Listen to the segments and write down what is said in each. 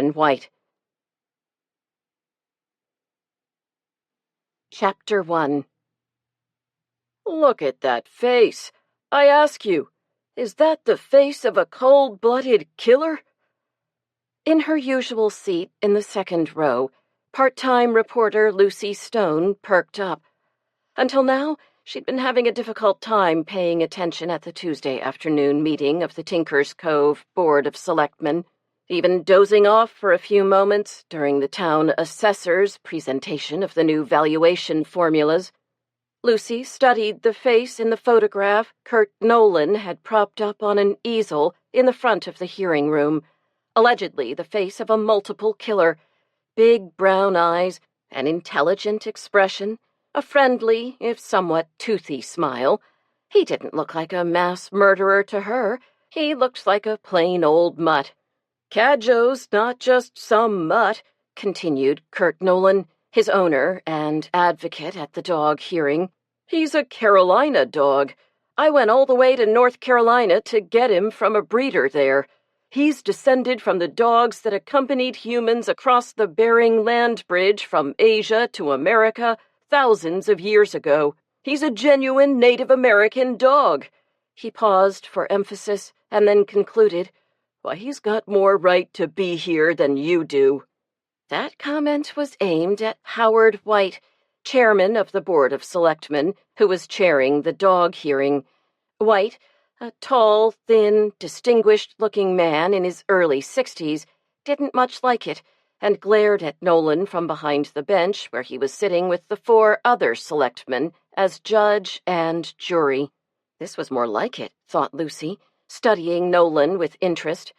Karen White. Chapter 1. Look at that face. I ask you, is that the face of a cold-blooded killer? In her usual seat in the second row, part-time reporter Lucy Stone perked up. Until now, she'd been having a difficult time paying attention at the Tuesday afternoon meeting of the Tinker's Cove Board of Selectmen, even dozing off for a few moments during the town assessor's presentation of the new valuation formulas. Lucy studied the face in the photograph Kurt Nolan had propped up on an easel in the front of the hearing room, allegedly the face of a multiple killer, big brown eyes, an intelligent expression, a friendly, if somewhat toothy smile. He didn't look like a mass murderer to her. He looked like a plain old mutt. Cadjo's not just some mutt, continued Kurt Nolan, his owner and advocate at the dog hearing. He's a Carolina dog. I went all the way to North Carolina to get him from a breeder there. He's descended from the dogs that accompanied humans across the Bering Land Bridge from Asia to America thousands of years ago. He's a genuine Native American dog. He paused for emphasis and then concluded, "Why, he's got more right to be here than you do." That comment was aimed at Howard White, chairman of the Board of Selectmen, who was chairing the dog hearing. White, a tall, thin, distinguished-looking man in his early 60s, didn't much like it, and glared at Nolan from behind the bench where he was sitting with the 4 other selectmen as judge and jury. This was more like it, thought Lucy, studying Nolan with interest.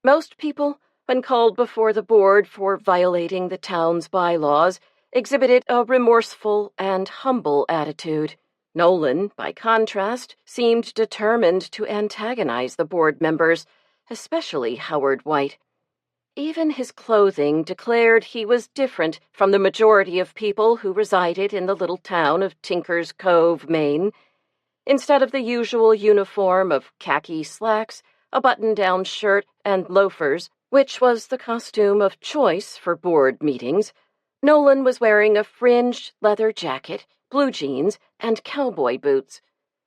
Most people, when called before the board for violating the town's bylaws, exhibited a remorseful and humble attitude. Nolan, by contrast, seemed determined to antagonize the board members, especially Howard White. Even his clothing declared he was different from the majority of people who resided in the little town of Tinker's Cove, Maine. Instead of the usual uniform of khaki slacks, a button-down shirt, and loafers, which was the costume of choice for board meetings, Nolan was wearing a fringed leather jacket, blue jeans, and cowboy boots.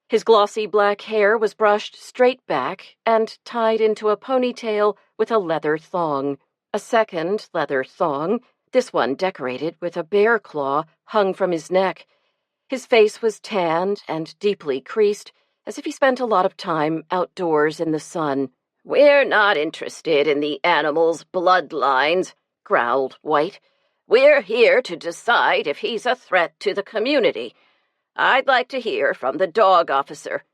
His glossy black hair was brushed straight back and tied into a ponytail with a leather thong. A second leather thong, this one decorated with a bear claw, hung from his neck. His face was tanned and deeply creased, as if he spent a lot of time outdoors in the sun. "We're not interested in the animal's bloodlines," growled White. "We're here to decide if he's a threat to the community. I'd like to hear from the dog officer."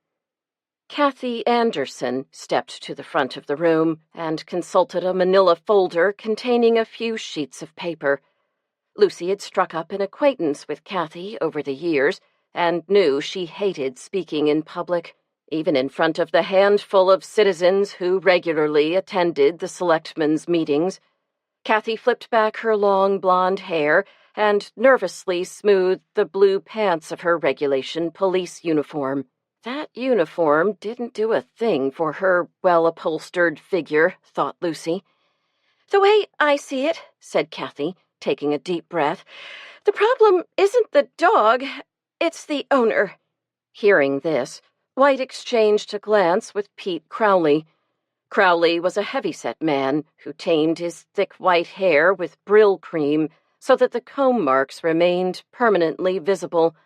Kathy Anderson stepped to the front of the room and consulted a manila folder containing a few sheets of paper. Lucy had struck up an acquaintance with Kathy over the years and knew she hated speaking in public, even in front of the handful of citizens who regularly attended the selectmen's meetings. Kathy flipped back her long blonde hair and nervously smoothed the blue pants of her regulation police uniform. That uniform didn't do a thing for her well-upholstered figure, thought Lucy. "The way I see it," said Kathy, taking a deep breath, "the problem isn't the dog, it's the owner." Hearing this, White exchanged a glance with Pete Crowley. Crowley was a heavy-set man who tamed his thick white hair with Brill cream so that the comb marks remained permanently visible.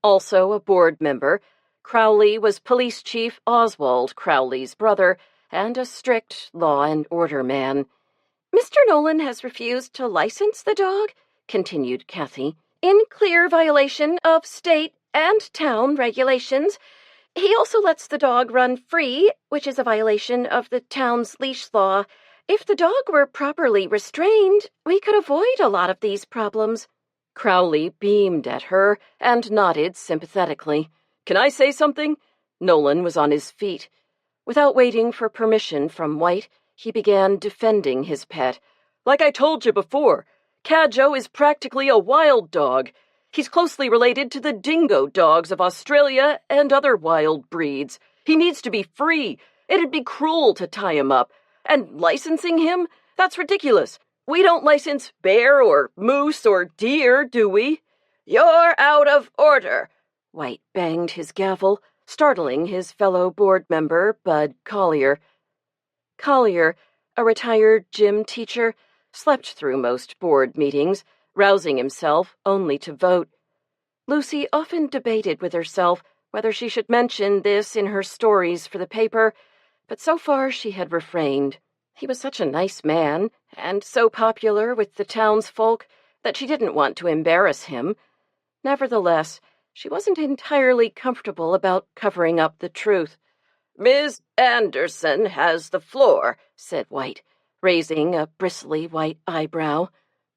Also a board member, Crowley was Police Chief Oswald Crowley's brother and a strict law and order man. "Mr. Nolan has refused to license the dog," continued Kathy, "in clear violation of state and town regulations. He also lets the dog run free, which is a violation of the town's leash law. If the dog were properly restrained, we could avoid a lot of these problems." Crowley beamed at her and nodded sympathetically. "Can I say something?" Nolan was on his feet. Without waiting for permission from White, he began defending his pet. "Like I told you before, Cadjo is practically a wild dog. He's closely related to the dingo dogs of Australia and other wild breeds. He needs to be free. It'd be cruel to tie him up. And licensing him? That's ridiculous. We don't license bear or moose or deer, do we? You're out of order. White banged his gavel, startling his fellow board member, Bud Collier. Collier, a retired gym teacher, slept through most board meetings, rousing himself only to vote. Lucy often debated with herself whether she should mention this in her stories for the paper, but so far she had refrained. He was such a nice man, and so popular with the townsfolk, that she didn't want to embarrass him. Nevertheless, she wasn't entirely comfortable about covering up the truth. Miss Anderson has the floor, said White, raising a bristly white eyebrow.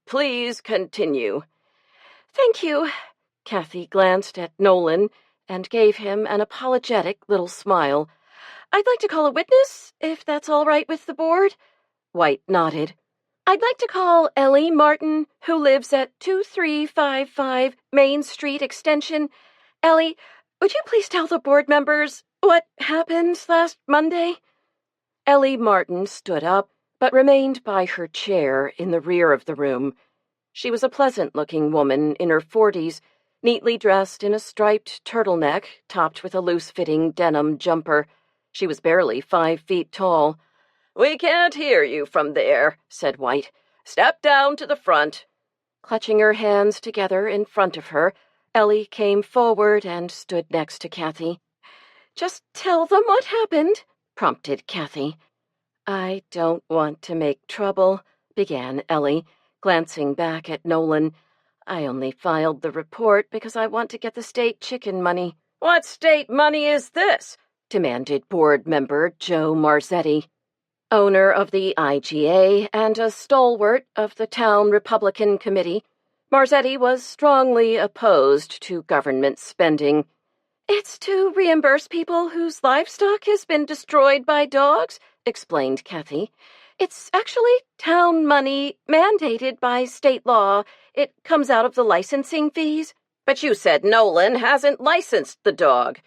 Please continue. Thank you. Kathy glanced at Nolan and gave him an apologetic little smile. I'd like to call a witness, if that's all right with the board. White nodded. I'd like to call Ellie Martin, who lives at 2355 Main Street Extension. Ellie, would you please tell the board members what happened last Monday? Ellie Martin stood up, but remained by her chair in the rear of the room. She was a pleasant-looking woman in her 40s, neatly dressed in a striped turtleneck topped with a loose-fitting denim jumper. She was barely 5 feet tall. We can't hear you from there, said White. Step down to the front. Clutching her hands together in front of her, Ellie came forward and stood next to Kathy. Just tell them what happened, prompted Kathy. I don't want to make trouble, began Ellie, glancing back at Nolan. I only filed the report because I want to get the state chicken money. What state money is this? Demanded board member Joe Marzetti. Owner of the IGA and a stalwart of the town Republican Committee, Marzetti was strongly opposed to government spending. It's to reimburse people whose livestock has been destroyed by dogs, explained Kathy. It's actually town money mandated by state law. It comes out of the licensing fees. But you said Nolan hasn't licensed the dog.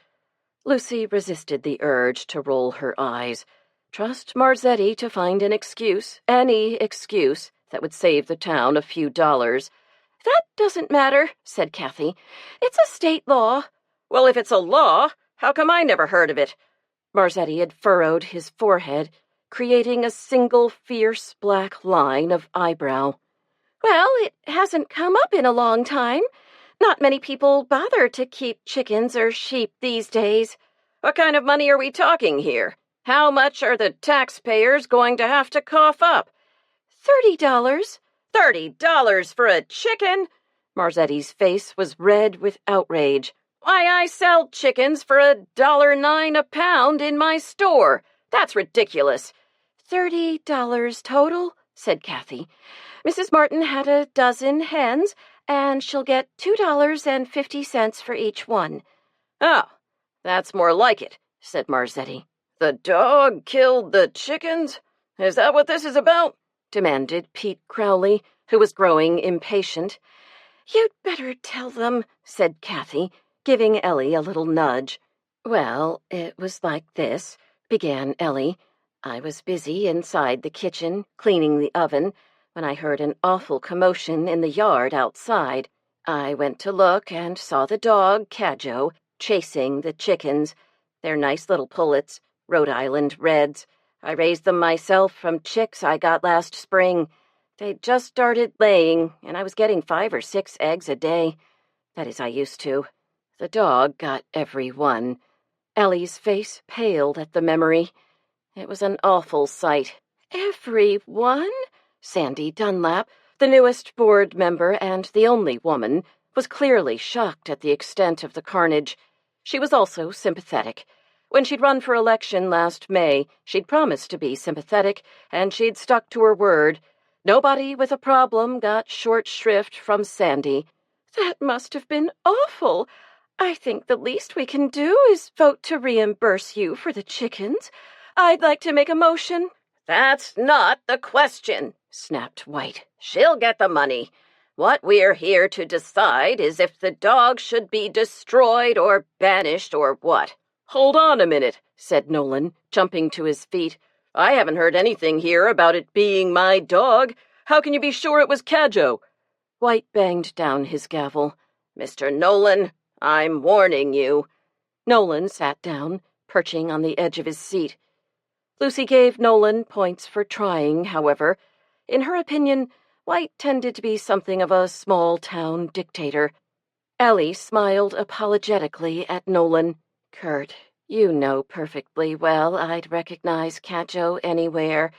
Lucy resisted the urge to roll her eyes. Trust Marzetti to find an excuse, any excuse, that would save the town a few dollars. That doesn't matter, said Kathy. It's a state law. Well, if it's a law, how come I never heard of it? Marzetti had furrowed his forehead, creating a single fierce black line of eyebrow. Well, it hasn't come up in a long time. Not many people bother to keep chickens or sheep these days. What kind of money are we talking here? How much are the taxpayers going to have to cough up? $30. $30 for a chicken? Marzetti's face was red with outrage. Why, I sell chickens for $1.09 a pound in my store. That's ridiculous. $30 total, said Kathy. Mrs. Martin had a dozen hens, and she'll get $2.50 for each one. Oh, that's more like it, said Marzetti. The dog killed the chickens? Is that what this is about? Demanded Pete Crowley, who was growing impatient. You'd better tell them, said Kathy, giving Ellie a little nudge. Well, it was like this, began Ellie. I was busy inside the kitchen, cleaning the oven, when I heard an awful commotion in the yard outside. I went to look and saw the dog, Cadjo, chasing the chickens. They're nice little pullets, Rhode Island Reds. I raised them myself from chicks I got last spring. They'd just started laying, and I was getting 5 or 6 eggs a day. That is, I used to. The dog got every one. Ellie's face paled at the memory. It was an awful sight. Every one? Sandy Dunlap, the newest board member and the only woman, was clearly shocked at the extent of the carnage. She was also sympathetic. When she'd run for election last May, she'd promised to be sympathetic, and she'd stuck to her word. Nobody with a problem got short shrift from Sandy. That must have been awful. I think the least we can do is vote to reimburse you for the chickens. I'd like to make a motion. That's not the question, snapped White. She'll get the money. What we're here to decide is if the dog should be destroyed or banished or what. Hold on a minute, said Nolan, jumping to his feet. I haven't heard anything here about it being my dog. How can you be sure it was Cadjo? White banged down his gavel. Mr. Nolan, I'm warning you. Nolan sat down, perching on the edge of his seat. Lucy gave Nolan points for trying, however. In her opinion, White tended to be something of a small-town dictator. Ellie smiled apologetically at Nolan. Kurt, you know perfectly well I'd recognize Cadjo anywhere.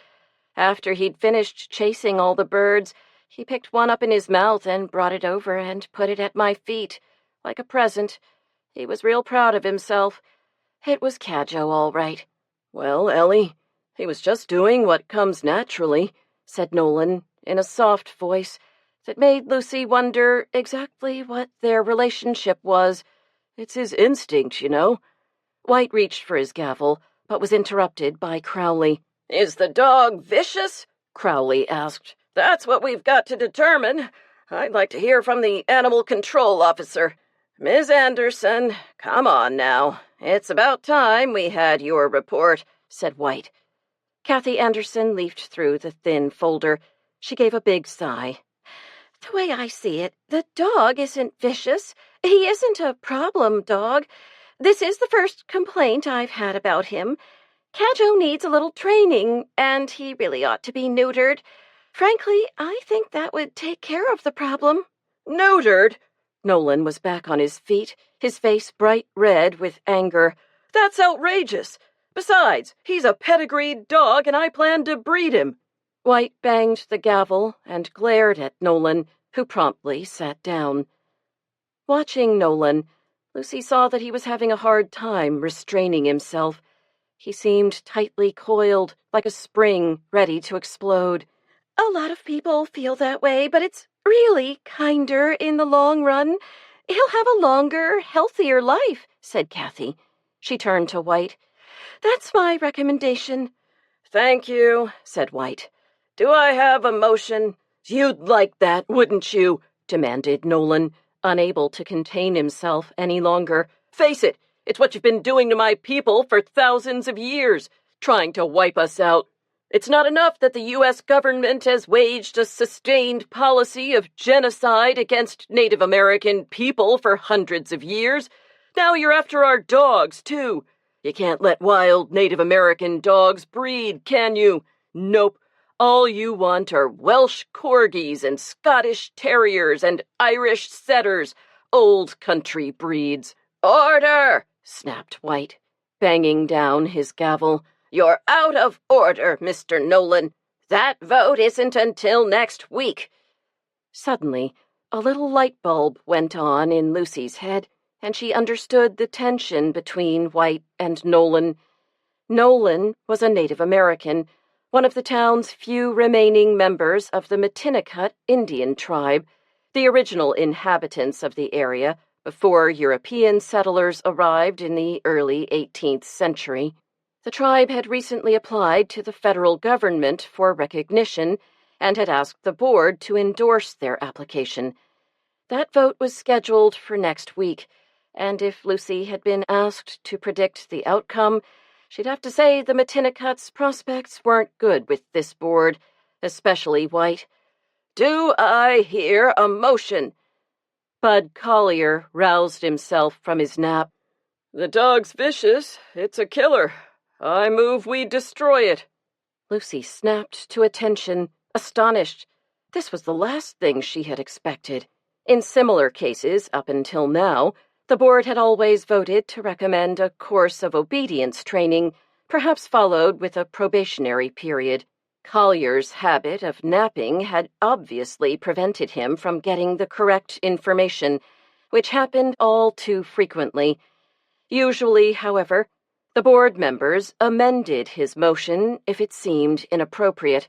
After he'd finished chasing all the birds, he picked one up in his mouth and brought it over and put it at my feet, like a present. He was real proud of himself. It was Cadjo, all right. Well, Ellie, he was just doing what comes naturally, said Nolan, in a soft voice that made Lucy wonder exactly what their relationship was. It's his instinct, you know. White reached for his gavel, but was interrupted by Crowley. Is the dog vicious? Crowley asked. That's what we've got to determine. I'd like to hear from the animal control officer. Miss Anderson, come on now. It's about time we had your report, said White. Kathy Anderson leafed through the thin folder. She gave a big sigh. The way I see it, the dog isn't vicious. He isn't a problem dog. This is the first complaint I've had about him. Cadjo needs a little training, and he really ought to be neutered. Frankly, I think that would take care of the problem. Neutered? Nolan was back on his feet, his face bright red with anger. That's outrageous. Besides, he's a pedigreed dog, and I plan to breed him. White banged the gavel and glared at Nolan, who promptly sat down. Watching Nolan, Lucy saw that he was having a hard time restraining himself. He seemed tightly coiled, like a spring ready to explode. A lot of people feel that way, but it's really kinder in the long run. He'll have a longer, healthier life, said Kathy. She turned to White. That's my recommendation. Thank you, said White. Do I have a motion? You'd like that, wouldn't you? Demanded Nolan, unable to contain himself any longer. Face it, it's what you've been doing to my people for thousands of years, trying to wipe us out. It's not enough that the U.S. government has waged a sustained policy of genocide against Native American people for hundreds of years. Now you're after our dogs, too. You can't let wild Native American dogs breed, can you? Nope. All you want are Welsh corgis and Scottish terriers and Irish setters, old country breeds. Order! Snapped White, banging down his gavel. You're out of order, Mr. Nolan. That vote isn't until next week. Suddenly, a little light bulb went on in Lucy's head, and she understood the tension between White and Nolan. Nolan was a Native American, one of the town's few remaining members of the Matinicot Indian tribe, the original inhabitants of the area before European settlers arrived in the early 18th century. The tribe had recently applied to the federal government for recognition and had asked the board to endorse their application. That vote was scheduled for next week, and if Lucy had been asked to predict the outcome, she'd have to say the Matinicot's prospects weren't good with this board, especially White. Do I hear a motion? Bud Collier roused himself from his nap. The dog's vicious. It's a killer. I move we destroy it. Lucy snapped to attention, astonished. This was the last thing she had expected. In similar cases, up until now, the board had always voted to recommend a course of obedience training, perhaps followed with a probationary period. Collier's habit of napping had obviously prevented him from getting the correct information, which happened all too frequently. Usually, however, the board members amended his motion if it seemed inappropriate.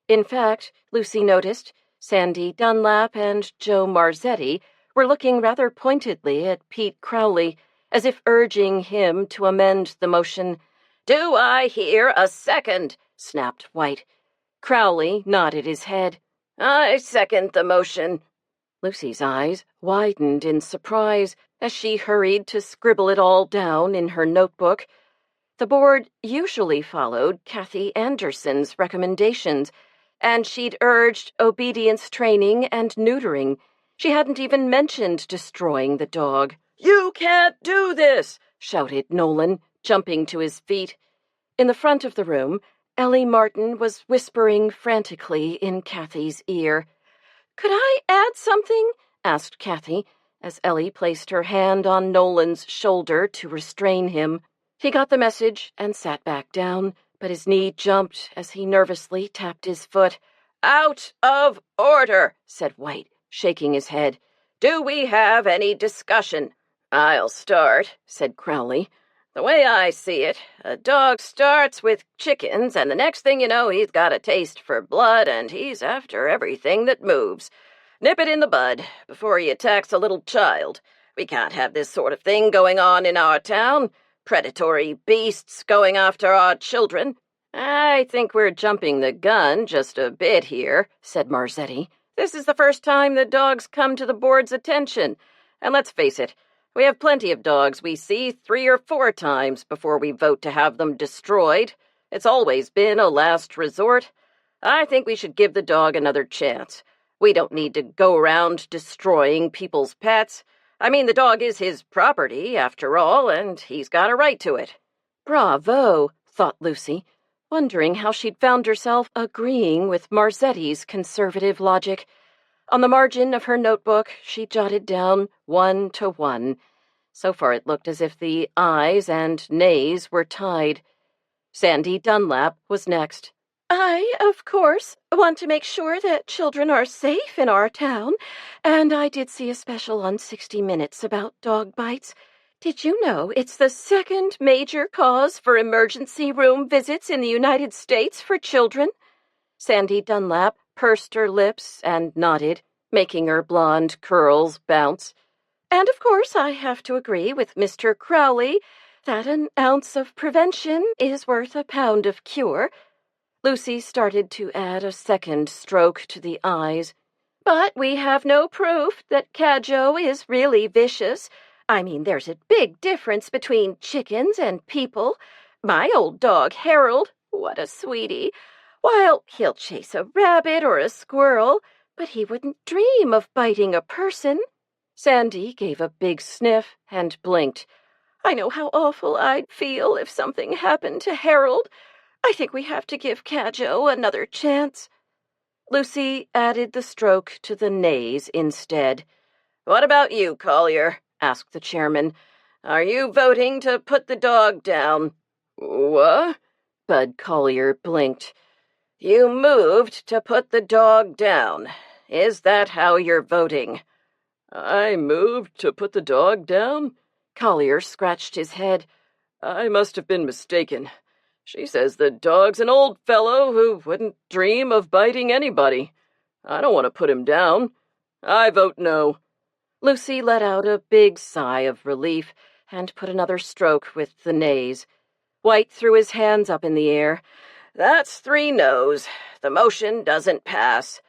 In fact, Lucy noticed, Sandy Dunlap and Joe Marzetti were looking rather pointedly at Pete Crowley, as if urging him to amend the motion. Do I hear a second? Snapped White. Crowley nodded his head. I second the motion. Lucy's eyes widened in surprise as she hurried to scribble it all down in her notebook. The board usually followed Kathy Anderson's recommendations, and she'd urged obedience training and neutering. She hadn't even mentioned destroying the dog. "You can't do this!" shouted Nolan, jumping to his feet. In the front of the room, Ellie Martin was whispering frantically in Kathy's ear. "Could I add something?" asked Kathy, as Ellie placed her hand on Nolan's shoulder to restrain him. He got the message and sat back down, but his knee jumped as he nervously tapped his foot. "Out of order," said White, shaking his head. "Do we have any discussion?" "I'll start," said Crowley. "The way I see it, a dog starts with chickens, and the next thing you know, he's got a taste for blood, and he's after everything that moves. Nip it in the bud before he attacks a little child. We can't have this sort of thing going on in our town. Predatory beasts going after our children." "I think we're jumping the gun just a bit here," said Marzetti. "This is the first time the dog's come to the board's attention. And let's face it, we have plenty of dogs we see 3 or 4 times before we vote to have them destroyed. It's always been a last resort. I think we should give the dog another chance. We don't need to go around destroying people's pets. I mean, the dog is his property, after all, and he's got a right to it." "Bravo," thought Lucy, wondering how she'd found herself agreeing with Marzetti's conservative logic. On the margin of her notebook, she jotted down 1 to 1. So far it looked as if the ayes and nays were tied. Sandy Dunlap was next. "I, of course, want to make sure that children are safe in our town, and I did see a special on 60 Minutes about dog bites. Did you know it's the 2nd major cause for emergency room visits in the United States for children?" Sandy Dunlap pursed her lips and nodded, making her blonde curls bounce. "And of course I have to agree with Mr. Crowley that an ounce of prevention is worth a pound of cure." Lucy started to add a second stroke to the eyes. "But we have no proof that Cadjo is really vicious. I mean, there's a big difference between chickens and people. My old dog, Harold, what a sweetie. While he'll chase a rabbit or a squirrel, but he wouldn't dream of biting a person." Sandy gave a big sniff and blinked. "I know how awful I'd feel if something happened to Harold. I think we have to give Cadjo another chance." Lucy added the stroke to the nays instead. "What about you, Collier?" asked the chairman. "Are you voting to put the dog down?" "What?" Bud Collier blinked. "You moved to put the dog down. Is that how you're voting?" "I moved to put the dog down?" Collier scratched his head. "I must have been mistaken. She says the dog's an old fellow who wouldn't dream of biting anybody. I don't want to put him down. I vote no." Lucy let out a big sigh of relief and put another stroke with the nays. White threw his hands up in the air. "That's 3 noes. The motion doesn't pass."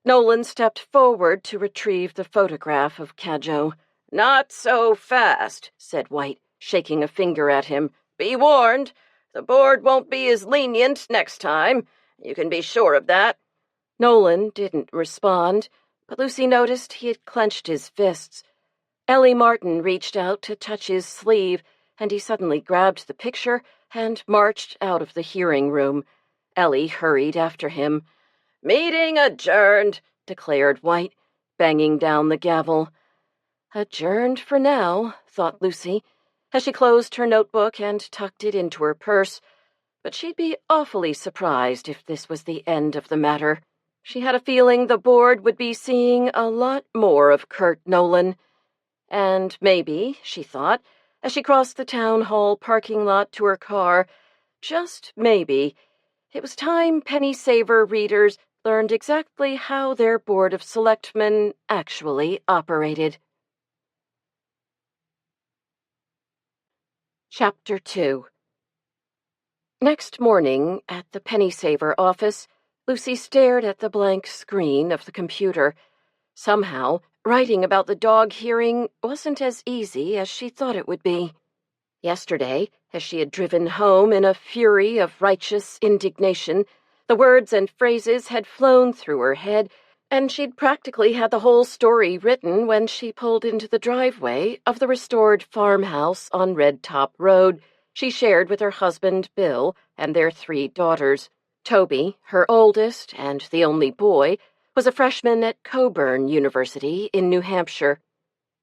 Nolan stepped forward to retrieve the photograph of Cadjo. "Not so fast," said White, shaking a finger at him. "Be warned. The board won't be as lenient next time. You can be sure of that." Nolan didn't respond, but Lucy noticed he had clenched his fists. Ellie Martin reached out to touch his sleeve, and he suddenly grabbed the picture and marched out of the hearing room. Ellie hurried after him. "Meeting adjourned," declared White, banging down the gavel. Adjourned for now, thought Lucy, as she closed her notebook and tucked it into her purse. But she'd be awfully surprised if this was the end of the matter. She had a feeling the board would be seeing a lot more of Kurt Nolan. And maybe, she thought, as she crossed the town hall parking lot to her car, just maybe, it was time Penny Saver readers learned exactly how their board of selectmen actually operated. Chapter 2. Next morning, at the Penny Saver office, Lucy stared at the blank screen of the computer. Somehow, writing about the dog hearing wasn't as easy as she thought it would be. Yesterday, as she had driven home in a fury of righteous indignation, the words and phrases had flown through her head, and she'd practically had the whole story written when she pulled into the driveway of the restored farmhouse on Red Top Road she shared with her husband, Bill, and their 3 daughters. Toby, her oldest and the only boy, was a freshman at Coburn University in New Hampshire.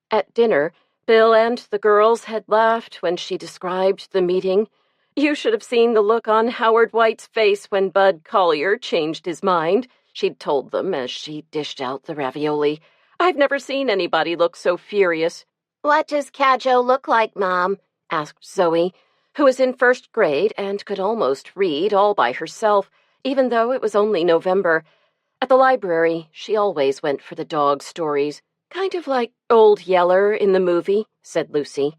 At dinner, Bill and the girls had laughed when she described the meeting. You should have seen the look on Howard White's face when Bud Collier changed his mind, she'd told them as she dished out the ravioli. I've never seen anybody look so furious. What does Cadjo look like, Mom? Asked Zoe, who was in 1st grade and could almost read all by herself, even though it was only November. At the library, she always went for the dog stories. Kind of like Old Yeller in the movie, said Lucy.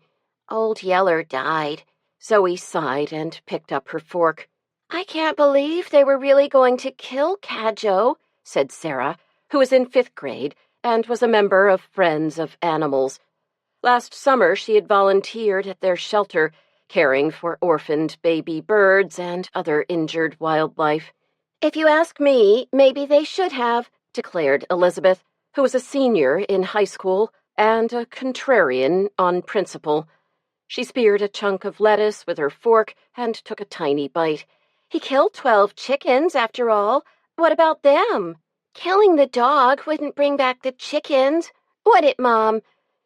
Old Yeller died. Zoe sighed and picked up her fork. I can't believe they were really going to kill Cadjo, said Sarah, who was in 5th grade and was a member of Friends of Animals. Last summer, she had volunteered at their shelter, caring for orphaned baby birds and other injured wildlife. If you ask me, maybe they should have, declared Elizabeth, who was a senior in high school and a contrarian on principle. She speared a chunk of lettuce with her fork and took a tiny bite. He killed 12 chickens, after all. What about them? Killing the dog wouldn't bring back the chickens, would it, Mom?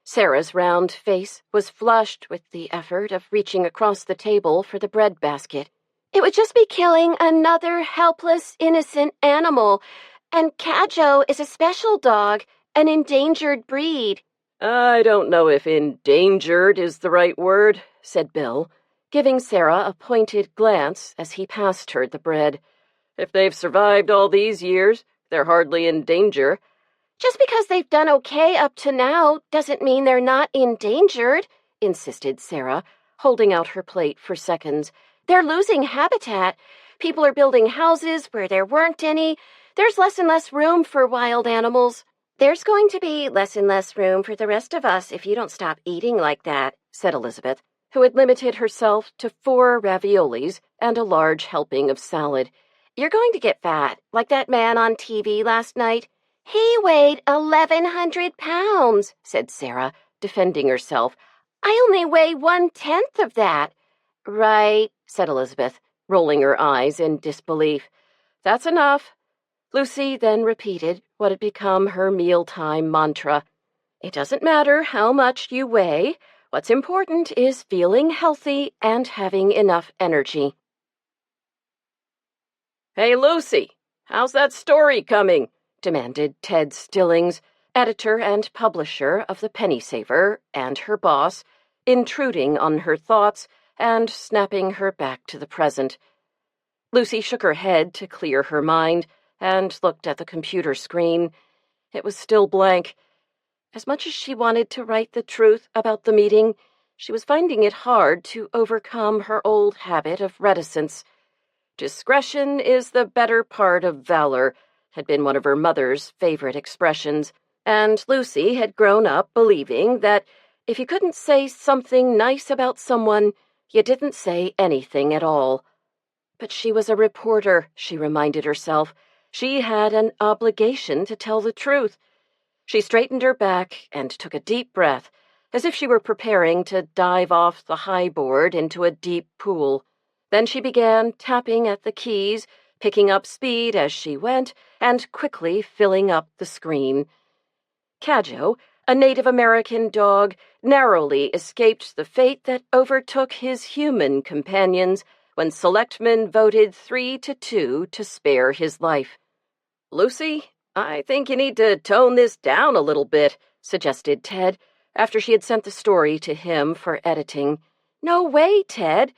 Sarah's round face was flushed with the effort of reaching across the table for the bread basket. It would just be killing another helpless, innocent animal. And Cadjo is a special dog, an endangered breed. I don't know if endangered is the right word, said Bill, giving Sarah a pointed glance as he passed her the bread. If they've survived all these years, they're hardly in danger. Just because they've done okay up to now doesn't mean they're not endangered, insisted Sarah, holding out her plate for seconds. They're losing habitat. People are building houses where there weren't any. There's less and less room for wild animals. There's going to be less and less room for the rest of us if you don't stop eating like that, said Elizabeth, who had limited herself to 4 raviolis and a large helping of salad. You're going to get fat, like that man on TV last night. He weighed 1,100 pounds, said Sarah, defending herself. I only weigh 1/10 of that. Right, said Elizabeth, rolling her eyes in disbelief. That's enough. Lucy then repeated what had become her mealtime mantra. It doesn't matter how much you weigh. What's important is feeling healthy and having enough energy. Hey, Lucy, how's that story coming? Demanded Ted Stillings, editor and publisher of The Penny Saver, and her boss, intruding on her thoughts and snapping her back to the present. Lucy shook her head to clear her mind and looked at the computer screen. It was still blank. As much as she wanted to write the truth about the meeting, she was finding it hard to overcome her old habit of reticence. Discretion is the better part of valor had been one of her mother's favorite expressions, and Lucy had grown up believing that if you couldn't say something nice about someone, you didn't say anything at all. But she was a reporter, she reminded herself. She had an obligation to tell the truth. She straightened her back and took a deep breath, as if she were preparing to dive off the high board into a deep pool. Then she began tapping at the keys, picking up speed as she went, and quickly filling up the screen. Cadjo, a Native American dog, narrowly escaped the fate that overtook his human companions when selectmen voted 3-2 to spare his life. Lucy, I think you need to tone this down a little bit, suggested Ted, after she had sent the story to him for editing. No way, Ted.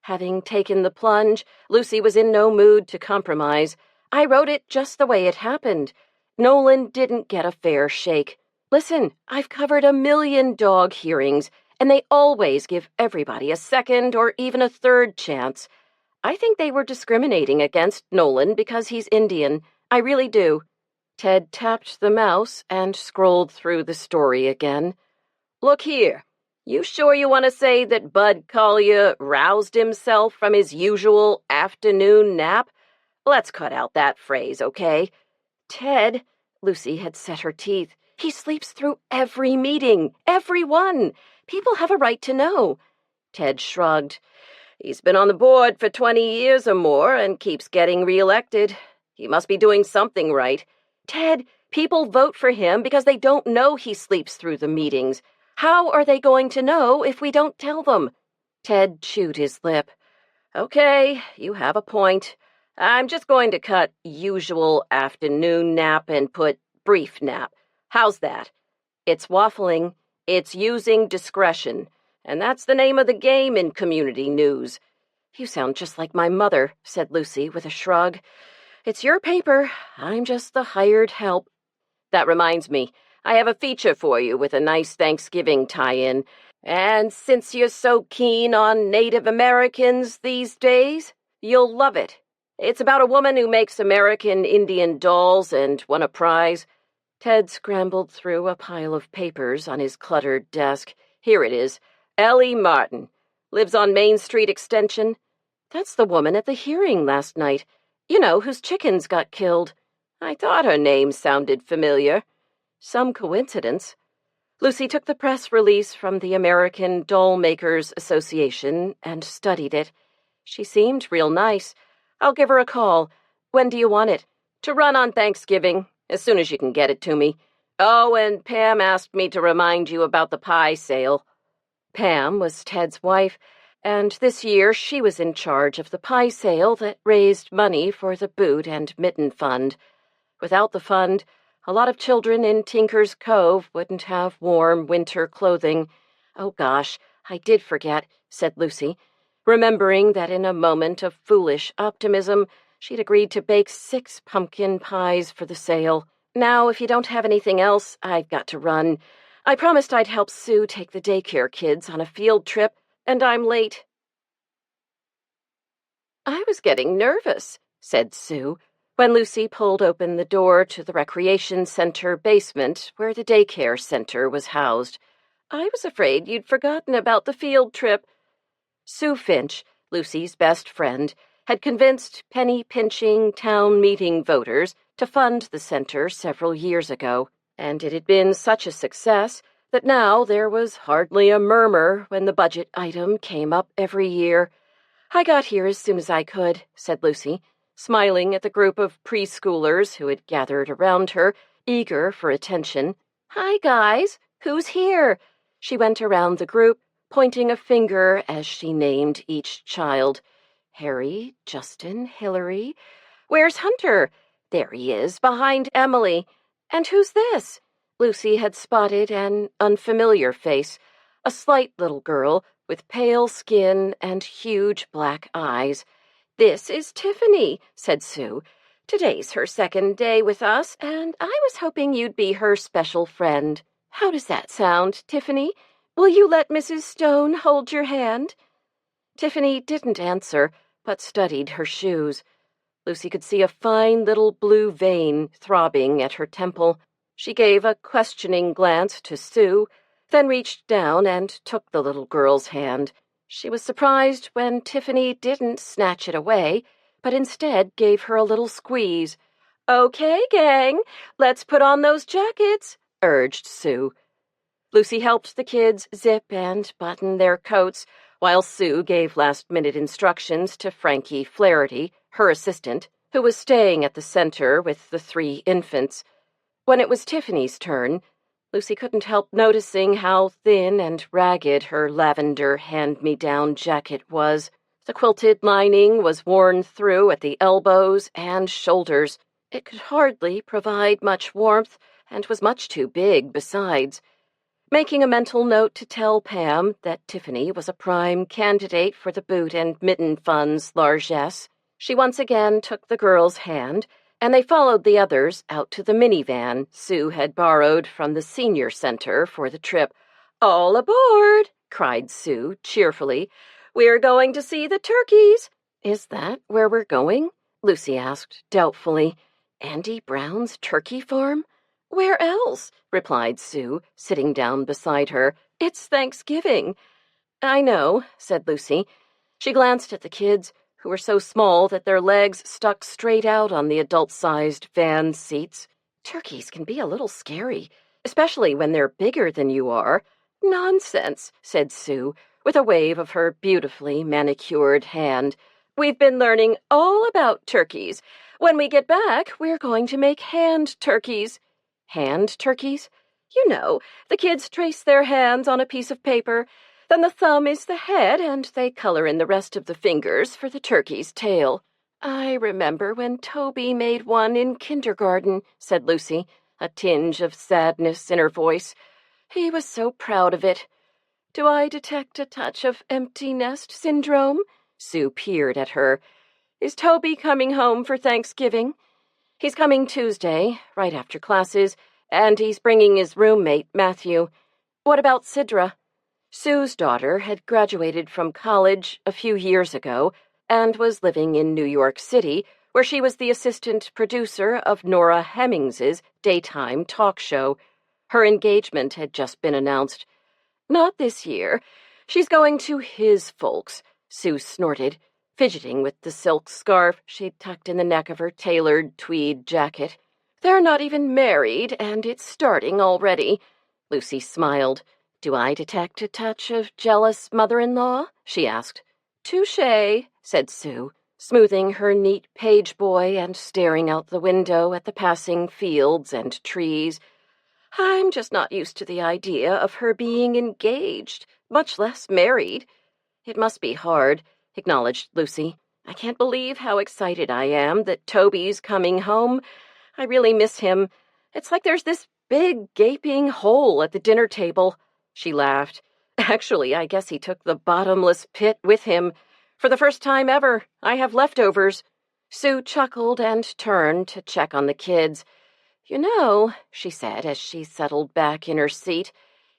Having taken the plunge, Lucy was in no mood to compromise. I wrote it just the way it happened. Nolan didn't get a fair shake. Listen, I've covered 1 million dog hearings, and they always give everybody a second or even a third chance. I think they were discriminating against Nolan because he's Indian. I really do. Ted tapped the mouse and scrolled through the story again. Look here. You sure you want to say that Bud Collier roused himself from his usual afternoon nap? Let's cut out that phrase, okay? Ted, Lucy had set her teeth, he sleeps through every meeting, every one. People have a right to know. Ted shrugged. He's been on the board for 20 years or more and keeps getting reelected. He must be doing something right. Ted, people vote for him because they don't know he sleeps through the meetings. How are they going to know if we don't tell them? Ted chewed his lip. Okay, you have a point. I'm just going to cut usual afternoon nap and put brief nap. How's that? It's waffling. It's using discretion. And that's the name of the game in community news. You sound just like my mother, said Lucy with a shrug. It's your paper. I'm just the hired help. That reminds me, I have a feature for you with a nice Thanksgiving tie-in. And since you're so keen on Native Americans these days, you'll love it. It's about a woman who makes American Indian dolls and won a prize. Ted scrambled through a pile of papers on his cluttered desk. Here it is. Ellie Martin. Lives on Main Street Extension. That's the woman at the hearing last night. You know, whose chickens got killed. I thought her name sounded familiar. Some coincidence. Lucy took the press release from the American Doll Makers Association and studied it. She seemed real nice. I'll give her a call. When do you want it? To run on Thanksgiving, as soon as you can get it to me. Oh, and Pam asked me to remind you about the pie sale. Pam was Ted's wife, and this year she was in charge of the pie sale that raised money for the Boot and Mitten Fund. Without the fund, a lot of children in Tinker's Cove wouldn't have warm winter clothing. Oh, gosh, I did forget, said Lucy, remembering that in a moment of foolish optimism, she'd agreed to bake 6 pumpkin pies for the sale. Now, if you don't have anything else, I've got to run. I promised I'd help Sue take the daycare kids on a field trip, and I'm late. I was getting nervous, said Sue, when Lucy pulled open the door to the recreation center basement where the daycare center was housed. I was afraid you'd forgotten about the field trip. Sue Finch, Lucy's best friend, had convinced penny-pinching town meeting voters to fund the center several years ago, and it had been such a success that now there was hardly a murmur when the budget item came up every year. I got here as soon as I could, said Lucy, smiling at the group of preschoolers who had gathered around her, eager for attention. Hi, guys. Who's here? She went around the group, pointing a finger as she named each child. Harry, Justin, Hillary. Where's Hunter? There he is, behind Emily. And who's this? Lucy had spotted an unfamiliar face, a slight little girl with pale skin and huge black eyes. This is Tiffany, said Sue. Today's her second day with us, and I was hoping you'd be her special friend. How does that sound, Tiffany? Will you let Mrs. Stone hold your hand? Tiffany didn't answer, but studied her shoes. Lucy could see a fine little blue vein throbbing at her temple. She gave a questioning glance to Sue, then reached down and took the little girl's hand. She was surprised when Tiffany didn't snatch it away, but instead gave her a little squeeze. Okay, gang, let's put on those jackets, urged Sue. Lucy helped the kids zip and button their coats, while Sue gave last-minute instructions to Frankie Flaherty, her assistant, who was staying at the center with the 3 infants. When it was Tiffany's turn, Lucy couldn't help noticing how thin and ragged her lavender hand-me-down jacket was. The quilted lining was worn through at the elbows and shoulders. It could hardly provide much warmth and was much too big besides. Making a mental note to tell Pam that Tiffany was a prime candidate for the Boot and Mitten Fund's largesse, she once again took the girl's hand, and they followed the others out to the minivan Sue had borrowed from the senior center for the trip. All aboard, cried Sue cheerfully. We're going to see the turkeys. Is that where we're going? Lucy asked doubtfully. Andy Brown's turkey farm? Where else? Replied Sue, sitting down beside her. It's Thanksgiving." "I know," said Lucy. She glanced at the kids, who were so small that their legs stuck straight out on the adult-sized van seats. "Turkeys can be a little scary, especially when they're bigger than you are." "Nonsense," said Sue, with a wave of her beautifully manicured hand. "We've been learning all about turkeys. When we get back, we're going to make hand turkeys." "Hand turkeys?" "You know, the kids trace their hands on a piece of paper. Then the thumb is the head, and they color in the rest of the fingers for the turkey's tail." "I remember when Toby made one in kindergarten," said Lucy, a tinge of sadness in her voice. "He was so proud of it." "Do I detect a touch of empty nest syndrome?" Sue peered at her. "Is Toby coming home for Thanksgiving?" "He's coming Tuesday, right after classes, and he's bringing his roommate, Matthew." "What about Sidra?" Sue's daughter had graduated from college a few years ago and was living in New York City, where she was the assistant producer of Nora Hemmings's daytime talk show. Her engagement had just been announced. "Not this year. She's going to his folks," Sue snorted, fidgeting with the silk scarf she'd tucked in the neck of her tailored tweed jacket. "They're not even married, and it's starting already." Lucy smiled. "Do I detect a touch of jealous mother-in-law?" she asked. "Touché," said Sue, smoothing her neat page boy and staring out the window at the passing fields and trees. "I'm just not used to the idea of her being engaged, much less married." "It must be hard," acknowledged Lucy. "I can't believe how excited I am that Toby's coming home. I really miss him. It's like there's this big, gaping hole at the dinner table." She laughed. "Actually, I guess he took the bottomless pit with him. For the first time ever, I have leftovers." Sue chuckled and turned to check on the kids. "You know," she said as she settled back in her seat,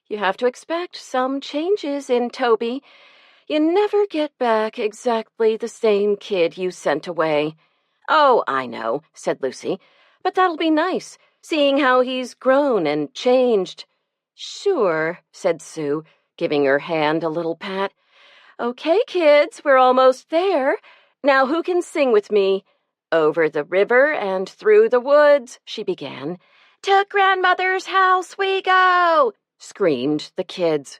"you have to expect some changes in Toby. You never get back exactly the same kid you sent away." "Oh, I know," said Lucy, "but that'll be nice, seeing how he's grown and changed." "Sure," said Sue, giving her hand a little pat. "Okay, kids, we're almost there. Now who can sing with me?" "Over the river and through the woods," she began. "To grandmother's house we go," screamed the kids.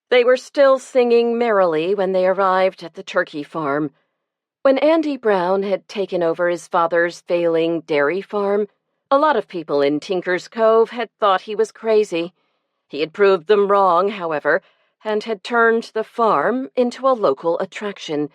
They were still singing merrily when they arrived at the turkey farm. When Andy Brown had taken over his father's failing dairy farm, a lot of people in Tinker's Cove had thought he was crazy. He had proved them wrong, however, and had turned the farm into a local attraction.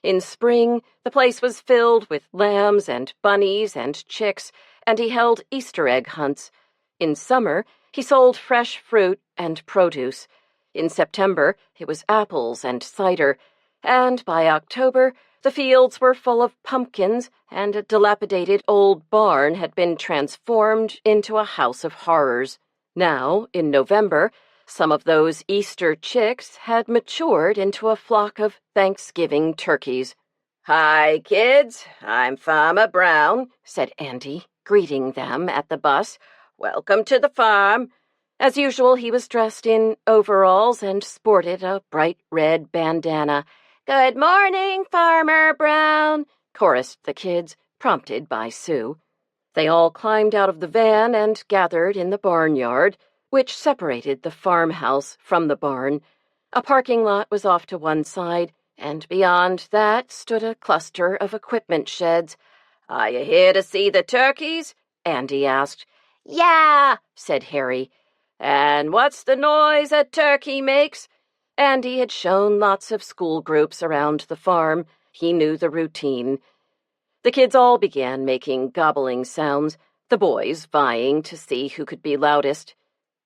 In spring, the place was filled with lambs and bunnies and chicks, and he held Easter egg hunts. In summer, he sold fresh fruit and produce. In September, it was apples and cider, and by October, the fields were full of pumpkins, and a dilapidated old barn had been transformed into a house of horrors. Now, in November, some of those Easter chicks had matured into a flock of Thanksgiving turkeys. "Hi, kids. I'm Farmer Brown," said Andy, greeting them at the bus. "Welcome to the farm." As usual, he was dressed in overalls and sported a bright red bandana. "Good morning, Farmer Brown," chorused the kids, prompted by Sue. They all climbed out of the van and gathered in the barnyard, which separated the farmhouse from the barn. A parking lot was off to one side, and beyond that stood a cluster of equipment sheds. "Are you here to see the turkeys?" Andy asked. "Yeah," said Harry. "And what's the noise a turkey makes?" Andy had shown lots of school groups around the farm. He knew the routine. The kids all began making gobbling sounds, the boys vying to see who could be loudest.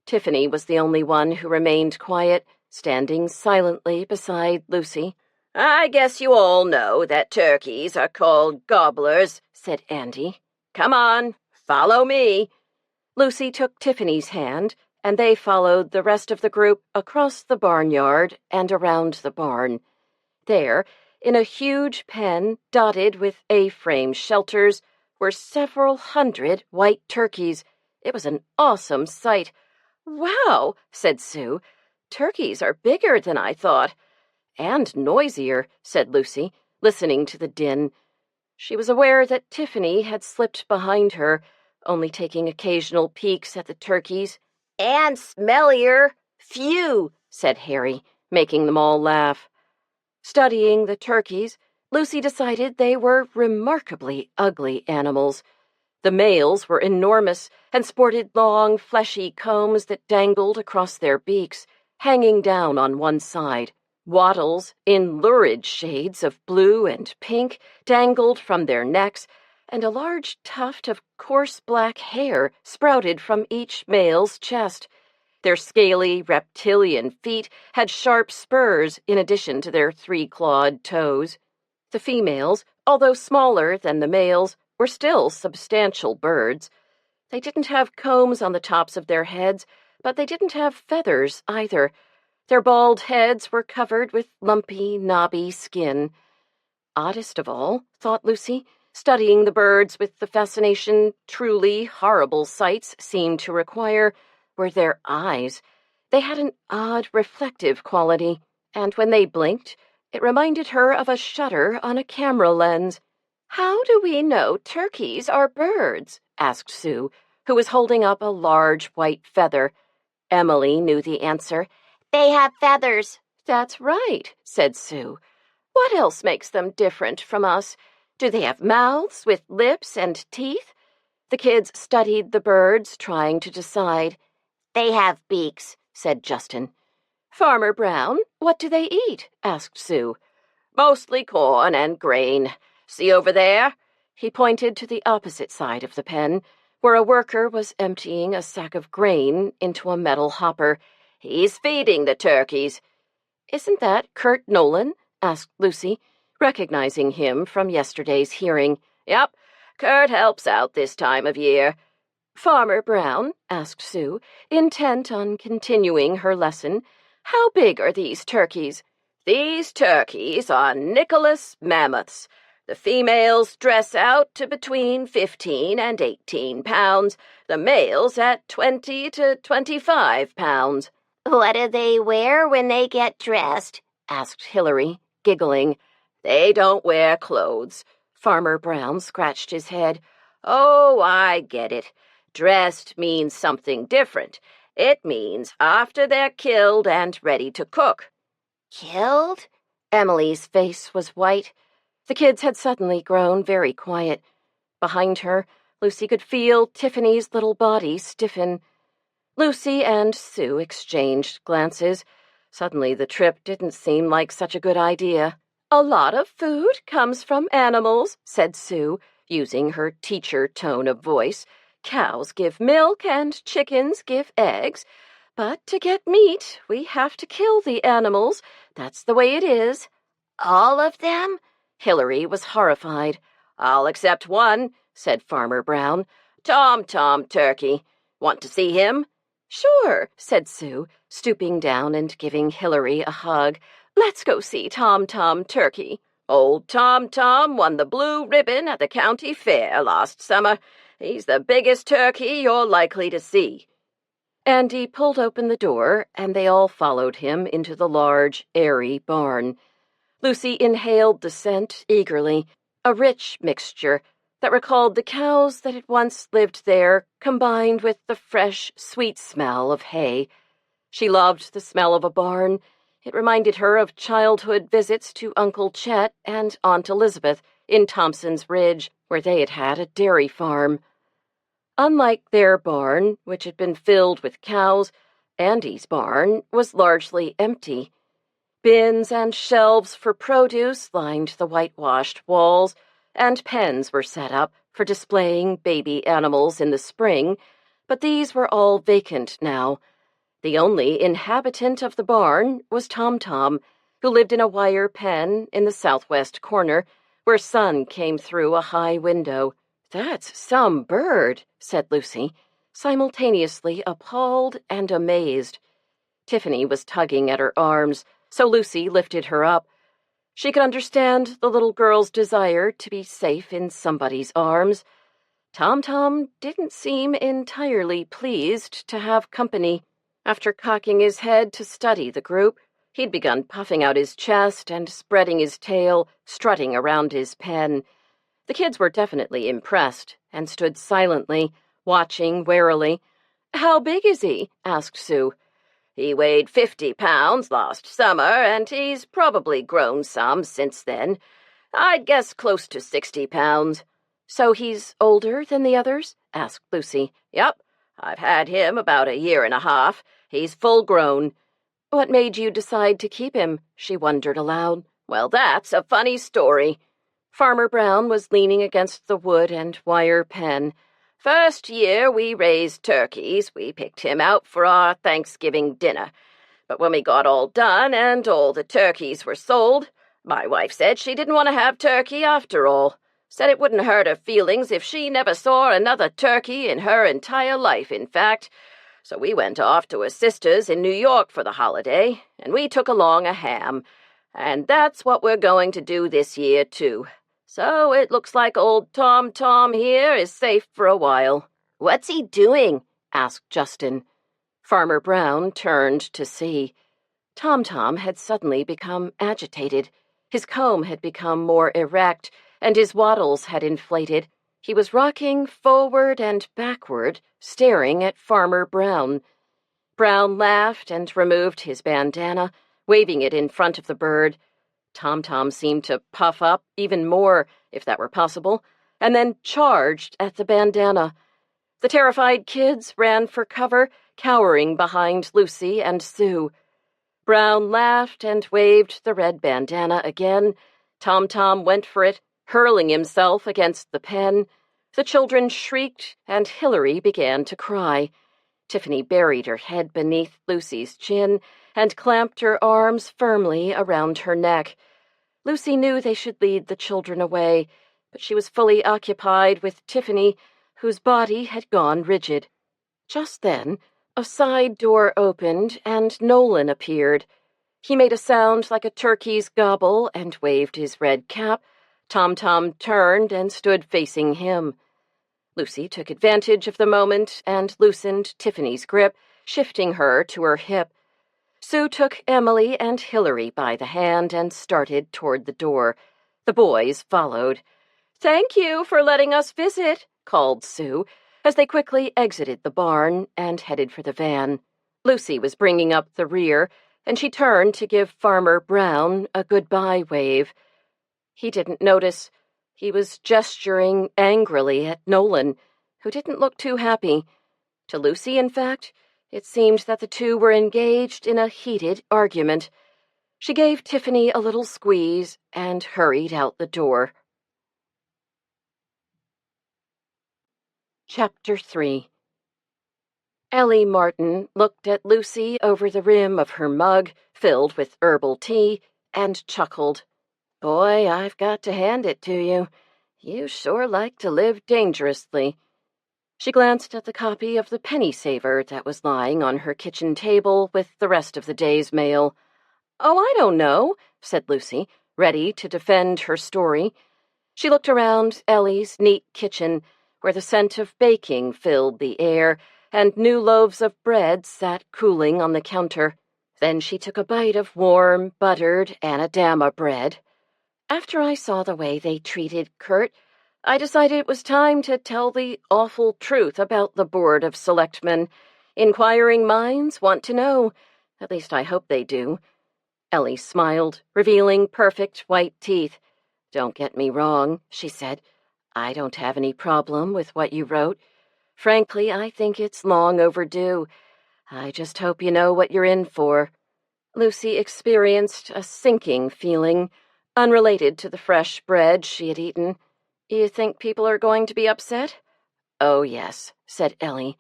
Tiffany was the only one who remained quiet, standing silently beside Lucy. "I guess you all know that turkeys are called gobblers," said Andy. "Come on, follow me." Lucy took Tiffany's hand, and they followed the rest of the group across the barnyard and around the barn. There, in a huge pen dotted with A-frame shelters, were several hundred white turkeys. It was an awesome sight. Wow, said Sue. Turkeys are bigger than I thought. And noisier, said Lucy, listening to the din. She was aware that Tiffany had slipped behind her, only taking occasional peeks at the turkeys. And smellier. Phew, said Harry, making them all laugh. Studying the turkeys, Lucy decided they were remarkably ugly animals. The males were enormous and sported long, fleshy combs that dangled across their beaks, hanging down on one side. Wattles, in lurid shades of blue and pink, dangled from their necks, and a large tuft of coarse black hair sprouted from each male's chest. Their scaly, reptilian feet had sharp spurs in addition to their three-clawed toes. The females, although smaller than the males, were still substantial birds. They didn't have combs on the tops of their heads, but they didn't have feathers either. Their bald heads were covered with lumpy, knobby skin. Oddest of all, thought Lucy, studying the birds with the fascination truly horrible sights seemed to require, were their eyes. They had an odd, reflective quality, and when they blinked, it reminded her of a shutter on a camera lens. "How do we know turkeys are birds?" asked Sue, who was holding up a large white feather. Emily knew the answer. "They have feathers." "That's right," said Sue. "What else makes them different from us? Do they have mouths with lips and teeth?" The kids studied the birds, trying to decide. "They have beaks," said Justin. "Farmer Brown, what do they eat?" asked Sue. "Mostly corn and grain. See over there?" He pointed to the opposite side of the pen, where a worker was emptying a sack of grain into a metal hopper. "He's feeding the turkeys." "Isn't that Kurt Nolan?" asked Lucy, recognizing him from yesterday's hearing. "Yep, Kurt helps out this time of year." "Farmer Brown," asked Sue, intent on continuing her lesson, "how big are these turkeys?" "These turkeys are Nicholas mammoths. The females dress out to between 15 and 18 pounds, the males at 20 to 25 pounds. "What do they wear when they get dressed?" asked Hilary, giggling. "They don't wear clothes." Farmer Brown scratched his head. "Oh, I get it. Dressed means something different. It means after they're killed and ready to cook." "Killed?" Emily's face was white. The kids had suddenly grown very quiet. Behind her, Lucy could feel Tiffany's little body stiffen. Lucy and Sue exchanged glances. Suddenly the trip didn't seem like such a good idea. "A lot of food comes from animals," said Sue, using her teacher tone of voice. "Cows give milk and chickens give eggs. But to get meat, we have to kill the animals. That's the way it is." "All of them?" Hilary was horrified. "All except one," said Farmer Brown. "Tom Turkey. Want to see him?" "Sure," said Sue, stooping down and giving Hilary a hug. "Let's go see Tom Turkey." "Old Tom won the blue ribbon at the county fair last summer. He's the biggest turkey you're likely to see." Andy pulled open the door, and they all followed him into the large, airy barn. Lucy inhaled the scent eagerly, a rich mixture that recalled the cows that had once lived there, combined with the fresh, sweet smell of hay. She loved the smell of a barn. It reminded her of childhood visits to Uncle Chet and Aunt Elizabeth in Thompson's Ridge, where they had had a dairy farm. Unlike their barn, which had been filled with cows, Andy's barn was largely empty. Bins and shelves for produce lined the whitewashed walls, and pens were set up for displaying baby animals in the spring, but these were all vacant now. The only inhabitant of the barn was Tom, who lived in a wire pen in the southwest corner, where sun came through a high window. "That's some bird," said Lucy, simultaneously appalled and amazed. Tiffany was tugging at her arms, so Lucy lifted her up. She could understand the little girl's desire to be safe in somebody's arms. Tom didn't seem entirely pleased to have company. After cocking his head to study the group, he'd begun puffing out his chest and spreading his tail, strutting around his pen. The kids were definitely impressed and stood silently, watching warily. "How big is he?" asked Sue. "He weighed 50 pounds last summer, and he's probably grown some since then. I'd guess close to 60 pounds. "So he's older than the others?" asked Lucy. "Yep. I've had him about a year and a half. He's full grown." "What made you decide to keep him?" she wondered aloud. "Well, that's a funny story." Farmer Brown was leaning against the wood and wire pen. "First year we raised turkeys, we picked him out for our Thanksgiving dinner. But when we got all done and all the turkeys were sold, my wife said she didn't want to have turkey after all. Said it wouldn't hurt her feelings if she never saw another turkey in her entire life, in fact. So we went off to a sister's in New York for the holiday, and we took along a ham. And that's what we're going to do this year, too. So it looks like old Tom here is safe for a while." "What's he doing?" asked Justin. Farmer Brown turned to see. Tom had suddenly become agitated. His comb had become more erect, and his wattles had inflated. He was rocking forward and backward, staring at Farmer Brown. Brown laughed and removed his bandana, waving it in front of the bird. Tom seemed to puff up even more, if that were possible, and then charged at the bandana. The terrified kids ran for cover, cowering behind Lucy and Sue. Brown laughed and waved the red bandana again. Tom went for it, hurling himself against the pen. The children shrieked, and Hillary began to cry. Tiffany buried her head beneath Lucy's chin and clamped her arms firmly around her neck. Lucy knew they should lead the children away, but she was fully occupied with Tiffany, whose body had gone rigid. Just then, a side door opened and Nolan appeared. He made a sound like a turkey's gobble and waved his red cap. Tom turned and stood facing him. Lucy took advantage of the moment and loosened Tiffany's grip, shifting her to her hip. Sue took Emily and Hillary by the hand and started toward the door. The boys followed. "Thank you for letting us visit," called Sue, as they quickly exited the barn and headed for the van. Lucy was bringing up the rear, and she turned to give Farmer Brown a goodbye wave. He didn't notice. He was gesturing angrily at Nolan, who didn't look too happy. To Lucy, in fact, it seemed that the two were engaged in a heated argument. She gave Tiffany a little squeeze and hurried out the door. Chapter 3. Ellie Martin looked at Lucy over the rim of her mug, filled with herbal tea, and chuckled. "Boy, I've got to hand it to you. You sure like to live dangerously." She glanced at the copy of the penny saver that was lying on her kitchen table with the rest of the day's mail. "Oh, I don't know," said Lucy, ready to defend her story. She looked around Ellie's neat kitchen, where the scent of baking filled the air, and new loaves of bread sat cooling on the counter. Then she took a bite of warm, buttered Anadama bread. "After I saw the way they treated Kurt, I decided it was time to tell the awful truth about the Board of Selectmen. Inquiring minds want to know. At least I hope they do." Ellie smiled, revealing perfect white teeth. "Don't get me wrong," she said. "I don't have any problem with what you wrote. Frankly, I think it's long overdue. I just hope you know what you're in for." Lucy experienced a sinking feeling, unrelated to the fresh bread she had eaten. "You think people are going to be upset?" "Oh, yes," said Ellie.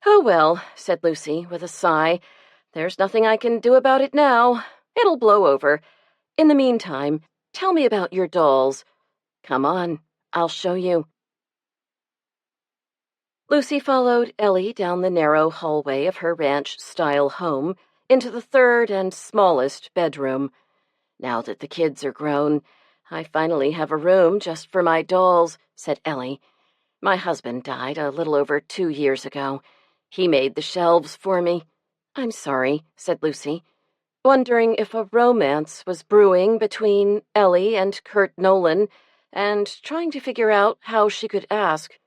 "Oh, well," said Lucy with a sigh. "There's nothing I can do about it now. It'll blow over. In the meantime, tell me about your dolls. Come on, I'll show you." Lucy followed Ellie down the narrow hallway of her ranch-style home into the third and smallest bedroom. "Now that the kids are grown, I finally have a room just for my dolls," said Ellie. "My husband died a little over 2 years ago. He made the shelves for me. "I'm sorry," said Lucy, wondering if a romance was brewing between Ellie and Kurt Nolan, and trying to figure out how she could ask.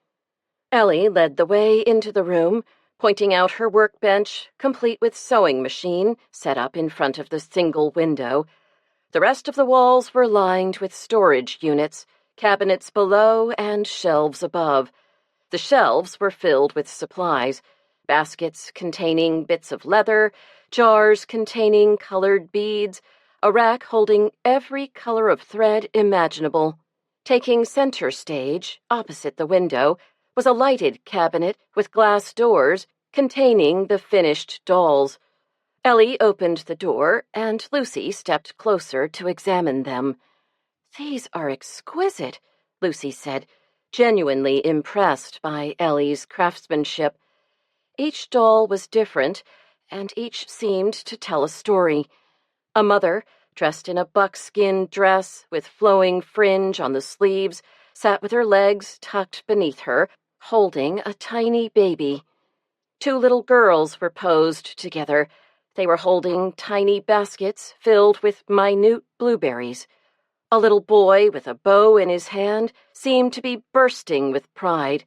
Ellie led the way into the room, pointing out her workbench, complete with sewing machine, set up in front of the single window. The rest of the walls were lined with storage units, cabinets below and shelves above. The shelves were filled with supplies, baskets containing bits of leather, jars containing colored beads, a rack holding every color of thread imaginable. Taking center stage, opposite the window, was a lighted cabinet with glass doors containing the finished dolls. Ellie opened the door, and Lucy stepped closer to examine them. "These are exquisite," Lucy said, genuinely impressed by Ellie's craftsmanship. Each doll was different, and each seemed to tell a story. A mother, dressed in a buckskin dress with flowing fringe on the sleeves, sat with her legs tucked beneath her, holding a tiny baby. Two little girls were posed together. They were holding tiny baskets filled with minute blueberries. A little boy with a bow in his hand seemed to be bursting with pride.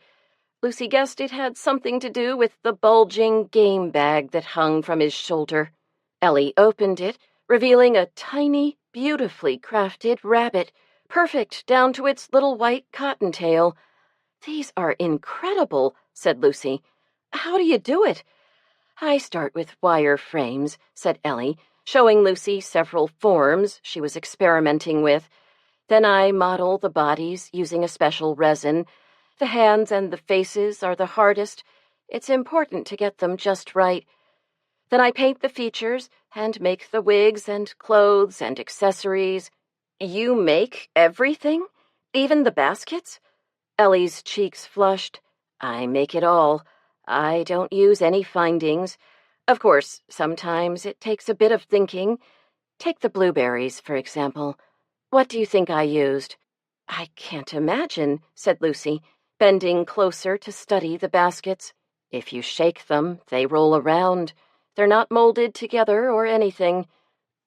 Lucy guessed it had something to do with the bulging game bag that hung from his shoulder. Ellie opened it, revealing a tiny, beautifully crafted rabbit, perfect down to its little white cottontail. "These are incredible," said Lucy. "How do you do it?" "I start with wire frames," said Ellie, showing Lucy several forms she was experimenting with. "Then I model the bodies using a special resin. The hands and the faces are the hardest. It's important to get them just right. Then I paint the features and make the wigs and clothes and accessories." "You make everything? Even the baskets?" Ellie's cheeks flushed. "I make it all. I don't use any findings. Of course, sometimes it takes a bit of thinking. Take the blueberries, for example. What do you think I used?" "I can't imagine," said Lucy, bending closer to study the baskets. "If you shake them, they roll around. They're not molded together or anything."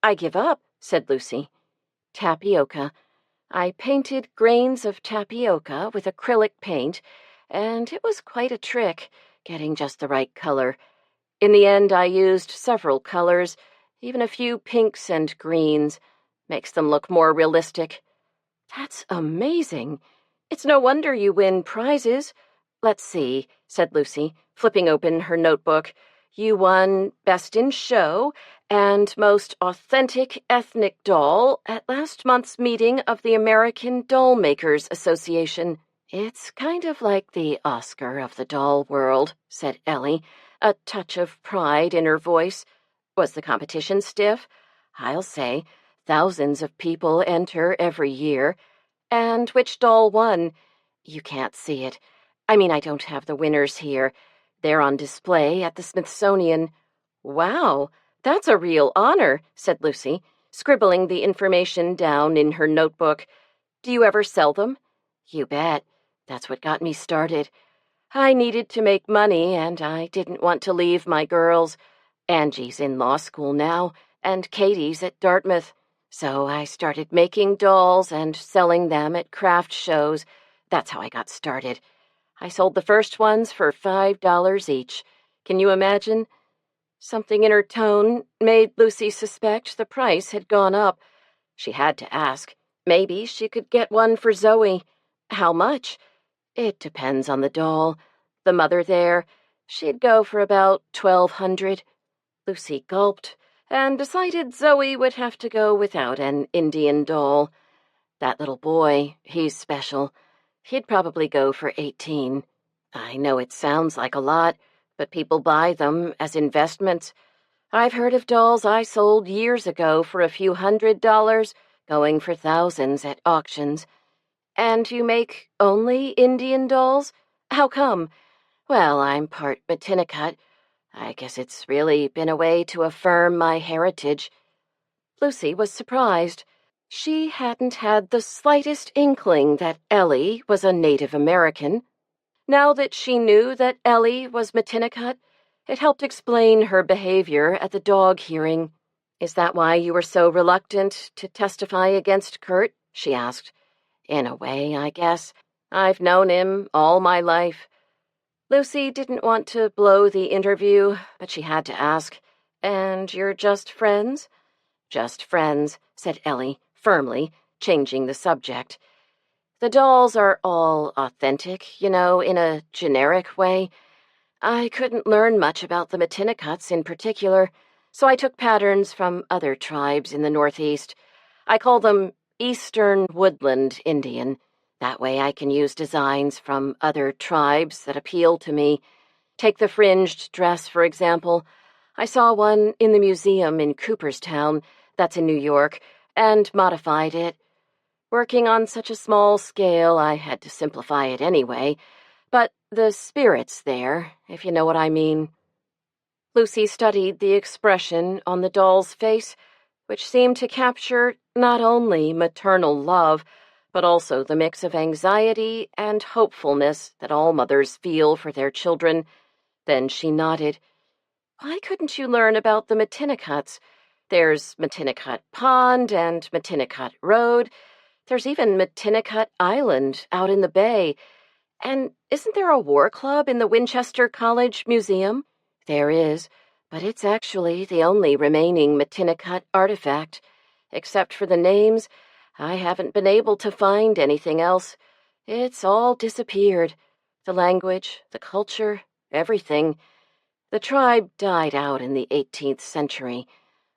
"I give up," said Lucy. "Tapioca. I painted grains of tapioca with acrylic paint, and it was quite a trick, getting just the right color. In the end, I used several colors, even a few pinks and greens. Makes them look more realistic." "That's amazing. It's no wonder you win prizes." "Let's see," said Lucy, flipping open her notebook. "You won Best in Show and Most Authentic Ethnic Doll at last month's meeting of the American Doll Makers Association." "It's kind of like the Oscar of the doll world," said Ellie, a touch of pride in her voice. "Was the competition stiff? I'll say. Thousands of people enter every year. And which doll won?" "You can't see it. I mean, I don't have the winners here. They're on display at the Smithsonian." "Wow, that's a real honor," said Lucy, scribbling the information down in her notebook. "Do you ever sell them?" "You bet. That's what got me started. I needed to make money, and I didn't want to leave my girls. Angie's in law school now, and Katie's at Dartmouth. So I started making dolls and selling them at craft shows. That's how I got started. I sold the first ones for $5 each. Can you imagine?" Something in her tone made Lucy suspect the price had gone up. She had to ask. Maybe she could get one for Zoe. "How much?" "It depends on the doll. The mother there, she'd go for about $1,200. Lucy gulped and decided Zoe would have to go without an Indian doll. That little boy, he's special. He'd probably go for $18. I know it sounds like a lot, but people buy them as investments. I've heard of dolls I sold years ago for a few $100s, going for thousands at auctions." "And you make only Indian dolls? How come?" "Well, I'm part Matinicot. I guess it's really been a way to affirm my heritage." Lucy was surprised. She hadn't had the slightest inkling that Ellie was a Native American. Now that she knew that Ellie was Matinicot, It helped explain her behavior at the dog hearing. "Is that why you were so reluctant to testify against Kurt?" she asked. "In a way, I guess. I've known him all my life." Lucy didn't want to blow the interview, but she had to ask, "And you're just friends?" "Just friends," said Ellie, firmly, changing the subject. "The dolls are all authentic, in a generic way. I couldn't learn much about the Matinecuts in particular, so I took patterns from other tribes in the Northeast. I call them Eastern Woodland Indian. That way I can use designs from other tribes that appeal to me. Take the fringed dress, for example. I saw one in the museum in Cooperstown, that's in New York, and modified it. Working on such a small scale, I had to simplify it anyway, but the spirit's there, if you know what I mean." Lucy studied the expression on the doll's face, which seemed to capture not only maternal love, but also the mix of anxiety and hopefulness that all mothers feel for their children. Then she nodded. "Why couldn't you learn about the Matinecuts? There's Matinecut Pond and Matinecut Road. There's even Matinecut Island out in the bay. And isn't there a war club in the Winchester College Museum?" "There is, but it's actually the only remaining Matinecut artifact. Except for the names, I haven't been able to find anything else. It's all disappeared. The language, the culture, everything. The tribe died out in the 18th century.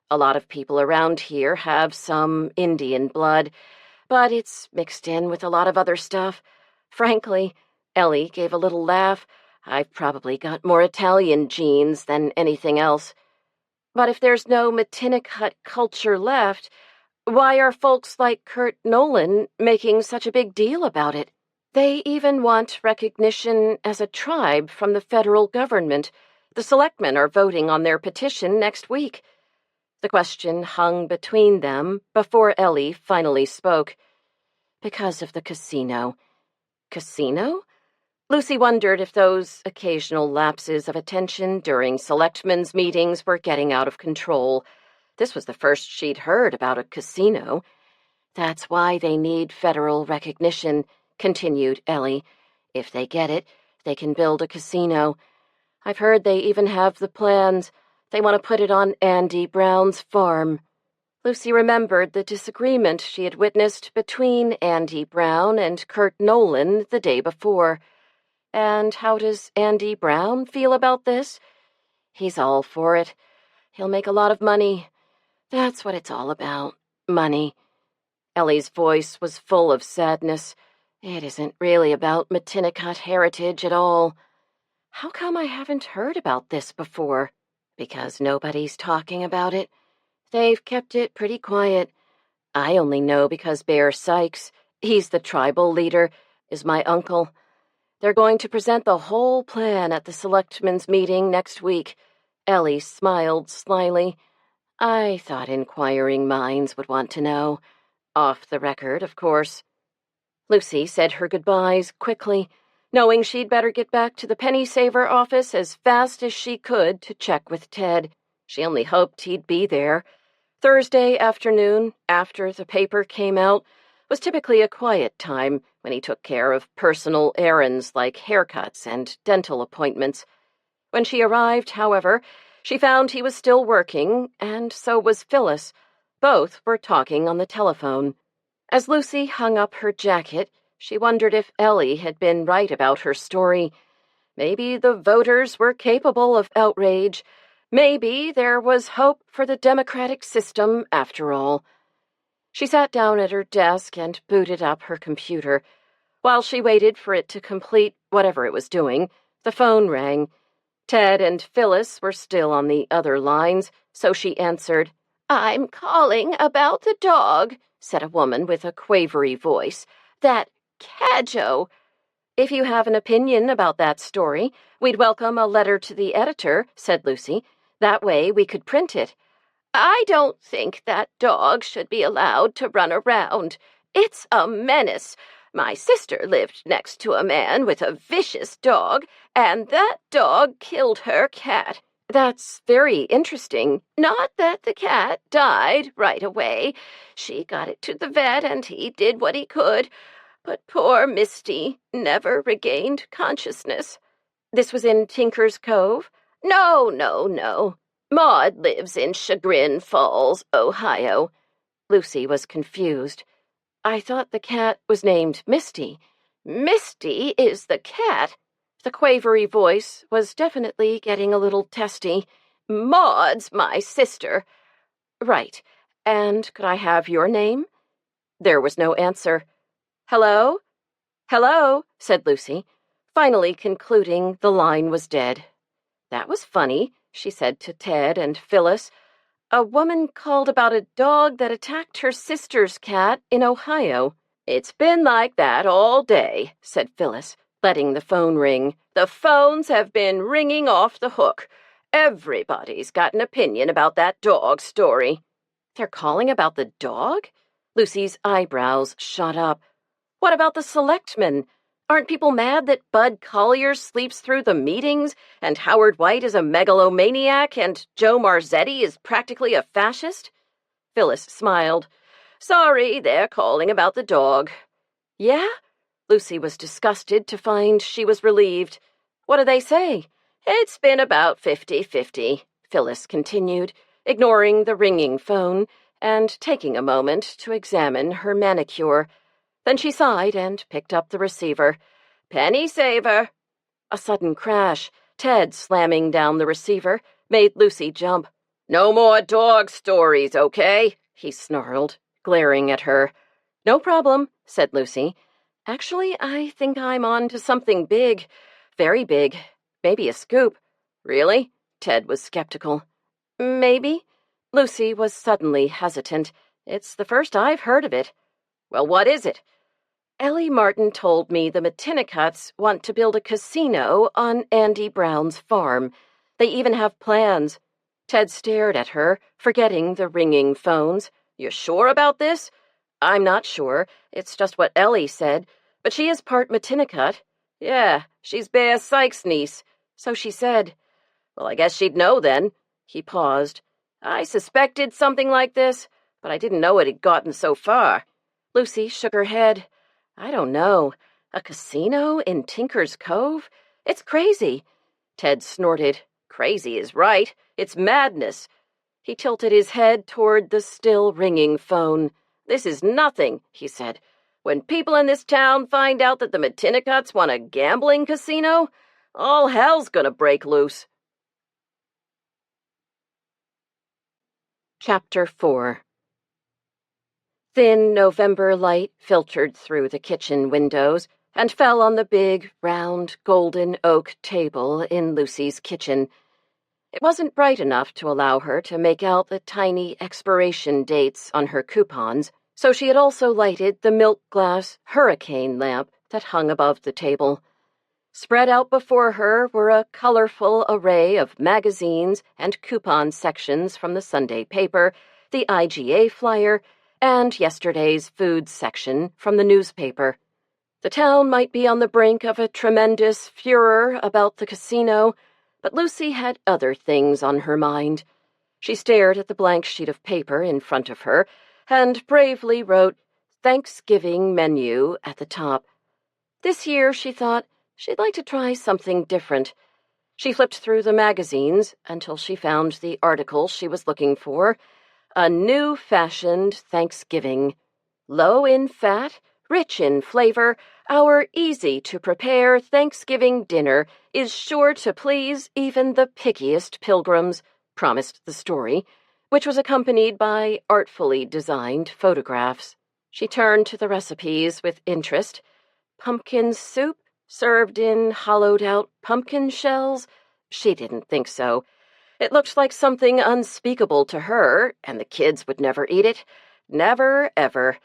A lot of people around here have some Indian blood, but it's mixed in with a lot of other stuff. Frankly," Ellie gave a little laugh, "I've probably got more Italian genes than anything else. But if there's no Matinecut culture left, why are folks like Kurt Nolan making such a big deal about it? They even want recognition as a tribe from the federal government. The selectmen are voting on their petition next week." The question hung between them before Ellie finally spoke. "Because of the casino." "Casino?" Lucy wondered if those occasional lapses of attention during selectmen's meetings were getting out of control. This was the first she'd heard about a casino. "That's why they need federal recognition," continued Ellie. "If they get it, they can build a casino. I've heard they even have the plans. They want to put it on Andy Brown's farm." Lucy remembered the disagreement she had witnessed between Andy Brown and Kurt Nolan the day before. "And how does Andy Brown feel about this?" "He's all for it. He'll make a lot of money. That's what it's all about, money." Ellie's voice was full of sadness. "It isn't really about Matinecut heritage at all." "How come I haven't heard about this before?" "Because nobody's talking about it. They've kept it pretty quiet. I only know because Bear Sykes, he's the tribal leader, is my uncle. They're going to present the whole plan at the selectmen's meeting next week." Ellie smiled slyly. "I thought inquiring minds would want to know. Off the record, of course." Lucy said her goodbyes quickly, knowing she'd better get back to the penny saver office as fast as she could to check with Ted. She only hoped he'd be there. Thursday afternoon, after the paper came out, was typically a quiet time when he took care of personal errands like haircuts and dental appointments. When she arrived, however, she found he was still working, and so was Phyllis. Both were talking on the telephone. As Lucy hung up her jacket, she wondered if Ellie had been right about her story. Maybe the voters were capable of outrage. Maybe there was hope for the democratic system after all. She sat down at her desk and booted up her computer. While she waited for it to complete whatever it was doing, the phone rang. Ted and Phyllis were still on the other lines, so she answered. "I'm calling about the dog," said a woman with a quavery voice. "That Cadjo." "If you have an opinion about that story, we'd welcome a letter to the editor," said Lucy. "That way we could print it." "I don't think that dog should be allowed to run around. It's a menace. My sister lived next to a man with a vicious dog, and that dog killed her cat. That's very interesting. Not that the cat died right away. She got it to the vet, and he did what he could. But poor Misty never regained consciousness. This was in Tinker's Cove? No. Maud lives in Chagrin Falls, Ohio. Lucy was confused. I thought the cat was named Misty. Misty is the cat. The quavery voice was definitely getting a little testy. Maud's my sister. Right. And could I have your name? There was no answer. Hello? Hello, said Lucy, finally concluding the line was dead. That was funny, she said to Ted and Phyllis. A woman called about a dog that attacked her sister's cat in Ohio. It's been like that all day, said Phyllis, letting the phone ring. The phones have been ringing off the hook. Everybody's got an opinion about that dog story. They're calling about the dog? Lucy's eyebrows shot up. What about the selectmen? Aren't people mad that Bud Collier sleeps through the meetings, and Howard White is a megalomaniac, and Joe Marzetti is practically a fascist? Phyllis smiled. Sorry, they're calling about the dog. Yeah? Lucy was disgusted to find she was relieved. What do they say? It's been about 50-50, Phyllis continued, ignoring the ringing phone and taking a moment to examine her manicure. Then she sighed and picked up the receiver. Penny saver. A sudden crash, Ted slamming down the receiver, made Lucy jump. No more dog stories, okay? He snarled, glaring at her. No problem, said Lucy. Actually, I think I'm on to something big. Very big. Maybe a scoop. Really? Ted was skeptical. Maybe. Lucy was suddenly hesitant. It's the first I've heard of it. Well, what is it? Ellie Martin told me the McTinnicutts want to build a casino on Andy Brown's farm. They even have plans. Ted stared at her, forgetting the ringing phones. You sure about this? I'm not sure. It's just what Ellie said. But she is part McTinnicut. Yeah, she's Bear Sykes' niece. So she said. Well, I guess she'd know then. He paused. I suspected something like this, but I didn't know it had gotten so far. Lucy shook her head. I don't know. A casino in Tinker's Cove? It's crazy. Ted snorted. Crazy is right. It's madness. He tilted his head toward the still ringing phone. This is nothing, he said. When people in this town find out that the McTinnicutts want a gambling casino, all hell's gonna break loose. Chapter 4. Thin November light filtered through the kitchen windows and fell on the big, round, golden oak table in Lucy's kitchen. It wasn't bright enough to allow her to make out the tiny expiration dates on her coupons, so she had also lighted the milk-glass hurricane lamp that hung above the table. Spread out before her were a colorful array of magazines and coupon sections from the Sunday paper, the IGA flyer, and yesterday's food section from the newspaper. The town might be on the brink of a tremendous furor about the casino, but Lucy had other things on her mind. She stared at the blank sheet of paper in front of her and bravely wrote Thanksgiving menu at the top. This year, she thought, she'd like to try something different. She flipped through the magazines until she found the article she was looking for. A new-fashioned Thanksgiving. Low in fat, rich in flavor, our easy-to-prepare Thanksgiving dinner is sure to please even the pickiest pilgrims, promised the story, which was accompanied by artfully designed photographs. She turned to the recipes with interest. Pumpkin soup, served in hollowed-out pumpkin shells? She didn't think so. It looked like something unspeakable to her, and the kids would never eat it. Never, ever.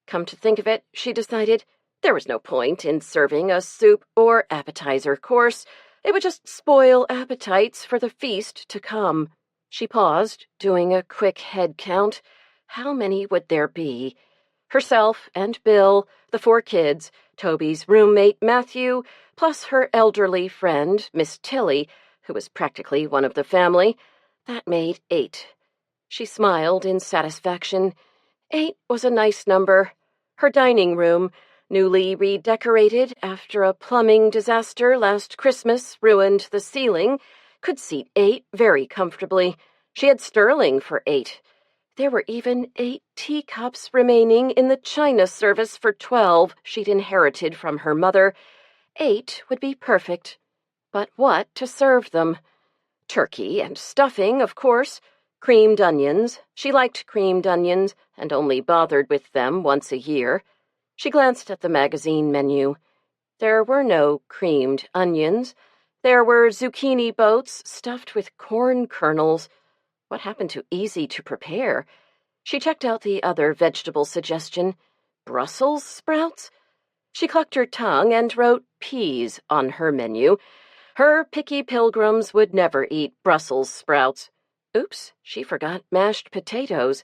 Come to think of it, she decided, there was no point in serving a soup or appetizer course. It would just spoil appetites for the feast to come. She paused, doing a quick head count. How many would there be? Herself and Bill, the 4 kids, Toby's roommate Matthew, plus her elderly friend, Miss Tilly, who was practically one of the family. That made 8. She smiled in satisfaction. 8 was a nice number. Her dining room, newly redecorated after a plumbing disaster last Christmas ruined the ceiling, could seat 8 very comfortably. She had sterling for 8. There were even 8 teacups remaining in the china service for 12 she'd inherited from her mother. 8 would be perfect. But what to serve them? Turkey and stuffing, of course. Creamed onions. She liked creamed onions and only bothered with them once a year. She glanced at the magazine menu. There were no creamed onions. There were zucchini boats stuffed with corn kernels. What happened to easy to prepare? She checked out the other vegetable suggestion. Brussels sprouts? She clucked her tongue and wrote peas on her menu. Her picky pilgrims would never eat Brussels sprouts. Oops, she forgot mashed potatoes.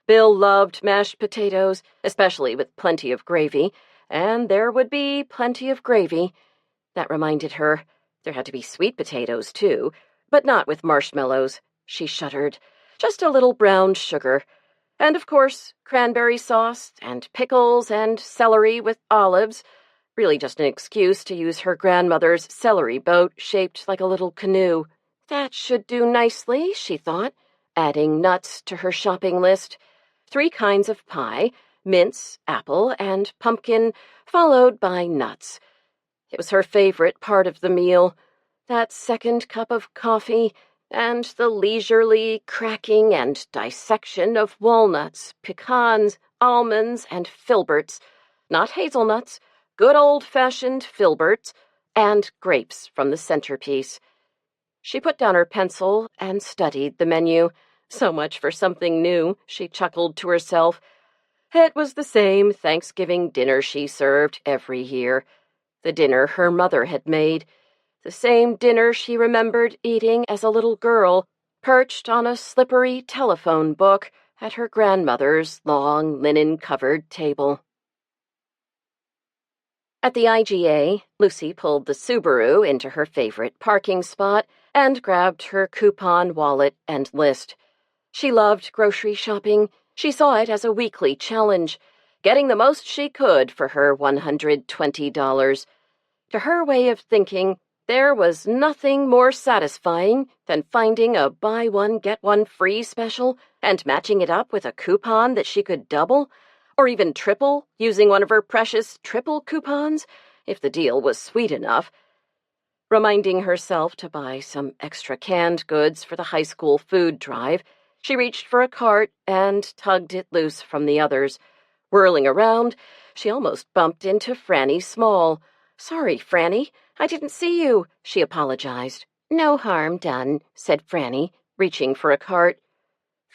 Bill loved mashed potatoes, especially with plenty of gravy, and there would be plenty of gravy. That reminded her there had to be sweet potatoes, too, but not with marshmallows. She shuddered. Just a little brown sugar. And, of course, cranberry sauce and pickles and celery with olives. Really just an excuse to use her grandmother's celery boat shaped like a little canoe. That should do nicely, she thought, adding nuts to her shopping list. 3 kinds of pie, mince, apple, and pumpkin, followed by nuts. It was her favorite part of the meal. That second cup of coffee, and the leisurely cracking and dissection of walnuts, pecans, almonds, and filberts, not hazelnuts, good old-fashioned filberts, and grapes from the centerpiece. She put down her pencil and studied the menu. So much for something new, she chuckled to herself. It was the same Thanksgiving dinner she served every year, the dinner her mother had made. The same dinner she remembered eating as a little girl, perched on a slippery telephone book at her grandmother's long linen-covered table. At the IGA, Lucy pulled the Subaru into her favorite parking spot and grabbed her coupon wallet and list. She loved grocery shopping. She saw it as a weekly challenge, getting the most she could for her $120. To her way of thinking, there was nothing more satisfying than finding a buy-one-get-one-free special and matching it up with a coupon that she could double, or even triple, using one of her precious triple coupons, if the deal was sweet enough. Reminding herself to buy some extra canned goods for the high school food drive, she reached for a cart and tugged it loose from the others. Whirling around, she almost bumped into Franny Small. "Sorry, Franny. I didn't see you," she apologized. "No harm done," said Franny, reaching for a cart.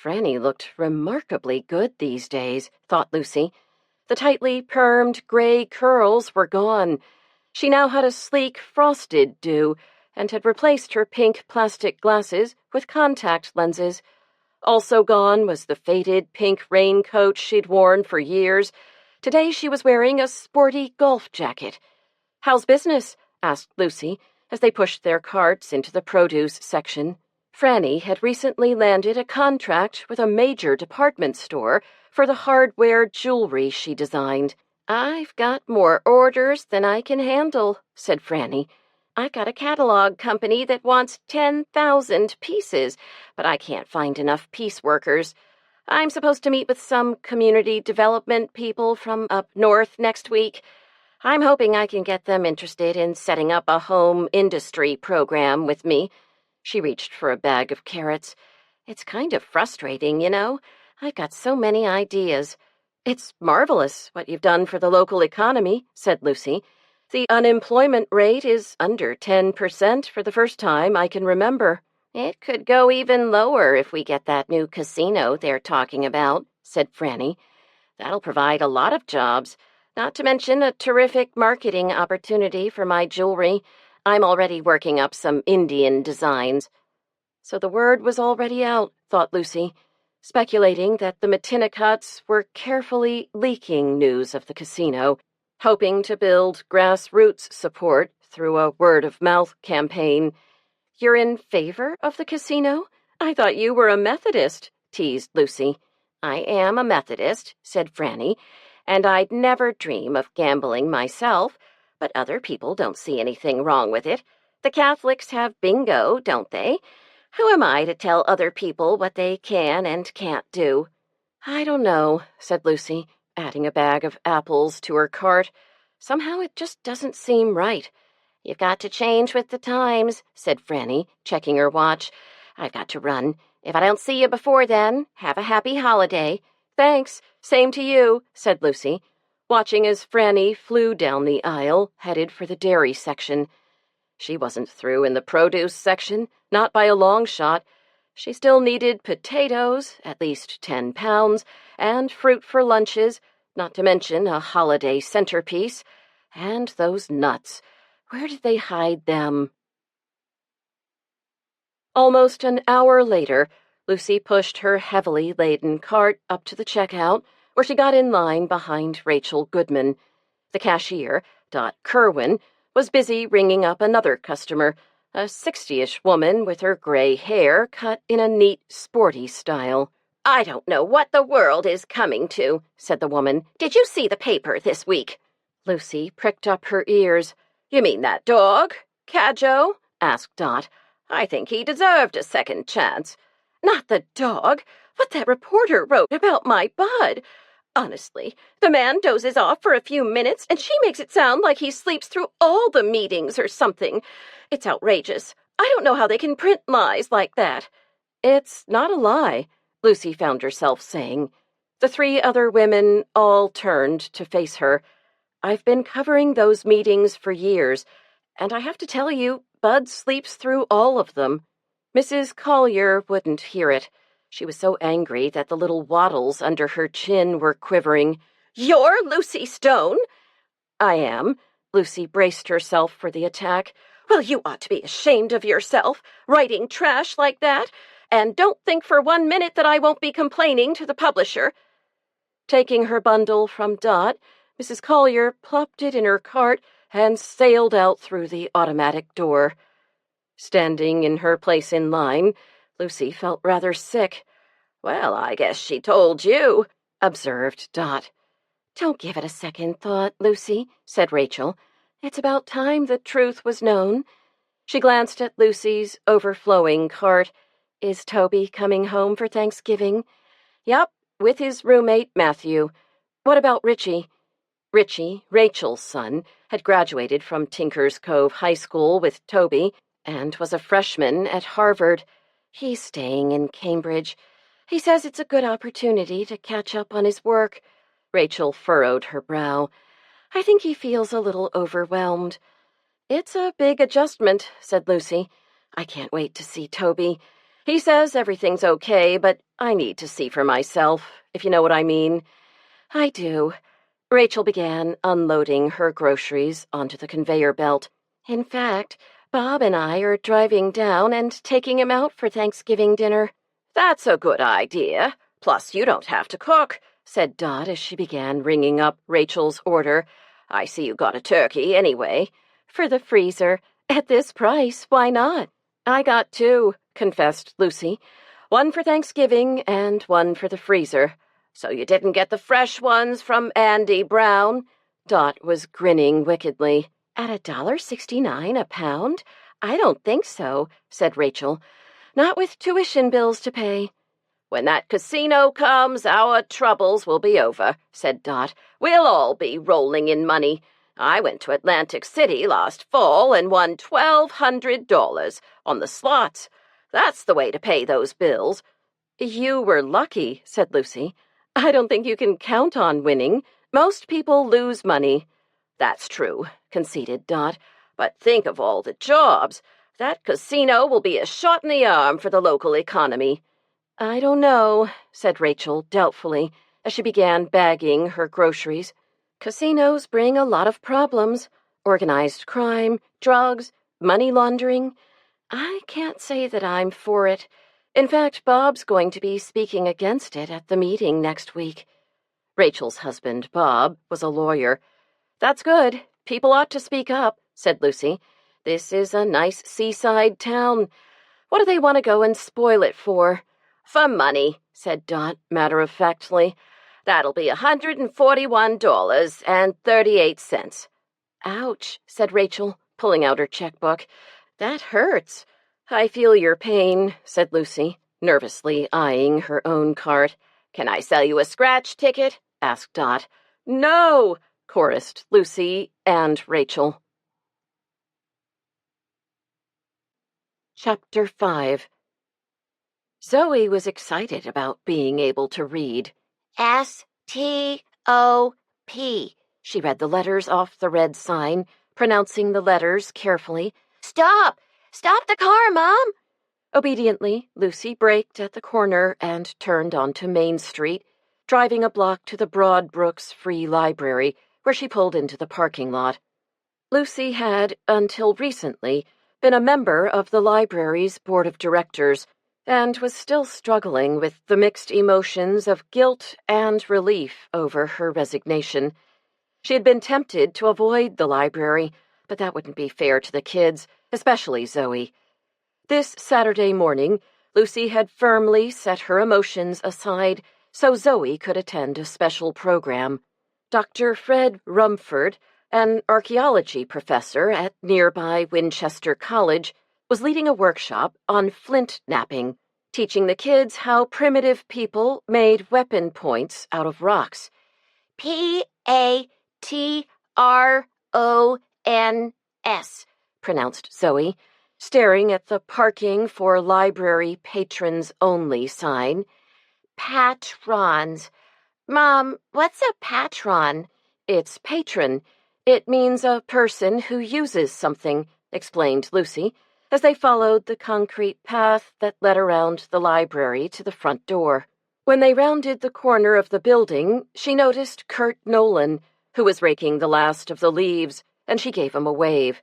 Franny looked remarkably good these days, thought Lucy. The tightly permed gray curls were gone. She now had a sleek, frosted do, and had replaced her pink plastic glasses with contact lenses. Also gone was the faded pink raincoat she'd worn for years. Today she was wearing a sporty golf jacket. "How's business?" asked Lucy, as they pushed their carts into the produce section. Franny had recently landed a contract with a major department store for the hardware jewelry she designed. "I've got more orders than I can handle," said Franny. "I've got a catalog company that wants 10,000 pieces, but I can't find enough piece workers. I'm supposed to meet with some community development people from up north next week. I'm hoping I can get them interested in setting up a home industry program with me." She reached for a bag of carrots. "It's kind of frustrating, you know. I've got so many ideas." "It's marvelous what you've done for the local economy," said Lucy. "The unemployment rate is under 10% for the first time I can remember." "It could go even lower if we get that new casino they're talking about," said Franny. "That'll provide a lot of jobs, not to mention a terrific marketing opportunity for my jewelry. I'm already working up some Indian designs." So the word was already out, thought Lucy. speculating that the McTinnicotts were carefully leaking news of the casino, hoping to build grassroots support through a word-of-mouth campaign. "You're in favor of the casino? I thought you were a Methodist," teased Lucy. "I am a Methodist," said Franny, "and I'd never dream of gambling myself, but other people don't see anything wrong with it. The Catholics have bingo, don't they? Who am I to tell other people what they can and can't do?" "I don't know," said Lucy, adding a bag of apples to her cart. "Somehow it just doesn't seem right." "You've got to change with the times," said Franny, checking her watch. "I've got to run. If I don't see you before then, have a happy holiday." "Thanks, same to you," said Lucy, watching as Franny flew down the aisle, headed for the dairy section. She wasn't through in the produce section, not by a long shot. She still needed potatoes, at least 10 pounds, and fruit for lunches, not to mention a holiday centerpiece. And those nuts. Where did they hide them? Almost an hour later, Lucy pushed her heavily laden cart up to the checkout, where she got in line behind Rachel Goodman. The cashier, Dot Kerwin, was busy ringing up another customer, a 60-ish woman with her gray hair cut in a neat, sporty style. "I don't know what the world is coming to," said the woman. "Did you see the paper this week?" Lucy pricked up her ears. "You mean that dog, Cadjo?" asked Dot. "I think he deserved a second chance." "Not the dog. What that reporter wrote about my bud. Honestly, the man dozes off for a few minutes, and she makes it sound like he sleeps through all the meetings or something. It's outrageous. I don't know how they can print lies like that." "It's not a lie," Lucy found herself saying. The three other women all turned to face her. "I've been covering those meetings for years, and I have to tell you, Bud sleeps through all of them." Mrs. Collier wouldn't hear it. She was so angry that the little wattles under her chin were quivering. "You're Lucy Stone?" "I am." Lucy braced herself for the attack. "Well, you ought to be ashamed of yourself, writing trash like that. And don't think for 1 minute that I won't be complaining to the publisher." Taking her bundle from Dot, Mrs. Collier plopped it in her cart and sailed out through the automatic door. Standing in her place in line, Lucy felt rather sick. "Well, I guess she told you," observed Dot. "Don't give it a second thought, Lucy," said Rachel. "It's about time the truth was known." She glanced at Lucy's overflowing cart. "Is Toby coming home for Thanksgiving?" "Yup, with his roommate, Matthew. What about Richie?" Richie, Rachel's son, had graduated from Tinker's Cove High School with Toby and was a freshman at Harvard. "He's staying in Cambridge. He says it's a good opportunity to catch up on his work." Rachel furrowed her brow. "I think he feels a little overwhelmed." "It's a big adjustment," said Lucy. "I can't wait to see Toby. He says everything's okay, but I need to see for myself, if you know what I mean." "I do." Rachel began unloading her groceries onto the conveyor belt. "In fact, Bob and I are driving down and taking him out for Thanksgiving dinner." "That's a good idea. Plus, you don't have to cook," said Dot as she began ringing up Rachel's order. "I see you got a turkey anyway." "For the freezer. At this price, why not?" "I got 2, confessed Lucy. 1 for Thanksgiving and 1 for the freezer." "So you didn't get the fresh ones from Andy Brown?" Dot was grinning wickedly. "At $1.69 a pound? I don't think so," said Rachel. "Not with tuition bills to pay." "When that casino comes, our troubles will be over," said Dot. "We'll all be rolling in money. I went to Atlantic City last fall and won $1,200 on the slots. That's the way to pay those bills." "You were lucky," said Lucy. "I don't think you can count on winning. Most people lose money." "That's true," conceded Dot. "But think of all the jobs. That casino will be a shot in the arm for the local economy." "I don't know," said Rachel doubtfully, as she began bagging her groceries. "Casinos bring a lot of problems. Organized crime, drugs, money laundering. I can't say that I'm for it. In fact, Bob's going to be speaking against it at the meeting next week. Rachel's husband, Bob, was a lawyer. That's good. People ought to speak up, said Lucy. This is a nice seaside town. What do they want to go and spoil it for? For money, said Dot matter-of-factly. That'll be $141.38. Ouch, said Rachel, pulling out her checkbook. That hurts. I feel your pain, said Lucy, nervously eyeing her own cart. Can I sell you a scratch ticket? Asked Dot. No, chorused Lucy and Rachel. Chapter 5. Zoe was excited about being able to read. S-T-O-P. She read the letters off the red sign, pronouncing the letters carefully. Stop! Stop the car, Mom! Obediently, Lucy braked at the corner and turned onto Main Street, driving a block to the Broadbrooks Free Library, where she pulled into the parking lot. Lucy had, until recently, been a member of the library's board of directors, and was still struggling with the mixed emotions of guilt and relief over her resignation. She had been tempted to avoid the library, but that wouldn't be fair to the kids, especially Zoe. This Saturday morning, Lucy had firmly set her emotions aside so Zoe could attend a special program. Dr. Fred Rumford, an archaeology professor at nearby Winchester College, was leading a workshop on flint knapping, teaching the kids how primitive people made weapon points out of rocks. P-A-T-R-O-N-S, pronounced Zoe, staring at the parking for library patrons only sign. Patrons. Mom, what's a patron? It's patron. It means a person who uses something, explained Lucy, as they followed the concrete path that led around the library to the front door. When they rounded the corner of the building, she noticed Kurt Nolan, who was raking the last of the leaves, and she gave him a wave.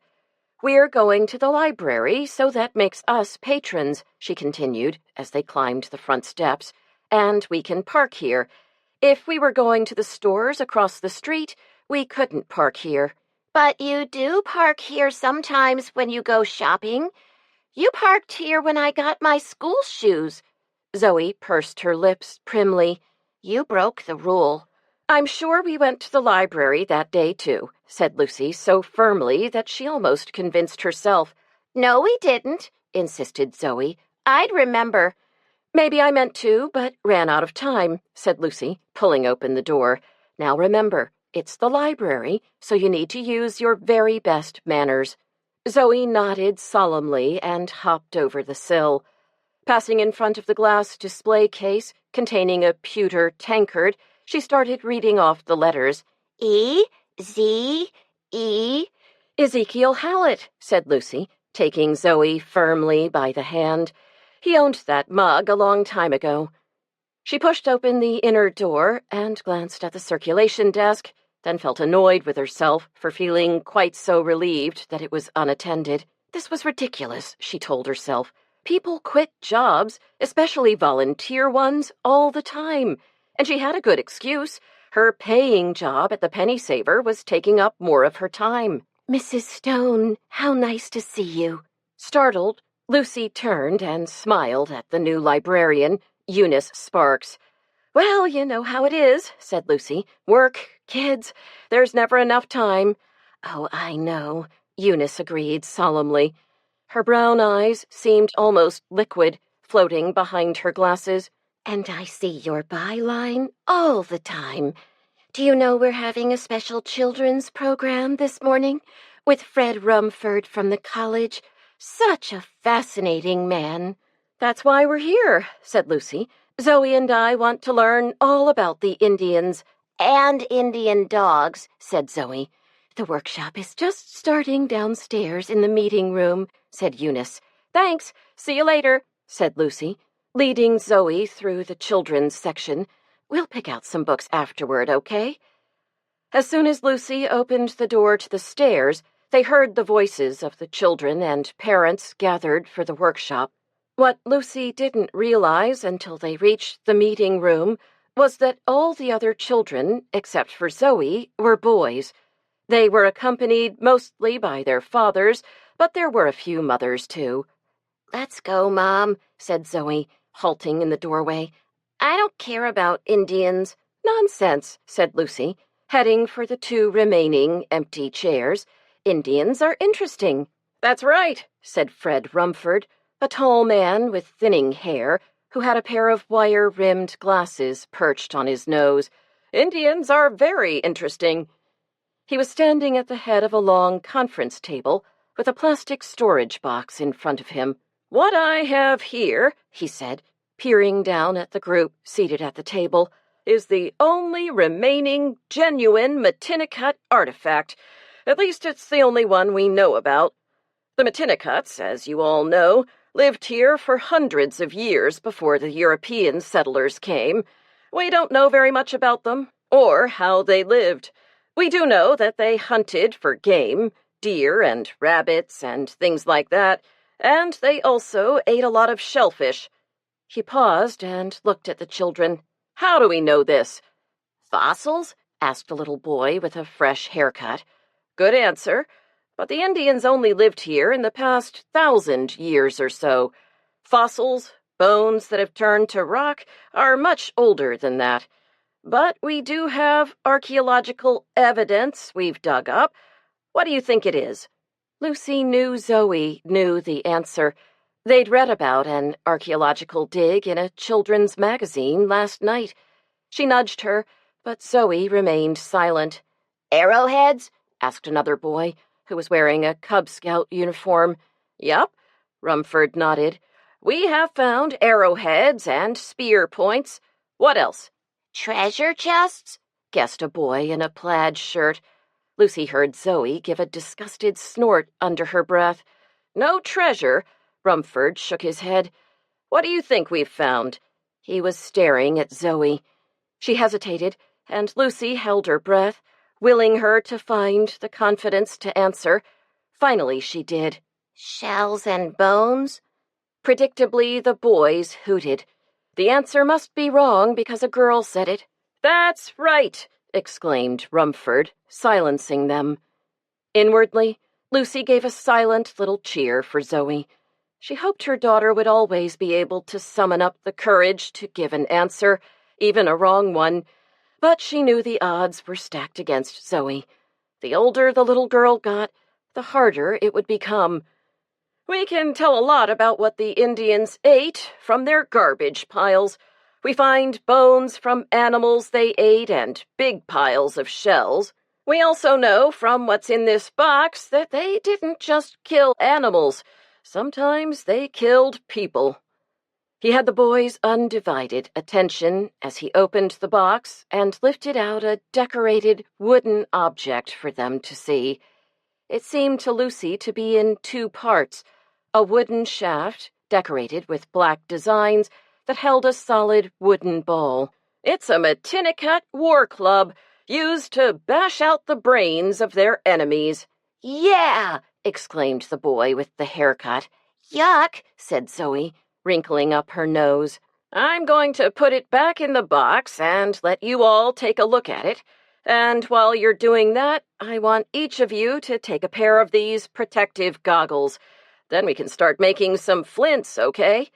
We're going to the library, so that makes us patrons, she continued as they climbed the front steps, and we can park here. If we were going to the stores across the street, we couldn't park here. But you do park here sometimes when you go shopping. You parked here when I got my school shoes. Zoe pursed her lips primly. You broke the rule. I'm sure we went to the library that day, too, said Lucy so firmly that she almost convinced herself. No, we didn't, insisted Zoe. I'd remember. Maybe I meant to, but ran out of time, said Lucy, pulling open the door. Now remember, it's the library, so you need to use your very best manners. Zoe nodded solemnly and hopped over the sill. Passing in front of the glass display case containing a pewter tankard, she started reading off the letters. E-Z-E. Ezekiel Hallett, said Lucy, taking Zoe firmly by the hand. He owned that mug a long time ago. She pushed open the inner door and glanced at the circulation desk, then felt annoyed with herself for feeling quite so relieved that it was unattended. This was ridiculous, she told herself. People quit jobs, especially volunteer ones, all the time. And she had a good excuse. Her paying job at the Penny Saver was taking up more of her time. Mrs. Stone, how nice to see you. Startled, Lucy turned and smiled at the new librarian, Eunice Sparks. Well, you know how it is, said Lucy. Work, kids, there's never enough time. Oh, I know, Eunice agreed solemnly. Her brown eyes seemed almost liquid, floating behind her glasses. And I see your byline all the time. Do you know we're having a special children's program this morning with Fred Rumford from the college? Such a fascinating man. That's why we're here, said Lucy. Zoe and I want to learn all about the Indians. And Indian dogs, said Zoe. The workshop is just starting downstairs in the meeting room, said Eunice. Thanks. See you later, said Lucy, leading Zoe through the children's section. We'll pick out some books afterward, okay? As soon as Lucy opened the door to the stairs, they heard the voices of the children and parents gathered for the workshop. What Lucy didn't realize until they reached the meeting room was that all the other children, except for Zoe, were boys. They were accompanied mostly by their fathers, but there were a few mothers, too. "Let's go, Mom," said Zoe, halting in the doorway. "I don't care about Indians." "Nonsense," said Lucy, heading for the 2 remaining empty chairs. "Indians are interesting." "That's right," said Fred Rumford, a tall man with thinning hair who had a pair of wire-rimmed glasses perched on his nose. "Indians are very interesting." He was standing at the head of a long conference table with a plastic storage box in front of him. "What I have here," he said, peering down at the group seated at the table, "is the only remaining genuine Matinicut artifact. At least it's the only one we know about. The Matinicuts, as you all know, lived here for hundreds of years before the European settlers came. We don't know very much about them, or how they lived. We do know that they hunted for game, deer and rabbits and things like that, and they also ate a lot of shellfish." He paused and looked at the children. "How do we know this?" "Fossils?" asked a little boy with a fresh haircut. "Good answer. But the Indians only lived here in the past 1,000 years or so. Fossils, bones that have turned to rock, are much older than that. But we do have archaeological evidence we've dug up. What do you think it is?" Lucy knew Zoe knew the answer. They'd read about an archaeological dig in a children's magazine last night. She nudged her, but Zoe remained silent. "Arrowheads?" asked another boy, who was wearing a Cub Scout uniform. "Yup," Rumford nodded. "We have found arrowheads and spear points. What else?" "Treasure chests?" guessed a boy in a plaid shirt. Lucy heard Zoe give a disgusted snort under her breath. "No treasure," Rumford shook his head. "What do you think we've found?" He was staring at Zoe. She hesitated, and Lucy held her breath, willing her to find the confidence to answer. Finally she did. "Shells and bones?" Predictably, the boys hooted. The answer must be wrong because a girl said it. "That's right!" exclaimed Rumford, silencing them. Inwardly, Lucy gave a silent little cheer for Zoe. She hoped her daughter would always be able to summon up the courage to give an answer, even a wrong one, but she knew the odds were stacked against Zoe. The older the little girl got, the harder it would become. "We can tell a lot about what the Indians ate from their garbage piles. We find bones from animals they ate and big piles of shells. We also know from what's in this box that they didn't just kill animals. Sometimes they killed people." He had the boys' undivided attention as he opened the box and lifted out a decorated wooden object for them to see. It seemed to Lucy to be in 2 parts, a wooden shaft decorated with black designs that held a solid wooden ball. "It's a Matinicut war club, used to bash out the brains of their enemies." "Yeah!" exclaimed the boy with the haircut. "Yuck!" said Zoe, wrinkling up her nose. "I'm going to put it back in the box and let you all take a look at it. And while you're doing that, I want each of you to take a pair of these protective goggles. Then we can start making some flints, okay?"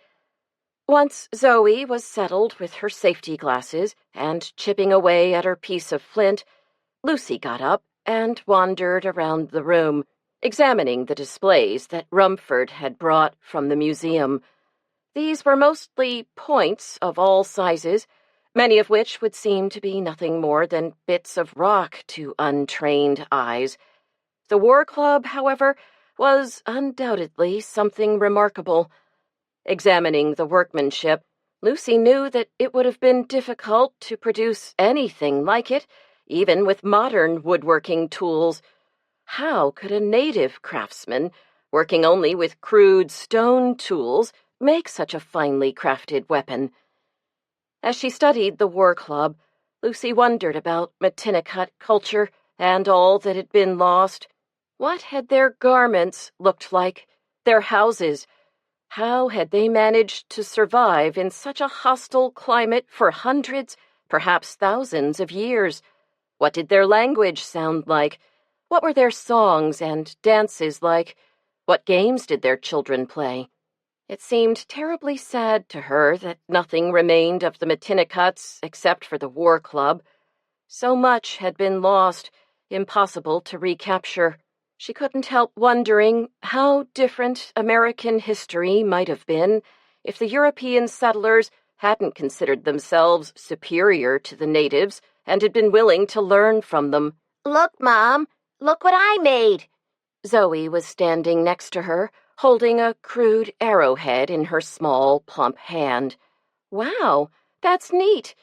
Once Zoe was settled with her safety glasses and chipping away at her piece of flint, Lucy got up and wandered around the room, examining the displays that Rumford had brought from the museum. These were mostly points of all sizes, many of which would seem to be nothing more than bits of rock to untrained eyes. The War Club, however, was undoubtedly something remarkable. Examining the workmanship, Lucy knew that it would have been difficult to produce anything like it, even with modern woodworking tools. How could a native craftsman, working only with crude stone tools, make such a finely crafted weapon? As she studied the War Club, Lucy wondered about Matinicut culture and all that had been lost. What had their garments looked like? Their houses? How had they managed to survive in such a hostile climate for hundreds, perhaps thousands of years? What did their language sound like? What were their songs and dances like? What games did their children play? It seemed terribly sad to her that nothing remained of the Matinicutts except for the War Club. So much had been lost, impossible to recapture. She couldn't help wondering how different American history might have been if the European settlers hadn't considered themselves superior to the natives and had been willing to learn from them. "Look, Mom, look what I made." Zoe was standing next to her, holding a crude arrowhead in her small, plump hand. "Wow, that's neat."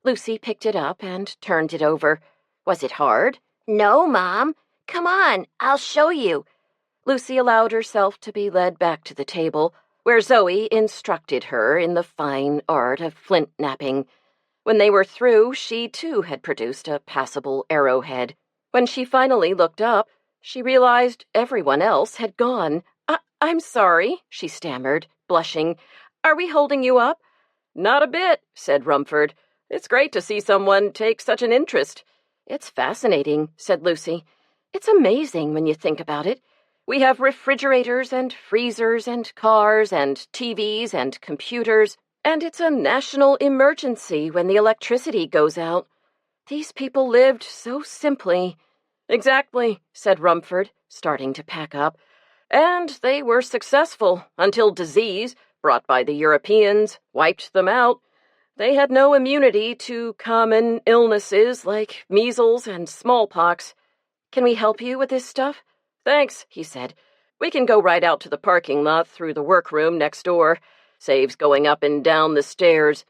Lucy picked it up and turned it over. "Was it hard?" "No, Mom. Come on, I'll show you." Lucy allowed herself to be led back to the table, where Zoe instructed her in the fine art of flint knapping. When they were through, she too had produced a passable arrowhead. When she finally looked up, she realized everyone else had gone. I'm sorry," she stammered, blushing. "Are we holding you up?" "Not a bit," said Rumford. "It's great to see someone take such an interest." "It's fascinating," said Lucy. "It's amazing when you think about it. We have refrigerators and freezers and cars and TVs and computers, and it's a national emergency when the electricity goes out. These people lived so simply." "Exactly," said Rumford, starting to pack up. "And they were successful until disease, brought by the Europeans, wiped them out. They had no immunity to common illnesses like measles and smallpox. Can we help you with this stuff?" "Thanks," he said. "We can go right out to the parking lot through the workroom next door. Saves going up and down the stairs."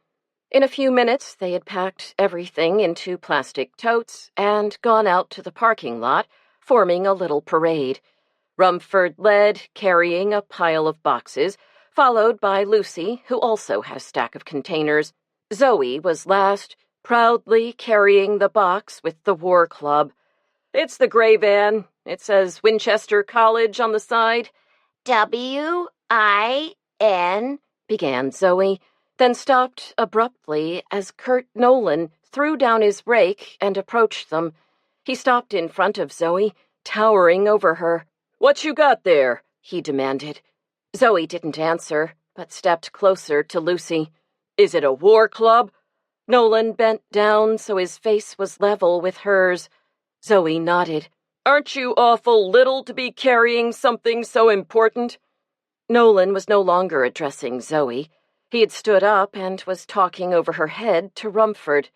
In a few minutes, they had packed everything into plastic totes and gone out to the parking lot, forming a little parade. Rumford led, carrying a pile of boxes, followed by Lucy, who also had a stack of containers. Zoe was last, proudly carrying the box with the War Club. "It's the gray van. It says Winchester College on the side." "W-I-N," began Zoe, then stopped abruptly as Kurt Nolan threw down his rake and approached them. He stopped in front of Zoe, towering over her. "What you got there?" he demanded. Zoe didn't answer, but stepped closer to Lucy. "Is it a war club?" Nolan bent down so his face was level with hers. Zoe nodded. "Aren't you awful little to be carrying something so important?" Nolan was no longer addressing Zoe. He had stood up and was talking over her head to Rumford.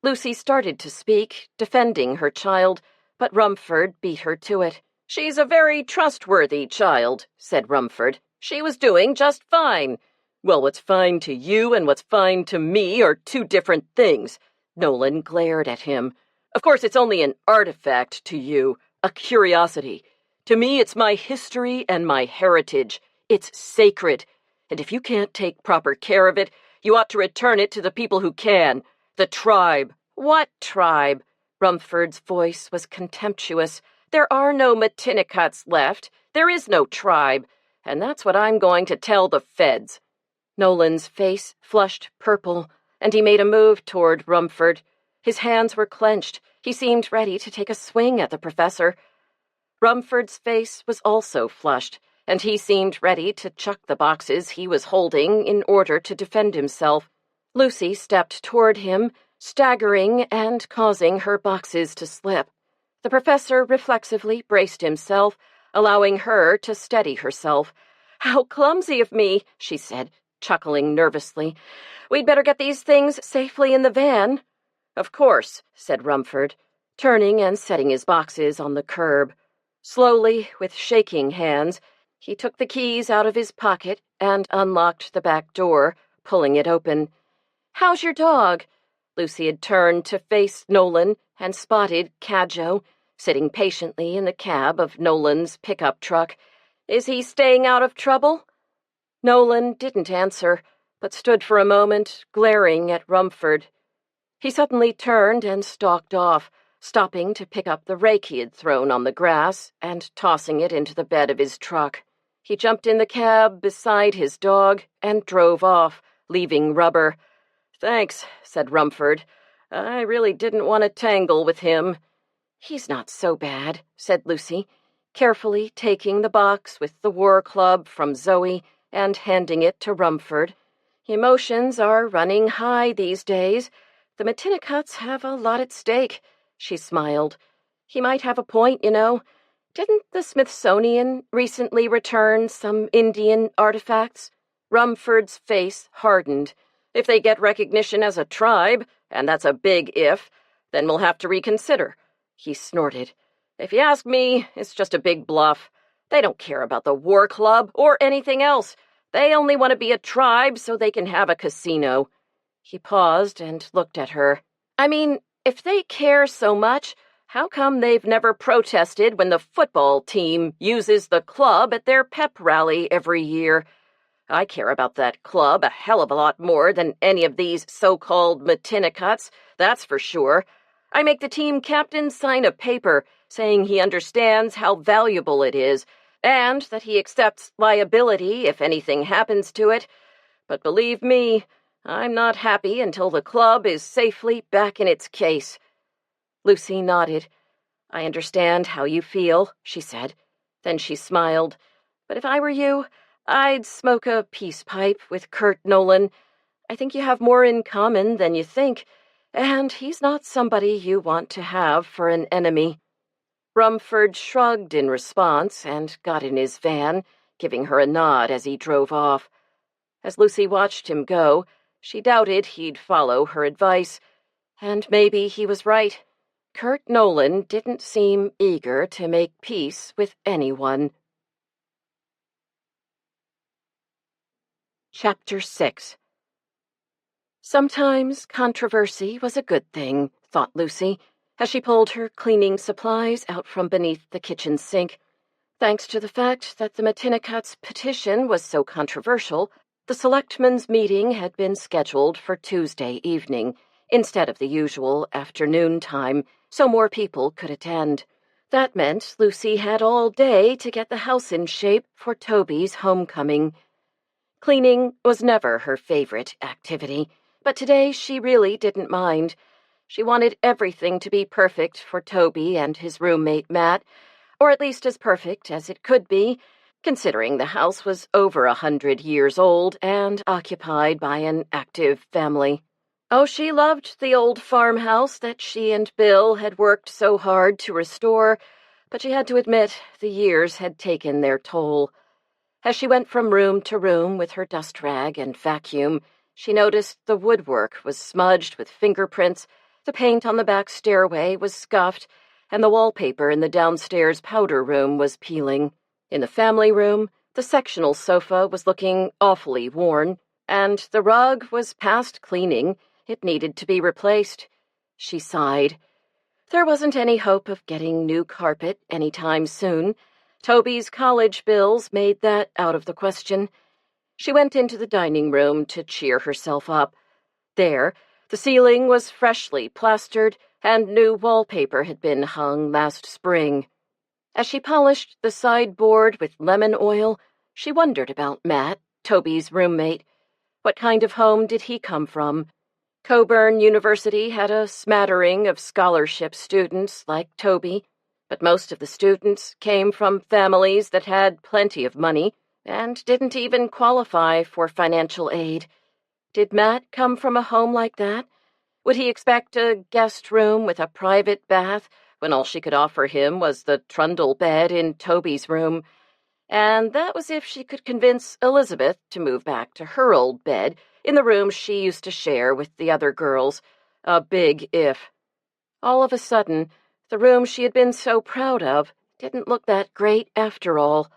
Lucy started to speak, defending her child, but Rumford beat her to it. "She's a very trustworthy child," said Rumford. "She was doing just fine." "Well, what's fine to you and what's fine to me are two different things." Nolan glared at him. "Of course, it's only an artifact to you, a curiosity. To me, it's my history and my heritage. It's sacred. And if you can't take proper care of it, you ought to return it to the people who can. The tribe." "What tribe?" Rumford's voice was contemptuous. "There are no Matinicutts left. There is no tribe. And that's what I'm going to tell the feds." Nolan's face flushed purple, and he made a move toward Rumford. His hands were clenched. He seemed ready to take a swing at the professor. Rumford's face was also flushed, and he seemed ready to chuck the boxes he was holding in order to defend himself. Lucy stepped toward him, staggering and causing her boxes to slip. The professor reflexively braced himself, allowing her to steady herself. "How clumsy of me," she said, chuckling nervously. "We'd better get these things safely in the van." "Of course," said Rumford, turning and setting his boxes on the curb. Slowly, with shaking hands, he took the keys out of his pocket and unlocked the back door, pulling it open. "How's your dog?" Lucy had turned to face Nolan and spotted Cadjo, sitting patiently in the cab of Nolan's pickup truck. "Is he staying out of trouble?" Nolan didn't answer, but stood for a moment, glaring at Rumford. He suddenly turned and stalked off, stopping to pick up the rake he had thrown on the grass and tossing it into the bed of his truck. He jumped in the cab beside his dog and drove off, leaving Rubber. "Thanks," said Rumford. "I really didn't want to tangle with him." "He's not so bad," said Lucy, carefully taking the box with the war club from Zoe and handing it to Rumford. "Emotions are running high these days. The McTinnicutts have a lot at stake," she smiled. "He might have a point, you know. Didn't the Smithsonian recently return some Indian artifacts?" Rumford's face hardened. "If they get recognition as a tribe, and that's a big if, then we'll have to reconsider." He snorted. "If you ask me, it's just a big bluff. They don't care about the war club or anything else. They only want to be a tribe so they can have a casino." He paused and looked at her. "I mean, if they care so much, how come they've never protested when the football team uses the club at their pep rally every year? I care about that club a hell of a lot more than any of these so-called McTinnicutts, that's for sure. I make the team captain sign a paper saying he understands how valuable it is, and that he accepts liability if anything happens to it. But believe me, I'm not happy until the club is safely back in its case." Lucy nodded. "I understand how you feel," she said. Then she smiled. "But if I were you, I'd smoke a peace pipe with Kurt Nolan. I think you have more in common than you think, and he's not somebody you want to have for an enemy." Rumford shrugged in response and got in his van, giving her a nod as he drove off. As Lucy watched him go, she doubted he'd follow her advice, and maybe he was right. Kurt Nolan didn't seem eager to make peace with anyone. Chapter 6. Sometimes controversy was a good thing, thought Lucy, as she pulled her cleaning supplies out from beneath the kitchen sink. Thanks to the fact that the McTinnicutts' petition was so controversial, the selectmen's meeting had been scheduled for Tuesday evening, instead of the usual afternoon time, so more people could attend. That meant Lucy had all day to get the house in shape for Toby's homecoming. Cleaning was never her favorite activity, but today she really didn't mind. She wanted everything to be perfect for Toby and his roommate Matt, or at least as perfect as it could be, considering the house was over 100 years old and occupied by an active family. Oh, she loved the old farmhouse that she and Bill had worked so hard to restore, but she had to admit the years had taken their toll. As she went from room to room with her dust rag and vacuum, she noticed the woodwork was smudged with fingerprints, the paint on the back stairway was scuffed, and the wallpaper in the downstairs powder room was peeling. In the family room, the sectional sofa was looking awfully worn, and the rug was past cleaning. It needed to be replaced. She sighed. There wasn't any hope of getting new carpet any time soon. Toby's college bills made that out of the question. She went into the dining room to cheer herself up. There, the ceiling was freshly plastered, and new wallpaper had been hung last spring. As she polished the sideboard with lemon oil, she wondered about Matt, Toby's roommate. What kind of home did he come from? Coburn University had a smattering of scholarship students like Toby, but most of the students came from families that had plenty of money and didn't even qualify for financial aid. Did Matt come from a home like that? Would he expect a guest room with a private bath when all she could offer him was the trundle bed in Toby's room? And that was if she could convince Elizabeth to move back to her old bed in the room she used to share with the other girls. A big if. All of a sudden, the room she had been so proud of didn't look that great after all.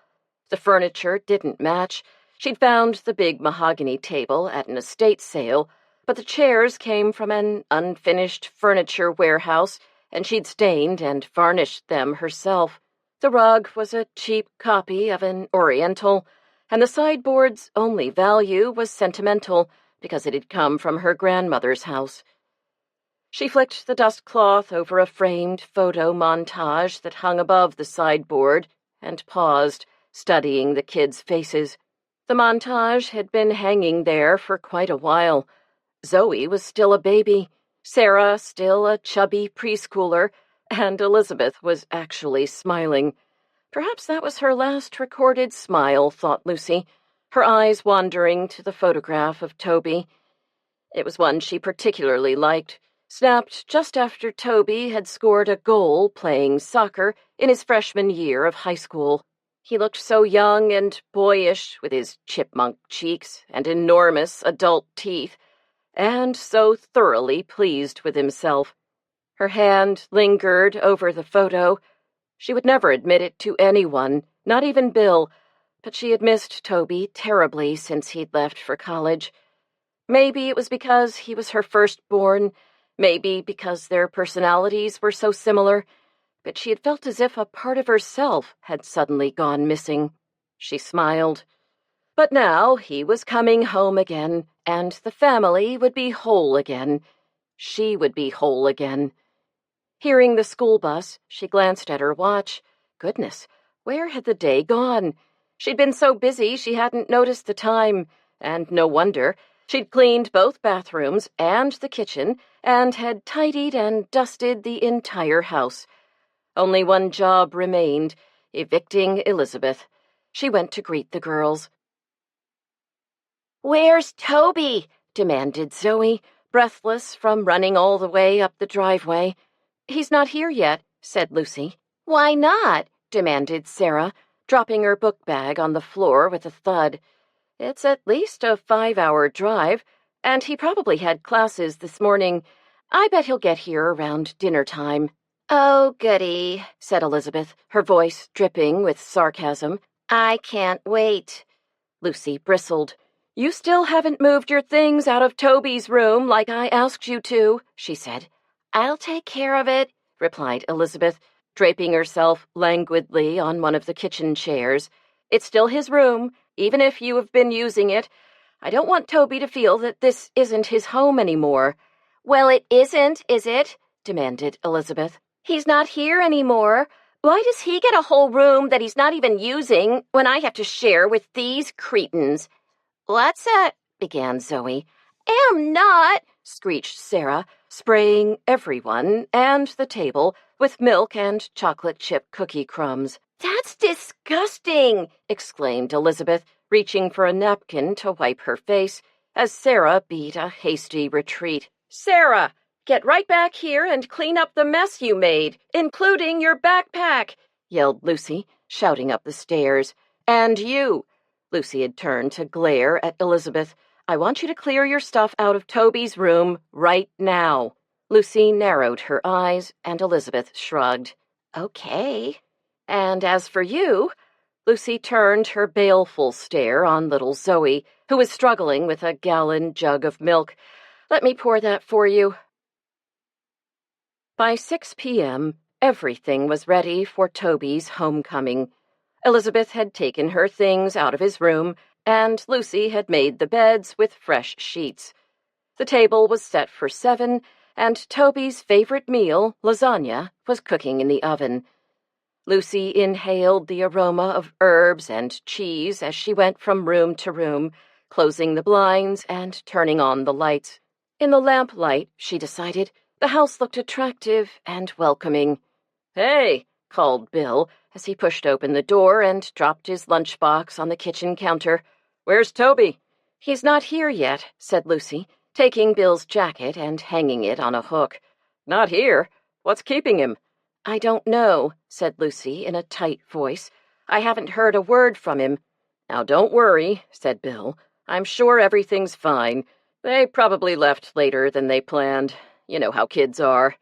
The furniture didn't match. She'd found the big mahogany table at an estate sale, but the chairs came from an unfinished furniture warehouse, and she'd stained and varnished them herself. The rug was a cheap copy of an Oriental, and the sideboard's only value was sentimental because it had come from her grandmother's house. She flicked the dust cloth over a framed photo montage that hung above the sideboard and paused, studying the kids' faces. The montage had been hanging there for quite a while. Zoe was still a baby, Sarah still a chubby preschooler, and Elizabeth was actually smiling. Perhaps that was her last recorded smile, thought Lucy, her eyes wandering to the photograph of Toby. It was one she particularly liked, snapped just after Toby had scored a goal playing soccer in his freshman year of high school. He looked so young and boyish with his chipmunk cheeks and enormous adult teeth, and so thoroughly pleased with himself. Her hand lingered over the photo. She would never admit it to anyone, not even Bill, but she had missed Toby terribly since he'd left for college. Maybe it was because he was her firstborn, maybe because their personalities were so similar, but she had felt as if a part of herself had suddenly gone missing. She smiled. But now he was coming home again, and the family would be whole again. She would be whole again. Hearing the school bus, she glanced at her watch. Goodness, where had the day gone? She'd been so busy she hadn't noticed the time, and no wonder. She'd cleaned both bathrooms and the kitchen, and had tidied and dusted the entire house. Only one job remained, evicting Elizabeth. She went to greet the girls. "Where's Toby?" demanded Zoe, breathless from running all the way up the driveway. "He's not here yet," said Lucy. "Why not?" demanded Sarah, dropping her book bag on the floor with a thud. "It's at least a 5-hour drive, and he probably had classes this morning. I bet he'll get here around dinner time." "Oh, goody," said Elizabeth, her voice dripping with sarcasm. "I can't wait." Lucy bristled. "You still haven't moved your things out of Toby's room like I asked you to," she said. "I'll take care of it," replied Elizabeth, draping herself languidly on one of the kitchen chairs. "It's still his room, even if you have been using it. I don't want Toby to feel that this isn't his home anymore." "Well, it isn't, is it?" demanded Elizabeth. "He's not here anymore. Why does he get a whole room that he's not even using when I have to share with these cretins?" "Let's began Zoe. "Am not," screeched Sarah, spraying everyone and the table with milk and chocolate chip cookie crumbs. "That's disgusting," exclaimed Elizabeth, reaching for a napkin to wipe her face, as Sarah beat a hasty retreat. "Sarah, get right back here and clean up the mess you made, including your backpack," yelled Lucy, shouting up the stairs. "And you," Lucy had turned to glare at Elizabeth, "I want you to clear your stuff out of Toby's room right now." Lucy narrowed her eyes, and Elizabeth shrugged. "Okay." "And as for you," Lucy turned her baleful stare on little Zoe, who was struggling with a gallon jug of milk. "Let me pour that for you." By 6 p.m., everything was ready for Toby's homecoming. Elizabeth had taken her things out of his room, and Lucy had made the beds with fresh sheets. The table was set for 7, and Toby's favorite meal, lasagna, was cooking in the oven. Lucy inhaled the aroma of herbs and cheese as she went from room to room, closing the blinds and turning on the lights. In the lamplight, she decided, the house looked attractive and welcoming. "Hey," called Bill, as he pushed open the door and dropped his lunchbox on the kitchen counter. "Where's Toby?" "He's not here yet," said Lucy, taking Bill's jacket and hanging it on a hook. "Not here? What's keeping him?" "I don't know," said Lucy in a tight voice. "I haven't heard a word from him." "Now don't worry," said Bill. "I'm sure everything's fine. They probably left later than they planned. You know how kids are."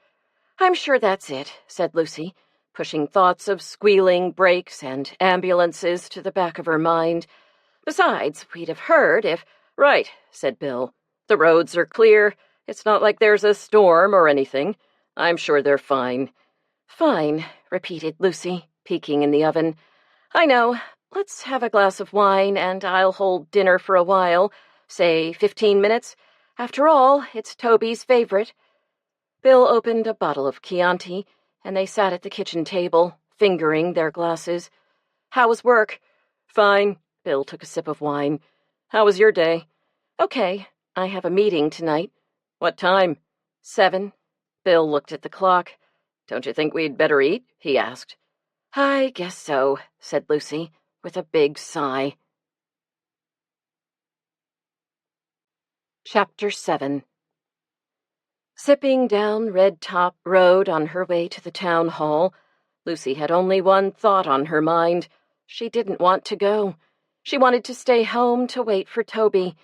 "I'm sure that's it," said Lucy, pushing thoughts of squealing brakes and ambulances to the back of her mind. "Besides, we'd have heard if—" "Right," said Bill. "The roads are clear. It's not like there's a storm or anything. I'm sure they're fine." "Fine," repeated Lucy, peeking in the oven. "I know. Let's have a glass of wine, and I'll hold dinner for a while, say 15 minutes. After all, it's Toby's favorite." Bill opened a bottle of Chianti, and they sat at the kitchen table, fingering their glasses. "How was work?" Fine. Bill took a sip of wine. How was your day? Okay. I have a meeting tonight. What time? 7. Bill looked at the clock. Don't you think we'd better eat? He asked. I guess so, said Lucy, with a big sigh. Chapter 7. Zipping down Red Top Road on her way to the town hall, Lucy had only one thought on her mind. She didn't want to go. She wanted to stay home to wait for Toby.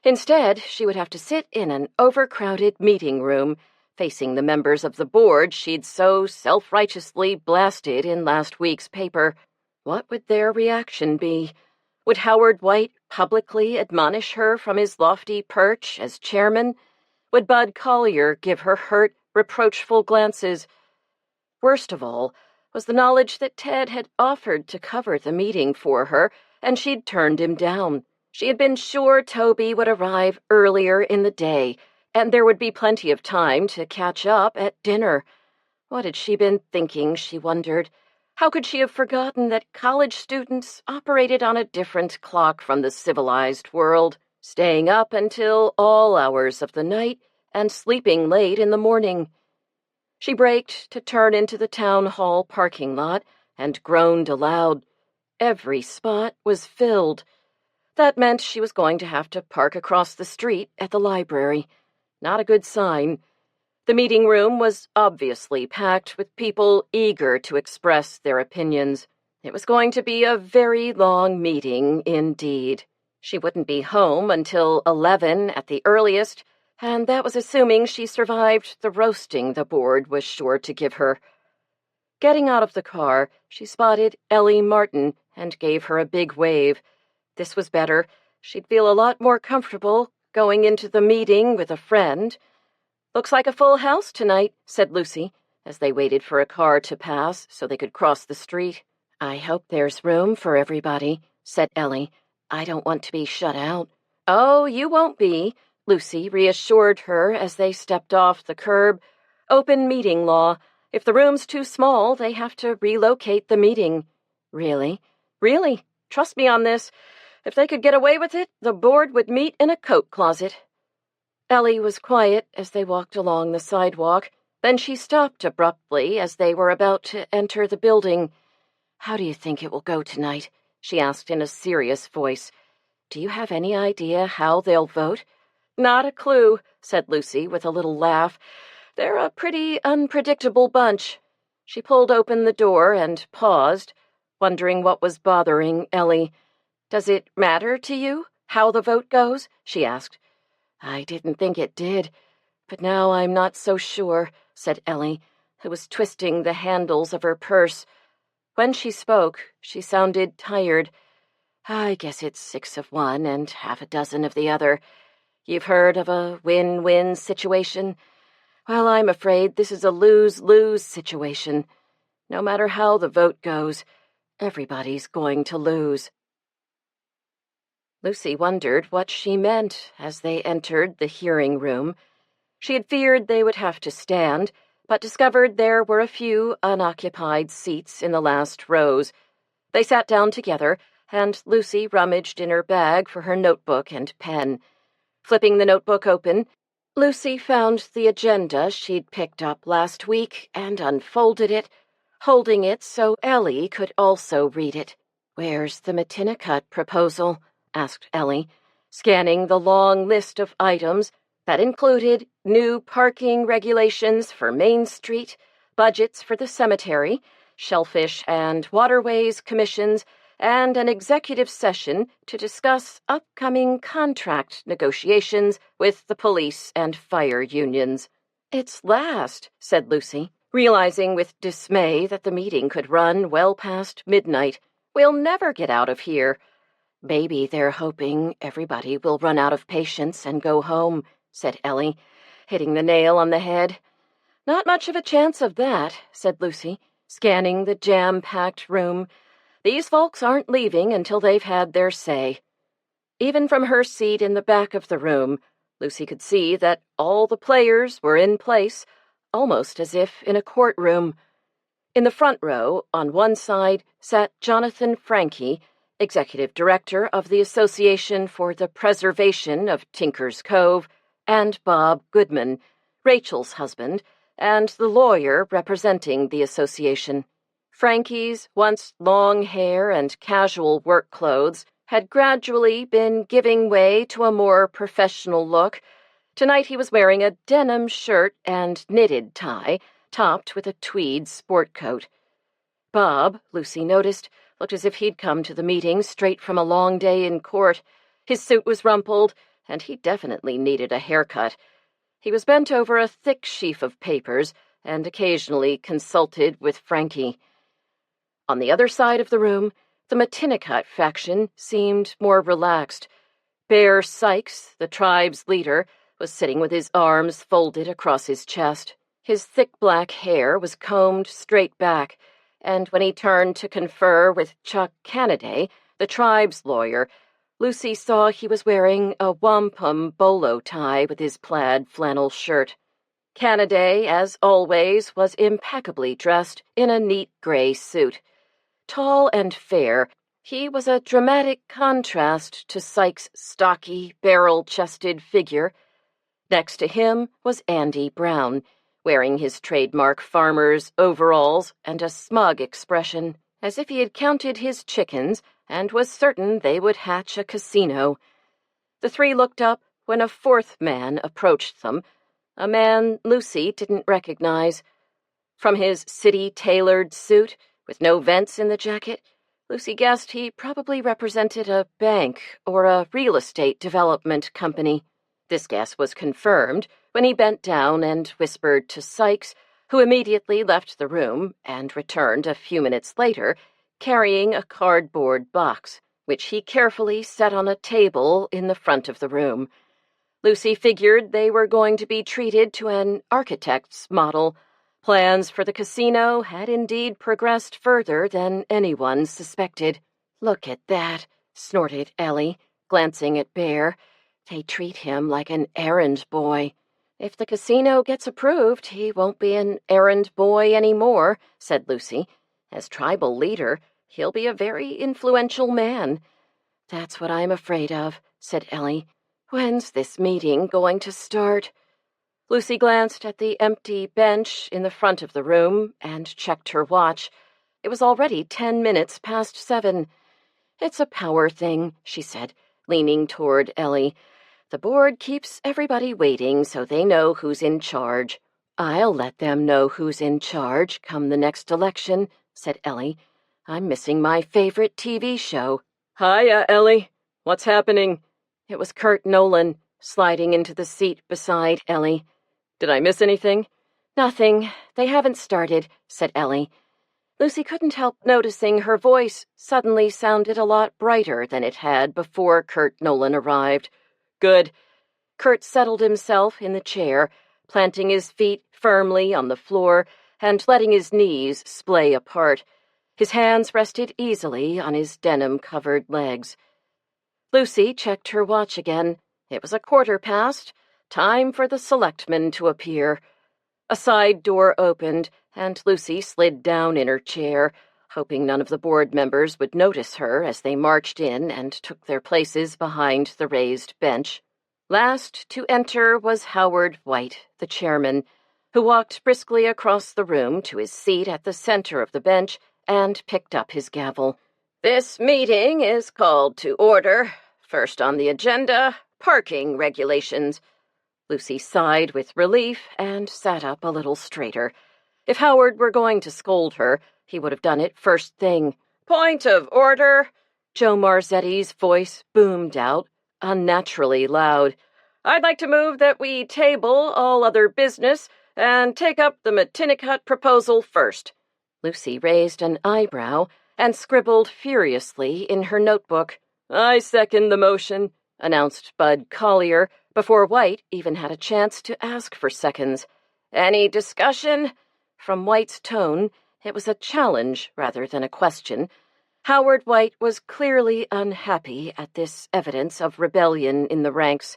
Instead, she would have to sit in an overcrowded meeting room, facing the members of the board she'd so self-righteously blasted in last week's paper. What would their reaction be? Would Howard White publicly admonish her from his lofty perch as chairman? Would Bud Collier give her hurt, reproachful glances? Worst of all was the knowledge that Ted had offered to cover the meeting for her, and she'd turned him down. She had been sure Toby would arrive earlier in the day, and there would be plenty of time to catch up at dinner. What had she been thinking, she wondered? How could she have forgotten that college students operated on a different clock from the civilized world, staying up until all hours of the night and sleeping late in the morning? She braked to turn into the town hall parking lot and groaned aloud. Every spot was filled. That meant she was going to have to park across the street at the library. Not a good sign. The meeting room was obviously packed with people eager to express their opinions. It was going to be a very long meeting indeed. She wouldn't be home until 11 at the earliest, and that was assuming she survived the roasting the board was sure to give her. Getting out of the car, she spotted Ellie Martin and gave her a big wave. This was better. She'd feel a lot more comfortable going into the meeting with a friend. "Looks like a full house tonight," said Lucy, as they waited for a car to pass so they could cross the street. "I hope there's room for everybody," said Ellie. "I don't want to be shut out." "Oh, you won't be," Lucy reassured her as they stepped off the curb. "Open meeting law. If the room's too small, they have to relocate the meeting." "Really?" "Really. Trust me on this. If they could get away with it, the board would meet in a coat closet." Ellie was quiet as they walked along the sidewalk. Then she stopped abruptly as they were about to enter the building. "How do you think it will go tonight?" she asked in a serious voice. "Do you have any idea how they'll vote?" "Not a clue," said Lucy with a little laugh. "They're a pretty unpredictable bunch." She pulled open the door and paused, wondering what was bothering Ellie. "Does it matter to you how the vote goes?" she asked. "I didn't think it did, but now I'm not so sure," said Ellie, who was twisting the handles of her purse. When she spoke, she sounded tired. "I guess it's 6 of one and half a dozen of the other. You've heard of a win-win situation? Well, I'm afraid this is a lose-lose situation. No matter how the vote goes, everybody's going to lose." Lucy wondered what she meant as they entered the hearing room. She had feared they would have to stand, but discovered there were a few unoccupied seats in the last rows. They sat down together, and Lucy rummaged in her bag for her notebook and pen. Flipping the notebook open, Lucy found the agenda she'd picked up last week and unfolded it, holding it so Ellie could also read it. "Where's the Matinicot proposal?" asked Ellie, scanning the long list of items that included new parking regulations for Main Street, budgets for the cemetery, shellfish and waterways commissions, and an executive session to discuss upcoming contract negotiations with the police and fire unions. "It's last," said Lucy, realizing with dismay that the meeting could run well past midnight. "We'll never get out of here." "Maybe they're hoping everybody will run out of patience and go home," said Ellie, hitting the nail on the head. "Not much of a chance of that," said Lucy, scanning the jam-packed room. "These folks aren't leaving until they've had their say." Even from her seat in the back of the room, Lucy could see that all the players were in place, almost as if in a courtroom. In the front row, on one side, sat Jonathan Frankie, executive director of the Association for the Preservation of Tinker's Cove, and Bob Goodman, Rachel's husband, and the lawyer representing the association. Frankie's once long hair and casual work clothes had gradually been giving way to a more professional look. Tonight he was wearing a denim shirt and knitted tie, topped with a tweed sport coat. Bob, Lucy noticed, looked as if he'd come to the meeting straight from a long day in court. His suit was rumpled, and he definitely needed a haircut. He was bent over a thick sheaf of papers and occasionally consulted with Frankie. On the other side of the room, the Matinicot faction seemed more relaxed. Bear Sykes, the tribe's leader, was sitting with his arms folded across his chest. His thick black hair was combed straight back, and when he turned to confer with Chuck Canaday, the tribe's lawyer, Lucy saw he was wearing a wampum bolo tie with his plaid flannel shirt. Canaday, as always, was impeccably dressed in a neat gray suit. Tall and fair, he was a dramatic contrast to Sykes' stocky, barrel-chested figure. Next to him was Andy Brown, wearing his trademark farmer's overalls and a smug expression, as if he had counted his chickens and was certain they would hatch a casino. The three looked up when a fourth man approached them, a man Lucy didn't recognize. From his city-tailored suit, with no vents in the jacket, Lucy guessed he probably represented a bank or a real estate development company. This guess was confirmed when he bent down and whispered to Sykes, who immediately left the room and returned a few minutes later, carrying a cardboard box, which he carefully set on a table in the front of the room. Lucy figured they were going to be treated to an architect's model. Plans for the casino had indeed progressed further than anyone suspected. "Look at that," snorted Ellie, glancing at Bear. "They treat him like an errand boy." "If the casino gets approved, he won't be an errand boy anymore," said Lucy. "As tribal leader, he'll be a very influential man." "That's what I'm afraid of," said Ellie. "When's this meeting going to start?" Lucy glanced at the empty bench in the front of the room and checked her watch. It was already 10 minutes past 7. "It's a power thing," she said, leaning toward Ellie. "The board keeps everybody waiting so they know who's in charge." "I'll let them know who's in charge come the next election," said Ellie. "I'm missing my favorite TV show." "Hiya, Ellie. What's happening?" It was Kurt Nolan, sliding into the seat beside Ellie. "Did I miss anything?" "Nothing. They haven't started," said Ellie. Lucy couldn't help noticing her voice suddenly sounded a lot brighter than it had before Kurt Nolan arrived. "Good." Kurt settled himself in the chair, planting his feet firmly on the floor and letting his knees splay apart. His hands rested easily on his denim-covered legs. Lucy checked her watch again. It was 1:15. Time for the selectmen to appear. A side door opened, and Lucy slid down in her chair, hoping none of the board members would notice her as they marched in and took their places behind the raised bench. Last to enter was Howard White, the chairman, who walked briskly across the room to his seat at the center of the bench and picked up his gavel. "This meeting is called to order. First on the agenda, parking regulations." Lucy sighed with relief and sat up a little straighter. If Howard were going to scold her, he would have done it first thing. "Point of order!" Joe Marzetti's voice boomed out, unnaturally loud. "I'd like to move that we table all other business and take up the Matinicot proposal first." Lucy raised an eyebrow and scribbled furiously in her notebook. "I second the motion," announced Bud Collier, before White even had a chance to ask for seconds. "Any discussion?" From White's tone, it was a challenge rather than a question. Howard White was clearly unhappy at this evidence of rebellion in the ranks.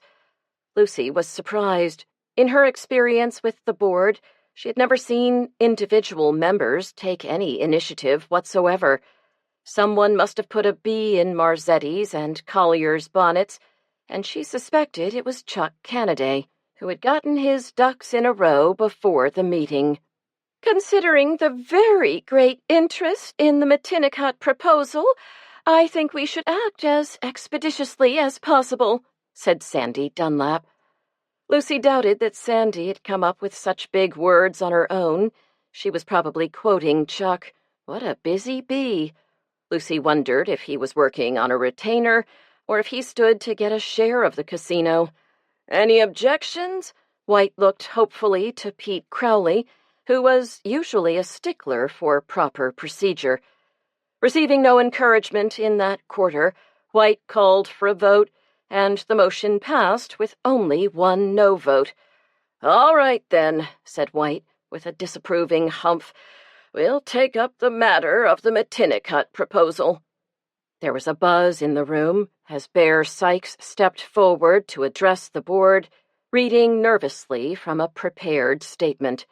Lucy was surprised. In her experience with the board, she had never seen individual members take any initiative whatsoever. Someone must have put a bee in Marzetti's and Collier's bonnets, and she suspected it was Chuck Cannaday, who had gotten his ducks in a row before the meeting. "Considering the very great interest in the Matinicot proposal, I think we should act as expeditiously as possible," said Sandy Dunlap. Lucy doubted that Sandy had come up with such big words on her own. She was probably quoting Chuck. What a busy bee. Lucy wondered if he was working on a retainer or if he stood to get a share of the casino. "Any objections?" White looked hopefully to Pete Crowley, who was usually a stickler for proper procedure. Receiving no encouragement in that quarter, White called for a vote, and the motion passed with only one no vote. "All right, then," said White, with a disapproving humph. "We'll take up the matter of the Matinicot proposal." There was a buzz in the room as Bear Sykes stepped forward to address the board, reading nervously from a prepared statement.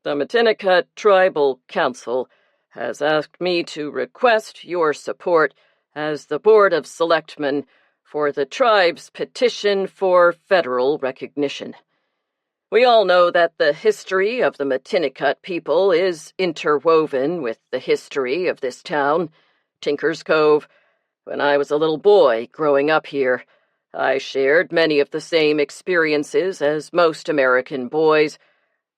"The Matinicot Tribal Council has asked me to request your support as the Board of Selectmen for the tribe's petition for federal recognition. We all know that the history of the Matinicot people is interwoven with the history of this town, Tinker's Cove. When I was a little boy growing up here, I shared many of the same experiences as most American boys.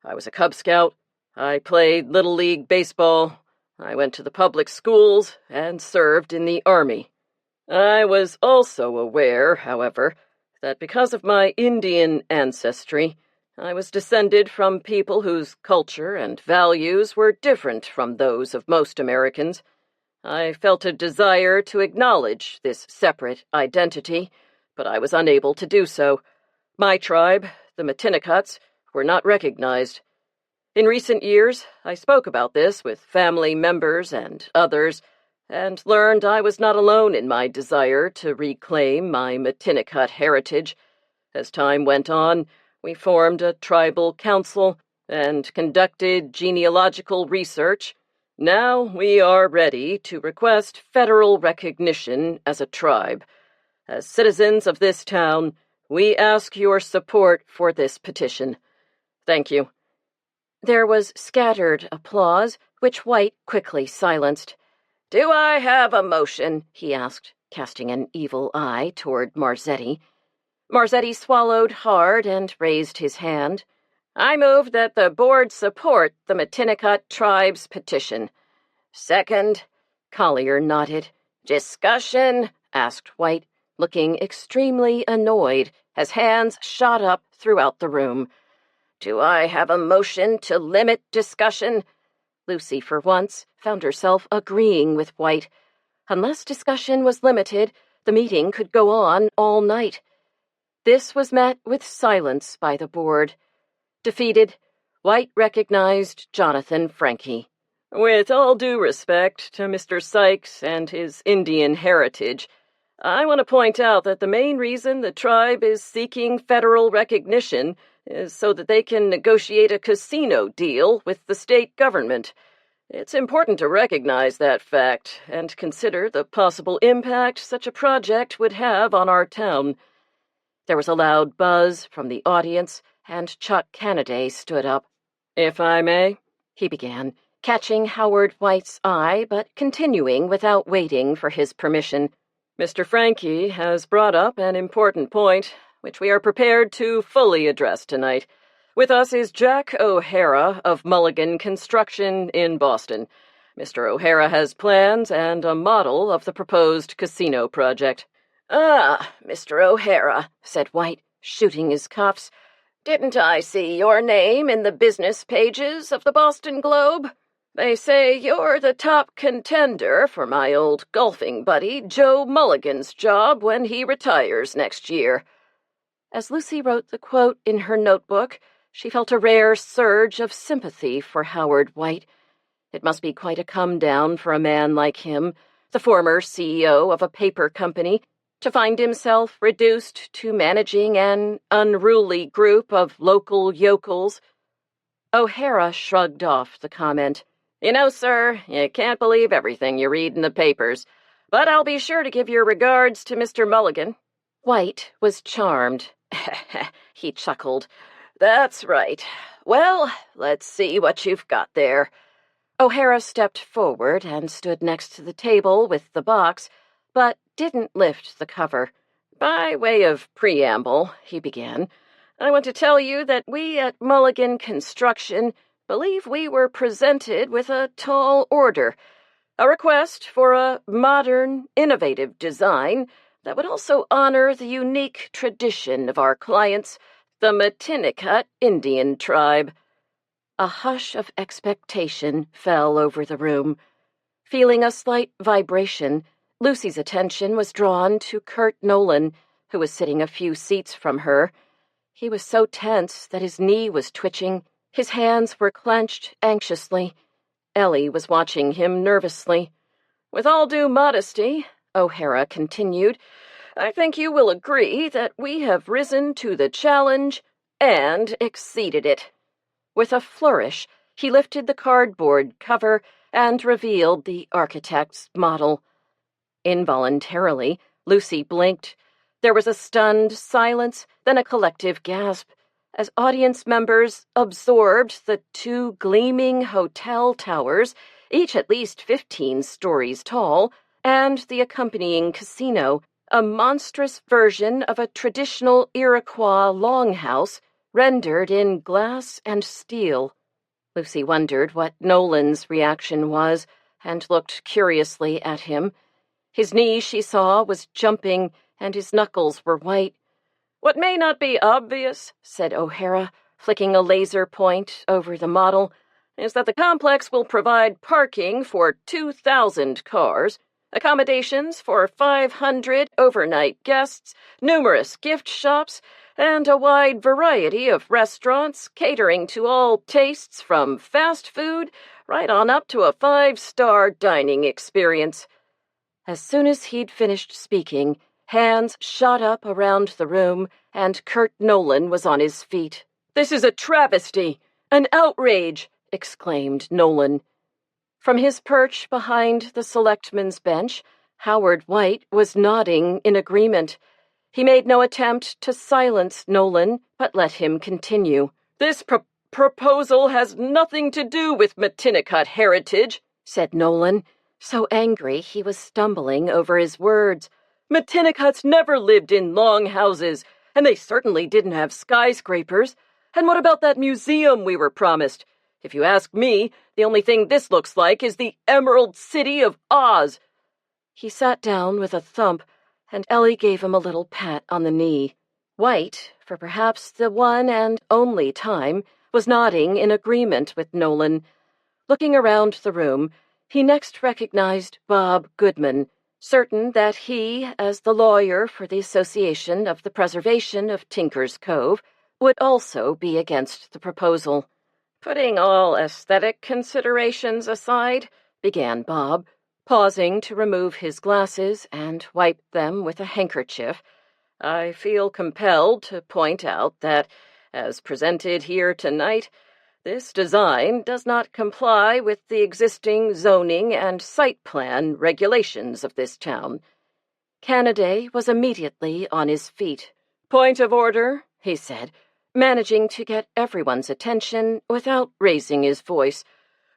I was a Cub Scout, I played Little League baseball, I went to the public schools, and served in the Army. I was also aware, however, that because of my Indian ancestry, I was descended from people whose culture and values were different from those of most Americans. I felt a desire to acknowledge this separate identity, but I was unable to do so. My tribe, the Matinicots, were not recognized. In recent years, I spoke about this with family members and others, and learned I was not alone in my desire to reclaim my Matinicot heritage. As time went on, we formed a tribal council and conducted genealogical research. Now we are ready to request federal recognition as a tribe. As citizens of this town, we ask your support for this petition. Thank you." There was scattered applause, which White quickly silenced. "Do I have a motion?" he asked, casting an evil eye toward Marzetti. Marzetti swallowed hard and raised his hand. "I move that the board support the Matinicot tribe's petition." "Second." Collier nodded. "Discussion?" asked White, looking extremely annoyed as hands shot up throughout the room. "Do I have a motion to limit discussion?" Lucy, for once, found herself agreeing with White. Unless discussion was limited, the meeting could go on all night. This was met with silence by the board. Defeated, White recognized Jonathan Frankie. "With all due respect to Mr. Sykes and his Indian heritage, I want to point out that the main reason the tribe is seeking federal recognition is so that they can negotiate a casino deal with the state government. It's important to recognize that fact and consider the possible impact such a project would have on our town." There was a loud buzz from the audience, and Chuck Cannaday stood up. "If I may," he began, catching Howard White's eye, but continuing without waiting for his permission. "Mr. Frankie has brought up an important point, which we are prepared to fully address tonight. With us is Jack O'Hara of Mulligan Construction in Boston. Mr. O'Hara has plans and a model of the proposed casino project." "Ah, Mr. O'Hara," said White, shooting his cuffs. "Didn't I see your name in the business pages of the Boston Globe? They say you're the top contender for my old golfing buddy Joe Mulligan's job when he retires next year." As Lucy wrote the quote in her notebook, she felt a rare surge of sympathy for Howard White. It must be quite a come-down for a man like him, the former CEO of a paper company, to find himself reduced to managing an unruly group of local yokels. O'Hara shrugged off the comment. You know, sir, you can't believe everything you read in the papers, but I'll be sure to give your regards to Mr. Mulligan." White was charmed. He chuckled. "That's right. Well, let's see what you've got there." O'Hara stepped forward and stood next to the table with the box, but didn't lift the cover. "By way of preamble," he began, "I want to tell you that we at Mulligan Construction believe we were presented with a tall order, a request for a modern, innovative design that would also honor the unique tradition of our clients, the Matinicot Indian tribe." A hush of expectation fell over the room. Feeling a slight vibration, Lucy's attention was drawn to Kurt Nolan, who was sitting a few seats from her. He was so tense that his knee was twitching. His hands were clenched anxiously. Ellie was watching him nervously. "With all due modesty," O'Hara continued, "I think you will agree that we have risen to the challenge and exceeded it." With a flourish, he lifted the cardboard cover and revealed the architect's model. Involuntarily, Lucy blinked. There was a stunned silence, then a collective gasp, as audience members absorbed the two gleaming hotel towers, each at least 15 stories tall, and the accompanying casino, a monstrous version of a traditional Iroquois longhouse rendered in glass and steel. Lucy wondered what Nolan's reaction was, and looked curiously at him. His knee, she saw, was jumping, and his knuckles were white. "What may not be obvious," said O'Hara, flicking a laser point over the model, "is that the complex will provide parking for 2,000 cars, accommodations for 500 overnight guests, numerous gift shops, and a wide variety of restaurants catering to all tastes from fast food right on up to a 5-star dining experience." As soon as he'd finished speaking, hands shot up around the room, and Kurt Nolan was on his feet. "This is a travesty, an outrage," exclaimed Nolan. From his perch behind the selectman's bench, Howard White was nodding in agreement. He made no attempt to silence Nolan, but let him continue. "This proposal has nothing to do with Matinicot heritage," said Nolan, so angry he was stumbling over his words. "Matinicots never lived in long houses, and they certainly didn't have skyscrapers. And what about that museum we were promised? If you ask me, the only thing this looks like is the Emerald City of Oz." He sat down with a thump, and Ellie gave him a little pat on the knee. White, for perhaps the one and only time, was nodding in agreement with Nolan. Looking around the room, he next recognized Bob Goodman, certain that he, as the lawyer for the Association of the Preservation of Tinker's Cove, would also be against the proposal. "Putting all aesthetic considerations aside," began Bob, pausing to remove his glasses and wipe them with a handkerchief, "I feel compelled to point out that, as presented here tonight, this design does not comply with the existing zoning and site plan regulations of this town." Canaday was immediately on his feet. "Point of order," he said, managing to get everyone's attention without raising his voice.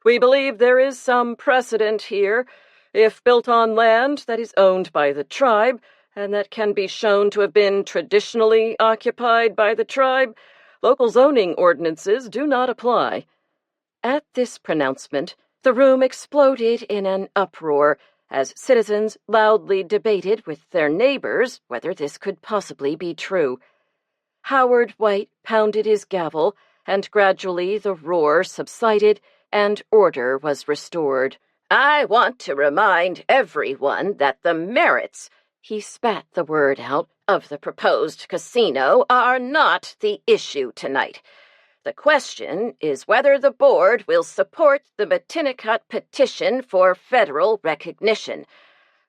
"We believe there is some precedent here. If built on land that is owned by the tribe, and that can be shown to have been traditionally occupied by the tribe, local zoning ordinances do not apply." At this pronouncement, the room exploded in an uproar as citizens loudly debated with their neighbors whether this could possibly be true. Howard White pounded his gavel, and gradually the roar subsided and order was restored. "I want to remind everyone that the merits," he spat the word out, "of the proposed casino are not the issue tonight. The question is whether the board will support the Matinicot petition for federal recognition.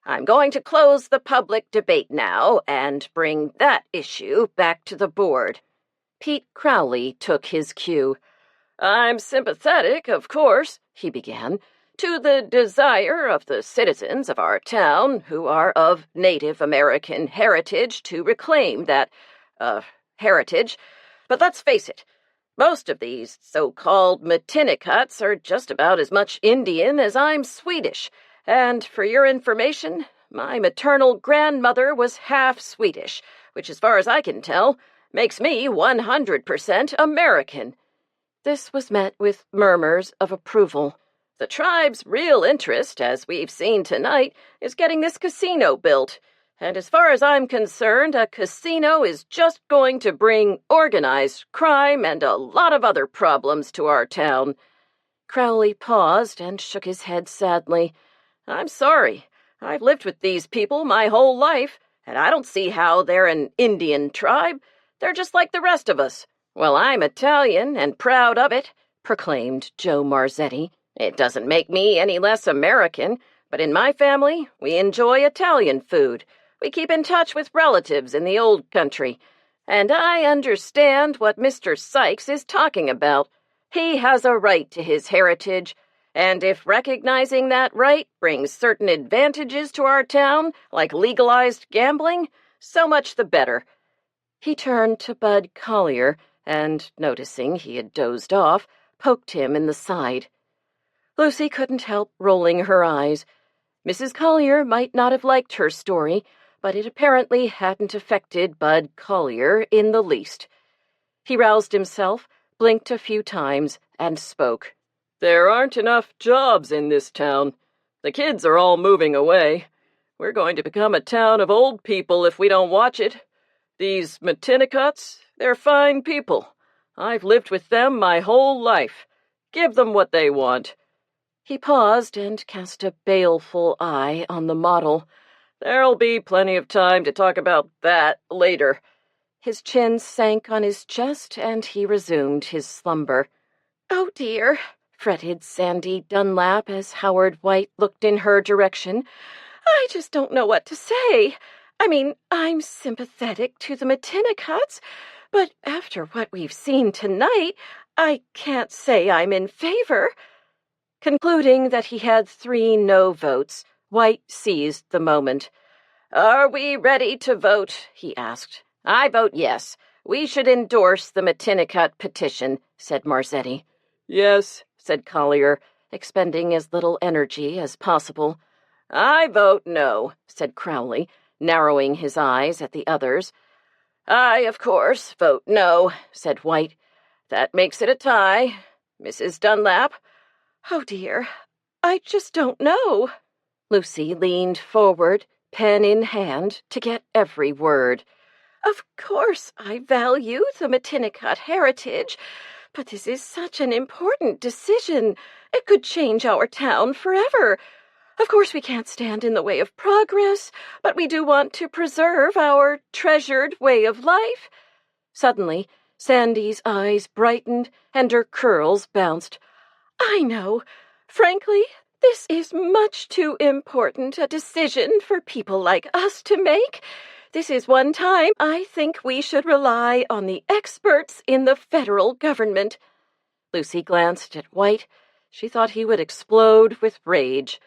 I'm going to close the public debate now and bring that issue back to the board." Pete Crowley took his cue. "I'm sympathetic, of course," he began, to the desire of the citizens of our town who are of Native American heritage to reclaim that, heritage. But let's face it, most of these so-called Matinicats are just about as much Indian as I'm Swedish, and for your information, my maternal grandmother was half Swedish, which, as far as I can tell, makes me 100% American. This was met with murmurs of approval. The tribe's real interest, as we've seen tonight, is getting this casino built. And as far as I'm concerned, a casino is just going to bring organized crime and a lot of other problems to our town. Crowley paused and shook his head sadly. I'm sorry. I've lived with these people my whole life, and I don't see how they're an Indian tribe. They're just like the rest of us. Well, I'm Italian and proud of it, proclaimed Joe Marzetti. It doesn't make me any less American, but in my family, we enjoy Italian food. We keep in touch with relatives in the old country. And I understand what Mr. Sykes is talking about. He has a right to his heritage, and if recognizing that right brings certain advantages to our town, like legalized gambling, so much the better. He turned to Bud Collier, and, noticing he had dozed off, poked him in the side. Lucy couldn't help rolling her eyes. Mrs. Collier might not have liked her story, but it apparently hadn't affected Bud Collier in the least. He roused himself, blinked a few times, and spoke. There aren't enough jobs in this town. The kids are all moving away. We're going to become a town of old people if we don't watch it. These Matinicats, they're fine people. I've lived with them my whole life. Give them what they want. He paused and cast a baleful eye on the model. There'll be plenty of time to talk about that later. His chin sank on his chest, and he resumed his slumber. Oh, dear, fretted Sandy Dunlap as Howard White looked in her direction. I just don't know what to say. I mean, I'm sympathetic to the Matinicats, but after what we've seen tonight, I can't say I'm in favor. Concluding that he had 3 no votes, White seized the moment. Are we ready to vote? He asked. I vote yes. We should endorse the Matinicat petition, said Marzetti. Yes, said Collier, expending as little energy as possible. I vote no, said Crowley, narrowing his eyes at the others. I, of course, vote no, said White. That makes it a tie. Mrs. Dunlap? Oh, dear, I just don't know. Lucy leaned forward, pen in hand, to get every word. Of course I value the Matinicat heritage, but this is such an important decision. It could change our town forever. Of course we can't stand in the way of progress, but we do want to preserve our treasured way of life. Suddenly, Sandy's eyes brightened and her curls bounced. I know. Frankly, this is much too important a decision for people like us to make. This is one time I think we should rely on the experts in the federal government. Lucy glanced at White. She thought he would explode with rage.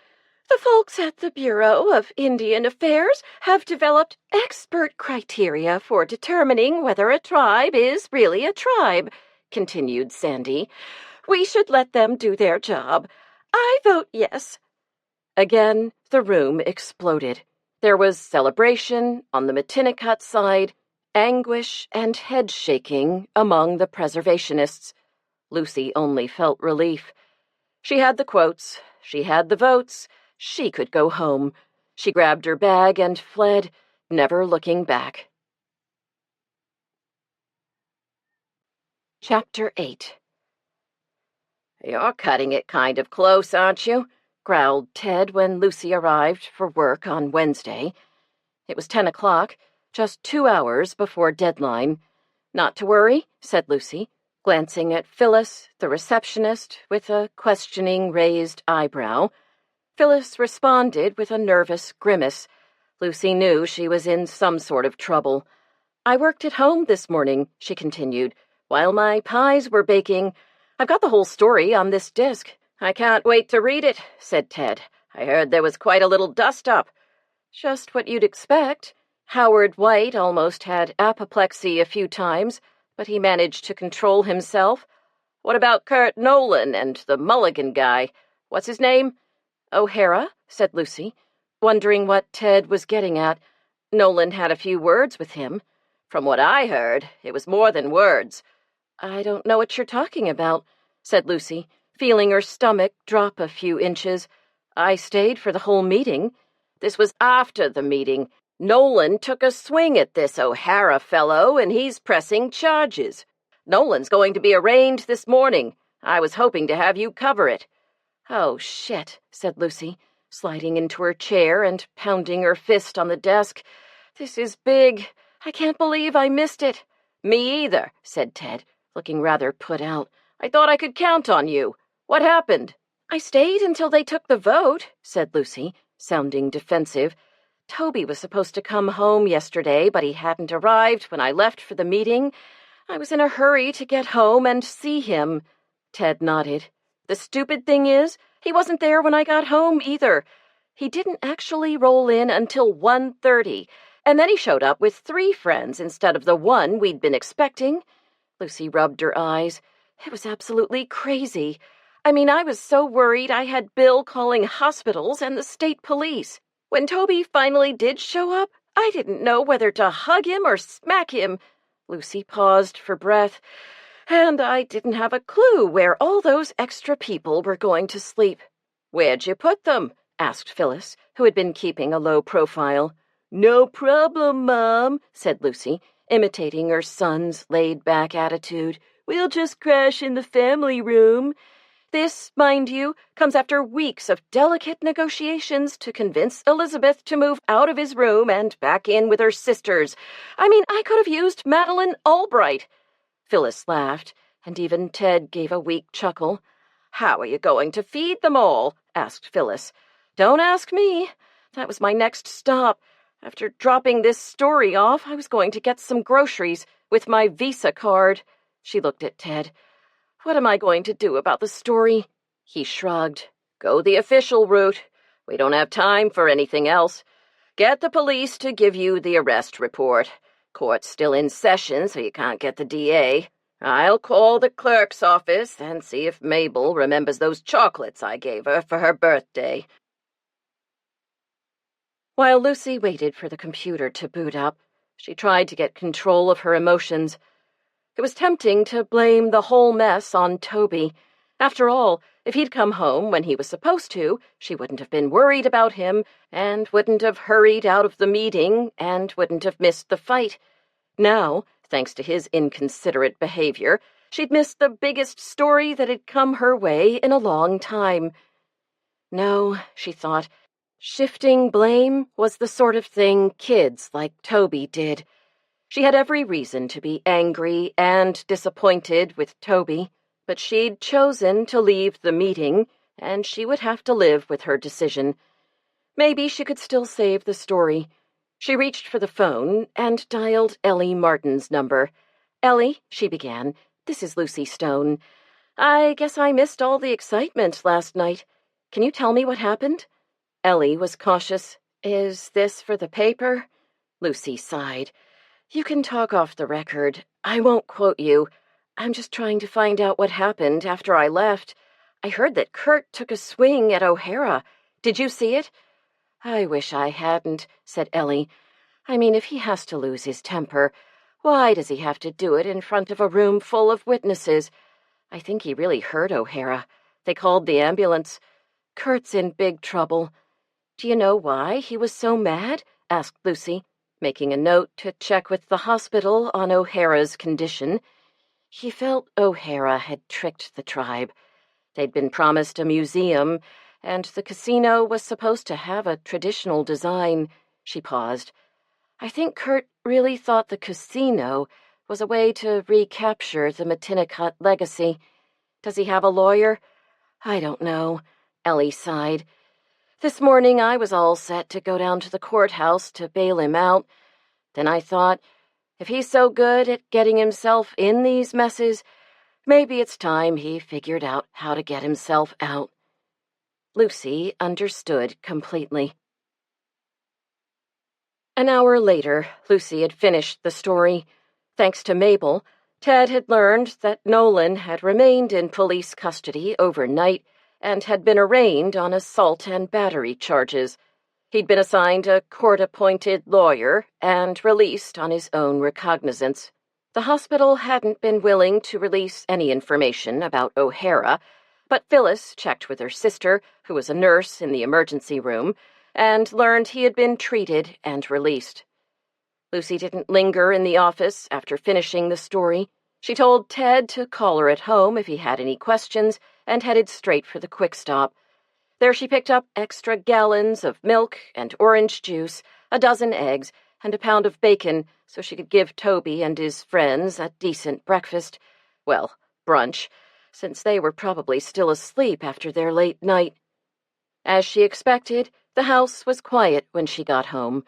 The folks at the Bureau of Indian Affairs have developed expert criteria for determining whether a tribe is really a tribe, continued Sandy. We should let them do their job. I vote yes. Again, the room exploded. There was celebration on the Matinicat side, anguish and head-shaking among the preservationists. Lucy only felt relief. She had the quotes. She had the votes. She could go home. She grabbed her bag and fled, never looking back. Chapter 8. You're cutting it kind of close, aren't you? Growled Ted when Lucy arrived for work on Wednesday. It was 10 o'clock, just 2 hours before deadline. Not to worry, said Lucy, glancing at Phyllis, the receptionist, with a questioning raised eyebrow. Phyllis responded with a nervous grimace. Lucy knew she was in some sort of trouble. I worked at home this morning, she continued, while my pies were baking. I've got the whole story on this disc. "I can't wait to read it," said Ted. "I heard there was quite a little dust-up." "Just what you'd expect. Howard White almost had apoplexy a few times, but he managed to control himself." "What about Kurt Nolan and the Mulligan guy? What's his name?" "O'Hara," said Lucy, wondering what Ted was getting at. "Nolan had a few words with him." "From what I heard, it was more than words." "I don't know what you're talking about," said Lucy, feeling her stomach drop a few inches. "I stayed for the whole meeting." "This was after the meeting. Nolan took a swing at this O'Hara fellow, and he's pressing charges. Nolan's going to be arraigned this morning. I was hoping to have you cover it." "Oh, shit," said Lucy, sliding into her chair and pounding her fist on the desk. "This is big. I can't believe I missed it." "Me either," said Ted, looking rather put out. "I thought I could count on you. What happened?" "I stayed until they took the vote," said Lucy, sounding defensive. "Toby was supposed to come home yesterday, but he hadn't arrived when I left for the meeting. I was in a hurry to get home and see him." Ted nodded. "The stupid thing is, he wasn't there when I got home either. He didn't actually roll in until 1:30, and then he showed up with 3 friends instead of the one we'd been expecting." Lucy rubbed her eyes. "It was absolutely crazy. I mean, I was so worried I had Bill calling hospitals and the state police. When Toby finally did show up, I didn't know whether to hug him or smack him." Lucy paused for breath. "And I didn't have a clue where all those extra people were going to sleep." "Where'd you put them?" asked Phyllis, who had been keeping a low profile. "No problem, Mom," said Lucy, imitating her son's laid-back attitude. "We'll just crash in the family room." This, mind you, comes after weeks of delicate negotiations to convince Elizabeth to move out of his room and back in with her sisters. I mean, I could have used Madeline Albright. Phyllis laughed, and even Ted gave a weak chuckle. "How are you going to feed them all?" asked Phyllis. "Don't ask me. That was my next stop. After dropping this story off, I was going to get some groceries with my Visa card." She looked at Ted. "What am I going to do about the story?" He shrugged. "Go the official route. We don't have time for anything else. Get the police to give you the arrest report. Court's still in session, so you can't get the DA. I'll call the clerk's office and see if Mabel remembers those chocolates I gave her for her birthday." While Lucy waited for the computer to boot up, she tried to get control of her emotions. It was tempting to blame the whole mess on Toby. After all, if he'd come home when he was supposed to, she wouldn't have been worried about him, and wouldn't have hurried out of the meeting, and wouldn't have missed the fight. Now, thanks to his inconsiderate behavior, she'd missed the biggest story that had come her way in a long time. No, she thought, shifting blame was the sort of thing kids like Toby did. She had every reason to be angry and disappointed with Toby, but she'd chosen to leave the meeting, and she would have to live with her decision. Maybe she could still save the story. She reached for the phone and dialed Ellie Martin's number. "Ellie," she began, "this is Lucy Stone. I guess I missed all the excitement last night. Can you tell me what happened?" Ellie was cautious. "Is this for the paper?" Lucy sighed. "You can talk off the record. I won't quote you. I'm just trying to find out what happened after I left. I heard that Kurt took a swing at O'Hara. Did you see it?" "I wish I hadn't," said Ellie. "I mean, if he has to lose his temper, why does he have to do it in front of a room full of witnesses? I think he really hurt O'Hara. They called the ambulance. Kurt's in big trouble." "Do you know why he was so mad?" asked Lucy, making a note to check with the hospital on O'Hara's condition. He felt O'Hara had tricked the tribe. They'd been promised a museum, and the casino was supposed to have a traditional design. She paused. "I think Kurt really thought the casino was a way to recapture the Matinicot legacy. Does he have a lawyer?" "I don't know," Ellie sighed. "This morning I was all set to go down to the courthouse to bail him out. Then I thought, if he's so good at getting himself in these messes, Maybe it's time he figured out how to get himself out. Lucy understood completely. An hour later, Lucy had finished the story. Thanks to Mabel, Ted had learned that Nolan had remained in police custody overnight and had been arraigned on assault and battery charges. He'd been assigned a court-appointed lawyer and released on his own recognizance. The hospital hadn't been willing to release any information about O'Hara, but Phyllis checked with her sister, who was a nurse in the emergency room, and learned he had been treated and released. Lucy didn't linger in the office after finishing the story. She told Ted to call her at home if he had any questions and headed straight for the quick stop. There she picked up extra gallons of milk and orange juice, a dozen eggs, and a pound of bacon so she could give Toby and his friends a decent breakfast. Well, brunch, since they were probably still asleep after their late night. As she expected, the house was quiet when she got home.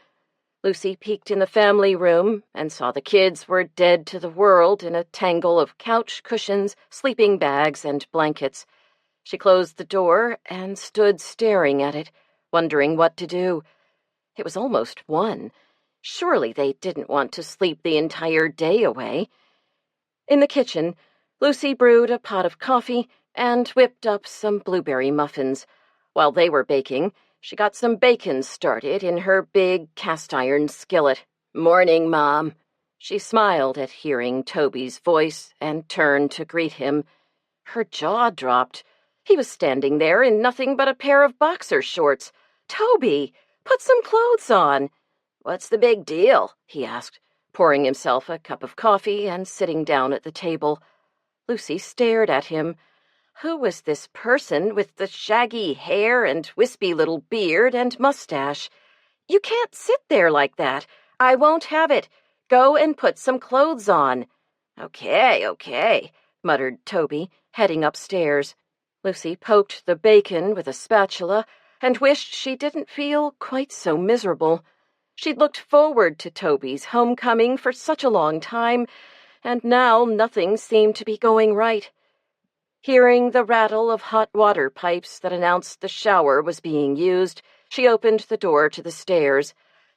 Lucy peeked in the family room and saw the kids were dead to the world in a tangle of couch cushions, sleeping bags, and blankets. She closed the door and stood staring at it, wondering what to do. It was almost 1. Surely they didn't want to sleep the entire day away. In the kitchen, Lucy brewed a pot of coffee and whipped up some blueberry muffins. While they were baking, she got some bacon started in her big cast-iron skillet. "Morning, Mom." She smiled at hearing Toby's voice and turned to greet him. Her jaw dropped. He was standing there in nothing but a pair of boxer shorts. "Toby, put some clothes on." "What's the big deal?" he asked, pouring himself a cup of coffee and sitting down at the table. Lucy stared at him. Who was this person with the shaggy hair and wispy little beard and mustache? "You can't sit there like that. I won't have it. Go and put some clothes on." Okay, muttered Toby, heading upstairs. Lucy poked the bacon with a spatula and wished she didn't feel quite so miserable. She'd looked forward to Toby's homecoming for such a long time, and now nothing seemed to be going right. Hearing the rattle of hot water pipes that announced the shower was being used, she opened the door to the stairs.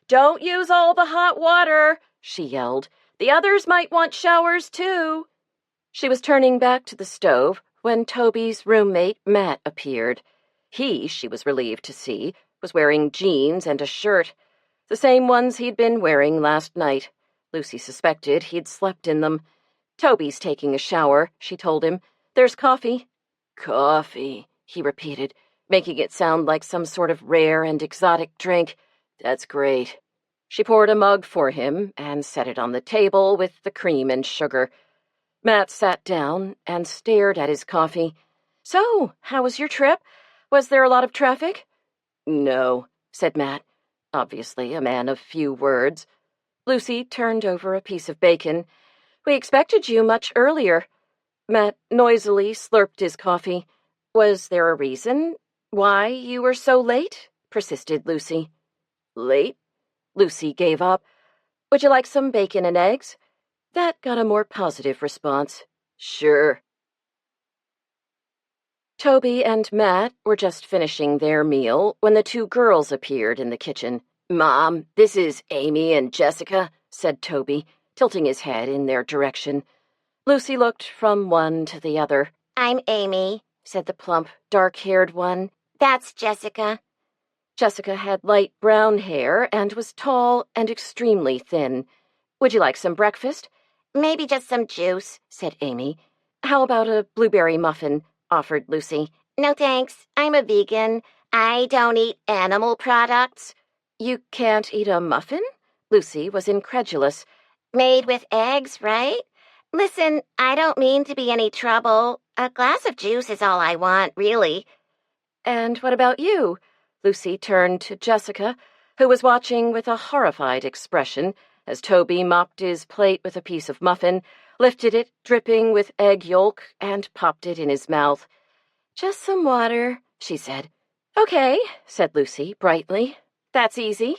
"Don't use all the hot water," she yelled. "The others might want showers, too." She was turning back to the stove when Toby's roommate, Matt, appeared. He, she was relieved to see, was wearing jeans and a shirt, the same ones he'd been wearing last night. Lucy suspected he'd slept in them. "Toby's taking a shower," she told him. "There's coffee." "Coffee," he repeated, making it sound like some sort of rare and exotic drink. "That's great." She poured a mug for him and set it on the table with the cream and sugar. Matt sat down and stared at his coffee. "So, how was your trip? Was there a lot of traffic?" "No," said Matt, obviously a man of few words. Lucy turned over a piece of bacon. "We expected you much earlier." Matt noisily slurped his coffee. "Was there a reason why you were so late?" persisted Lucy. "Late?" Lucy gave up. "Would you like some bacon and eggs?" That got a more positive response. "Sure." Toby and Matt were just finishing their meal when the 2 girls appeared in the kitchen. "Mom, this is Amy and Jessica," said Toby, tilting his head in their direction. Lucy looked from one to the other. "I'm Amy," said the plump, dark-haired one. "That's Jessica." Jessica had light brown hair and was tall and extremely thin. "Would you like some breakfast?" "Maybe just some juice," said Amy. "How about a blueberry muffin?" offered Lucy. "No thanks, I'm a vegan. I don't eat animal products." "You can't eat a muffin?" Lucy was incredulous. "Made with eggs, right? Listen, I don't mean to be any trouble. A glass of juice is all I want, really." "And what about you?" Lucy turned to Jessica, who was watching with a horrified expression as Toby mopped his plate with a piece of muffin, lifted it, dripping with egg yolk, and popped it in his mouth. "Just some water," she said. "Okay," said Lucy brightly. "That's easy."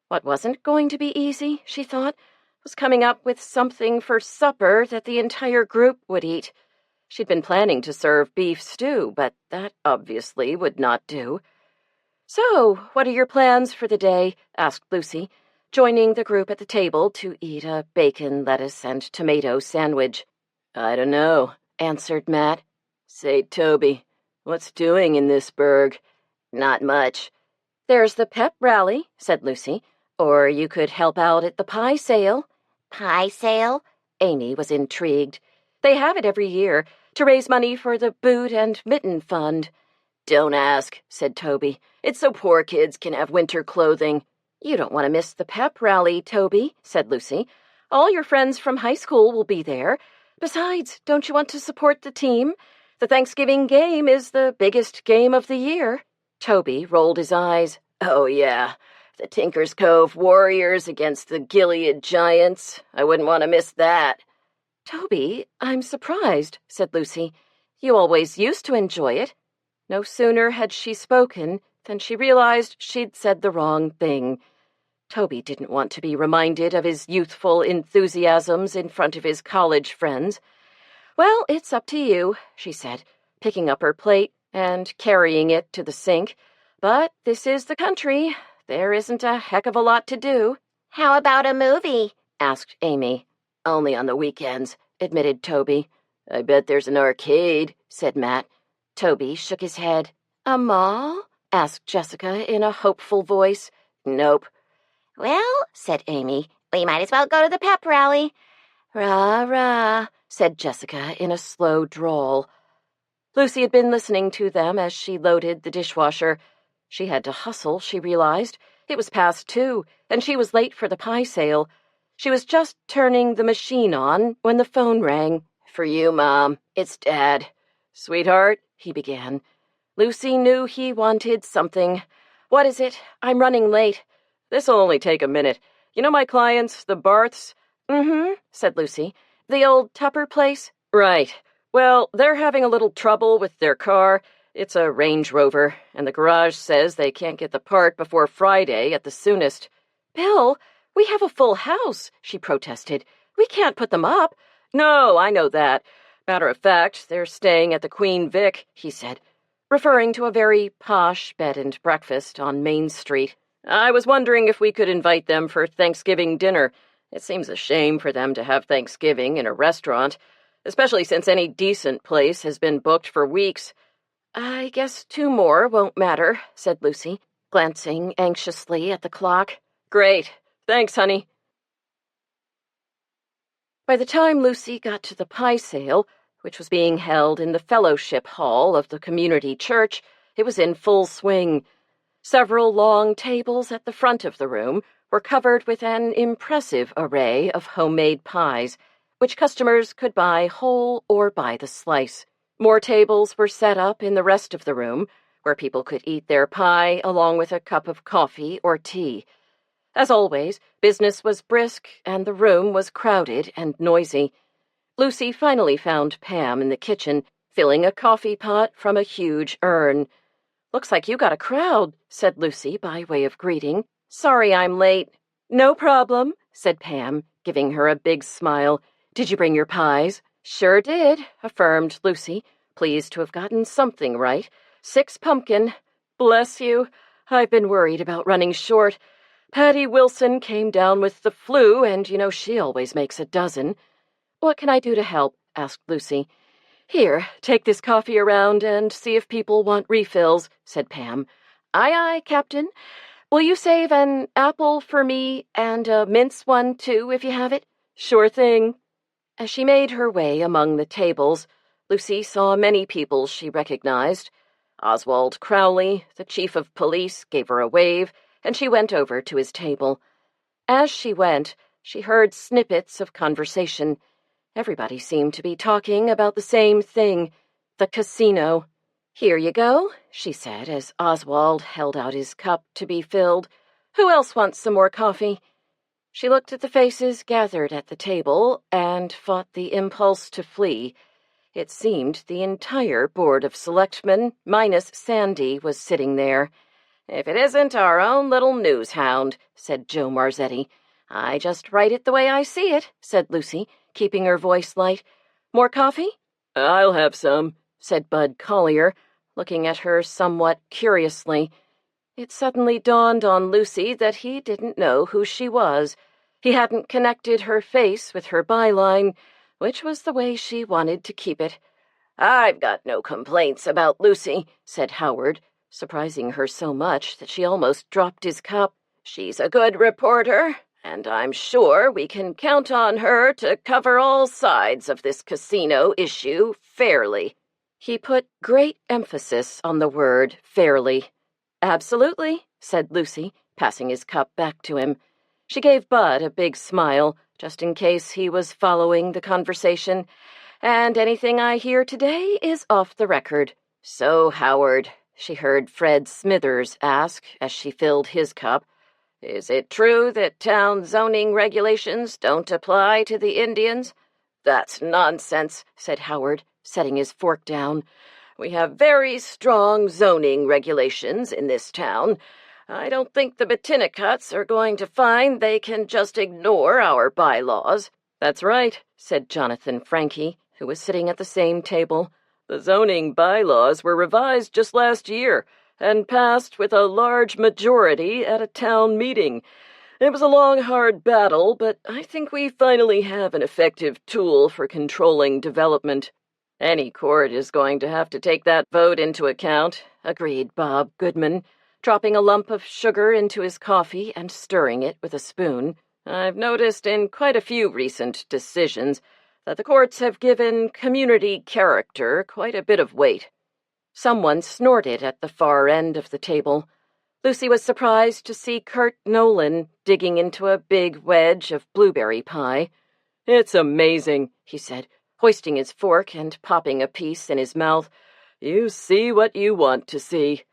What wasn't going to be easy, she thought, was coming up with something for supper that the entire group would eat. She'd been planning to serve beef stew, but that obviously would not do. "So, what are your plans for the day?" asked Lucy, joining the group at the table to eat a bacon, lettuce, and tomato sandwich. "I don't know," answered Matt. "Say, Toby, what's doing in this burg?" "Not much." "There's the pep rally," said Lucy. "Or you could help out at the pie sale." "Pie sale?" Amy was intrigued. "They have it every year to raise money for the Boot and Mitten Fund." "Don't ask," said Toby. "It's so poor kids can have winter clothing." "You don't want to miss the pep rally, Toby," said Lucy. "All your friends from high school will be there. Besides, don't you want to support the team? The Thanksgiving game is the biggest game of the year." Toby rolled his eyes. "Oh, yeah. The Tinker's Cove Warriors against the Gilead Giants. I wouldn't want to miss that." "Toby, I'm surprised," said Lucy. "You always used to enjoy it." No sooner had she spoken than she realized she'd said the wrong thing. Toby didn't want to be reminded of his youthful enthusiasms in front of his college friends. "Well, it's up to you," she said, picking up her plate and carrying it to the sink. "But this is the country. There isn't a heck of a lot to do." "How about a movie?" asked Amy. "Only on the weekends," admitted Toby. "I bet there's an arcade," said Matt. Toby shook his head. "A mall?" asked Jessica in a hopeful voice. "Nope." "Well," said Amy, "we might as well go to the pep rally." "Rah-rah," said Jessica in a slow drawl. Lucy had been listening to them as she loaded the dishwasher. She had to hustle, she realized. It was past 2, and she was late for the pie sale. She was just turning the machine on when the phone rang. "For you, Mom. It's Dad." "Sweetheart," he began. Lucy knew he wanted something. "What is it? I'm running late." "This'll only take a minute. You know my clients, the Barths?" "Mm-hmm," said Lucy. "The old Tupper place?" "Right. Well, they're having a little trouble with their car. It's a Range Rover, and the garage says they can't get the part before Friday at the soonest." "Bill, we have a full house," she protested. "We can't put them up." "No, I know that. Matter of fact, they're staying at the Queen Vic," he said, referring to a very posh bed and breakfast on Main Street. "I was wondering if we could invite them for Thanksgiving dinner. It seems a shame for them to have Thanksgiving in a restaurant, especially since any decent place has been booked for weeks." "I guess 2 more won't matter," said Lucy, glancing anxiously at the clock. "Great. Thanks, honey." By the time Lucy got to the pie sale, which was being held in the fellowship hall of the community church, it was in full swing. Several long tables at the front of the room were covered with an impressive array of homemade pies, which customers could buy whole or by the slice. More tables were set up in the rest of the room, where people could eat their pie along with a cup of coffee or tea. As always, business was brisk, and the room was crowded and noisy. Lucy finally found Pam in the kitchen, filling a coffee pot from a huge urn. "Looks like you got a crowd," said Lucy by way of greeting. "Sorry I'm late." "No problem," said Pam, giving her a big smile. "Did you bring your pies?" "Sure did," affirmed Lucy, pleased to have gotten something right. 6 pumpkin. "Bless you. I've been worried about running short. Patty Wilson came down with the flu, and you know she always makes a dozen." "What can I do to help?" asked Lucy. "Here, take this coffee around and see if people want refills," said Pam. "Aye, aye, Captain. Will you save an apple for me and a mince one, too, if you have it?" "Sure thing." As she made her way among the tables, Lucy saw many people she recognized. Oswald Crowley, the chief of police, gave her a wave, and she went over to his table. As she went, she heard snippets of conversation. Everybody seemed to be talking about the same thing, the casino. "Here you go," she said as Oswald held out his cup to be filled. "Who else wants some more coffee?" She looked at the faces gathered at the table and fought the impulse to flee. It seemed the entire Board of Selectmen, minus Sandy, was sitting there. "If it isn't our own little news hound," said Joe Marzetti. "I just write it the way I see it," said Lucy, keeping her voice light. "More coffee?" I'll have some, said Bud Collier, looking at her somewhat curiously. It suddenly dawned on Lucy that he didn't know who she was. He hadn't connected her face with her byline, which was the way she wanted to keep it. "I've got no complaints about Lucy," said Howard, surprising her so much that she almost dropped his cup. "She's a good reporter, and I'm sure we can count on her to cover all sides of this casino issue fairly." He put great emphasis on the word fairly. "Absolutely," said Lucy, passing his cup back to him. She gave Bud a big smile, just in case he was following the conversation. "And anything I hear today is off the record." "So, Howard," she heard Fred Smithers ask as she filled his cup, "is it true that town zoning regulations don't apply to the Indians?" "That's nonsense," said Howard, setting his fork down. "We have very strong zoning regulations in this town. I don't think the Battinicutts are going to find they can just ignore our bylaws." "That's right," said Jonathan Frankie, who was sitting at the same table. "The zoning bylaws were revised just last year and passed with a large majority at a town meeting. It was a long, hard battle, but I think we finally have an effective tool for controlling development." "Any court is going to have to take that vote into account," agreed Bob Goodman, dropping a lump of sugar into his coffee and stirring it with a spoon. "I've noticed in quite a few recent decisions that the courts have given community character quite a bit of weight." Someone snorted at the far end of the table. Lucy was surprised to see Kurt Nolan digging into a big wedge of blueberry pie. "It's amazing," he said, hoisting his fork and popping a piece in his mouth. "You see what you want to see."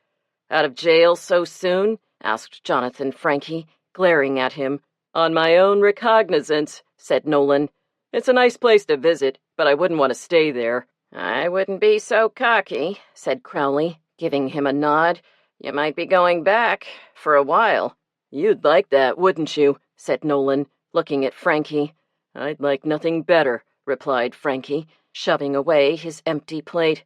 "Out of jail so soon?" asked Jonathan Frankie, glaring at him. "On my own recognizance," said Nolan. "It's a nice place to visit, but I wouldn't want to stay there." "I wouldn't be so cocky," said Crowley, giving him a nod. "You might be going back for a while." "You'd like that, wouldn't you?" said Nolan, looking at Frankie. "I'd like nothing better," replied Frankie, shoving away his empty plate.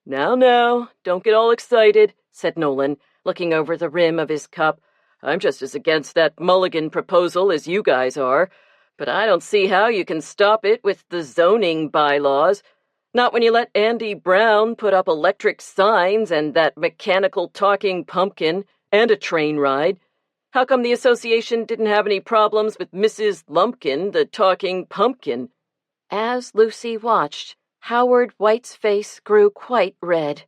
Now, don't get all excited," said Nolan, looking over the rim of his cup. "I'm just as against that Mulligan proposal as you guys are, but I don't see how you can stop it with the zoning bylaws. Not when you let Andy Brown put up electric signs and that mechanical talking pumpkin and a train ride. How come the association didn't have any problems with Mrs. Lumpkin, the talking pumpkin?" As Lucy watched, Howard White's face grew quite red.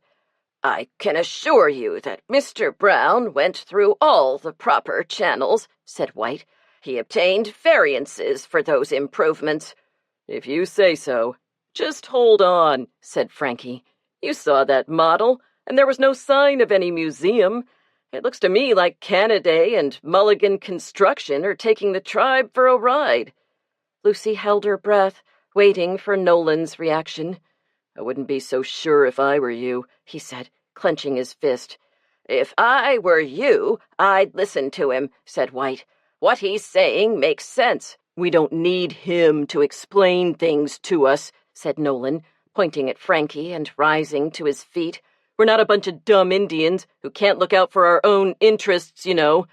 "I can assure you that Mr. Brown went through all the proper channels," said White. "He obtained variances for those improvements." "If you say so." "Just hold on," said Frankie. "You saw that model, and there was no sign of any museum. It looks to me like Cannaday and Mulligan Construction are taking the tribe for a ride." Lucy held her breath, waiting for Nolan's reaction. "I wouldn't be so sure if I were you," he said, clenching his fist. "If I were you, I'd listen to him," said White. "What he's saying makes sense." "We don't need him to explain things to us," said Nolan, pointing at Frankie and rising to his feet. "We're not a bunch of dumb Indians who can't look out for our own interests, you know."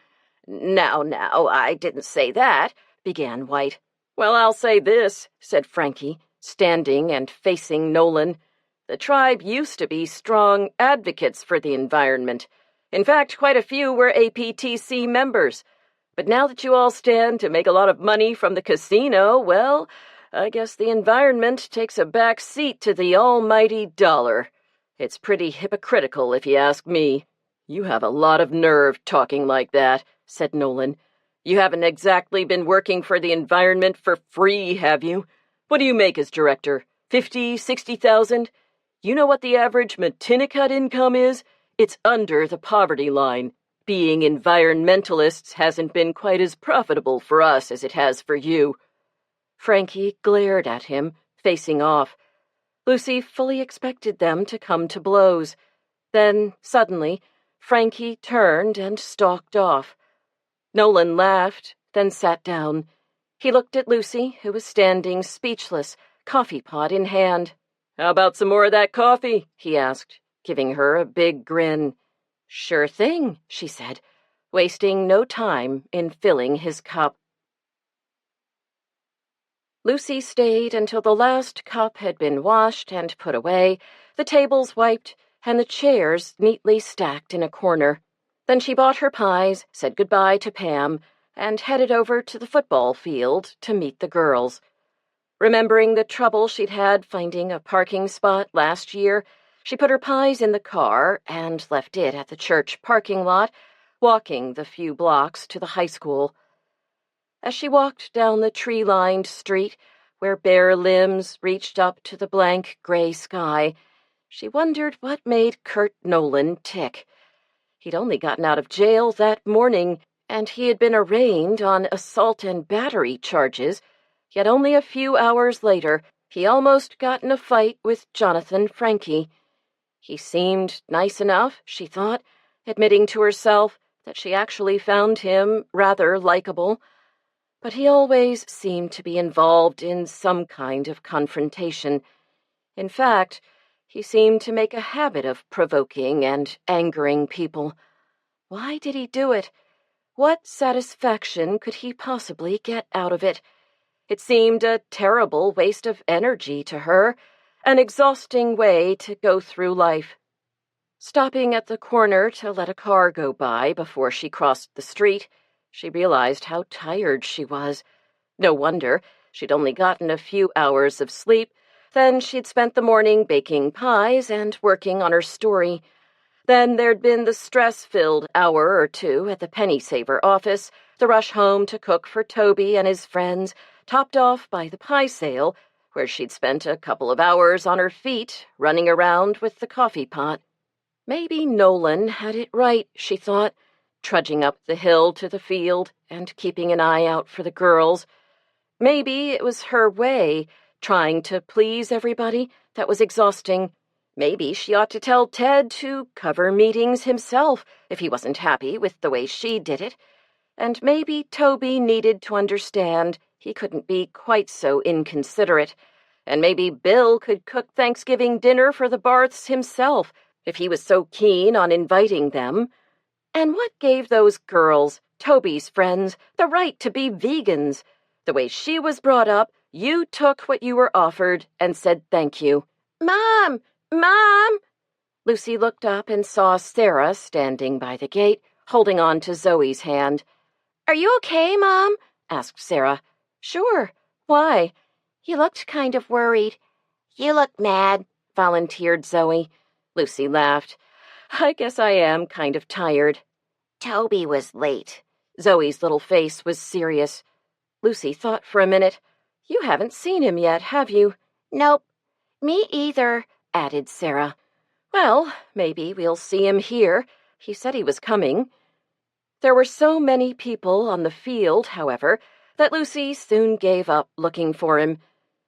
Now, I didn't say that," began White. "Well, I'll say this," said Frankie, standing and facing Nolan. "The tribe used to be strong advocates for the environment. In fact, quite a few were APTC members. But now that you all stand to make a lot of money from the casino, well, I guess the environment takes a back seat to the almighty dollar. It's pretty hypocritical, if you ask me." "You have a lot of nerve talking like that," said Nolan. "You haven't exactly been working for the environment for free, have you? What do you make as director? 50, 60,000? You know what the average Matinicut income is? It's under the poverty line. Being environmentalists hasn't been quite as profitable for us as it has for you." Frankie glared at him, facing off. Lucy fully expected them to come to blows. Then, suddenly, Frankie turned and stalked off. Nolan laughed, then sat down. He looked at Lucy, who was standing speechless, coffee pot in hand. How about some more of that coffee? He asked, giving her a big grin. Sure thing, she said, wasting no time in filling his cup. Lucy stayed until the last cup had been washed and put away, the tables wiped, and the chairs neatly stacked in a corner. Then she bought her pies, said goodbye to Pam, and headed over to the football field to meet the girls. Remembering the trouble she'd had finding a parking spot last year, she put her pies in the car and left it at the church parking lot, walking the few blocks to the high school. As she walked down the tree-lined street, where bare limbs reached up to the blank gray sky, she wondered what made Kurt Nolan tick. He'd only gotten out of jail that morning, and he had been arraigned on assault and battery charges, yet only a few hours later he almost got in a fight with Jonathan Franke. He seemed nice enough, she thought, admitting to herself that she actually found him rather likable. But he always seemed to be involved in some kind of confrontation. In fact, he seemed to make a habit of provoking and angering people. Why did he do it? What satisfaction could he possibly get out of it? It seemed a terrible waste of energy to her, an exhausting way to go through life. Stopping at the corner to let a car go by before she crossed the street, she realized how tired she was. No wonder. She'd only gotten a few hours of sleep. Then she'd spent the morning baking pies and working on her story. Then there'd been the stress-filled hour or two at the penny saver office, the rush home to cook for Toby and his friends, topped off by the pie sale, where she'd spent a couple of hours on her feet, running around with the coffee pot. Maybe Nolan had it right, she thought, trudging up the hill to the field and keeping an eye out for the girls. Maybe it was her way, trying to please everybody, that was exhausting. Maybe she ought to tell Ted to cover meetings himself if he wasn't happy with the way she did it. And maybe Toby needed to understand he couldn't be quite so inconsiderate. And maybe Bill could cook Thanksgiving dinner for the Barths himself if he was so keen on inviting them. And what gave those girls, Toby's friends, the right to be vegans? The way she was brought up, you took what you were offered and said thank you. Mom! Mom! Lucy looked up and saw Sarah standing by the gate, holding on to Zoe's hand. Are you okay, Mom? Asked Sarah. Sure. Why? You looked kind of worried. You look mad, volunteered Zoe. Lucy laughed. I guess I am kind of tired. Toby was late. Zoe's little face was serious. Lucy thought for a minute. You haven't seen him yet, have you? Nope. Me either, added Sarah. Well, maybe we'll see him here. He said he was coming. There were so many people on the field, however, that Lucy soon gave up looking for him.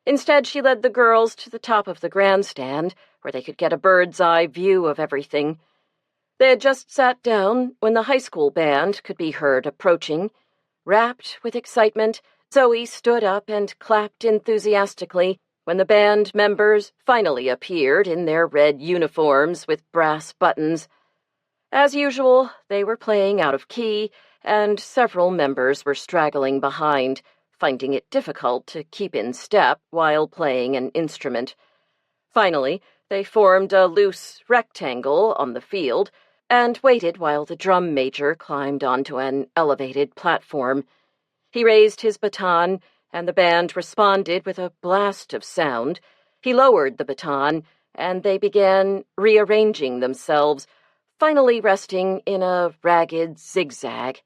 Instead, she led the girls to the top of the grandstand, where they could get a bird's-eye view of everything. They had just sat down when the high school band could be heard approaching. Rapt with excitement, Zoe stood up and clapped enthusiastically when the band members finally appeared in their red uniforms with brass buttons. As usual, they were playing out of key, and several members were straggling behind, finding it difficult to keep in step while playing an instrument. Finally, they formed a loose rectangle on the field and waited while the drum major climbed onto an elevated platform. He raised his baton, and the band responded with a blast of sound. He lowered the baton, and they began rearranging themselves, finally resting in a ragged zigzag.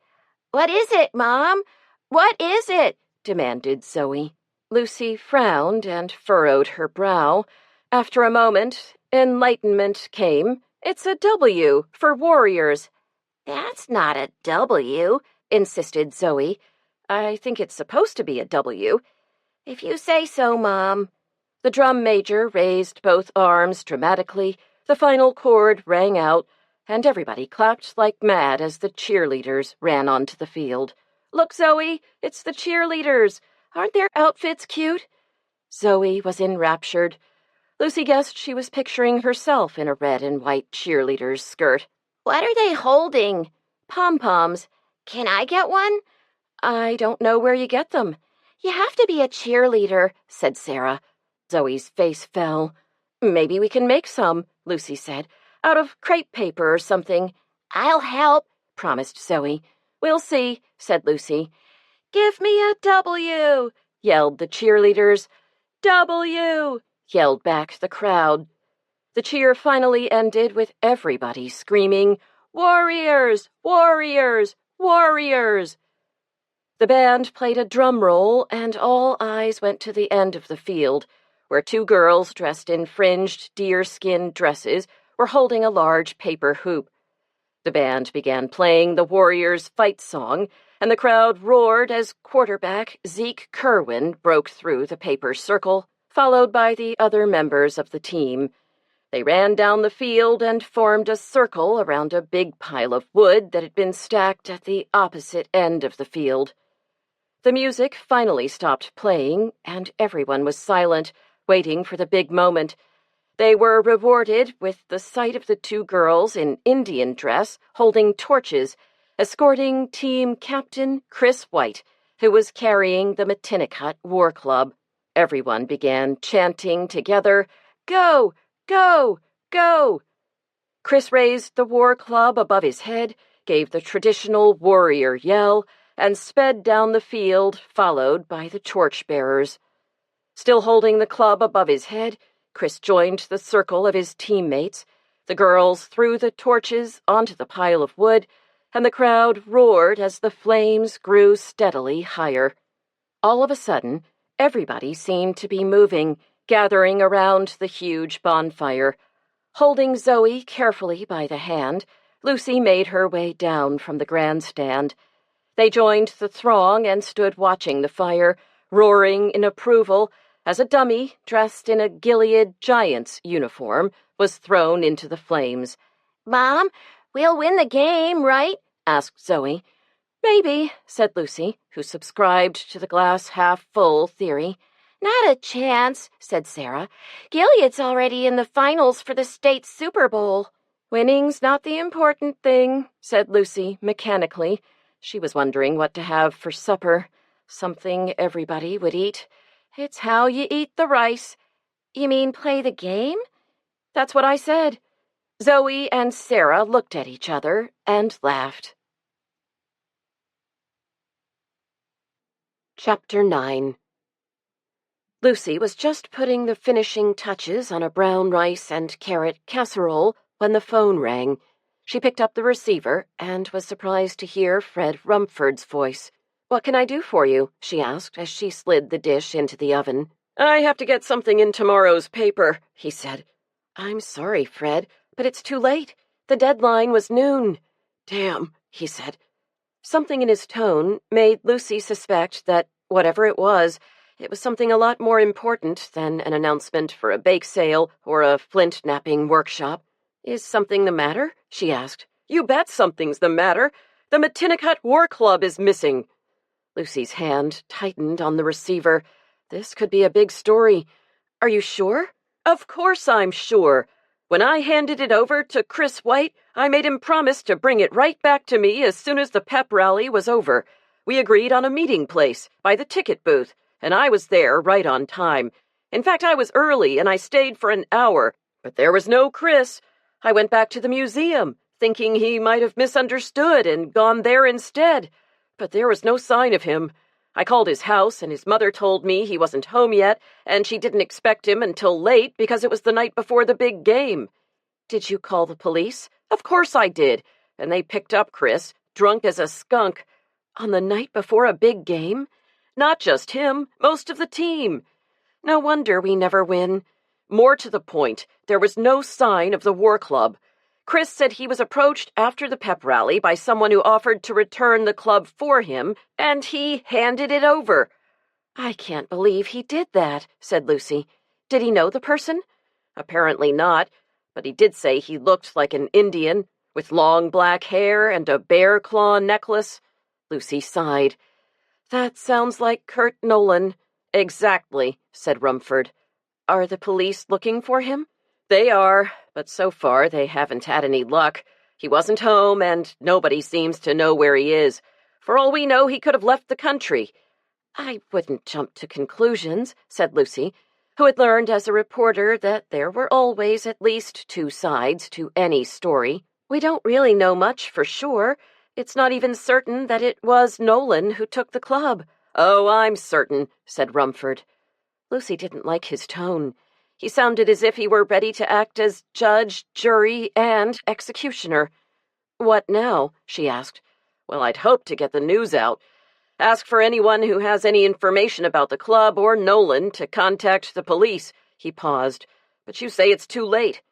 What is it, Mom? What is it? Demanded Zoe. Lucy frowned and furrowed her brow. After a moment, enlightenment came. It's a W for warriors. That's not a W, insisted Zoe. I think it's supposed to be a W. If you say so, Mom. The drum major raised both arms dramatically, the final chord rang out, and everybody clapped like mad as the cheerleaders ran onto the field. Look, Zoe, it's the cheerleaders. Aren't their outfits cute? Zoe was enraptured. Lucy guessed she was picturing herself in a red and white cheerleader's skirt. What are they holding? Pom-poms. Can I get one? I don't know where you get them. You have to be a cheerleader, said Sarah. Zoe's face fell. Maybe we can make some, Lucy said, out of crepe paper or something. I'll help, promised Zoe. We'll see, said Lucy. Give me a W, yelled the cheerleaders. W, yelled back the crowd. The cheer finally ended with everybody screaming, Warriors! Warriors! Warriors! The band played a drum roll, and all eyes went to the end of the field, where two girls dressed in fringed deerskin dresses were holding a large paper hoop. The band began playing the Warriors' fight song, and the crowd roared as quarterback Zeke Kerwin broke through the paper circle, followed by the other members of the team. They ran down the field and formed a circle around a big pile of wood that had been stacked at the opposite end of the field. The music finally stopped playing, and everyone was silent, waiting for the big moment. They were rewarded with the sight of the two girls in Indian dress holding torches, escorting team captain Chris White, who was carrying the Mattinicot War Club. Everyone began chanting together, Go! Go! Go! Chris raised the War Club above his head, gave the traditional warrior yell, and sped down the field, followed by the torch-bearers. Still holding the club above his head, Chris joined the circle of his teammates. The girls threw the torches onto the pile of wood, and the crowd roared as the flames grew steadily higher. All of a sudden, everybody seemed to be moving, gathering around the huge bonfire. Holding Zoe carefully by the hand, Lucy made her way down from the grandstand. They joined the throng and stood watching the fire, roaring in approval, as a dummy, dressed in a Gilead Giants uniform, was thrown into the flames. Mom, we'll win the game, right? asked Zoe. Maybe, said Lucy, who subscribed to the glass-half-full theory. Not a chance, said Sarah. Gilead's already in the finals for the state Super Bowl. Winning's not the important thing, said Lucy mechanically. She was wondering what to have for supper. Something everybody would eat. It's how you eat the rice. You mean play the game? That's what I said. Zoe and Sarah looked at each other and laughed. Chapter 9. Lucy was just putting the finishing touches on a brown rice and carrot casserole when the phone rang. She picked up the receiver and was surprised to hear Fred Rumford's voice. What can I do for you? She asked as she slid the dish into the oven. I have to get something in tomorrow's paper, he said. I'm sorry, Fred, but it's too late. The deadline was noon. Damn, he said. Something in his tone made Lucy suspect that, whatever it was something a lot more important than an announcement for a bake sale or a flint-knapping workshop. Is something the matter? She asked. You bet something's the matter. The Mattinicot War Club is missing. Lucy's hand tightened on the receiver. This could be a big story. Are you sure? Of course I'm sure. When I handed it over to Chris White, I made him promise to bring it right back to me as soon as the pep rally was over. We agreed on a meeting place by the ticket booth, and I was there right on time. In fact, I was early, and I stayed for an hour, but there was no Chris. I went back to the museum, thinking he might have misunderstood and gone there instead, but there was no sign of him. I called his house, and his mother told me he wasn't home yet, and she didn't expect him until late because it was the night before the big game. Did you call the police? Of course I did, and they picked up Chris, drunk as a skunk. On the night before a big game? Not just him, most of the team. No wonder we never win. More to the point, there was no sign of the War Club. Chris said he was approached after the pep rally by someone who offered to return the club for him, and he handed it over. I can't believe he did that, said Lucy. Did he know the person? Apparently not, but he did say he looked like an Indian, with long black hair and a bear claw necklace. Lucy sighed. That sounds like Kurt Nolan. Exactly, said Rumford. Are the police looking for him? They are, but so far they haven't had any luck. He wasn't home, and nobody seems to know where he is. For all we know, he could have left the country. I wouldn't jump to conclusions, said Lucy, who had learned as a reporter that there were always at least two sides to any story. We don't really know much for sure. It's not even certain that it was Nolan who took the club. Oh, I'm certain, said Rumford. Lucy didn't like his tone. He sounded as if he were ready to act as judge, jury, and executioner. What now? She asked. Well, I'd hoped to get the news out. Ask for anyone who has any information about the club or Nolan to contact the police. He paused. But you say it's too late.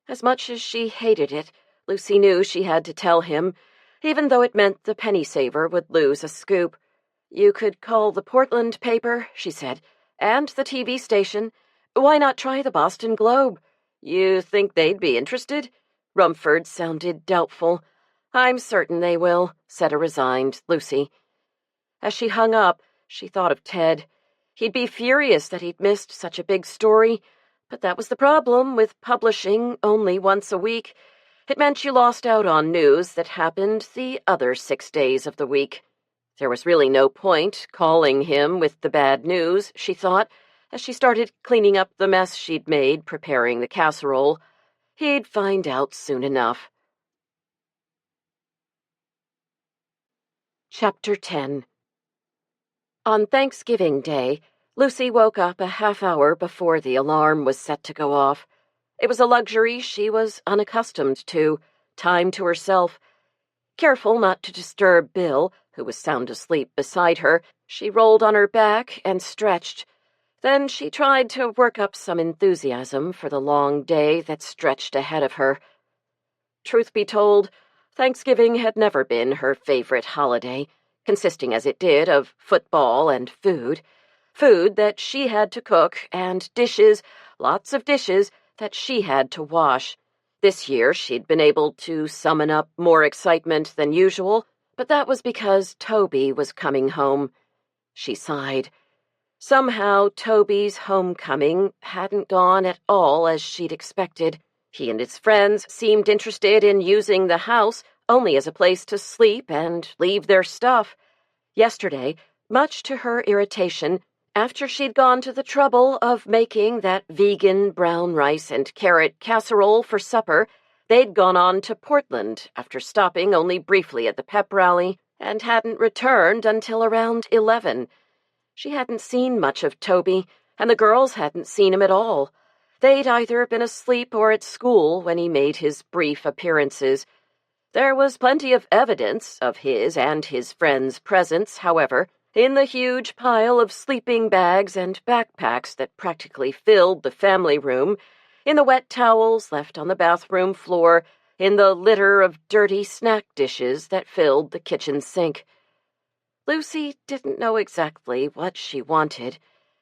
As much as she hated it, Lucy knew she had to tell him, even though it meant the penny saver would lose a scoop. You could call the Portland paper, she said, and the TV station. Why not try the Boston Globe? You think they'd be interested? Rumford sounded doubtful. I'm certain they will, said a resigned Lucy. As she hung up, she thought of Ted. He'd be furious that he'd missed such a big story, but that was the problem with publishing only once a week. It meant you lost out on news that happened the other 6 days of the week. There was really no point calling him with the bad news, she thought, as she started cleaning up the mess she'd made preparing the casserole. He'd find out soon enough. Chapter 10. On Thanksgiving Day, Lucy woke up a half hour before the alarm was set to go off. It was a luxury she was unaccustomed to, time to herself. Careful not to disturb Bill, who was sound asleep beside her, she rolled on her back and stretched. Then she tried to work up some enthusiasm for the long day that stretched ahead of her. Truth be told, Thanksgiving had never been her favorite holiday, consisting as it did of football and food that she had to cook, and dishes, lots of dishes, that she had to wash. This year she'd been able to summon up more excitement than usual, but that was because Toby was coming home. She sighed. Somehow Toby's homecoming hadn't gone at all as she'd expected. He and his friends seemed interested in using the house only as a place to sleep and leave their stuff. Yesterday, much to her irritation, after she'd gone to the trouble of making that vegan brown rice and carrot casserole for supper, they'd gone on to Portland after stopping only briefly at the pep rally and hadn't returned until around 11. She hadn't seen much of Toby, and the girls hadn't seen him at all. They'd either been asleep or at school when he made his brief appearances. There was plenty of evidence of his and his friends' presence, however, in the huge pile of sleeping bags and backpacks that practically filled the family room, in the wet towels left on the bathroom floor, in the litter of dirty snack dishes that filled the kitchen sink. Lucy didn't know exactly what she wanted.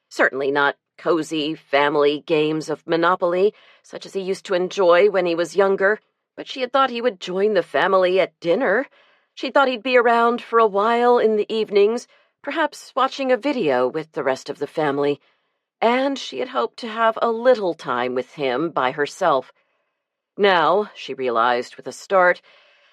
Certainly not cozy family games of Monopoly, such as he used to enjoy when he was younger, but she had thought he would join the family at dinner. She thought he'd be around for a while in the evenings, perhaps watching a video with the rest of the family, and she had hoped to have a little time with him by herself. Now, she realized with a start,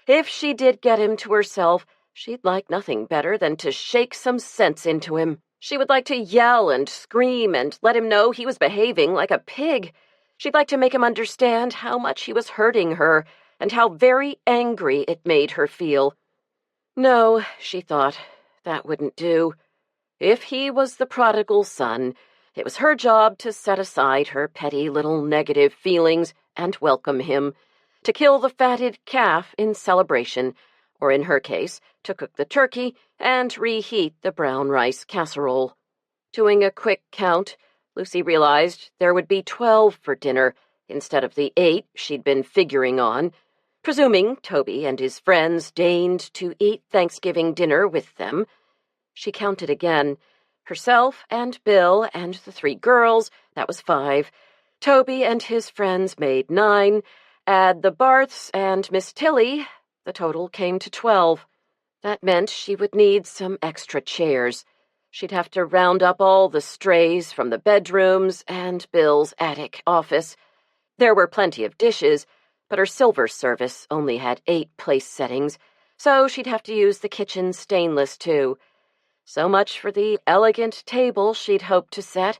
if she did get him to herself, she'd like nothing better than to shake some sense into him. She would like to yell and scream and let him know he was behaving like a pig. She'd like to make him understand how much he was hurting her and how very angry it made her feel. No, she thought, that wouldn't do. If he was the prodigal son, it was her job to set aside her petty little negative feelings and welcome him, to kill the fatted calf in celebration, or in her case, to cook the turkey and reheat the brown rice casserole. Doing a quick count, Lucy realized there would be 12 for dinner instead of the 8 she'd been figuring on, presuming Toby and his friends deigned to eat Thanksgiving dinner with them. She counted again. Herself and Bill and the 3 girls, that was 5. Toby and his friends made 9. Add the Barths and Miss Tilly, the total came to 12. That meant she would need some extra chairs. She'd have to round up all the strays from the bedrooms and Bill's attic office. There were plenty of dishes, but her silver service only had 8 place settings, so she'd have to use the kitchen stainless too. So much for the elegant table she'd hoped to set.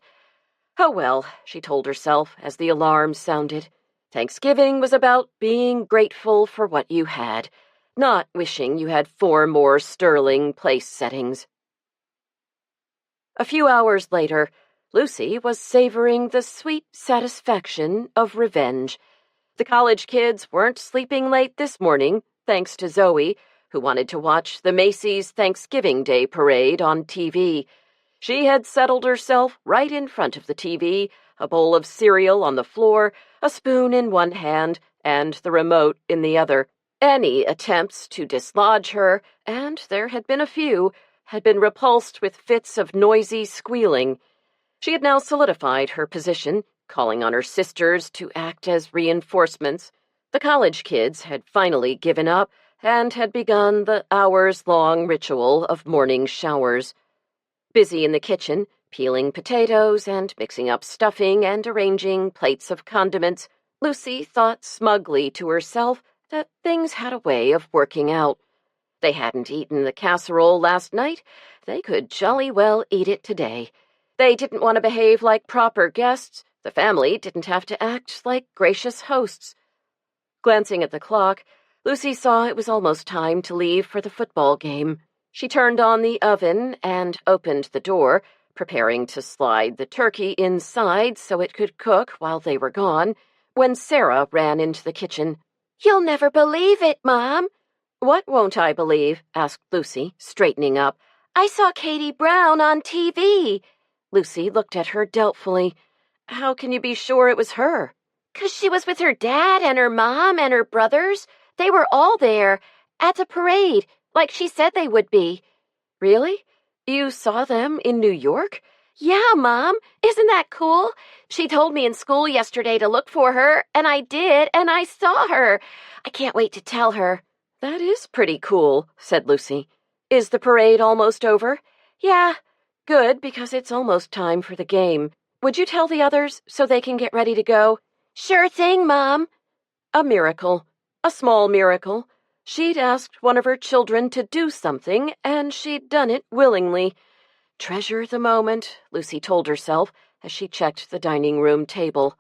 Oh well, she told herself as the alarm sounded. Thanksgiving was about being grateful for what you had, not wishing you had 4 more sterling place settings. A few hours later, Lucy was savoring the sweet satisfaction of revenge. The college kids weren't sleeping late this morning, thanks to Zoe, who wanted to watch the Macy's Thanksgiving Day Parade on TV. She had settled herself right in front of the TV, a bowl of cereal on the floor, a spoon in one hand, and the remote in the other. Any attempts to dislodge her, and there had been a few, had been repulsed with fits of noisy squealing. She had now solidified her position, calling on her sisters to act as reinforcements. The college kids had finally given up and had begun the hours-long ritual of morning showers. Busy in the kitchen, peeling potatoes and mixing up stuffing and arranging plates of condiments, Lucy thought smugly to herself that things had a way of working out. They hadn't eaten the casserole last night. They could jolly well eat it today. They didn't want to behave like proper guests. The family didn't have to act like gracious hosts. Glancing at the clock, Lucy saw it was almost time to leave for the football game. She turned on the oven and opened the door, preparing to slide the turkey inside so it could cook while they were gone, when Sarah ran into the kitchen. "You'll never believe it, Mom." "What won't I believe?" asked Lucy, straightening up. "I saw Katie Brown on TV." Lucy looked at her doubtfully. "How can you be sure it was her?" "'Cause she was with her dad and her mom and her brothers. They were all there, at the parade, like she said they would be." "Really? You saw them in New York?" "Yeah, Mom. Isn't that cool? She told me in school yesterday to look for her, and I did, and I saw her. I can't wait to tell her." "That is pretty cool," said Lucy. "Is the parade almost over?" "Yeah." "Good, because it's almost time for the game. Would you tell the others so they can get ready to go?" "Sure thing, Mom." A miracle. A small miracle. She'd asked one of her children to do something, and she'd done it willingly. Treasure the moment, Lucy told herself as she checked the dining room table.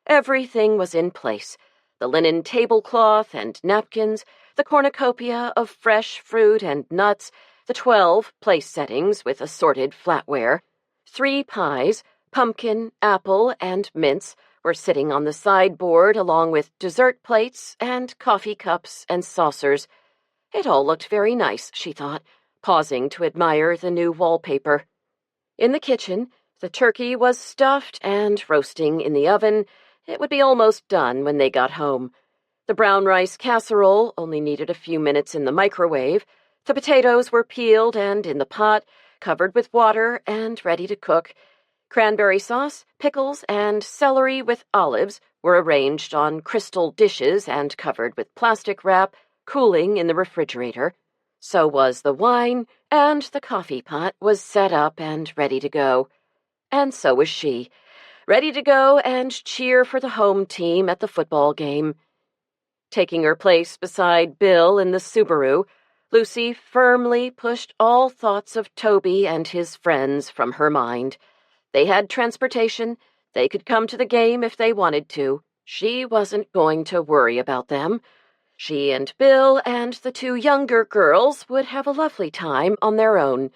Everything was in place. The linen tablecloth and napkins, the cornucopia of fresh fruit and nuts, the 12 place settings with assorted flatware. 3 pies, pumpkin, apple, and mince, were sitting on the sideboard along with dessert plates and coffee cups and saucers. It all looked very nice, she thought, pausing to admire the new wallpaper. In the kitchen, the turkey was stuffed and roasting in the oven. It would be almost done when they got home. The brown rice casserole only needed a few minutes in the microwave. The potatoes were peeled and in the pot, covered with water and ready to cook. Cranberry sauce, pickles, and celery with olives were arranged on crystal dishes and covered with plastic wrap, cooling in the refrigerator. So was the wine, and the coffee pot was set up and ready to go. And so was she, ready to go and cheer for the home team at the football game. Taking her place beside Bill in the Subaru, Lucy firmly pushed all thoughts of Toby and his friends from her mind. They had transportation. They could come to the game if they wanted to. She wasn't going to worry about them. She and Bill and the 2 younger girls would have a lovely time on their own.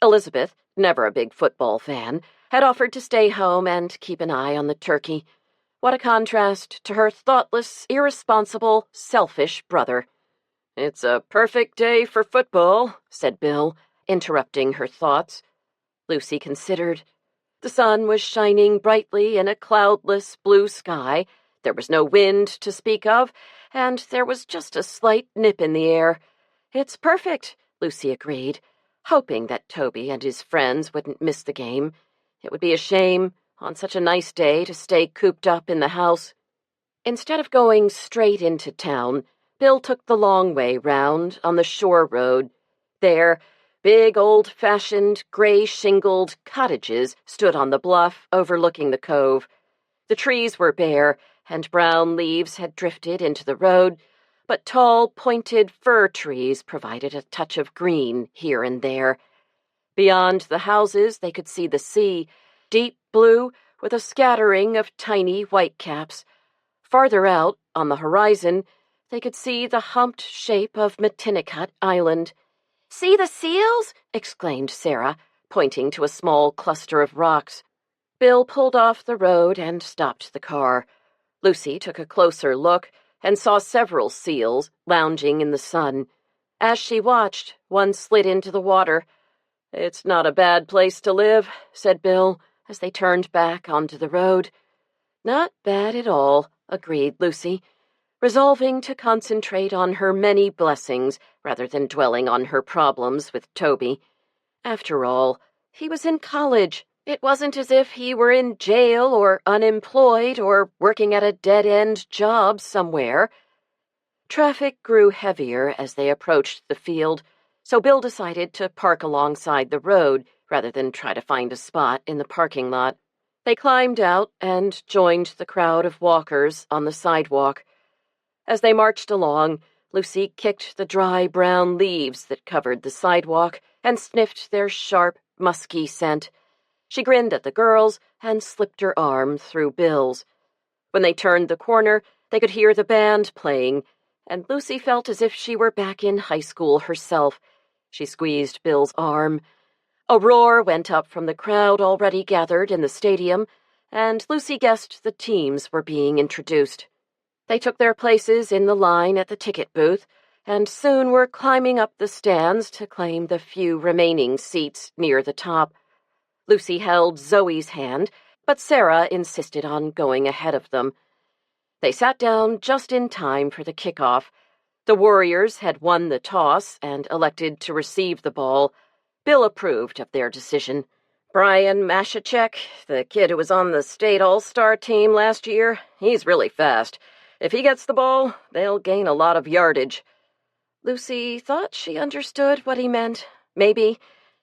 Elizabeth, never a big football fan, had offered to stay home and keep an eye on the turkey. What a contrast to her thoughtless, irresponsible, selfish brother. "It's a perfect day for football," said Bill, interrupting her thoughts. Lucy considered. The sun was shining brightly in a cloudless blue sky. There was no wind to speak of, and there was just a slight nip in the air. "It's perfect," Lucy agreed, hoping that Toby and his friends wouldn't miss the game. It would be a shame, on such a nice day, to stay cooped up in the house. Instead of going straight into town, Bill took the long way round on the shore road. There, big old-fashioned, gray-shingled cottages stood on the bluff overlooking the cove. The trees were bare, and brown leaves had drifted into the road, but tall, pointed fir trees provided a touch of green here and there. Beyond the houses, they could see the sea, deep blue with a scattering of tiny whitecaps. Farther out, on the horizon, they could see the humped shape of Matinicot Island. "See the seals?" exclaimed Sarah, pointing to a small cluster of rocks. Bill pulled off the road and stopped the car. Lucy took a closer look and saw several seals lounging in the sun. As she watched, one slid into the water. "It's not a bad place to live," said Bill, as they turned back onto the road. "Not bad at all," agreed Lucy, resolving to concentrate on her many blessings rather than dwelling on her problems with Toby. After all, he was in college. It wasn't as if he were in jail or unemployed or working at a dead-end job somewhere. Traffic grew heavier as they approached the field, so Bill decided to park alongside the road rather than try to find a spot in the parking lot. They climbed out and joined the crowd of walkers on the sidewalk. As they marched along, Lucy kicked the dry brown leaves that covered the sidewalk and sniffed their sharp, musky scent. She grinned at the girls and slipped her arm through Bill's. When they turned the corner, they could hear the band playing, and Lucy felt as if she were back in high school herself. She squeezed Bill's arm. A roar went up from the crowd already gathered in the stadium, and Lucy guessed the teams were being introduced. They took their places in the line at the ticket booth, and soon were climbing up the stands to claim the few remaining seats near the top. Lucy held Zoe's hand, but Sarah insisted on going ahead of them. They sat down just in time for the kickoff. The Warriors had won the toss and elected to receive the ball. Bill approved of their decision. "Brian Mashachek, the kid who was on the state all-star team last year, he's really fast. If he gets the ball, they'll gain a lot of yardage." Lucy thought she understood what he meant. Maybe.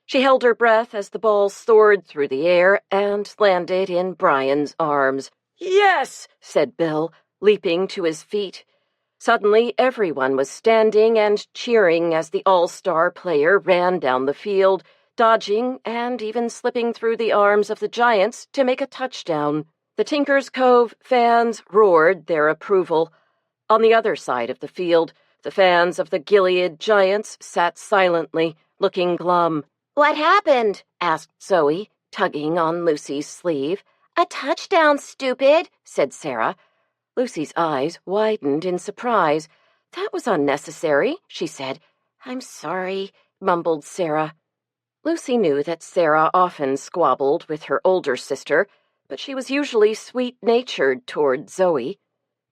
She held her breath as the ball soared through the air and landed in Brian's arms. "Yes!" said Bill, leaping to his feet. Suddenly, everyone was standing and cheering as the all-star player ran down the field, dodging and even slipping through the arms of the Giants to make a touchdown. The Tinker's Cove fans roared their approval. On the other side of the field, the fans of the Gilead Giants sat silently, looking glum. "What happened?" asked Zoe, tugging on Lucy's sleeve. "A touchdown, stupid," said Sarah. Lucy's eyes widened in surprise. "That was unnecessary," she said. "I'm sorry," mumbled Sarah. Lucy knew that Sarah often squabbled with her older sister, but she was usually sweet-natured toward Zoe.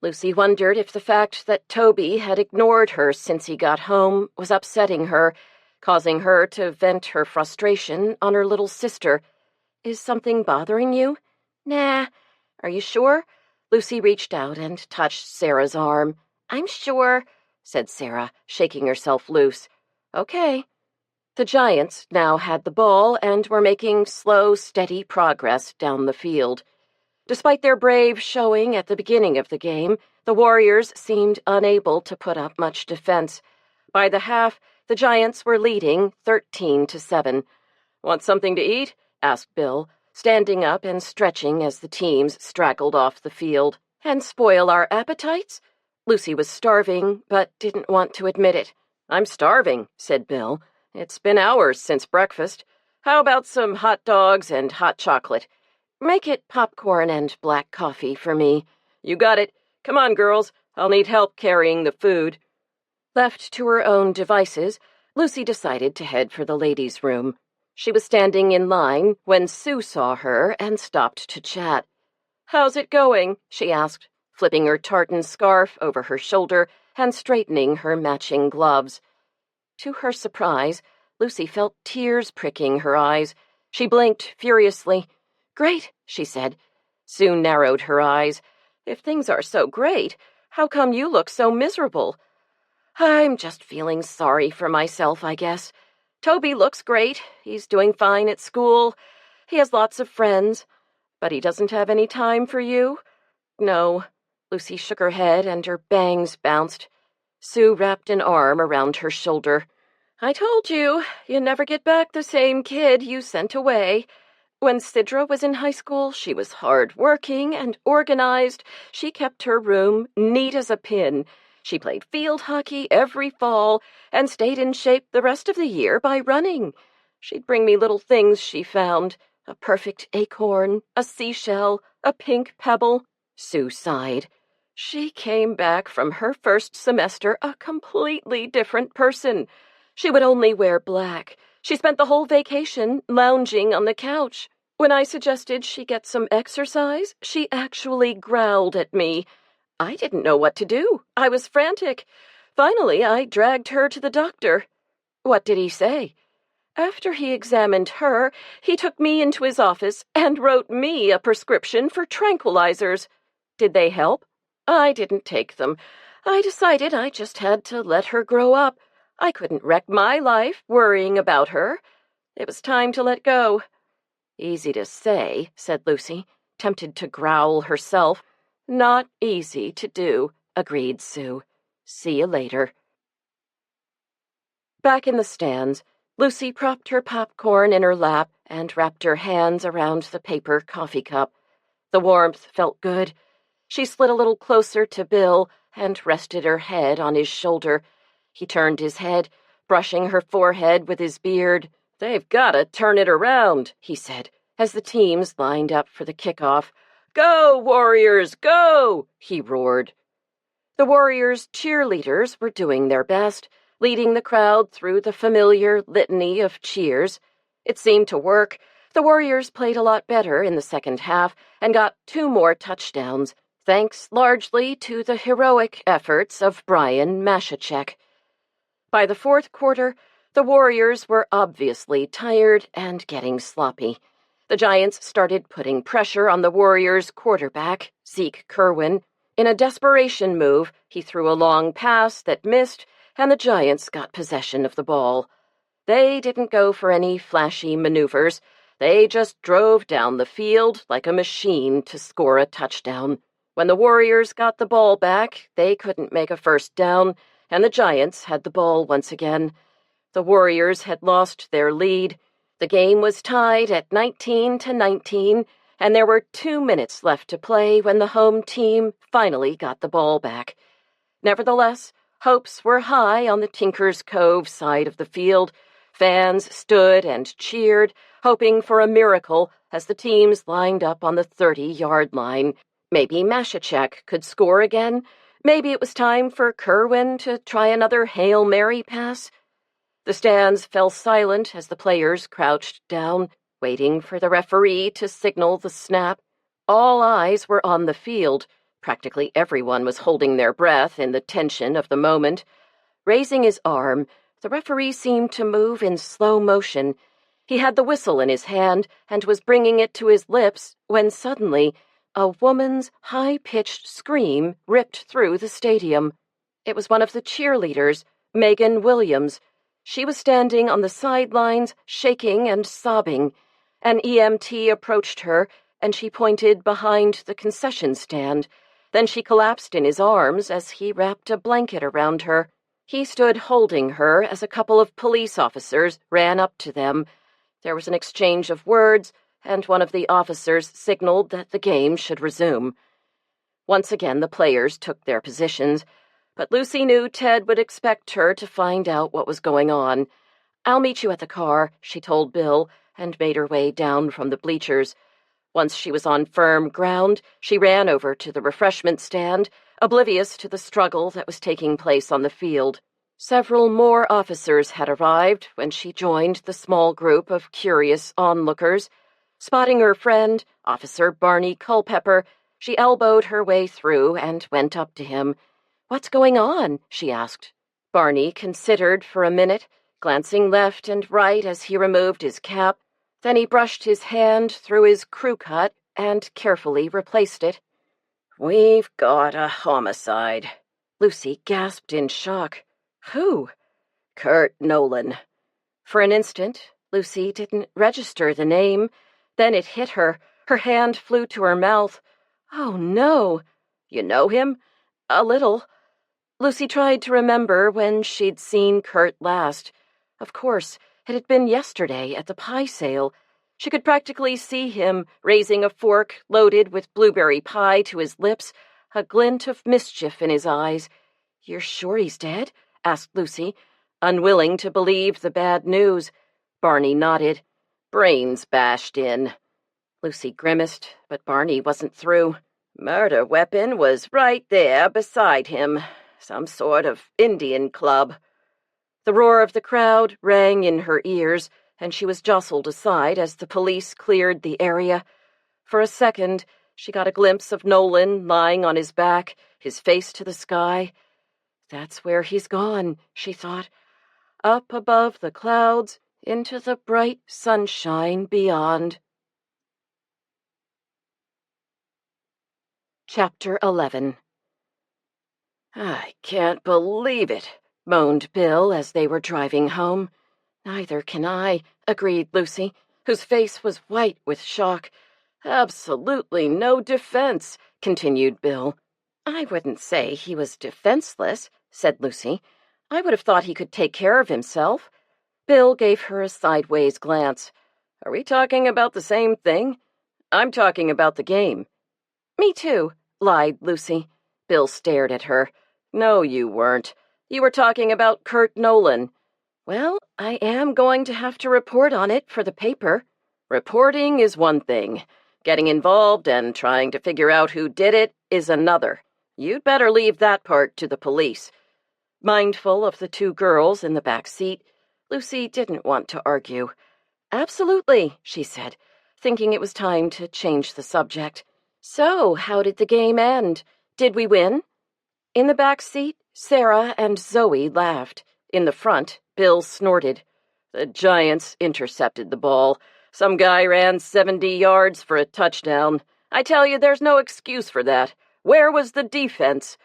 Lucy wondered if the fact that Toby had ignored her since he got home was upsetting her, causing her to vent her frustration on her little sister. "Is something bothering you?" "Nah." "Are you sure?" Lucy reached out and touched Sarah's arm. "I'm sure," said Sarah, shaking herself loose. "Okay." The Giants now had the ball and were making slow, steady progress down the field. Despite their brave showing at the beginning of the game, the Warriors seemed unable to put up much defense. By the half, the Giants were leading 13-7. "Want something to eat?" asked Bill, standing up and stretching as the teams straggled off the field. "And spoil our appetites?" Lucy was starving, but didn't want to admit it. "I'm starving," said Bill. "It's been hours since breakfast. How about some hot dogs and hot chocolate? Make it popcorn and black coffee for me." "You got it. Come on, girls. I'll need help carrying the food." Left to her own devices, Lucy decided to head for the ladies' room. She was standing in line when Sue saw her and stopped to chat. "How's it going?" she asked, flipping her tartan scarf over her shoulder and straightening her matching gloves. To her surprise, Lucy felt tears pricking her eyes. She blinked furiously. "Great," she said. Sue narrowed her eyes. "If things are so great, how come you look so miserable?" "I'm just feeling sorry for myself, I guess. Toby looks great. He's doing fine at school. He has lots of friends. But he doesn't have any time for you? No. Lucy shook her head and her bangs bounced. Sue wrapped an arm around her shoulder. I told you, you never get back the same kid you sent away. When Sidra was in high school, she was hard-working and organized. She kept her room neat as a pin. She played field hockey every fall and stayed in shape the rest of the year by running. She'd bring me little things she found. A perfect acorn, a seashell, a pink pebble. Sue sighed. She came back from her first semester a completely different person. She would only wear black. She spent the whole vacation lounging on the couch. When I suggested she get some exercise, she actually growled at me. I didn't know what to do. I was frantic. Finally, I dragged her to the doctor. What did he say? After he examined her, he took me into his office and wrote me a prescription for tranquilizers. Did they help? I didn't take them. I decided I just had to let her grow up. I couldn't wreck my life worrying about her. It was time to let go. Easy to say, said Lucy, tempted to growl herself. Not easy to do, agreed Sue. See you later. Back in the stands, Lucy propped her popcorn in her lap and wrapped her hands around the paper coffee cup. The warmth felt good. She slid a little closer to Bill and rested her head on his shoulder. He turned his head, brushing her forehead with his beard. They've got to turn it around, he said, as the teams lined up for the kickoff. Go, Warriors, go, he roared. The Warriors' cheerleaders were doing their best, leading the crowd through the familiar litany of cheers. It seemed to work. The Warriors played a lot better in the second half and got 2 more touchdowns, thanks largely to the heroic efforts of Brian Mashachek. By the fourth quarter, the Warriors were obviously tired and getting sloppy. The Giants started putting pressure on the Warriors' quarterback, Zeke Kerwin. In a desperation move, he threw a long pass that missed, and the Giants got possession of the ball. They didn't go for any flashy maneuvers. They just drove down the field like a machine to score a touchdown. When the Warriors got the ball back, they couldn't make a first down, and the Giants had the ball once again. The Warriors had lost their lead. The game was tied at 19-19, and there were 2 minutes left to play when the home team finally got the ball back. Nevertheless, hopes were high on the Tinker's Cove side of the field. Fans stood and cheered, hoping for a miracle as the teams lined up on the 30-yard line. Maybe Mashachek could score again. Maybe it was time for Kerwin to try another Hail Mary pass. The stands fell silent as the players crouched down, waiting for the referee to signal the snap. All eyes were on the field. Practically everyone was holding their breath in the tension of the moment. Raising his arm, the referee seemed to move in slow motion. He had the whistle in his hand and was bringing it to his lips when suddenly a woman's high-pitched scream ripped through the stadium. It was one of the cheerleaders, Megan Williams. She was standing on the sidelines, shaking and sobbing. An EMT approached her, and she pointed behind the concession stand. Then she collapsed in his arms as he wrapped a blanket around her. He stood holding her as a couple of police officers ran up to them. There was an exchange of words, and one of the officers signaled that the game should resume. Once again, the players took their positions, but Lucy knew Ted would expect her to find out what was going on. I'll meet you at the car, she told Bill, and made her way down from the bleachers. Once she was on firm ground, she ran over to the refreshment stand, oblivious to the struggle that was taking place on the field. Several more officers had arrived when she joined the small group of curious onlookers. Spotting her friend, Officer Barney Culpepper, she elbowed her way through and went up to him. "What's going on?" she asked. Barney considered for a minute, glancing left and right as he removed his cap. Then he brushed his hand through his crew cut and carefully replaced it. "We've got a homicide." Lucy gasped in shock. "Who?" "Kurt Nolan." For an instant, Lucy didn't register the name. Then it hit her. Her hand flew to her mouth. Oh, no. You know him? A little. Lucy tried to remember when she'd seen Kurt last. Of course, it had been yesterday at the pie sale. She could practically see him raising a fork loaded with blueberry pie to his lips, a glint of mischief in his eyes. "You're sure he's dead?" asked Lucy, unwilling to believe the bad news. Barney nodded. "Brains bashed in." Lucy grimaced, but Barney wasn't through. "Murder weapon was right there beside him. Some sort of Indian club." The roar of the crowd rang in her ears, and she was jostled aside as the police cleared the area. For a second, she got a glimpse of Nolan lying on his back, his face to the sky. That's where he's gone, she thought. Up above the clouds, into the bright sunshine beyond. Chapter 11. "I can't believe it," moaned Bill as they were driving home. "Neither can I," agreed Lucy, whose face was white with shock. "Absolutely no defense," continued Bill. "I wouldn't say he was defenseless," said Lucy. "I would have thought he could take care of himself." Bill gave her a sideways glance. "Are we talking about the same thing? I'm talking about the game." "Me too," lied Lucy. Bill stared at her. "No, you weren't. You were talking about Kurt Nolan." "Well, I am going to have to report on it for the paper." "Reporting is one thing. Getting involved and trying to figure out who did it is another. You'd better leave that part to the police." Mindful of the two girls in the back seat, Lucy didn't want to argue. "Absolutely," she said, thinking it was time to change the subject. "So, how did the game end? Did we win?" In the back seat, Sarah and Zoe laughed. In the front, Bill snorted. "The Giants intercepted the ball. Some guy ran 70 yards for a touchdown. I tell you, there's no excuse for that. Where was the defense?"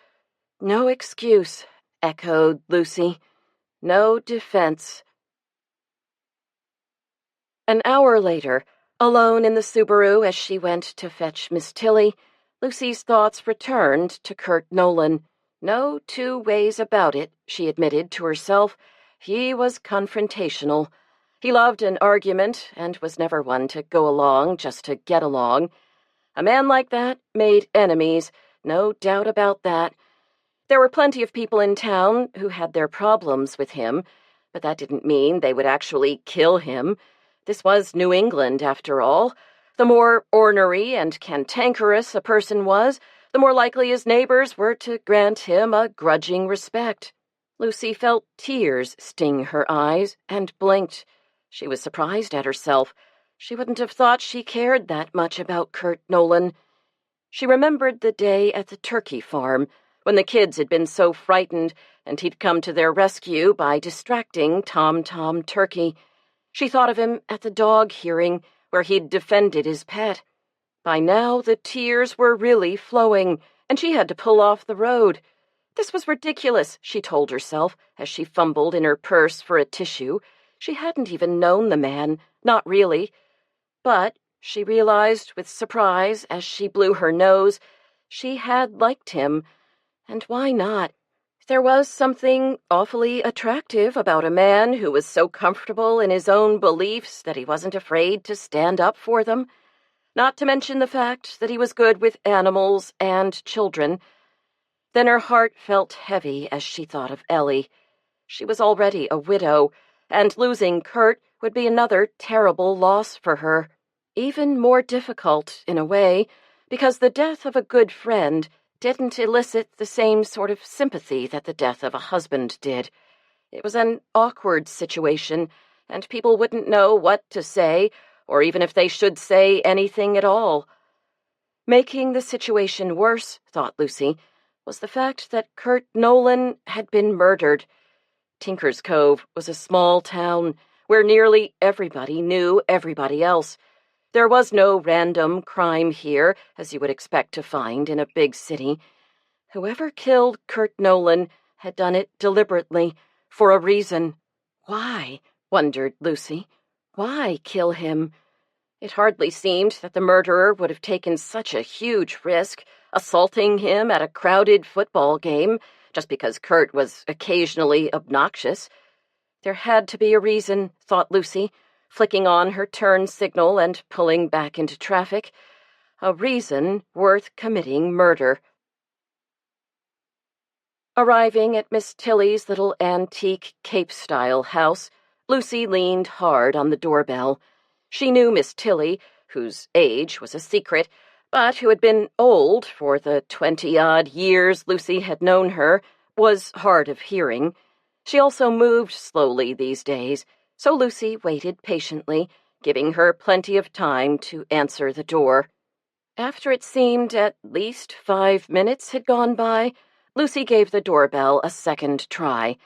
"No excuse," echoed Lucy. "No defense." An hour later, alone in the Subaru as she went to fetch Miss Tilly, Lucy's thoughts returned to Kurt Nolan. No two ways about it, she admitted to herself. He was confrontational. He loved an argument and was never one to go along just to get along. A man like that made enemies, no doubt about that. There were plenty of people in town who had their problems with him, but that didn't mean they would actually kill him. This was New England, after all. The more ornery and cantankerous a person was, the more likely his neighbors were to grant him a grudging respect. Lucy felt tears sting her eyes and blinked. She was surprised at herself. She wouldn't have thought she cared that much about Kurt Nolan. She remembered the day at the turkey farm, when the kids had been so frightened and he'd come to their rescue by distracting Tom Turkey. She thought of him at the dog hearing, where he'd defended his pet. By now, the tears were really flowing, and she had to pull off the road. This was ridiculous, she told herself, as she fumbled in her purse for a tissue. She hadn't even known the man, not really. But, she realized with surprise as she blew her nose, she had liked him. And why not? There was something awfully attractive about a man who was so comfortable in his own beliefs that he wasn't afraid to stand up for them. Not to mention the fact that he was good with animals and children. Then her heart felt heavy as she thought of Ellie. She was already a widow, and losing Kurt would be another terrible loss for her. Even more difficult, in a way, because the death of a good friend didn't elicit the same sort of sympathy that the death of a husband did. It was an awkward situation, and people wouldn't know what to say, or even if they should say anything at all. Making the situation worse, thought Lucy, was the fact that Kurt Nolan had been murdered. Tinker's Cove was a small town where nearly everybody knew everybody else. There was no random crime here, as you would expect to find in a big city. Whoever killed Kurt Nolan had done it deliberately, for a reason. Why? wondered Lucy. Why kill him? It hardly seemed that the murderer would have taken such a huge risk, assaulting him at a crowded football game, just because Kurt was occasionally obnoxious. There had to be a reason, thought Lucy, flicking on her turn signal and pulling back into traffic. A reason worth committing murder. Arriving at Miss Tilly's little antique Cape-style house, Lucy leaned hard on the doorbell. She knew Miss Tilly, whose age was a secret, but who had been old for the 20-odd years Lucy had known her, was hard of hearing. She also moved slowly these days, so Lucy waited patiently, giving her plenty of time to answer the door. After it seemed at least 5 minutes had gone by, Lucy gave the doorbell a second try.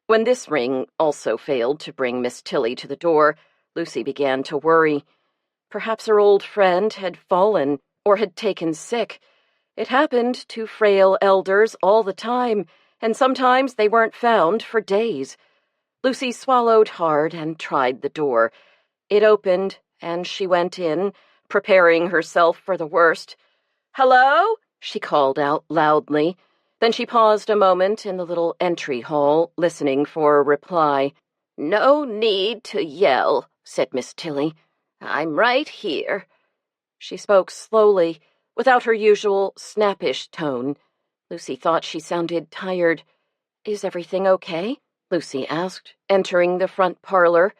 When this ring also failed to bring Miss Tilly to the door, Lucy began to worry. Perhaps her old friend had fallen or had taken sick. It happened to frail elders all the time, and sometimes they weren't found for days. Lucy swallowed hard and tried the door. It opened, and she went in, preparing herself for the worst. "Hello?" she called out loudly. Then she paused a moment in the little entry hall, listening for a reply. "No need to yell," said Miss Tilly. "I'm right here." She spoke slowly, without her usual snappish tone. Lucy thought she sounded tired. "Is everything okay?" Lucy asked, entering the front parlor.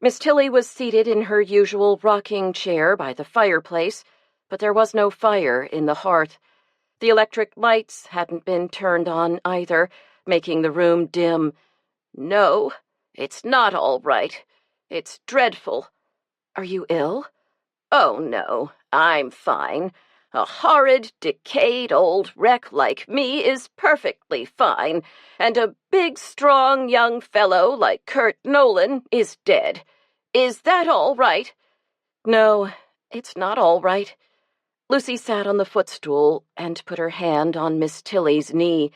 Miss Tilly was seated in her usual rocking chair by the fireplace, but there was no fire in the hearth. The electric lights hadn't been turned on either, making the room dim. "No, it's not all right. It's dreadful." "Are you ill?" "Oh, no, I'm fine. A horrid, decayed old wreck like me is perfectly fine, and a big, strong young fellow like Kurt Nolan is dead. Is that all right?" "No, it's not all right." Lucy sat on the footstool and put her hand on Miss Tilly's knee.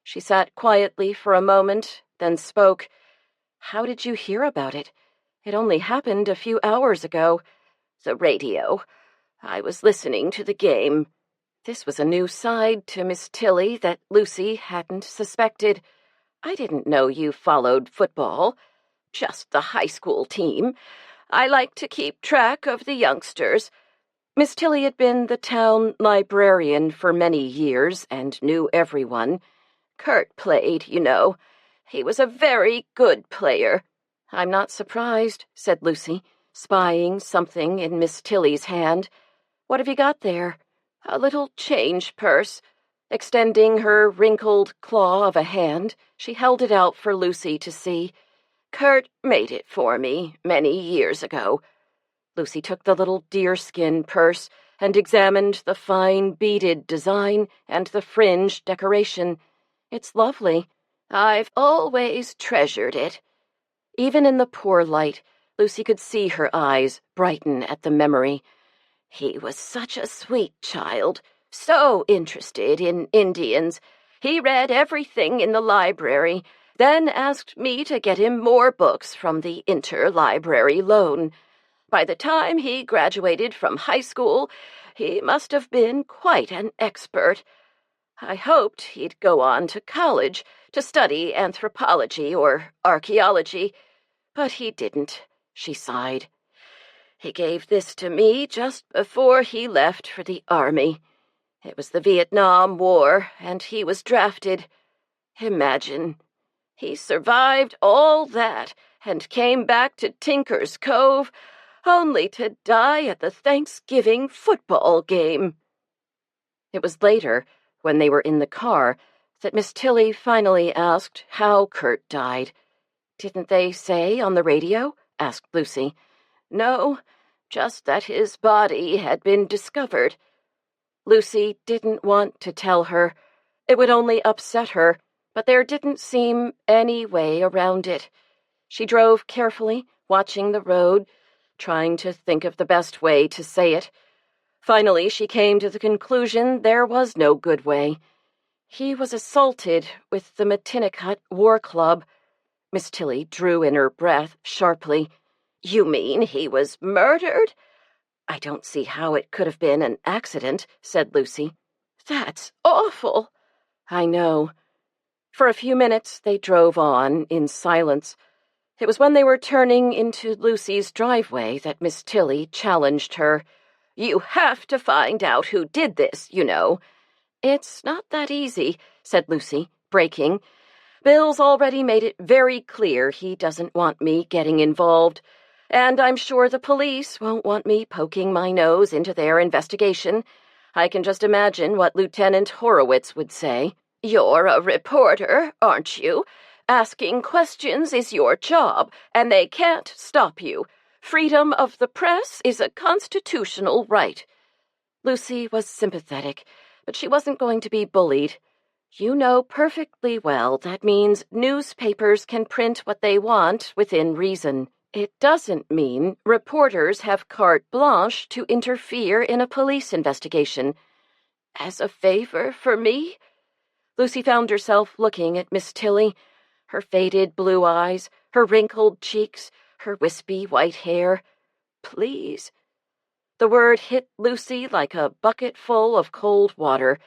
She sat quietly for a moment, then spoke. "How did you hear about it? It only happened a few hours ago." "The radio. I was listening to the game." This was a new side to Miss Tilly that Lucy hadn't suspected. "I didn't know you followed football." "Just the high school team. I like to keep track of the youngsters." Miss Tilly had been the town librarian for many years and knew everyone. "Kurt played, you know. He was a very good player." "I'm not surprised," said Lucy, spying something in Miss Tilly's hand. "What have you got there?" "A little change purse." Extending her wrinkled claw of a hand, she held it out for Lucy to see. "Kurt made it for me many years ago." Lucy took the little deerskin purse and examined the fine beaded design and the fringe decoration. "It's lovely." "I've always treasured it." Even in the poor light, Lucy could see her eyes brighten at the memory. "He was such a sweet child, so interested in Indians. He read everything in the library, then asked me to get him more books from the interlibrary loan. By the time he graduated from high school, he must have been quite an expert. I hoped he'd go on to college to study anthropology or archaeology, but he didn't," she sighed. "He gave this to me just before he left for the army. It was the Vietnam War, and he was drafted. Imagine. He survived all that and came back to Tinker's Cove, only to die at the Thanksgiving football game." It was later, when they were in the car, that Miss Tilly finally asked how Kurt died. "Didn't they say on the radio?" asked Lucy. "No, just that his body had been discovered." Lucy didn't want to tell her. It would only upset her, but there didn't seem any way around it. She drove carefully, watching the road, trying to think of the best way to say it. Finally, she came to the conclusion there was no good way. He was assaulted with the Matinicot War Club. Miss Tilly drew in her breath sharply. "You mean he was murdered?" "I don't see how it could have been an accident," said Lucy. "That's awful." "I know." For a few minutes they drove on in silence. It was when they were turning into Lucy's driveway that Miss Tilly challenged her. "You have to find out who did this, you know." "It's not that easy," said Lucy, breaking. "Bill's already made it very clear he doesn't want me getting involved, and I'm sure the police won't want me poking my nose into their investigation. I can just imagine what Lieutenant Horowitz would say." "You're a reporter, aren't you? Asking questions is your job, and they can't stop you. Freedom of the press is a constitutional right." Lucy was sympathetic, but she wasn't going to be bullied. "You know perfectly well that means newspapers can print what they want within reason. It doesn't mean reporters have carte blanche to interfere in a police investigation." "As a favor for me?" Lucy found herself looking at Miss Tilly, her faded blue eyes, her wrinkled cheeks, her wispy white hair. "Please." The word hit Lucy like a bucket full of cold water.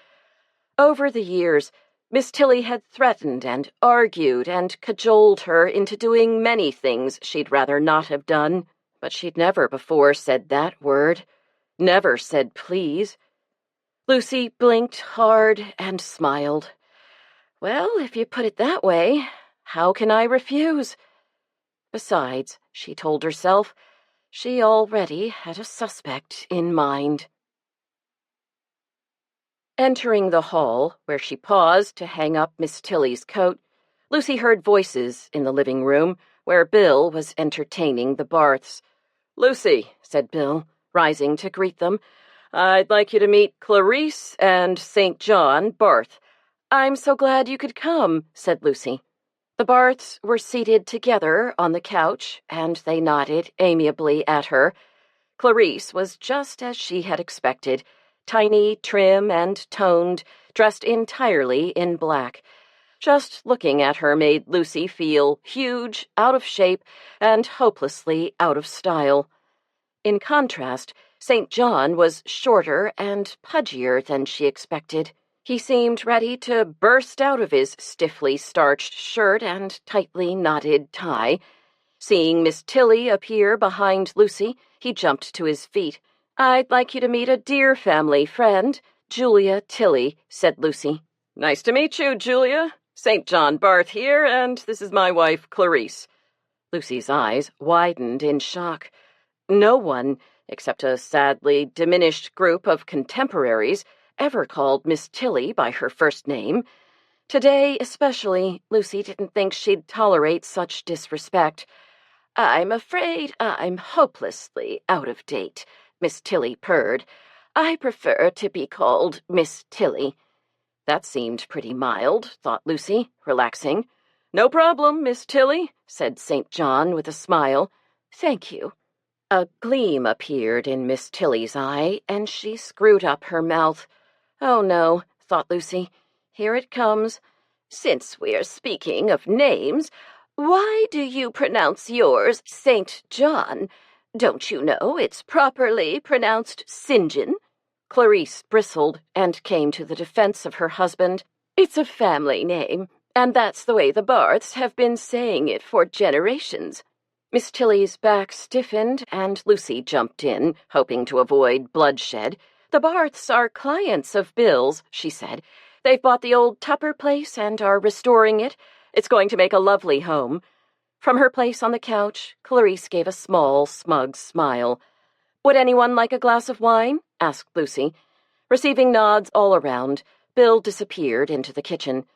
Over the years, Miss Tilly had threatened and argued and cajoled her into doing many things she'd rather not have done, but she'd never before said that word, never said please. Lucy blinked hard and smiled. "Well, if you put it that way, how can I refuse?" Besides, she told herself, she already had a suspect in mind. Entering the hall, where she paused to hang up Miss Tilly's coat, Lucy heard voices in the living room, where Bill was entertaining the Barths. "Lucy," said Bill, rising to greet them, "I'd like you to meet Clarice and St. John Barth." "I'm so glad you could come," said Lucy. The Barths were seated together on the couch, and they nodded amiably at her. Clarice was just as she had expected, tiny, trim, and toned, dressed entirely in black. Just looking at her made Lucy feel huge, out of shape, and hopelessly out of style. In contrast, St. John was shorter and pudgier than she expected. He seemed ready to burst out of his stiffly starched shirt and tightly knotted tie. Seeing Miss Tilly appear behind Lucy, he jumped to his feet. "I'd like you to meet a dear family friend, Julia Tilly," said Lucy. "Nice to meet you, Julia. St. John Barth here, and this is my wife, Clarice." Lucy's eyes widened in shock. No one, except a sadly diminished group of contemporaries, ever called Miss Tilly by her first name. Today, especially, Lucy didn't think she'd tolerate such disrespect. "I'm afraid I'm hopelessly out of date," Miss Tilly purred. "I prefer to be called Miss Tilly." That seemed pretty mild, thought Lucy, relaxing. "No problem, Miss Tilly," said St. John with a smile. "Thank you." A gleam appeared in Miss Tilly's eye, and she screwed up her mouth. "Oh, no," thought Lucy. "Here it comes." "Since we're speaking of names, why do you pronounce yours St. John? Don't you know it's properly pronounced St. John?" Clarice bristled and came to the defense of her husband. "It's a family name, and that's the way the Barths have been saying it for generations." Miss Tilly's back stiffened, and Lucy jumped in, hoping to avoid bloodshed. "The Barths are clients of Bill's," she said. "They've bought the old Tupper place and are restoring it. It's going to make a lovely home." From her place on the couch, Clarice gave a small, smug smile. "Would anyone like a glass of wine?" asked Lucy. Receiving nods all around, Bill disappeared into the kitchen.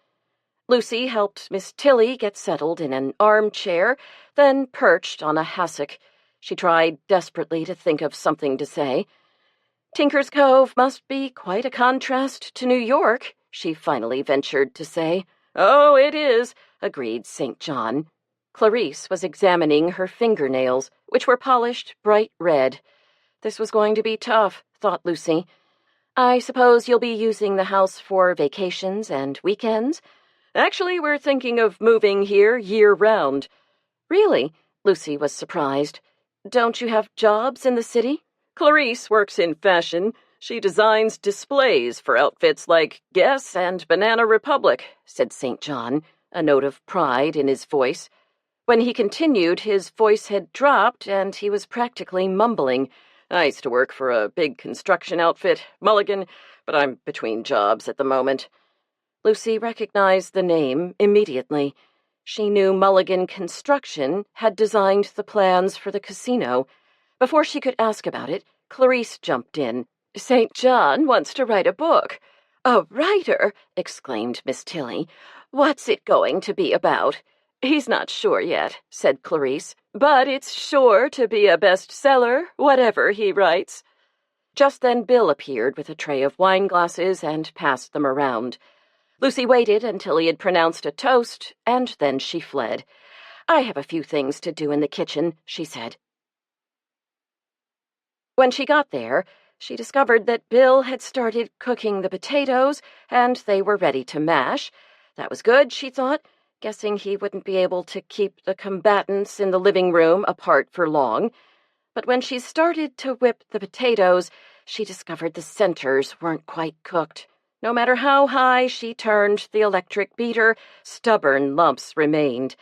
Lucy helped Miss Tilly get settled in an armchair, then perched on a hassock. She tried desperately to think of something to say. "Tinker's Cove must be quite a contrast to New York," she finally ventured to say. "Oh, it is," agreed St. John. Clarice was examining her fingernails, which were polished bright red. This was going to be tough, thought Lucy. "I suppose you'll be using the house for vacations and weekends?" Actually, we're thinking of moving here year-round." "Really?" Lucy was surprised. "Don't you have jobs in the city?" "Clarice works in fashion. She designs displays for outfits like Guess and Banana Republic," said St. John, a note of pride in his voice. When he continued, his voice had dropped and he was practically mumbling. "I used to work for a big construction outfit, Mulligan, but I'm between jobs at the moment." Lucy recognized the name immediately. She knew Mulligan Construction had designed the plans for the casino. Before she could ask about it, Clarice jumped in. "St. John wants to write a book." "A writer!" exclaimed Miss Tilly. "What's it going to be about?" "He's not sure yet," said Clarice, "but it's sure to be a bestseller, whatever he writes." Just then Bill appeared with a tray of wine glasses and passed them around. Lucy waited until he had pronounced a toast, and then she fled. "I have a few things to do in the kitchen," she said. When she got there, she discovered that Bill had started cooking the potatoes, and they were ready to mash. That was good, she thought, guessing he wouldn't be able to keep the combatants in the living room apart for long. But when she started to whip the potatoes, she discovered the centers weren't quite cooked. No matter how high she turned the electric beater, stubborn lumps remained.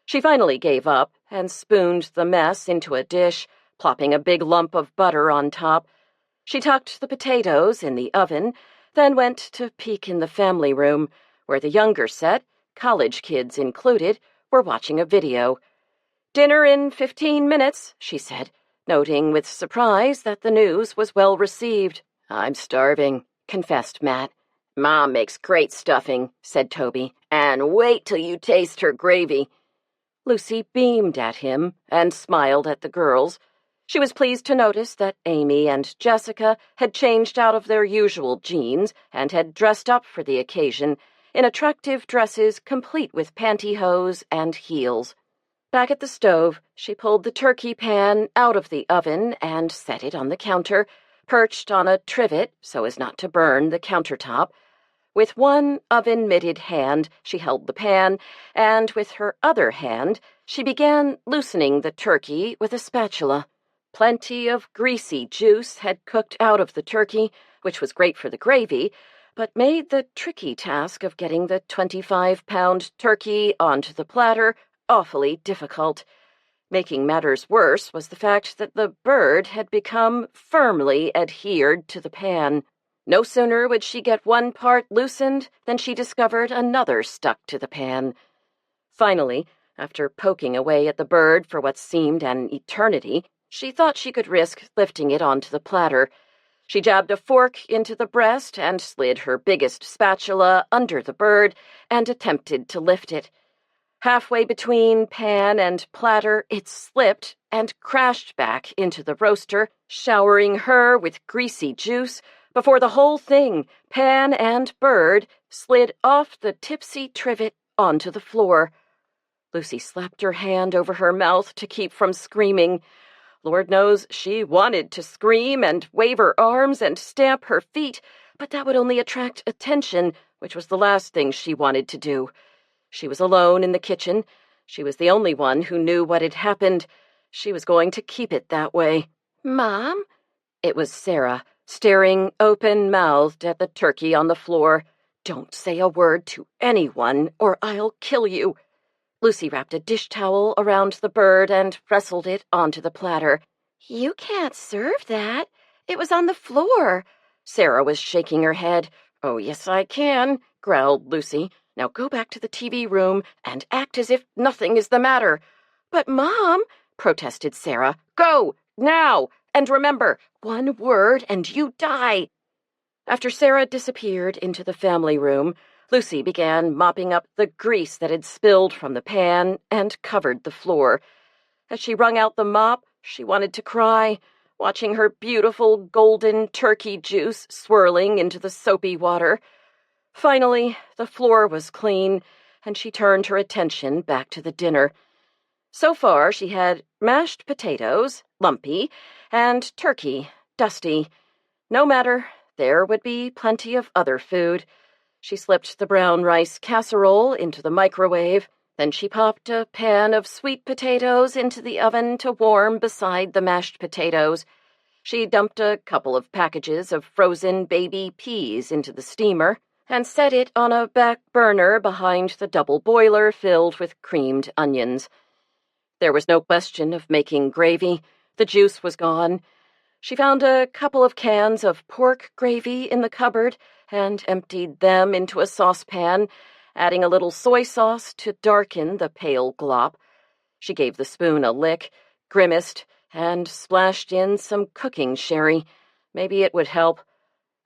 She finally gave up and spooned the mess into a dish, plopping a big lump of butter on top. She tucked the potatoes in the oven, then went to peek in the family room, where the younger set, college kids included, were watching a video. "Dinner in 15 minutes, she said, noting with surprise that the news was well received. "I'm starving," confessed Matt. "Mom makes great stuffing," said Toby, "and wait till you taste her gravy." Lucy beamed at him and smiled at the girls. She was pleased to notice that Amy and Jessica had changed out of their usual jeans and had dressed up for the occasion in attractive dresses complete with pantyhose and heels. Back at the stove, she pulled the turkey pan out of the oven and set it on the counter, perched on a trivet so as not to burn the countertop. With one oven-mitted hand, she held the pan, and with her other hand, she began loosening the turkey with a spatula. Plenty of greasy juice had cooked out of the turkey, which was great for the gravy, but made the tricky task of getting the 25-pound turkey onto the platter awfully difficult. Making matters worse was the fact that the bird had become firmly adhered to the pan. No sooner would she get one part loosened than she discovered another stuck to the pan. Finally, after poking away at the bird for what seemed an eternity, she thought she could risk lifting it onto the platter. She jabbed a fork into the breast and slid her biggest spatula under the bird and attempted to lift it. Halfway between pan and platter, it slipped and crashed back into the roaster, showering her with greasy juice, before the whole thing, pan and bird, slid off the tipsy trivet onto the floor. Lucy slapped her hand over her mouth to keep from screaming. Lord knows she wanted to scream and wave her arms and stamp her feet, but that would only attract attention, which was the last thing she wanted to do. She was alone in the kitchen. She was the only one who knew what had happened. She was going to keep it that way. "Mom?" It was Sarah, staring open-mouthed at the turkey on the floor. "Don't say a word to anyone, or I'll kill you." Lucy wrapped a dish towel around the bird and wrestled it onto the platter. "You can't serve that. It was on the floor." Sarah was shaking her head. "Oh, yes, I can," growled Lucy. "Now go back to the TV room and act as if nothing is the matter." "But, Mom," protested Sarah. "Go, now! And remember, one word and you die." After Sarah disappeared into the family room, Lucy began mopping up the grease that had spilled from the pan and covered the floor. As she wrung out the mop, she wanted to cry, watching her beautiful golden turkey juice swirling into the soapy water. Finally, the floor was clean, and she turned her attention back to the dinner. So far, she had mashed potatoes, lumpy, and turkey, dusty. No matter, there would be plenty of other food. She slipped the brown rice casserole into the microwave. Then she popped a pan of sweet potatoes into the oven to warm beside the mashed potatoes. She dumped a couple of packages of frozen baby peas into the steamer and set it on a back burner behind the double boiler filled with creamed onions. There was no question of making gravy. The juice was gone. She found a couple of cans of pork gravy in the cupboard and emptied them into a saucepan, adding a little soy sauce to darken the pale glop. She gave the spoon a lick, grimaced, and splashed in some cooking sherry. Maybe it would help.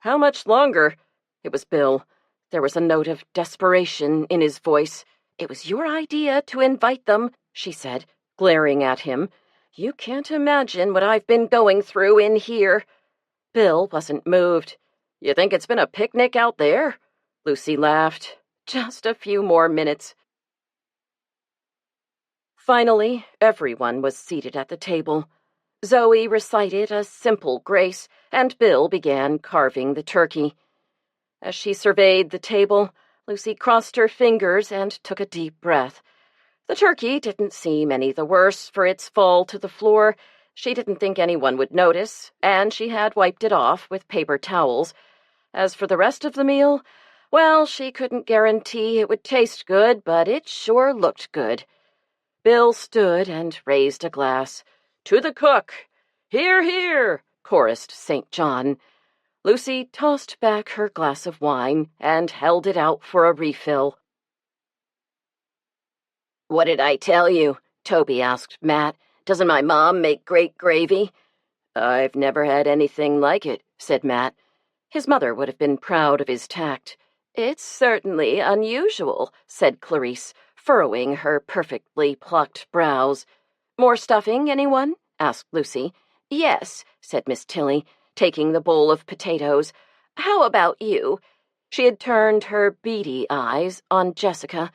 How much longer? It was Bill. There was a note of desperation in his voice. It was your idea to invite them, she said, glaring at him. You can't imagine what I've been going through in here. Bill wasn't moved. You think it's been a picnic out there? Lucy laughed. Just a few more minutes. Finally, everyone was seated at the table. Zoe recited a simple grace, and Bill began carving the turkey. As she surveyed the table, Lucy crossed her fingers and took a deep breath. The turkey didn't seem any the worse for its fall to the floor. She didn't think anyone would notice, and she had wiped it off with paper towels. As for the rest of the meal, well, she couldn't guarantee it would taste good, but it sure looked good. Bill stood and raised a glass. To the cook! Hear, hear! Chorused St. John. Lucy tossed back her glass of wine and held it out for a refill. What did I tell you? Toby asked Matt. Doesn't my mom make great gravy? I've never had anything like it, said Matt. His mother would have been proud of his tact. It's certainly unusual, said Clarice, furrowing her perfectly plucked brows. More stuffing, anyone? Asked Lucy. Yes, said Miss Tilly, taking the bowl of potatoes. How about you? She had turned her beady eyes on Jessica.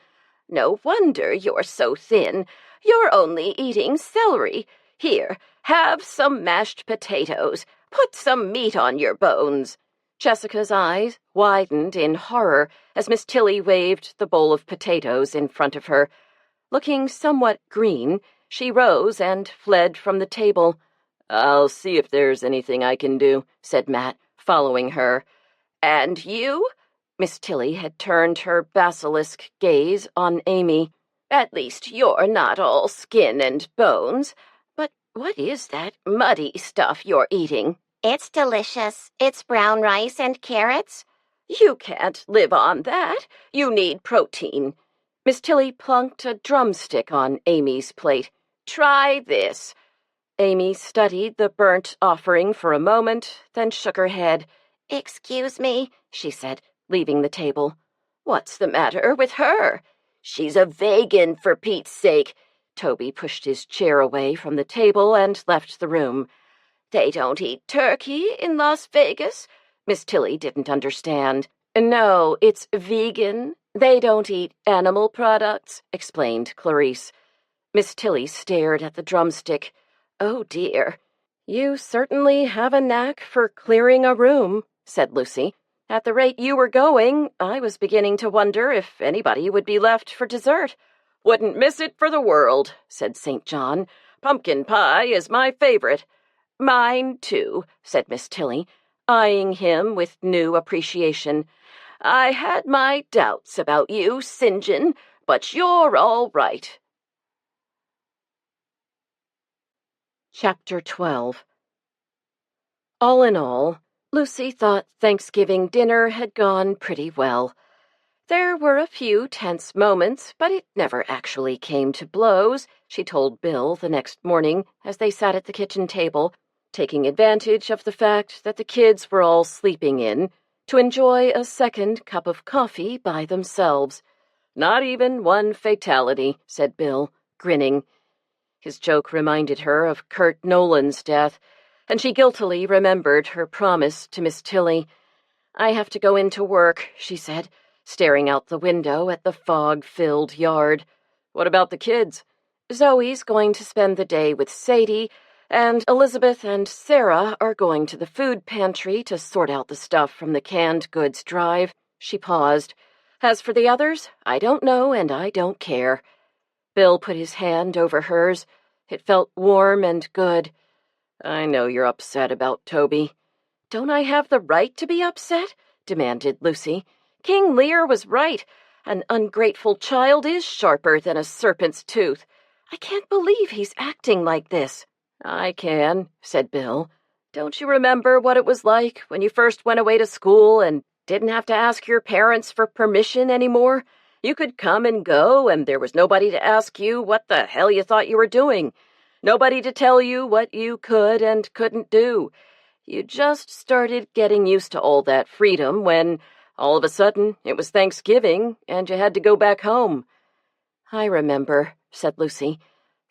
No wonder you're so thin. You're only eating celery. Here, have some mashed potatoes. Put some meat on your bones. Jessica's eyes widened in horror as Miss Tilly waved the bowl of potatoes in front of her. Looking somewhat green, she rose and fled from the table. I'll see if there's anything I can do, said Matt, following her. And you? Miss Tilly had turned her basilisk gaze on Amy. At least you're not all skin and bones. But what is that muddy stuff you're eating? It's delicious. It's brown rice and carrots. You can't live on that. You need protein. Miss Tilly plunked a drumstick on Amy's plate. Try this. Amy studied the burnt offering for a moment, then shook her head. Excuse me, she said, leaving the table. What's the matter with her? She's a vegan, for Pete's sake. Toby pushed his chair away from the table and left the room. They don't eat turkey in Las Vegas? Miss Tilly didn't understand. No, it's vegan. They don't eat animal products, explained Clarice. Miss Tilly stared at the drumstick. Oh, dear. You certainly have a knack for clearing a room, said Lucy. At the rate you were going, I was beginning to wonder if anybody would be left for dessert. Wouldn't miss it for the world, said St. John. Pumpkin pie is my favorite. Mine, too, said Miss Tilly, eyeing him with new appreciation. I had my doubts about you, St. John, but you're all right. Chapter 12. All in all, Lucy thought Thanksgiving dinner had gone pretty well. There were a few tense moments, but it never actually came to blows, she told Bill the next morning as they sat at the kitchen table, taking advantage of the fact that the kids were all sleeping in to enjoy a second cup of coffee by themselves. Not even one fatality, said Bill, grinning. His joke reminded her of Kurt Nolan's death, and she guiltily remembered her promise to Miss Tilly. I have to go into work, she said, staring out the window at the fog-filled yard. What about the kids? Zoe's going to spend the day with Sadie, and Elizabeth and Sarah are going to the food pantry to sort out the stuff from the canned goods drive. She paused. As for the others, I don't know and I don't care. Bill put his hand over hers. It felt warm and good. I know you're upset about Toby. Don't I have the right to be upset? Demanded Lucy. King Lear was right. An ungrateful child is sharper than a serpent's tooth. I can't believe he's acting like this. I can, said Bill. Don't you remember what it was like when you first went away to school and didn't have to ask your parents for permission anymore? You could come and go, and there was nobody to ask you what the hell you thought you were doing. Nobody to tell you what you could and couldn't do. You just started getting used to all that freedom when, all of a sudden, it was Thanksgiving, and you had to go back home. I remember, said Lucy,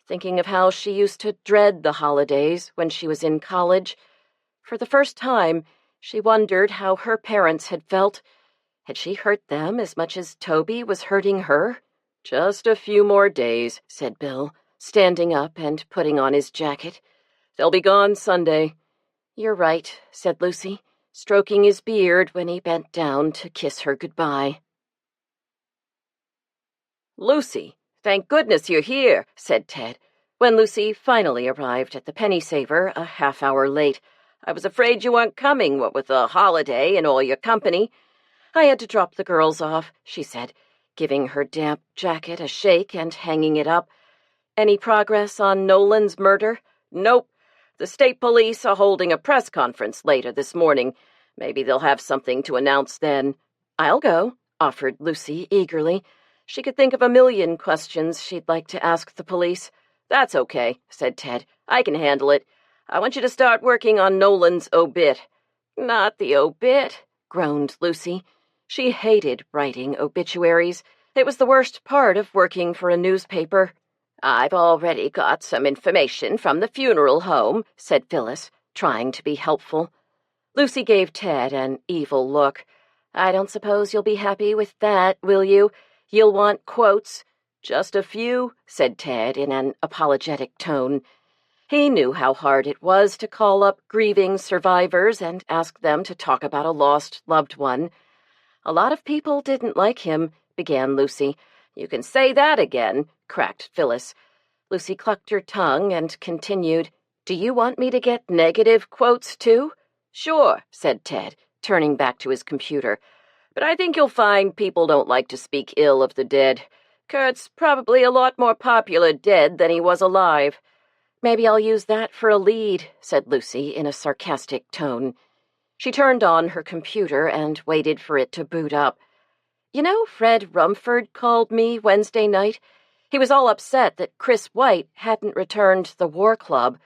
thinking of how she used to dread the holidays when she was in college. For the first time, she wondered how her parents had felt. Had she hurt them as much as Toby was hurting her? Just a few more days, said Bill, standing up and putting on his jacket. They'll be gone Sunday. You're right, said Lucy, stroking his beard when he bent down to kiss her goodbye. Lucy, thank goodness you're here, said Ted, when Lucy finally arrived at the penny saver a half-hour late. I was afraid you weren't coming, what with the holiday and all your company. I had to drop the girls off, she said, giving her damp jacket a shake and hanging it up. Any progress on Nolan's murder? Nope. The state police are holding a press conference later this morning. Maybe they'll have something to announce then. I'll go, offered Lucy eagerly. She could think of a million questions she'd like to ask the police. That's okay, said Ted. I can handle it. I want you to start working on Nolan's obit. Not the obit, groaned Lucy. She hated writing obituaries. It was the worst part of working for a newspaper. I've already got some information from the funeral home, said Phyllis, trying to be helpful. Lucy gave Ted an evil look. I don't suppose you'll be happy with that, will you? You'll want quotes. Just a few, said Ted in an apologetic tone. He knew how hard it was to call up grieving survivors and ask them to talk about a lost loved one. A lot of people didn't like him, began Lucy. You can say that again, cracked Phyllis. Lucy clucked her tongue and continued, Do you want me to get negative quotes, too? Sure, said Ted, turning back to his computer. But I think you'll find people don't like to speak ill of the dead. Kurt's probably a lot more popular dead than he was alive. Maybe I'll use that for a lead, said Lucy in a sarcastic tone. She turned on her computer and waited for it to boot up. You know, Fred Rumford called me Wednesday night. He was all upset that Chris White hadn't returned the war club.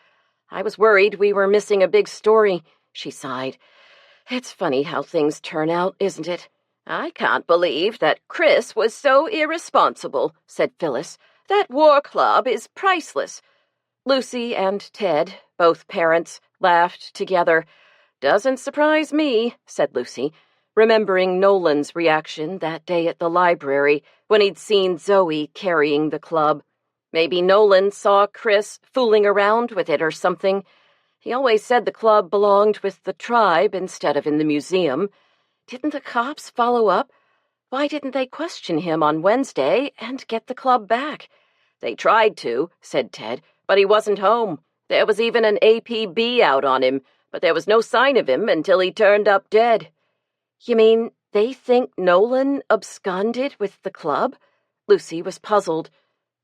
I was worried we were missing a big story, she sighed. It's funny how things turn out, isn't it? I can't believe that Chris was so irresponsible, said Phyllis. That war club is priceless. Lucy and Ted, both parents, laughed together. Doesn't surprise me, said Lucy, remembering Nolan's reaction that day at the library when he'd seen Zoe carrying the club. Maybe Nolan saw Chris fooling around with it or something. He always said the club belonged with the tribe instead of in the museum. Didn't the cops follow up? Why didn't they question him on Wednesday and get the club back? They tried to, said Ted, but he wasn't home. There was even an APB out on him, but there was no sign of him until he turned up dead. You mean they think Nolan absconded with the club? Lucy was puzzled.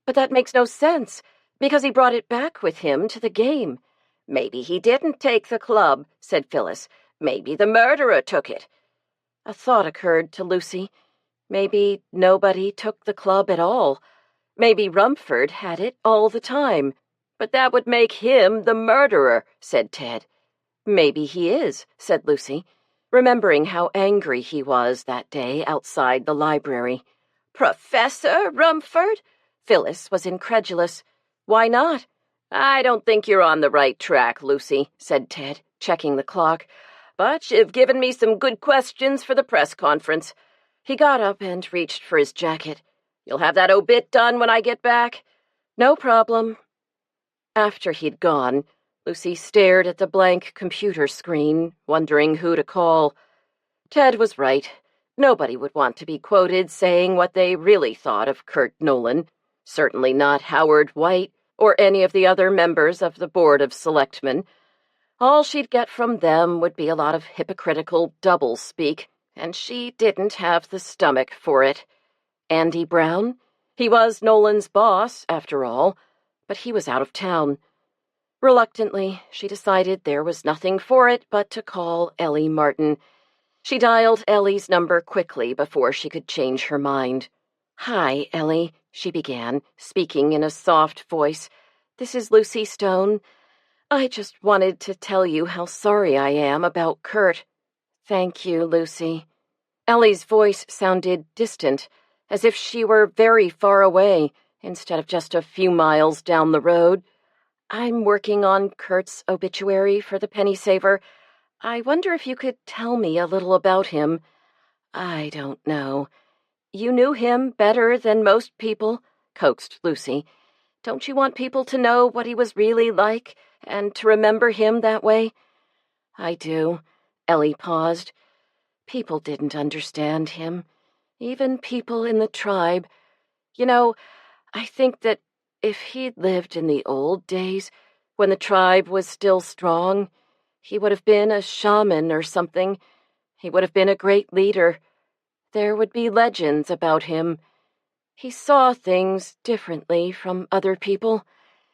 But that makes no sense, because he brought it back with him to the game. Maybe he didn't take the club, said Phyllis. Maybe the murderer took it. A thought occurred to Lucy. Maybe nobody took the club at all. Maybe Rumford had it all the time. But that would make him the murderer, said Ted. Maybe he is, said Lucy, remembering how angry he was that day outside the library. Professor Rumford? Phyllis was incredulous. Why not? I don't think you're on the right track, Lucy, said Ted, checking the clock. But you've given me some good questions for the press conference. He got up and reached for his jacket. You'll have that obit done when I get back? No problem. After he'd gone, Lucy stared at the blank computer screen, wondering who to call. Ted was right. Nobody would want to be quoted saying what they really thought of Kurt Nolan, certainly not Howard White or any of the other members of the Board of Selectmen. All she'd get from them would be a lot of hypocritical doublespeak, and she didn't have the stomach for it. Andy Brown? He was Nolan's boss, after all, but he was out of town. Reluctantly, she decided there was nothing for it but to call Ellie Martin. She dialed Ellie's number quickly before she could change her mind. "Hi, Ellie," she began, speaking in a soft voice. "This is Lucy Stone. I just wanted to tell you how sorry I am about Kurt." "Thank you, Lucy." Ellie's voice sounded distant, as if she were very far away, instead of just a few miles down the road. "I'm working on Kurt's obituary for the Penny Saver. I wonder if you could tell me a little about him." "I don't know." "You knew him better than most people," coaxed Lucy. "Don't you want people to know what he was really like, and to remember him that way?" "I do." Ellie paused. "People didn't understand him. Even people in the tribe. You know, I think that if he'd lived in the old days, when the tribe was still strong, he would have been a shaman or something. He would have been a great leader. There would be legends about him. He saw things differently from other people.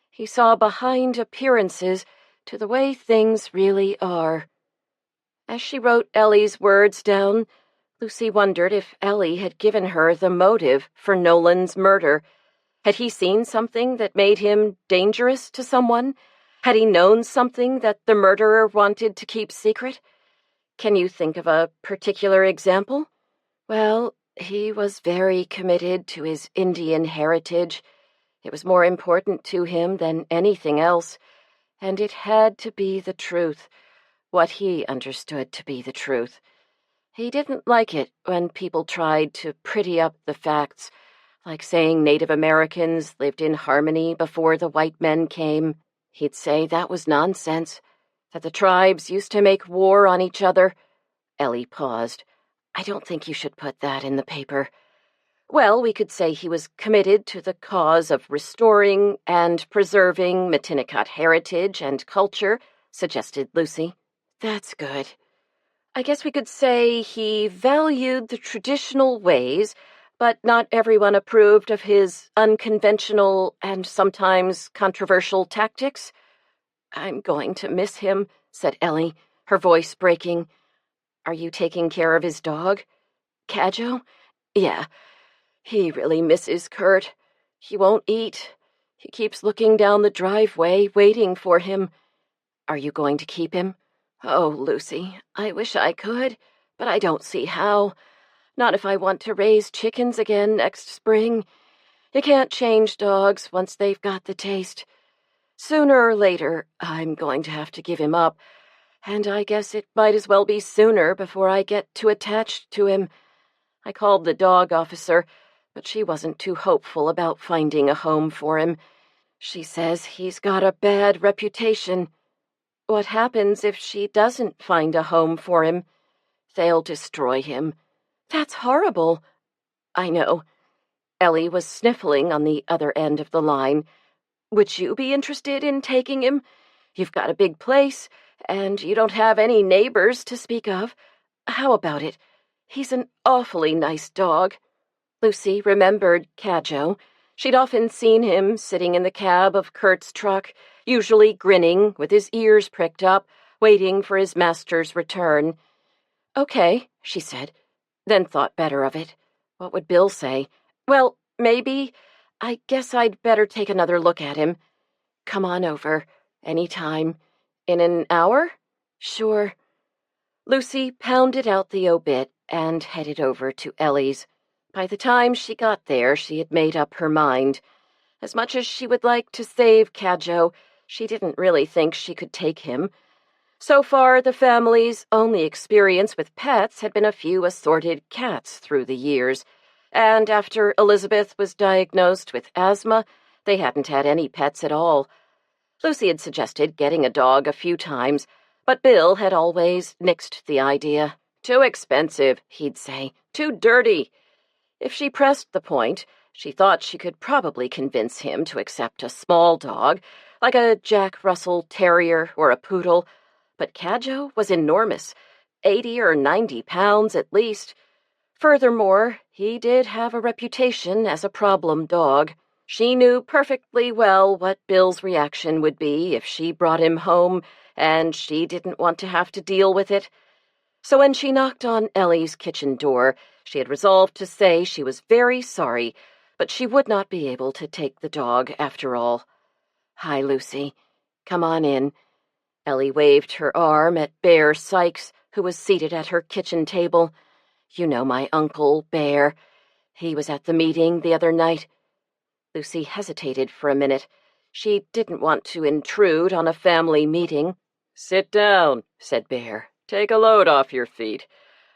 He saw behind appearances to the way things really are." As she wrote Ellie's words down, Lucy wondered if Ellie had given her the motive for Nolan's murder. Had he seen something that made him dangerous to someone? Had he known something that the murderer wanted to keep secret? Can you think of a particular example? "Well, he was very committed to his Indian heritage. It was more important to him than anything else, and it had to be the truth, what he understood to be the truth. He didn't like it when people tried to pretty up the facts, like saying Native Americans lived in harmony before the white men came. He'd say that was nonsense, that the tribes used to make war on each other." Ellie paused. "I don't think you should put that in the paper." "Well, we could say he was committed to the cause of restoring and preserving Matinicot heritage and culture," suggested Lucy. "That's good. I guess we could say he valued the traditional ways, but not everyone approved of his unconventional and sometimes controversial tactics." "I'm going to miss him," said Ellie, her voice breaking. "Are you taking care of his dog?" "Cadjo? Yeah. He really misses Kurt. He won't eat. He keeps looking down the driveway, waiting for him." "Are you going to keep him?" "Oh, Lucy, I wish I could, but I don't see how. Not if I want to raise chickens again next spring. You can't change dogs once they've got the taste. Sooner or later, I'm going to have to give him up, and I guess it might as well be sooner before I get too attached to him. I called the dog officer, but she wasn't too hopeful about finding a home for him. She says he's got a bad reputation." "What happens if she doesn't find a home for him?" "They'll destroy him." "That's horrible." "I know." Ellie was sniffling on the other end of the line. "Would you be interested in taking him? You've got a big place, and you don't have any neighbors to speak of. How about it? He's an awfully nice dog." Lucy remembered Cadjo. She'd often seen him sitting in the cab of Kurt's truck, usually grinning, with his ears pricked up, waiting for his master's return. "Okay," she said, then thought better of it. What would Bill say? "Well, maybe. I guess I'd better take another look at him." "Come on over. Any time. In an hour?" "Sure." Lucy pounded out the obit and headed over to Ellie's. By the time she got there, she had made up her mind. As much as she would like to save Cadjo, she didn't really think she could take him. So far, the family's only experience with pets had been a few assorted cats through the years, and after Elizabeth was diagnosed with asthma, they hadn't had any pets at all. Lucy had suggested getting a dog a few times, but Bill had always nixed the idea. Too expensive, he'd say. Too dirty. If she pressed the point, she thought she could probably convince him to accept a small dog, like a Jack Russell Terrier or a poodle, but Cadjo was enormous, 80 or 90 pounds at least. Furthermore, he did have a reputation as a problem dog. She knew perfectly well what Bill's reaction would be if she brought him home, and she didn't want to have to deal with it. So when she knocked on Ellie's kitchen door, she had resolved to say she was very sorry, but she would not be able to take the dog after all. "Hi, Lucy. Come on in." Ellie waved her arm at Bear Sykes, who was seated at her kitchen table. "You know my uncle, Bear. He was at the meeting the other night." Lucy hesitated for a minute. She didn't want to intrude on a family meeting. "Sit down," said Bear. "Take a load off your feet.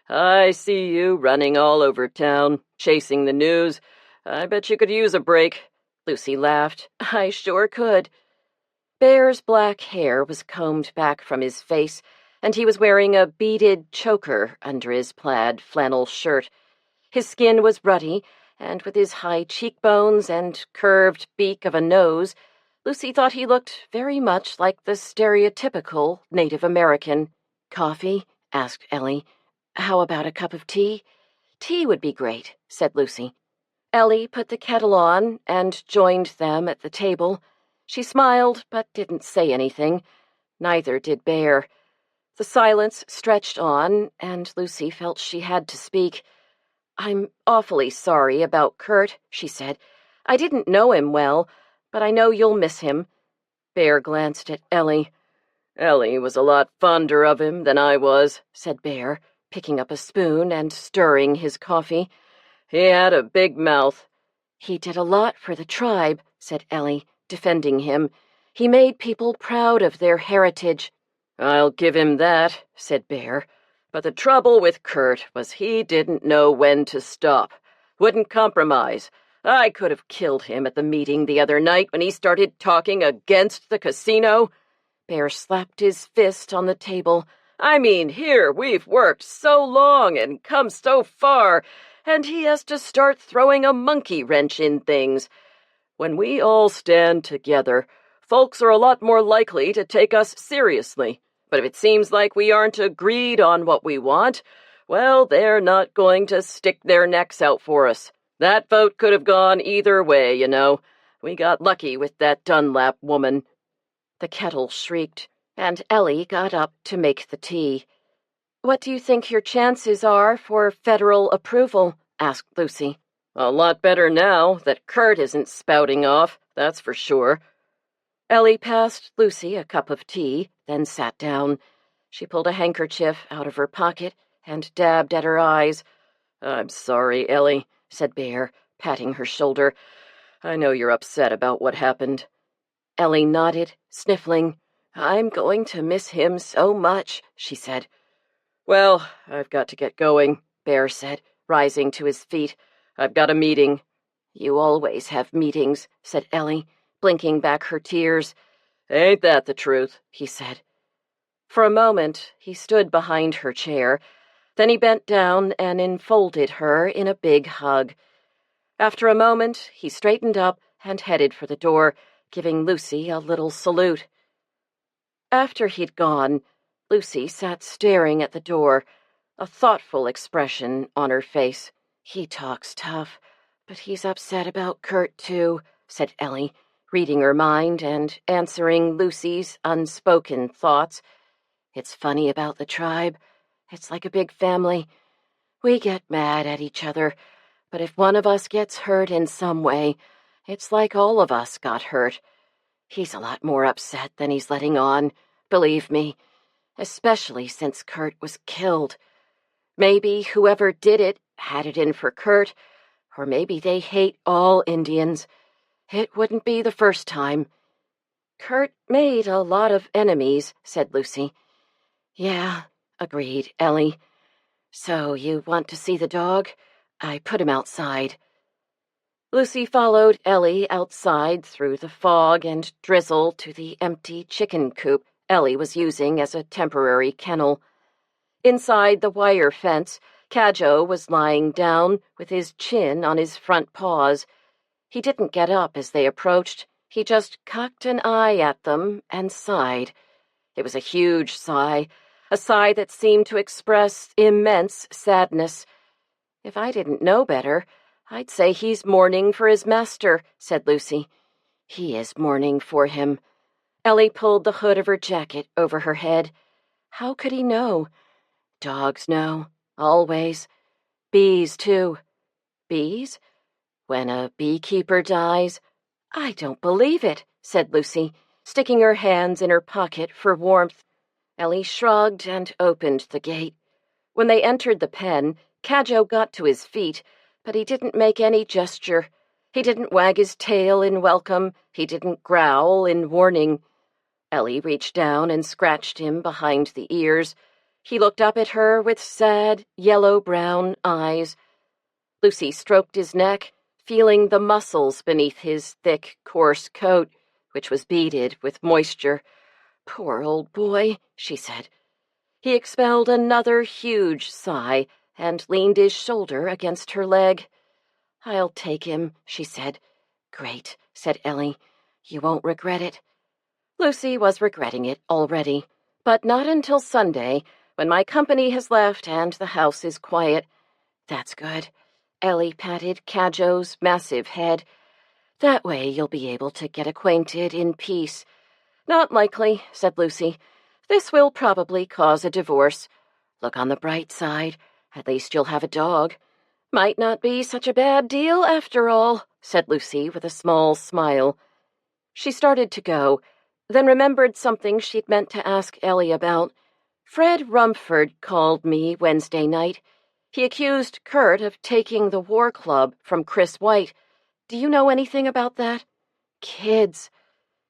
I see you running all over town, chasing the news. I bet you could use a break." Lucy laughed. "I sure could." Bear's black hair was combed back from his face, and he was wearing a beaded choker under his plaid flannel shirt. His skin was ruddy, and with his high cheekbones and curved beak of a nose, Lucy thought he looked very much like the stereotypical Native American. "Coffee?" asked Ellie. "How about a cup of tea?" "Tea would be great," said Lucy. Ellie put the kettle on and joined them at the table. She smiled but didn't say anything. Neither did Bear. The silence stretched on, and Lucy felt she had to speak. "I'm awfully sorry about Kurt," she said. "I didn't know him well, but I know you'll miss him." Bear glanced at Ellie. "Ellie was a lot fonder of him than I was," said Bear, picking up a spoon and stirring his coffee. "He had a big mouth." "He did a lot for the tribe," said Ellie, defending him. "He made people proud of their heritage." "I'll give him that," said Bear. "But the trouble with Kurt was he didn't know when to stop. Wouldn't compromise. I could have killed him at the meeting the other night when he started talking against the casino." Bear slapped his fist on the table. "I mean, here we've worked so long and come so far, and he has to start throwing a monkey wrench in things. When we all stand together, folks are a lot more likely to take us seriously. But if it seems like we aren't agreed on what we want, well, they're not going to stick their necks out for us. That vote could have gone either way, you know. We got lucky with that Dunlap woman." The kettle shrieked, and Ellie got up to make the tea. "What do you think your chances are for federal approval?" asked Lucy. "A lot better now that Kurt isn't spouting off, that's for sure." Ellie passed Lucy a cup of tea, then sat down. She pulled a handkerchief out of her pocket and dabbed at her eyes. "I'm sorry, Ellie," said Bear, patting her shoulder. "I know you're upset about what happened." Ellie nodded, sniffling. "I'm going to miss him so much," she said. "Well, I've got to get going," Bear said, rising to his feet. "I've got a meeting." "You always have meetings," said Ellie, blinking back her tears. "Ain't that the truth?" he said. For a moment, he stood behind her chair. Then he bent down and enfolded her in a big hug. After a moment, he straightened up and headed for the door, giving Lucy a little salute. After he'd gone, Lucy sat staring at the door, a thoughtful expression on her face. "He talks tough, but he's upset about Kurt, too," said Ellie, reading her mind and answering Lucy's unspoken thoughts. "It's funny about the tribe. It's like a big family. We get mad at each other, but if one of us gets hurt in some way, it's like all of us got hurt. He's a lot more upset than he's letting on, believe me, especially since Kurt was killed. Maybe whoever did it had it in for Kurt, or maybe they hate all Indians. It wouldn't be the first time." "Kurt made a lot of enemies," said Lucy. "Yeah," agreed Ellie. "So you want to see the dog? I put him outside." Lucy followed Ellie outside through the fog and drizzle to the empty chicken coop Ellie was using as a temporary kennel. Inside the wire fence, Cadjo was lying down with his chin on his front paws. He didn't get up as they approached. He just cocked an eye at them and sighed. It was a huge sigh, a sigh that seemed to express immense sadness. "If I didn't know better, I'd say he's mourning for his master," said Lucy. "He is mourning for him." Ellie pulled the hood of her jacket over her head. How could he know? Dogs know, always. Bees, too. Bees? When a beekeeper dies? "I don't believe it," said Lucy, sticking her hands in her pocket for warmth. Ellie shrugged and opened the gate. When they entered the pen, Cadjo got to his feet, but he didn't make any gesture. He didn't wag his tail in welcome. He didn't growl in warning. Ellie reached down and scratched him behind the ears. He looked up at her with sad, yellow-brown eyes. Lucy stroked his neck, feeling the muscles beneath his thick, coarse coat, which was beaded with moisture. "Poor old boy," she said. He expelled another huge sigh and leaned his shoulder against her leg. "I'll take him," she said. "Great," said Ellie. "You won't regret it." Lucy was regretting it already, but not until Sunday, when my company has left and the house is quiet. "That's good." Ellie patted Cadjo's massive head. "That way you'll be able to get acquainted in peace." "Not likely," said Lucy. "This will probably cause a divorce. Look on the bright side. At least you'll have a dog." "Might not be such a bad deal after all," said Lucy with a small smile. She started to go, then remembered something she'd meant to ask Ellie about. "Fred Rumford called me Wednesday night. He accused Kurt of taking the war club from Chris White. Do you know anything about that?" "Kids."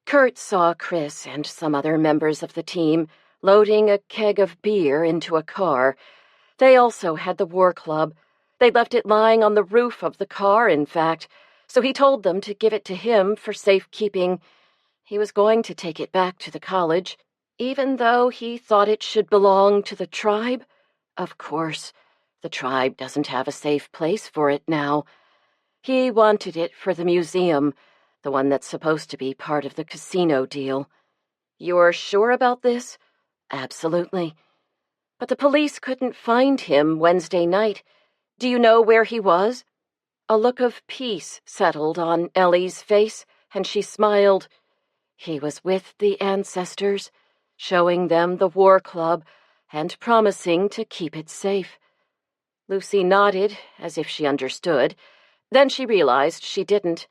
Kurt saw Chris and some other members of the team loading a keg of beer into a car. They also had the war club. They'd left it lying on the roof of the car, in fact, so he told them to give it to him for safekeeping. He was going to take it back to the college, even though he thought it should belong to the tribe. Of course, the tribe doesn't have a safe place for it now. He wanted it for the museum, the one that's supposed to be part of the casino deal. "You're sure about this?" "Absolutely." "But the police couldn't find him Wednesday night. Do you know where he was?" A look of peace settled on Ellie's face, and she smiled. "He was with the ancestors, showing them the war club and promising to keep it safe." Lucy nodded, as if she understood. Then she realized she didn't.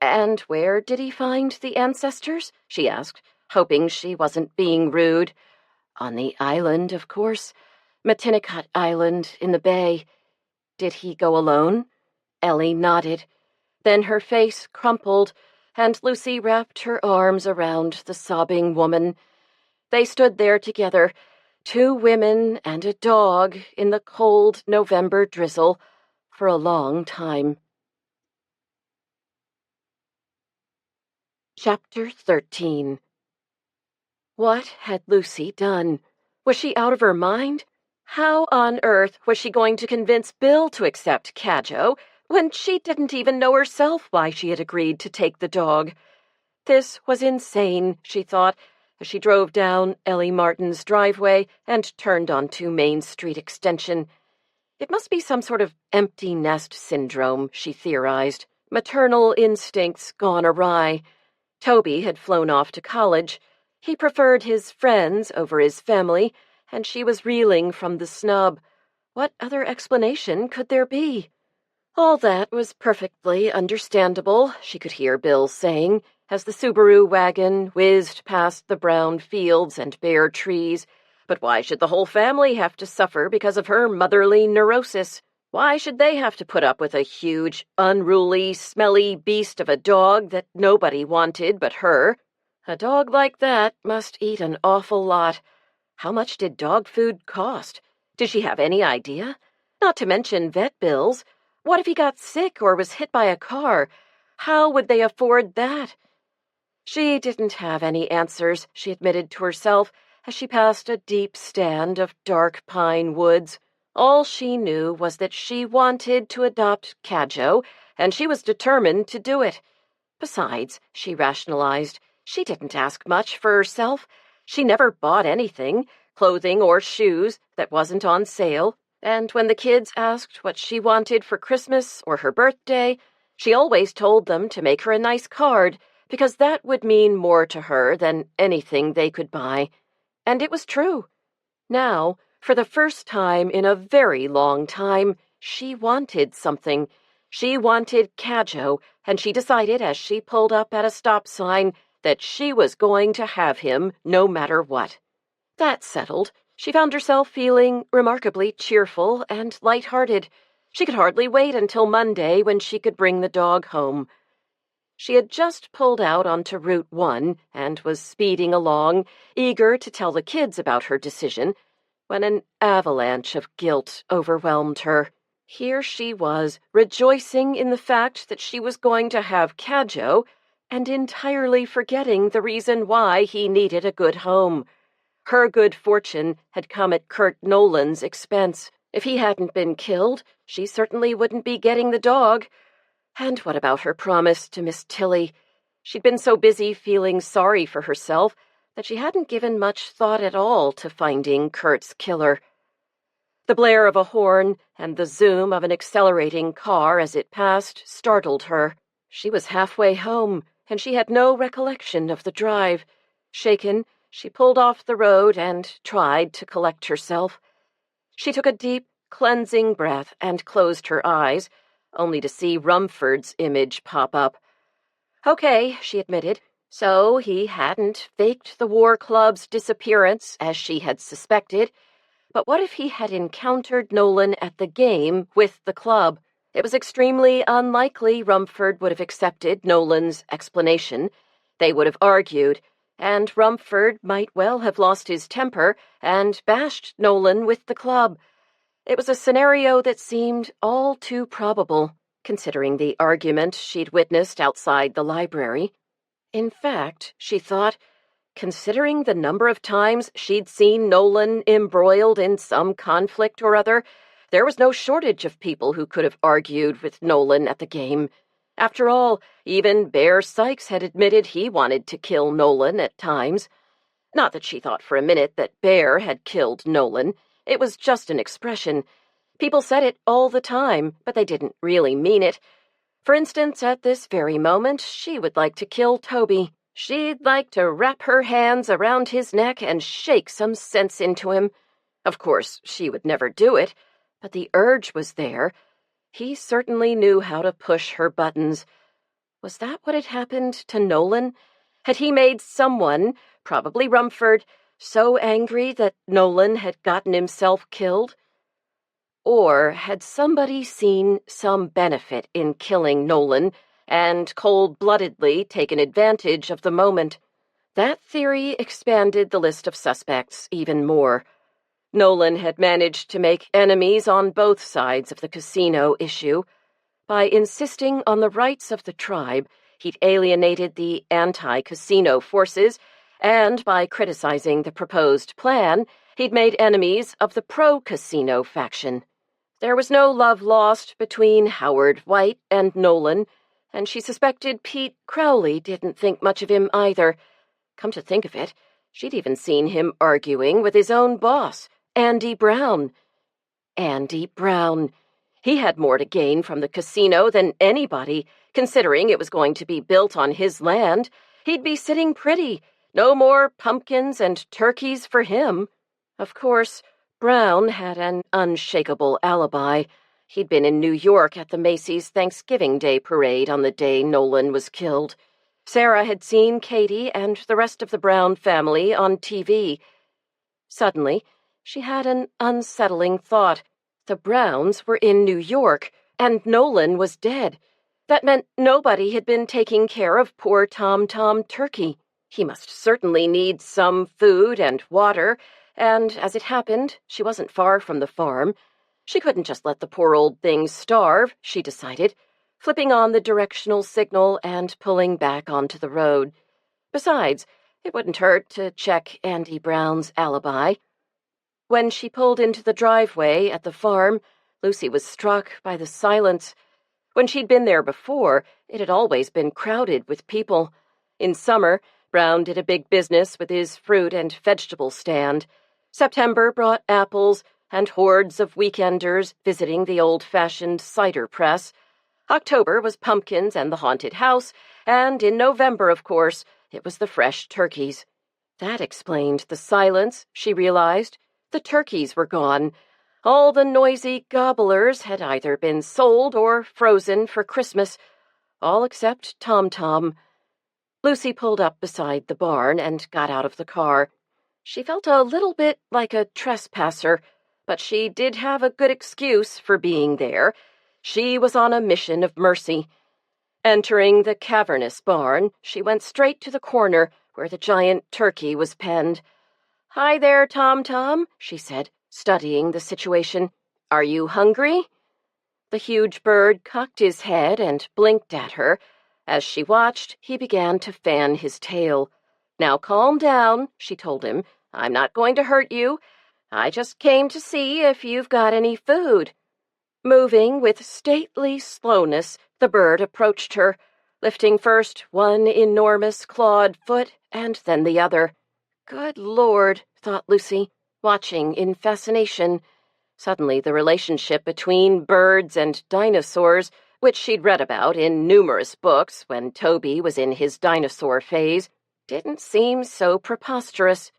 "And where did he find the ancestors?" she asked, hoping she wasn't being rude. "On the island, of course. Matinicot Island in the bay." "Did he go alone?" Ellie nodded. Then her face crumpled, and Lucy wrapped her arms around the sobbing woman. They stood there together, two women and a dog in the cold November drizzle, for a long time. Chapter 13. What had Lucy done? Was she out of her mind? How on earth was she going to convince Bill to accept Cadjo when she didn't even know herself why she had agreed to take the dog? This was insane, she thought, as she drove down Ellie Martin's driveway and turned onto Main Street Extension. It must be some sort of empty nest syndrome, she theorized. Maternal instincts gone awry. Toby had flown off to college. He preferred his friends over his family, and she was reeling from the snub. What other explanation could there be? All that was perfectly understandable, she could hear Bill saying, as the Subaru wagon whizzed past the brown fields and bare trees. But why should the whole family have to suffer because of her motherly neurosis? Why should they have to put up with a huge, unruly, smelly beast of a dog that nobody wanted but her? A dog like that must eat an awful lot. How much did dog food cost? Did she have any idea? Not to mention vet bills. What if he got sick or was hit by a car? How would they afford that? She didn't have any answers, she admitted to herself, as she passed a deep stand of dark pine woods. All she knew was that she wanted to adopt Cadjo, and she was determined to do it. Besides, she rationalized, she didn't ask much for herself. She never bought anything, clothing or shoes, that wasn't on sale, and when the kids asked what she wanted for Christmas or her birthday, she always told them to make her a nice card, because that would mean more to her than anything they could buy. And it was true. Now, for the first time in a very long time, she wanted something. She wanted Cadjo, and she decided as she pulled up at a stop sign that she was going to have him no matter what. That settled, she found herself feeling remarkably cheerful and light-hearted. She could hardly wait until Monday when she could bring the dog home. She had just pulled out onto Route 1 and was speeding along, eager to tell the kids about her decision, when an avalanche of guilt overwhelmed her. Here she was, rejoicing in the fact that she was going to have Cadjo, and entirely forgetting the reason why he needed a good home. Her good fortune had come at Kurt Nolan's expense. If he hadn't been killed, she certainly wouldn't be getting the dog. And what about her promise to Miss Tilly? She'd been so busy feeling sorry for herself that she hadn't given much thought at all to finding Kurt's killer. The blare of a horn and the zoom of an accelerating car as it passed startled her. She was halfway home, and she had no recollection of the drive. Shaken, she pulled off the road and tried to collect herself. She took a deep, cleansing breath and closed her eyes, only to see Rumford's image pop up. Okay, she admitted. So he hadn't faked the War Club's disappearance, as she had suspected. But what if he had encountered Nolan at the game with the club? It was extremely unlikely Rumford would have accepted Nolan's explanation. They would have argued, and Rumford might well have lost his temper and bashed Nolan with the club. It was a scenario that seemed all too probable, considering the argument she'd witnessed outside the library. In fact, she thought, considering the number of times she'd seen Nolan embroiled in some conflict or other, there was no shortage of people who could have argued with Nolan at the game. After all, even Bear Sykes had admitted he wanted to kill Nolan at times. Not that she thought for a minute that Bear had killed Nolan. It was just an expression. People said it all the time, but they didn't really mean it. For instance, at this very moment, she would like to kill Toby. She'd like to wrap her hands around his neck and shake some sense into him. Of course, she would never do it, but the urge was there. He certainly knew how to push her buttons. Was that what had happened to Nolan? Had he made someone, probably Rumford, so angry that Nolan had gotten himself killed? Or had somebody seen some benefit in killing Nolan and cold-bloodedly taken advantage of the moment? That theory expanded the list of suspects even more. Nolan had managed to make enemies on both sides of the casino issue. By insisting on the rights of the tribe, he'd alienated the anti-casino forces, and by criticizing the proposed plan, he'd made enemies of the pro-casino faction. There was no love lost between Howard White and Nolan, and she suspected Pete Crowley didn't think much of him either. Come to think of it, she'd even seen him arguing with his own boss, Andy Brown. Andy Brown. He had more to gain from the casino than anybody, considering it was going to be built on his land. He'd be sitting pretty. No more pumpkins and turkeys for him. Of course, Brown had an unshakable alibi. He'd been in New York at the Macy's Thanksgiving Day parade on the day Nolan was killed. Sarah had seen Katie and the rest of the Brown family on TV. Suddenly, she had an unsettling thought. The Browns were in New York, and Nolan was dead. That meant nobody had been taking care of poor Tom Turkey. He must certainly need some food and water, and as it happened, she wasn't far from the farm. She couldn't just let the poor old thing starve, she decided, flipping on the directional signal and pulling back onto the road. Besides, It wouldn't hurt to check Andy Brown's alibi. When she pulled into the driveway at the farm, Lucy was struck by the silence. When she'd been there before, it had always been crowded with people. In summer, Brown did a big business with his fruit and vegetable stand. September brought apples and hordes of weekenders visiting the old-fashioned cider press. October was pumpkins and the haunted house, and in November, of course, it was the fresh turkeys. That explained the silence, she realized. The turkeys were gone. All the noisy gobblers had either been sold or frozen for Christmas, all except Tom-Tom. Lucy pulled up beside the barn and got out of the car. She felt a little bit like a trespasser, but she did have a good excuse for being there. She was on a mission of mercy. Entering the cavernous barn, she went straight to the corner where the giant turkey was penned. "Hi there, Tom-Tom," she said, studying the situation. "Are you hungry?" The huge bird cocked his head and blinked at her. As she watched, he began to fan his tail. "Now calm down," she told him. "I'm not going to hurt you. I just came to see if you've got any food." Moving with stately slowness, the bird approached her, lifting first one enormous clawed foot and then the other. Good Lord, thought Lucy, watching in fascination. Suddenly the relationship between birds and dinosaurs, which she'd read about in numerous books when Toby was in his dinosaur phase, didn't seem so preposterous.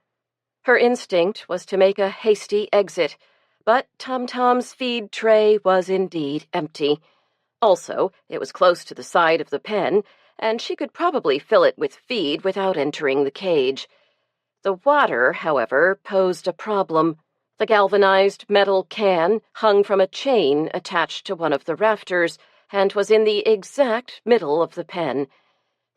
Her instinct was to make a hasty exit, but Tom-Tom's feed tray was indeed empty. Also, it was close to the side of the pen, and she could probably fill it with feed without entering the cage. The water, however, posed a problem. The galvanized metal can hung from a chain attached to one of the rafters and was in the exact middle of the pen.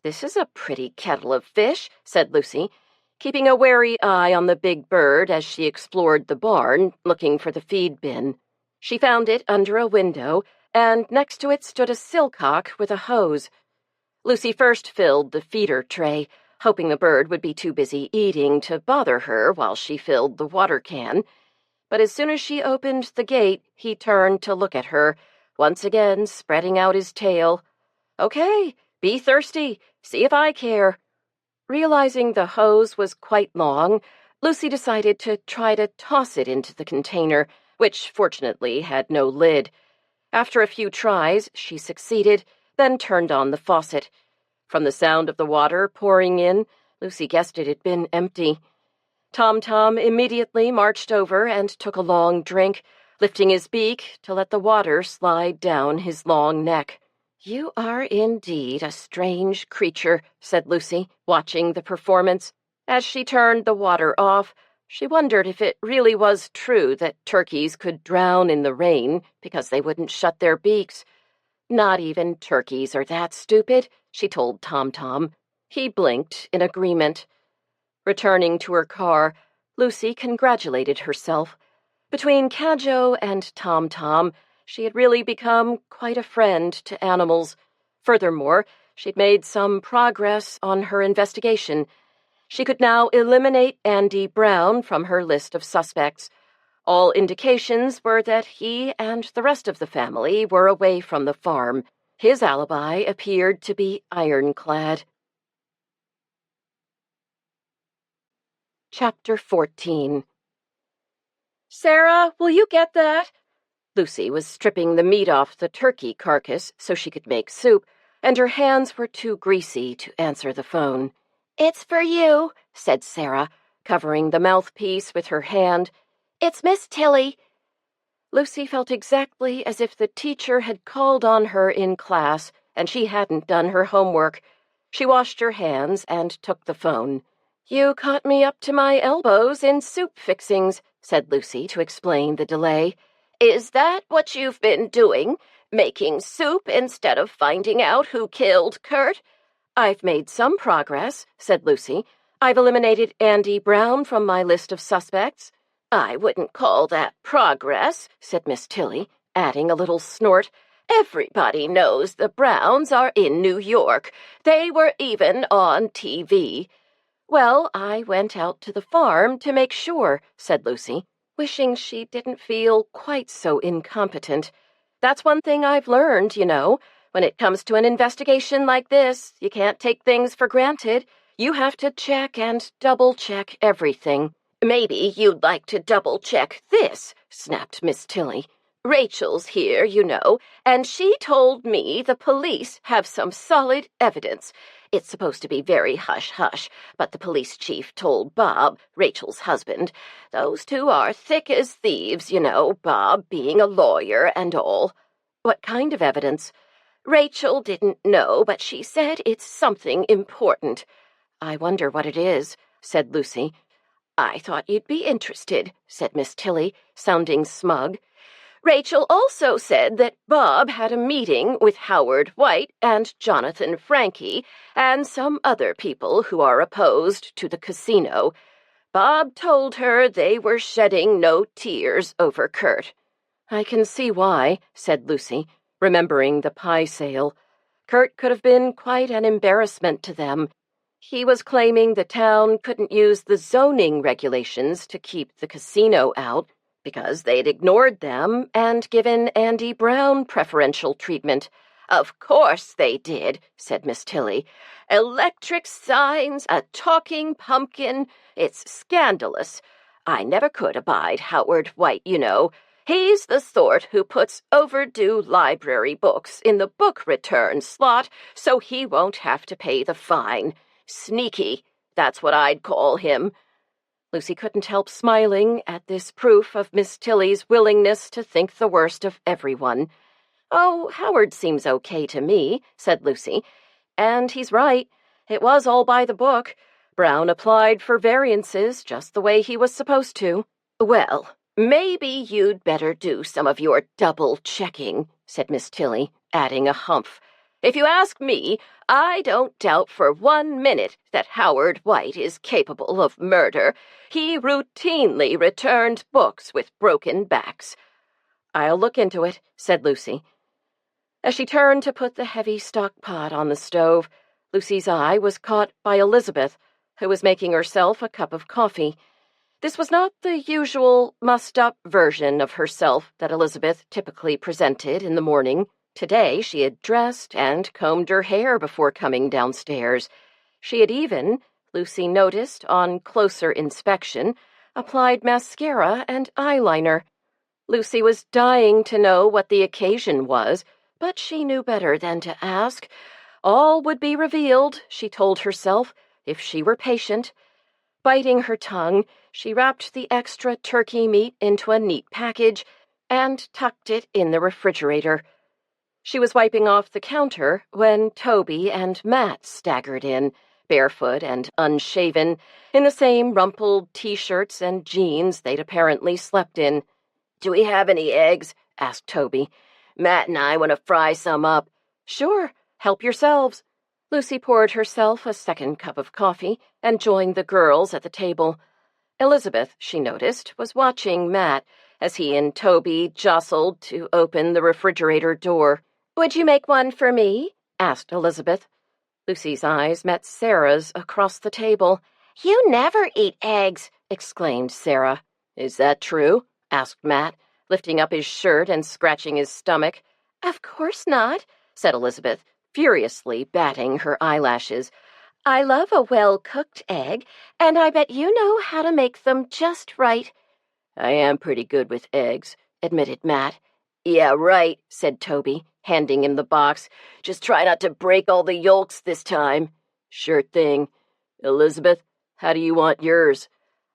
"This is a pretty kettle of fish," said Lucy, keeping a wary eye on the big bird as she explored the barn, looking for the feed bin. She found it under a window, and next to it stood a silcock with a hose. Lucy first filled the feeder tray, hoping the bird would be too busy eating to bother her while she filled the water can. But as soon as she opened the gate, he turned to look at her, once again spreading out his tail. "Okay, be thirsty. See if I care." Realizing the hose was quite long, Lucy decided to try to toss it into the container, which fortunately had no lid. After a few tries, she succeeded, then turned on the faucet. From the sound of the water pouring in, Lucy guessed it had been empty. Tom-Tom immediately marched over and took a long drink, lifting his beak to let the water slide down his long neck. "You are indeed a strange creature," said Lucy, watching the performance. As she turned the water off, she wondered if it really was true that turkeys could drown in the rain because they wouldn't shut their beaks. "Not even turkeys are that stupid," she told Tom-Tom. He blinked in agreement. Returning to her car, Lucy congratulated herself. Between Cadjo and Tom-Tom, she had really become quite a friend to animals. Furthermore, she'd made some progress on her investigation. She could now eliminate Andy Brown from her list of suspects. All indications were that he and the rest of the family were away from the farm. His alibi appeared to be ironclad. Chapter 14. "Sarah, will you get that?" Lucy was stripping the meat off the turkey carcass so she could make soup, and her hands were too greasy to answer the phone. "It's for you," said Sarah, covering the mouthpiece with her hand. "It's Miss Tilly." Lucy felt exactly as if the teacher had called on her in class and she hadn't done her homework. She washed her hands and took the phone. "You caught me up to my elbows in soup fixings," said Lucy to explain the delay. "Is that what you've been doing? Making soup instead of finding out who killed Kurt?" "I've made some progress," said Lucy. "I've eliminated Andy Brown from my list of suspects." "I wouldn't call that progress," said Miss Tilly, adding a little snort. "Everybody knows the Browns are in New York. They were even on TV. Well, I went out to the farm to make sure, said Lucy, wishing she didn't feel quite so incompetent. That's one thing I've learned, you know. When it comes to an investigation like this, you can't take things for granted. You have to check and double-check everything. Maybe you'd like to double-check this, snapped Miss Tilly. Rachel's here, you know, and she told me the police have some solid evidence. It's supposed to be very hush-hush, but the police chief told Bob, Rachel's husband. Those two are thick as thieves, you know, Bob being a lawyer and all. What kind of evidence? Rachel didn't know, but she said it's something important. I wonder what it is, said Lucy. I thought you'd be interested, said Miss Tilly, sounding smug. Rachel also said that Bob had a meeting with Howard White and Jonathan Frankie and some other people who are opposed to the casino. Bob told her they were shedding no tears over Kurt. I can see why, said Lucy, remembering the pie sale. Kurt could have been quite an embarrassment to them. He was claiming the town couldn't use the zoning regulations to keep the casino out because they'd ignored them and given Andy Brown preferential treatment. Of course they did, said Miss Tilly. Electric signs, a talking pumpkin. It's scandalous. I never could abide Howard White, you know. He's the sort who puts overdue library books in the book return slot so he won't have to pay the fine. Sneaky, that's what I'd call him. Lucy couldn't help smiling at this proof of Miss Tilly's willingness to think the worst of everyone. Oh, Howard seems okay to me, said Lucy. And he's right. It was all by the book. Brown applied for variances just the way he was supposed to. Well, maybe you'd better do some of your double-checking, said Miss Tilly, adding a humph. If you ask me, I don't doubt for 1 minute that Howard White is capable of murder. He routinely returned books with broken backs. I'll look into it, said Lucy. As she turned to put the heavy stock pot on the stove, Lucy's eye was caught by Elizabeth, who was making herself a cup of coffee. This was not the usual mussed-up version of herself that Elizabeth typically presented in the morning. Today she had dressed and combed her hair before coming downstairs. She had even, Lucy noticed on closer inspection, applied mascara and eyeliner. Lucy was dying to know what the occasion was, but she knew better than to ask. All would be revealed, she told herself, if she were patient. Biting her tongue, she wrapped the extra turkey meat into a neat package and tucked it in the refrigerator. She was wiping off the counter when Toby and Matt staggered in, barefoot and unshaven, in the same rumpled T-shirts and jeans they'd apparently slept in. "Do we have any eggs?" asked Toby. "Matt and I want to fry some up." "Sure, help yourselves." Lucy poured herself a second cup of coffee and joined the girls at the table. Elizabeth, she noticed, was watching Matt as he and Toby jostled to open the refrigerator door. "Would you make one for me?" asked Elizabeth. Lucy's eyes met Sarah's across the table. "You never eat eggs," exclaimed Sarah. "Is that true?" asked Matt, lifting up his shirt and scratching his stomach. "Of course not," said Elizabeth, furiously batting her eyelashes. "I love a well-cooked egg, and I bet you know how to make them just right." "I am pretty good with eggs," admitted Matt. "Yeah, right," said Toby, handing him the box. "Just try not to break all the yolks this time." "Sure thing. Elizabeth, how do you want yours?"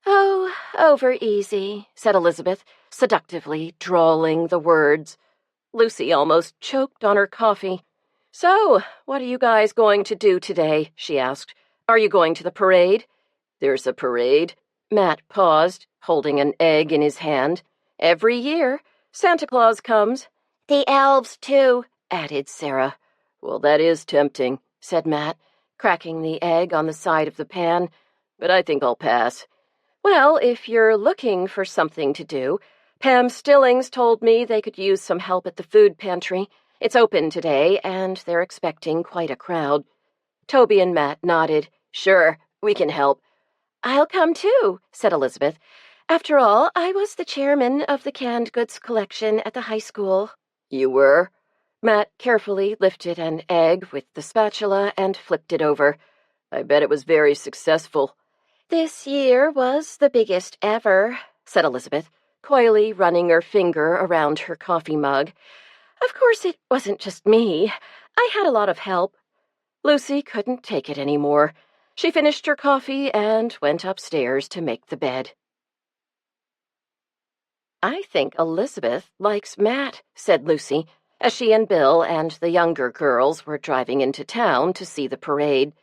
"Oh, over easy," said Elizabeth, seductively drawling the words. Lucy almost choked on her coffee. "So, what are you guys going to do today?" she asked. "Are you going to the parade?" "There's a parade?" Matt paused, holding an egg in his hand. "Every year. Santa Claus comes." "The elves, too," added Sarah. "Well, that is tempting," said Matt, cracking the egg on the side of the pan. "But I think I'll pass." "Well, if you're looking for something to do, Pam Stillings told me they could use some help at the food pantry. It's open today, and they're expecting quite a crowd." Toby and Matt nodded. "Sure, We can help." "I'll come too," said Elizabeth. "After all, I was the chairman of the canned goods collection at the high school." "You were?" Matt carefully lifted an egg with the spatula and flipped it over. "I bet it was very successful." "This year was the biggest ever," said Elizabeth, coyly running her finger around her coffee mug. "Of course, it wasn't just me. I had a lot of help." Lucy couldn't take it anymore. She finished her coffee and went upstairs to make the bed. "I think Elizabeth likes Matt," said Lucy, as she and Bill and the younger girls were driving into town to see the parade.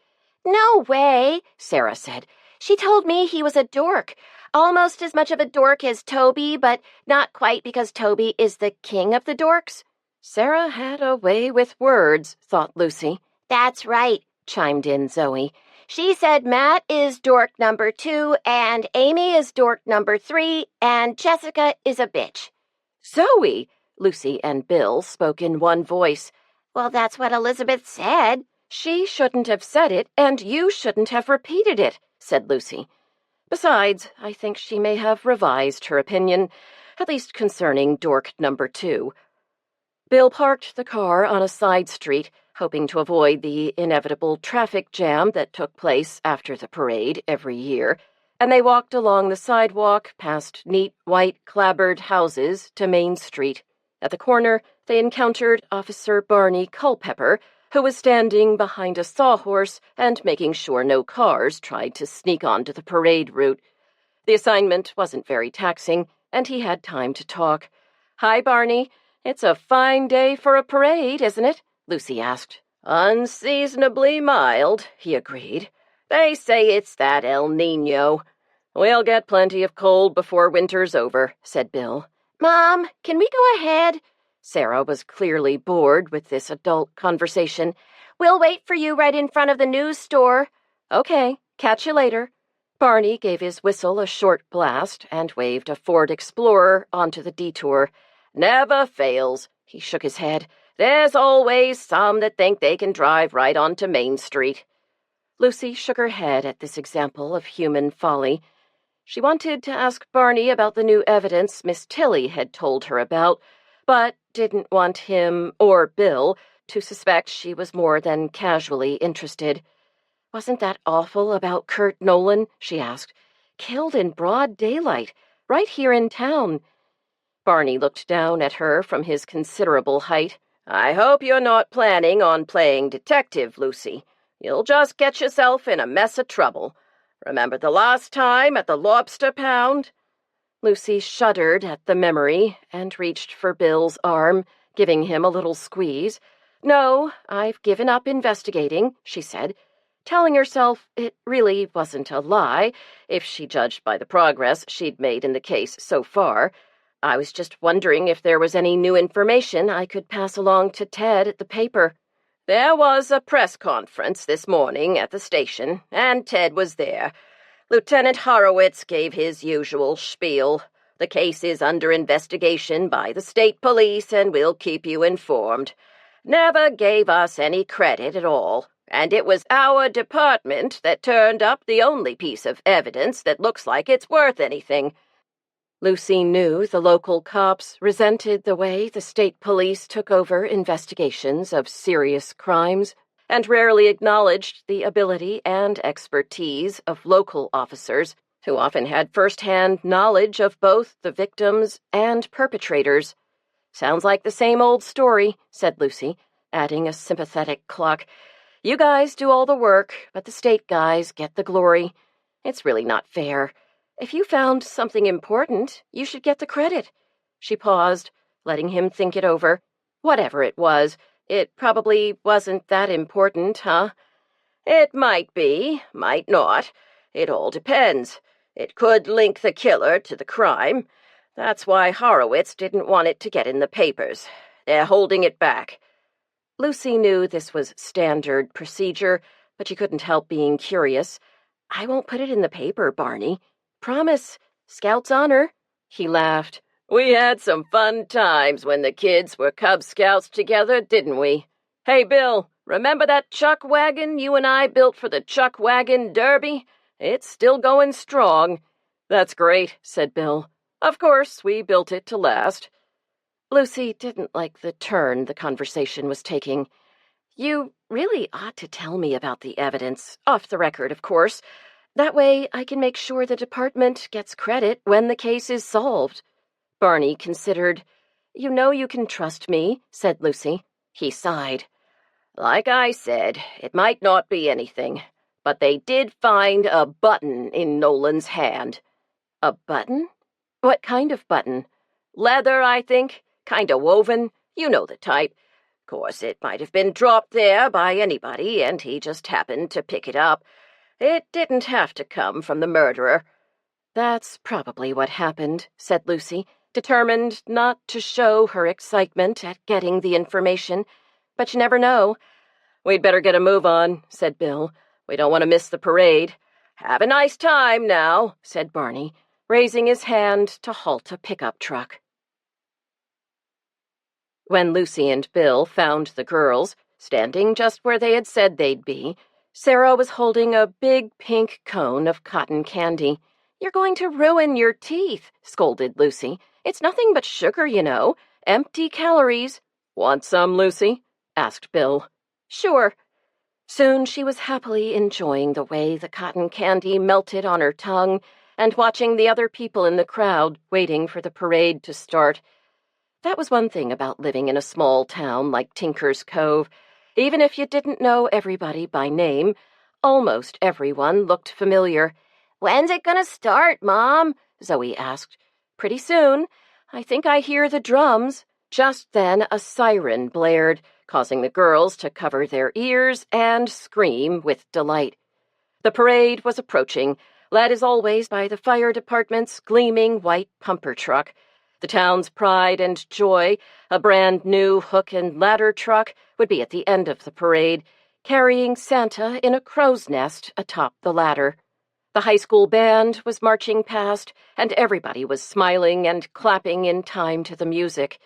"No way," Sarah said. "She told me he was a dork. Almost as much of a dork as Toby, but not quite because Toby is the king of the dorks." Sarah had a way with words, thought Lucy. "That's right," chimed in Zoe. "She said Matt is dork number 2, and Amy is dork number 3, and Jessica is a bitch." "Zoe!" Lucy and Bill spoke in one voice. "Well, that's what Elizabeth said." "She shouldn't have said it, and you shouldn't have repeated it," said Lucy. "Besides, I think she may have revised her opinion, at least concerning dork number 2. Bill parked the car on a side street, hoping to avoid the inevitable traffic jam that took place after the parade every year, and they walked along the sidewalk past neat white clapboard houses to Main Street. At the corner, they encountered Officer Barney Culpepper, who was standing behind a sawhorse and making sure no cars tried to sneak onto the parade route. The assignment wasn't very taxing, and he had time to talk. "Hi, Barney. It's a fine day for a parade, isn't it?" Lucy asked. "Unseasonably mild," he agreed. "They say it's that El Nino." "We'll get plenty of cold before winter's over," said Bill. "Mom, can we go ahead?" Sarah was clearly bored with this adult conversation. "We'll wait for you right in front of the news store." "Okay, catch you later." Barney gave his whistle a short blast and waved a Ford Explorer onto the detour. "Never fails," he shook his head. "There's always some that think they can drive right onto Main Street." Lucy shook her head at this example of human folly. She wanted to ask Barney about the new evidence Miss Tilly had told her about, but didn't want him, or Bill, to suspect she was more than casually interested. "Wasn't that awful about Kurt Nolan?" she asked. "Killed in broad daylight, right here in town." Barney looked down at her from his considerable height. "I hope you're not planning on playing detective, Lucy. You'll just get yourself in a mess of trouble. Remember the last time at the lobster pound?" Lucy shuddered at the memory and reached for Bill's arm, giving him a little squeeze. "No, I've given up investigating," she said, telling herself it really wasn't a lie, if she judged by the progress she'd made in the case so far. "I was just wondering if there was any new information I could pass along to Ted at the paper." "There was a press conference this morning at the station, and Ted was there. Lieutenant Horowitz gave his usual spiel. The case is under investigation by the state police, and we'll keep you informed. Never gave us any credit at all, and it was our department that turned up the only piece of evidence that looks like it's worth anything." Lucy knew the local cops resented the way the state police took over investigations of serious crimes and rarely acknowledged the ability and expertise of local officers who often had first-hand knowledge of both the victims and perpetrators. "Sounds like the same old story," said Lucy, adding a sympathetic cluck. "You guys do all the work, but the state guys get the glory. It's really not fair. If you found something important, you should get the credit." She paused, letting him think it over. "Whatever it was, it probably wasn't that important, huh?" "It might be, might not. It all depends. It could link the killer to the crime. That's why Horowitz didn't want it to get in the papers. They're holding it back." Lucy knew this was standard procedure, but she couldn't help being curious. "I won't put it in the paper, Barney. Promise. Scout's honor." He laughed. "We had some fun times when the kids were Cub Scouts together, didn't we? Hey, Bill, Remember that chuck wagon you and I built for the chuck wagon derby? It's still going strong." "That's great," said Bill. "Of course, we built it to last." Lucy didn't like the turn the conversation was taking. "You really ought to tell me about the evidence, off the record, of course. That way I can make sure the department gets credit when the case is solved." Barney considered. "You know you can trust me," said Lucy. He sighed. "Like I said, it might not be anything, but they did find a button in Nolan's hand." "A button? What kind of button?" "Leather, I think. Kinda woven. You know the type. Course, it might have been dropped there by anybody, and he just happened to pick it up. It didn't have to come from the murderer." "That's probably what happened," said Lucy, determined not to show her excitement at getting the information. "But you never know." "We'd better get a move on," said Bill. "We don't want to miss the parade." "Have a nice time now," said Barney, raising his hand to halt a pickup truck. When Lucy and Bill found the girls, standing just where they had said they'd be, Sarah was holding a big pink cone of cotton candy. "You're going to ruin your teeth," scolded Lucy. "It's nothing but sugar, you know. Empty calories." "Want some, Lucy?" asked Bill. "Sure." Soon she was happily enjoying the way the cotton candy melted on her tongue and watching the other people in the crowd waiting for the parade to start. That was one thing about living in a small town like Tinker's Cove. Even if you didn't know everybody by name, almost everyone looked familiar. "When's it gonna start, Mom?" Zoe asked. "Pretty soon. I think I hear the drums." Just then a siren blared, causing the girls to cover their ears and scream with delight. The parade was approaching, led as always by the fire department's gleaming white pumper truck. The town's pride and joy, a brand-new hook and ladder truck, would be at the end of the parade, carrying Santa in a crow's nest atop the ladder. The high school band was marching past, and everybody was smiling and clapping in time to the music.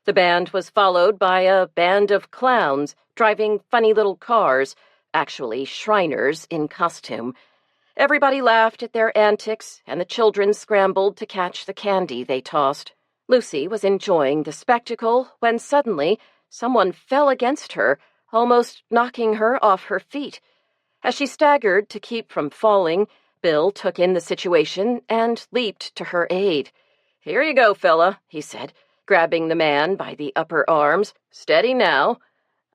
The band was followed by a band of clowns driving funny little cars, actually Shriners in costume. Everybody laughed at their antics, and the children scrambled to catch the candy they tossed. Lucy was enjoying the spectacle when suddenly someone fell against her, almost knocking her off her feet. As she staggered to keep from falling, Bill took in the situation and leaped to her aid. "Here you go, fella," he said, grabbing the man by the upper arms. "Steady now."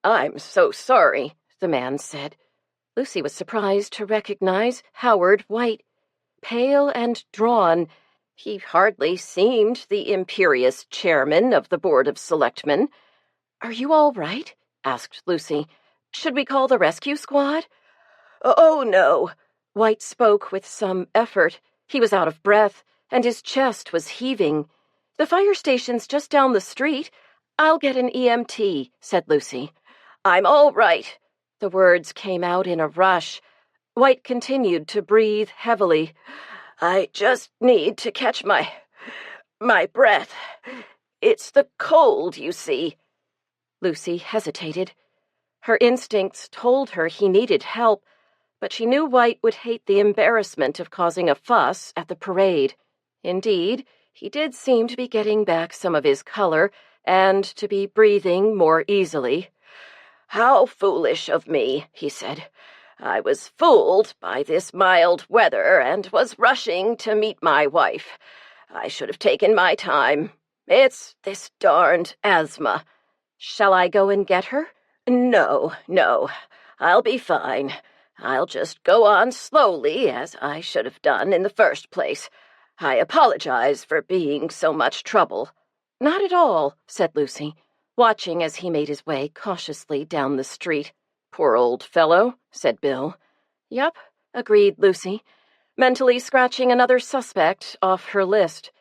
"I'm so sorry," the man said. Lucy was surprised to recognize Howard White. Pale and drawn, he hardly seemed the imperious chairman of the Board of Selectmen. "Are you all right?" asked Lucy. "Should we call the rescue squad?" "Oh, no." White spoke with some effort. He was out of breath, and his chest was heaving. "The fire station's just down the street. I'll get an EMT," said Lucy. "I'm all right." The words came out in a rush. White continued to breathe heavily. "I just need to catch my breath. It's the cold, you see." Lucy hesitated. Her instincts told her he needed help, but she knew White would hate the embarrassment of causing a fuss at the parade. Indeed, he did seem to be getting back some of his color and to be breathing more easily. "How foolish of me," he said. "I was fooled by this mild weather and was rushing to meet my wife. I should have taken my time. It's this darned asthma." "Shall I go and get her?" No. I'll be fine. I'll just go on slowly, as I should have done in the first place. I apologize for being so much trouble." "Not at all," said Lucy, watching as he made his way cautiously down the street. "Poor old fellow," said Bill. "Yup," agreed Lucy, mentally scratching another suspect off her list.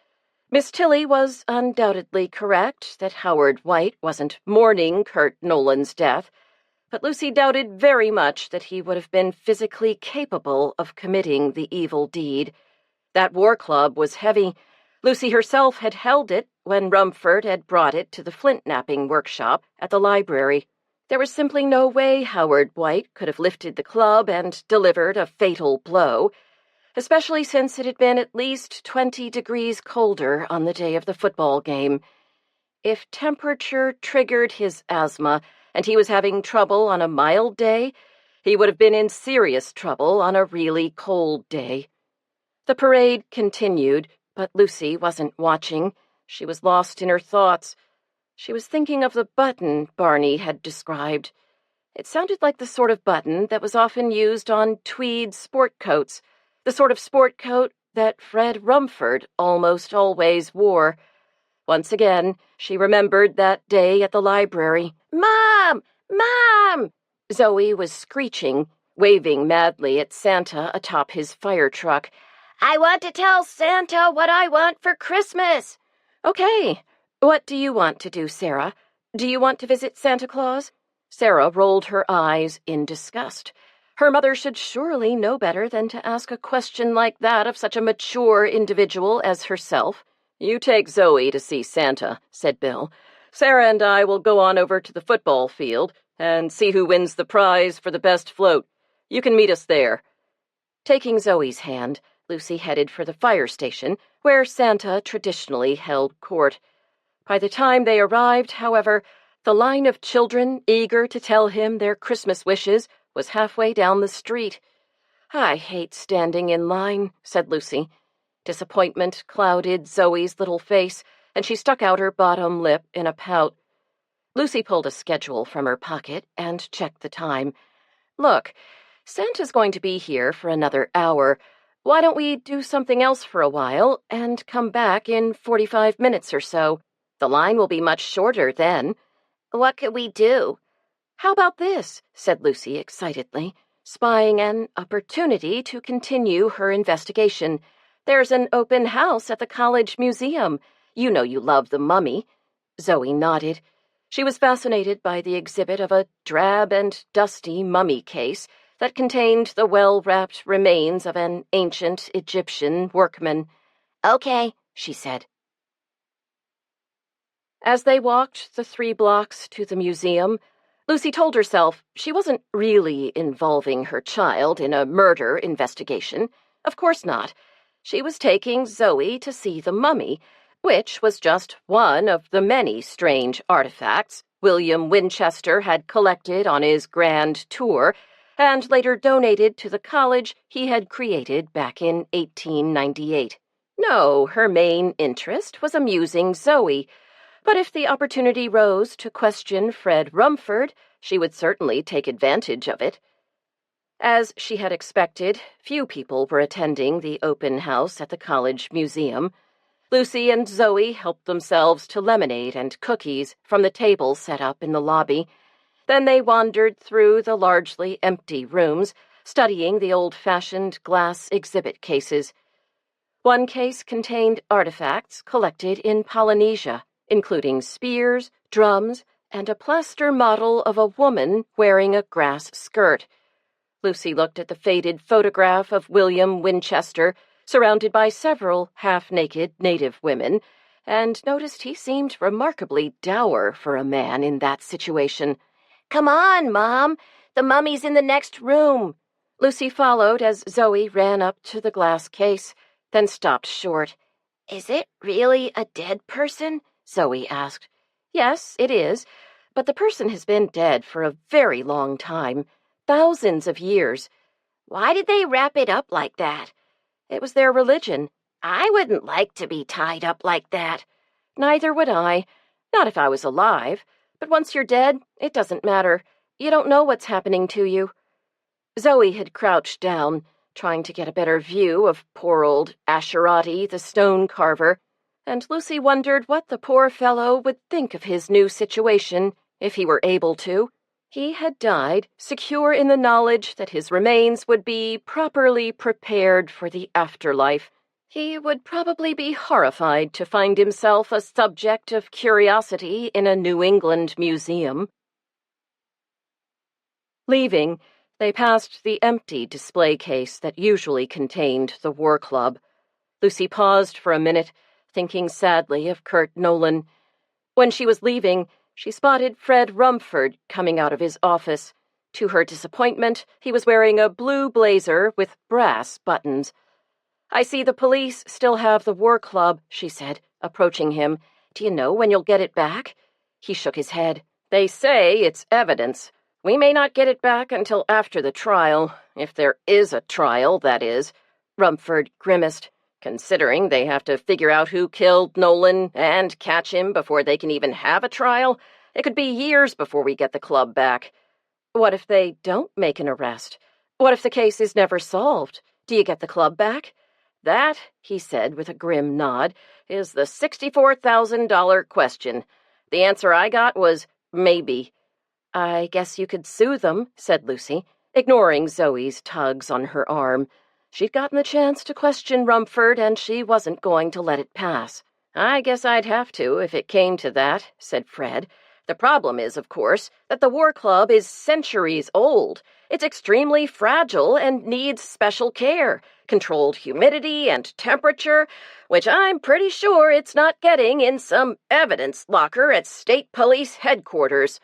Miss Tilly was undoubtedly correct that Howard White wasn't mourning Kurt Nolan's death, but Lucy doubted very much that he would have been physically capable of committing the evil deed. That war club was heavy. Lucy herself had held it when Rumford had brought it to the flint-knapping workshop at the library. There was simply no way Howard White could have lifted the club and delivered a fatal blow, especially since it had been at least 20 degrees colder on the day of the football game. If temperature triggered his asthma and he was having trouble on a mild day, he would have been in serious trouble on a really cold day. The parade continued, but Lucy wasn't watching. She was lost in her thoughts. She was thinking of the button Barney had described. It sounded like the sort of button that was often used on tweed sport coats, the sort of sport coat that Fred Rumford almost always wore. Once again, she remembered that day at the library. "Mom! Mom!" Zoe was screeching, waving madly at Santa atop his fire truck. "I want to tell Santa what I want for Christmas." "Okay. What do you want to do, Sarah? Do you want to visit Santa Claus?" Sarah rolled her eyes in disgust. Her mother should surely know better than to ask a question like that of such a mature individual as herself. "You take Zoe to see Santa," said Bill. "Sarah and I will go on over to the football field and see who wins the prize for the best float. You can meet us there." Taking Zoe's hand, Lucy headed for the fire station, where Santa traditionally held court. By the time they arrived, however, the line of children eager to tell him their Christmas wishes was halfway down the street. "I hate standing in line," said Lucy. Disappointment clouded Zoe's little face, and she stuck out her bottom lip in a pout. Lucy pulled a schedule from her pocket and checked the time. "Look, Santa's going to be here for another hour. Why don't we do something else for a while and come back in 45 minutes or so? The line will be much shorter then." "What could we do?" "How about this?" said Lucy excitedly, spying an opportunity to continue her investigation. "There's an open house at the college museum. You know you love the mummy." Zoe nodded. She was fascinated by the exhibit of a drab and dusty mummy case that contained the well-wrapped remains of an ancient Egyptian workman. "Okay," she said. As they walked the 3 blocks to the museum, Lucy told herself she wasn't really involving her child in a murder investigation. Of course not. She was taking Zoe to see the mummy, which was just one of the many strange artifacts William Winchester had collected on his grand tour and later donated to the college he had created back in 1898. No, her main interest was amusing Zoe, but if the opportunity rose to question Fred Rumford, she would certainly take advantage of it. As she had expected, few people were attending the open house at the college museum. Lucy and Zoe helped themselves to lemonade and cookies from the table set up in the lobby. Then they wandered through the largely empty rooms, studying the old-fashioned glass exhibit cases. One case contained artifacts collected in Polynesia, including spears, drums, and a plaster model of a woman wearing a grass skirt. Lucy looked at the faded photograph of William Winchester, surrounded by several half-naked native women, and noticed he seemed remarkably dour for a man in that situation. "Come on, Mom. The mummy's in the next room." Lucy followed as Zoe ran up to the glass case, then stopped short. "Is it really a dead person?" Zoe asked. "Yes, it is, but the person has been dead for a very long time, thousands of years." "Why did they wrap it up like that?" "It was their religion." "I wouldn't like to be tied up like that." "Neither would I. Not if I was alive. But once you're dead, it doesn't matter. You don't know what's happening to you." Zoe had crouched down, trying to get a better view of poor old Asherati, the stone carver, and Lucy wondered what the poor fellow would think of his new situation, if he were able to. He had died, secure in the knowledge that his remains would be properly prepared for the afterlife. He would probably be horrified to find himself a subject of curiosity in a New England museum. Leaving, they passed the empty display case that usually contained the War Club. Lucy paused for a minute, thinking sadly of Kurt Nolan. When she was leaving, She spotted Fred Rumford coming out of his office. To her disappointment, he was wearing a blue blazer with brass buttons. "I see the police still have the war club," she said, approaching him. "Do you know when you'll get it back?" He shook his head. "They say it's evidence. We may not get it back until after the trial, if there is a trial, that is." Rumford grimaced. "Considering they have to figure out who killed Nolan and catch him before they can even have a trial, it could be years before we get the club back." "What if they don't make an arrest? What if the case is never solved? Do you get the club back?" "That," he said with a grim nod, "is the $64,000 question. The answer I got was maybe." "I guess you could sue them," said Lucy, ignoring Zoe's tugs on her arm. She'd gotten the chance to question Rumford, and she wasn't going to let it pass. "I guess I'd have to if it came to that," said Fred. "The problem is, of course, that the War Club is centuries old. It's extremely fragile and needs special care, controlled humidity and temperature, which I'm pretty sure it's not getting in some evidence locker at State Police headquarters."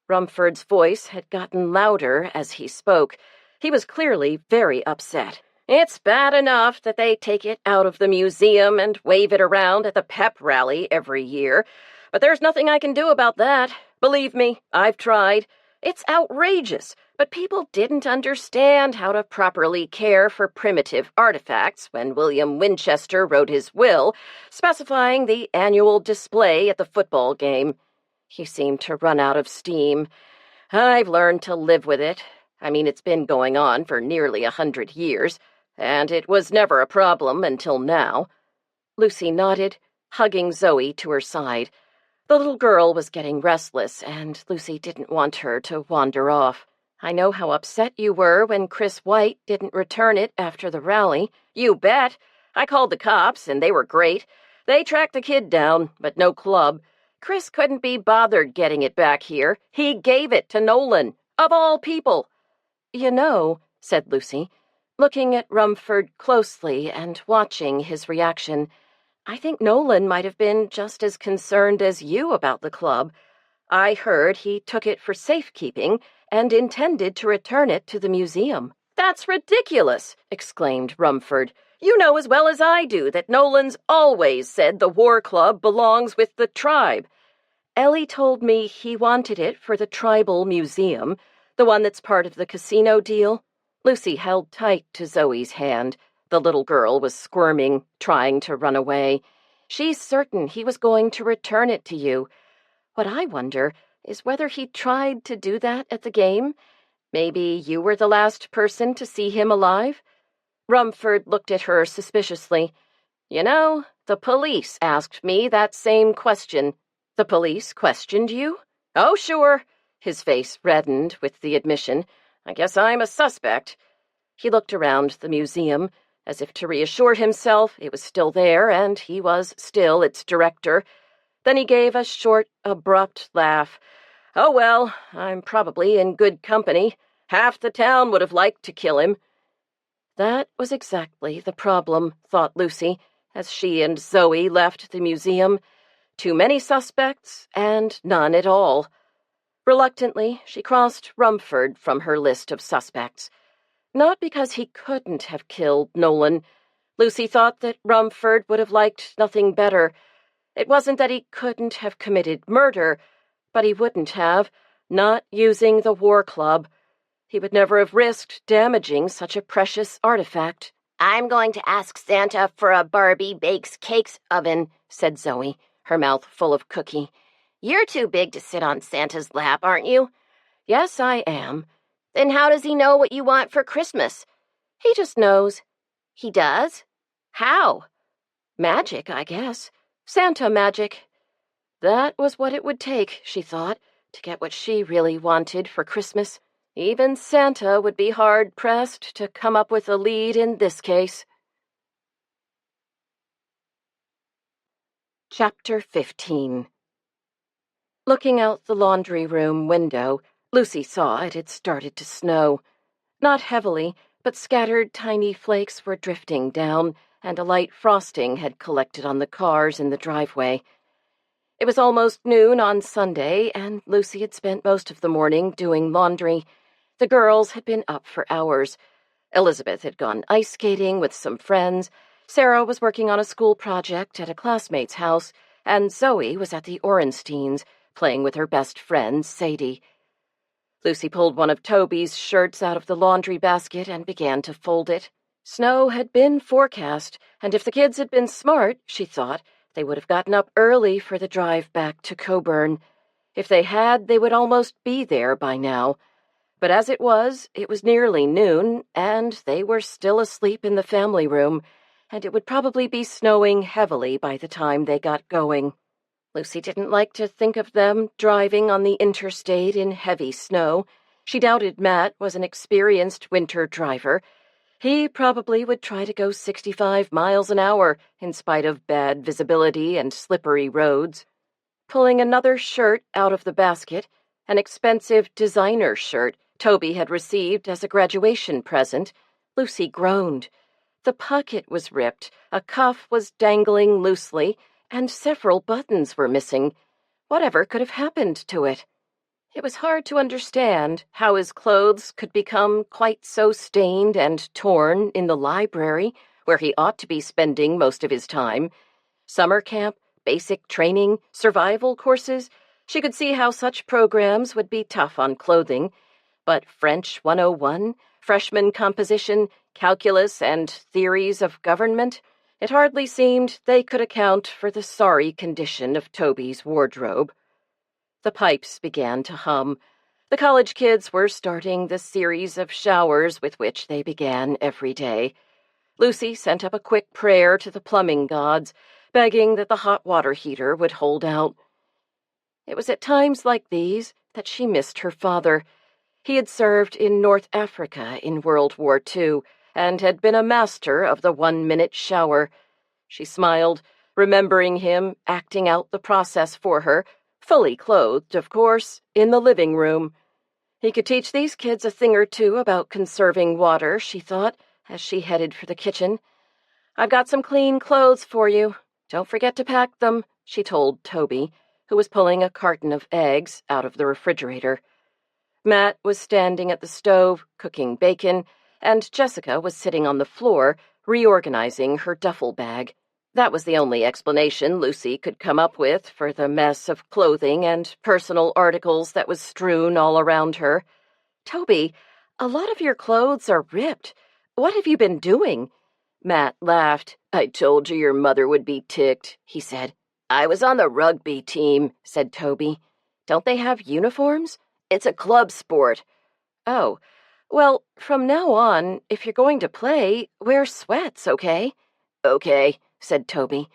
Rumford's voice had gotten louder as he spoke. He was clearly very upset. "It's bad enough that they take it out of the museum and wave it around at the pep rally every year, but there's nothing I can do about that. Believe me, I've tried. It's outrageous, but people didn't understand how to properly care for primitive artifacts when William Winchester wrote his will, specifying the annual display at the football game." He seemed to run out of steam. "I've learned to live with it. I mean, it's been going on for nearly 100 years, and it was never a problem until now." Lucy nodded, hugging Zoe to her side. The little girl was getting restless, and Lucy didn't want her to wander off. "I know how upset you were when Chris White didn't return it after the rally." "You bet. I called the cops, and they were great. They tracked the kid down, but no club. Chris couldn't be bothered getting it back here. He gave it to Nolan, of all people." "You know," said Lucy, looking at Rumford closely and watching his reaction, "I think Nolan might have been just as concerned as you about the club. I heard he took it for safekeeping and intended to return it to the museum." "That's ridiculous!" exclaimed Rumford. "You know as well as I do that Nolan's always said the War Club belongs with the tribe." "Ellie told me he wanted it for the tribal museum, the one that's part of the casino deal." Lucy held tight to Zoe's hand. The little girl was squirming, trying to run away. "She's certain he was going to return it to you. What I wonder is whether he tried to do that at the game. Maybe you were the last person to see him alive?" Rumford looked at her suspiciously. "You know, the police asked me that same question." "The police questioned you?" "Oh, sure." His face reddened with the admission. "I guess I'm a suspect." He looked around the museum, as if to reassure himself it was still there and he was still its director. Then he gave a short, abrupt laugh. "Oh, well, I'm probably in good company. Half the town would have liked to kill him." That was exactly the problem, thought Lucy, as she and Zoe left the museum. Too many suspects and none at all. Reluctantly, she crossed Rumford from her list of suspects. Not because he couldn't have killed Nolan. Lucy thought that Rumford would have liked nothing better. It wasn't that he couldn't have committed murder, but he wouldn't have, not using the War Club. He would never have risked damaging such a precious artifact. "I'm going to ask Santa for a Barbie Bakes Cakes oven," said Zoe, her mouth full of cookie. "You're too big to sit on Santa's lap, aren't you?" "Yes, I am." "Then how does he know what you want for Christmas?" "He just knows." "He does? How?" "Magic, I guess. Santa magic." That was what it would take, she thought, to get what she really wanted for Christmas. Even Santa would be hard-pressed to come up with a lead in this case. Chapter 15. Looking out the laundry room window, Lucy saw it had started to snow. Not heavily, but scattered tiny flakes were drifting down, and a light frosting had collected on the cars in the driveway. It was almost noon on Sunday, and Lucy had spent most of the morning doing laundry. The girls had been up for hours. Elizabeth had gone ice skating with some friends, Sarah was working on a school project at a classmate's house, and Zoe was at the Orensteins, playing with her best friend, Sadie. Lucy pulled one of Toby's shirts out of the laundry basket and began to fold it. Snow had been forecast, and if the kids had been smart, she thought, they would have gotten up early for the drive back to Coburn. If they had, they would almost be there by now. But as it was nearly noon, and they were still asleep in the family room, and it would probably be snowing heavily by the time they got going. Lucy didn't like to think of them driving on the interstate in heavy snow. She doubted Matt was an experienced winter driver. He probably would try to go 65 miles an hour in spite of bad visibility and slippery roads. Pulling another shirt out of the basket, an expensive designer shirt Toby had received as a graduation present, Lucy groaned. The pocket was ripped, a cuff was dangling loosely, and several buttons were missing. Whatever could have happened to it? It was hard to understand how his clothes could become quite so stained and torn in the library, where he ought to be spending most of his time. Summer camp, basic training, survival courses. She could see how such programs would be tough on clothing. But French 101, freshman composition, calculus, and theories of government, it hardly seemed they could account for the sorry condition of Toby's wardrobe. The pipes began to hum. The college kids were starting the series of showers with which they began every day. Lucy sent up a quick prayer to the plumbing gods, begging that the hot water heater would hold out. It was at times like these that she missed her father. He had served in North Africa in World War II and had been a master of the 1-minute shower. She smiled, remembering him acting out the process for her, fully clothed, of course, in the living room. He could teach these kids a thing or two about conserving water, she thought, as she headed for the kitchen. "I've got some clean clothes for you. Don't forget to pack them," she told Toby, who was pulling a carton of eggs out of the refrigerator. Matt was standing at the stove, cooking bacon, and Jessica was sitting on the floor, reorganizing her duffel bag. That was the only explanation Lucy could come up with for the mess of clothing and personal articles that was strewn all around her. "Toby, a lot of your clothes are ripped. What have you been doing?" Matt laughed. "I told you your mother would be ticked," he said. "I was on the rugby team," said Toby. "Don't they have uniforms?" "It's a club sport." "Oh, well, from now on, if you're going to play, wear sweats, okay?" "Okay," said Toby.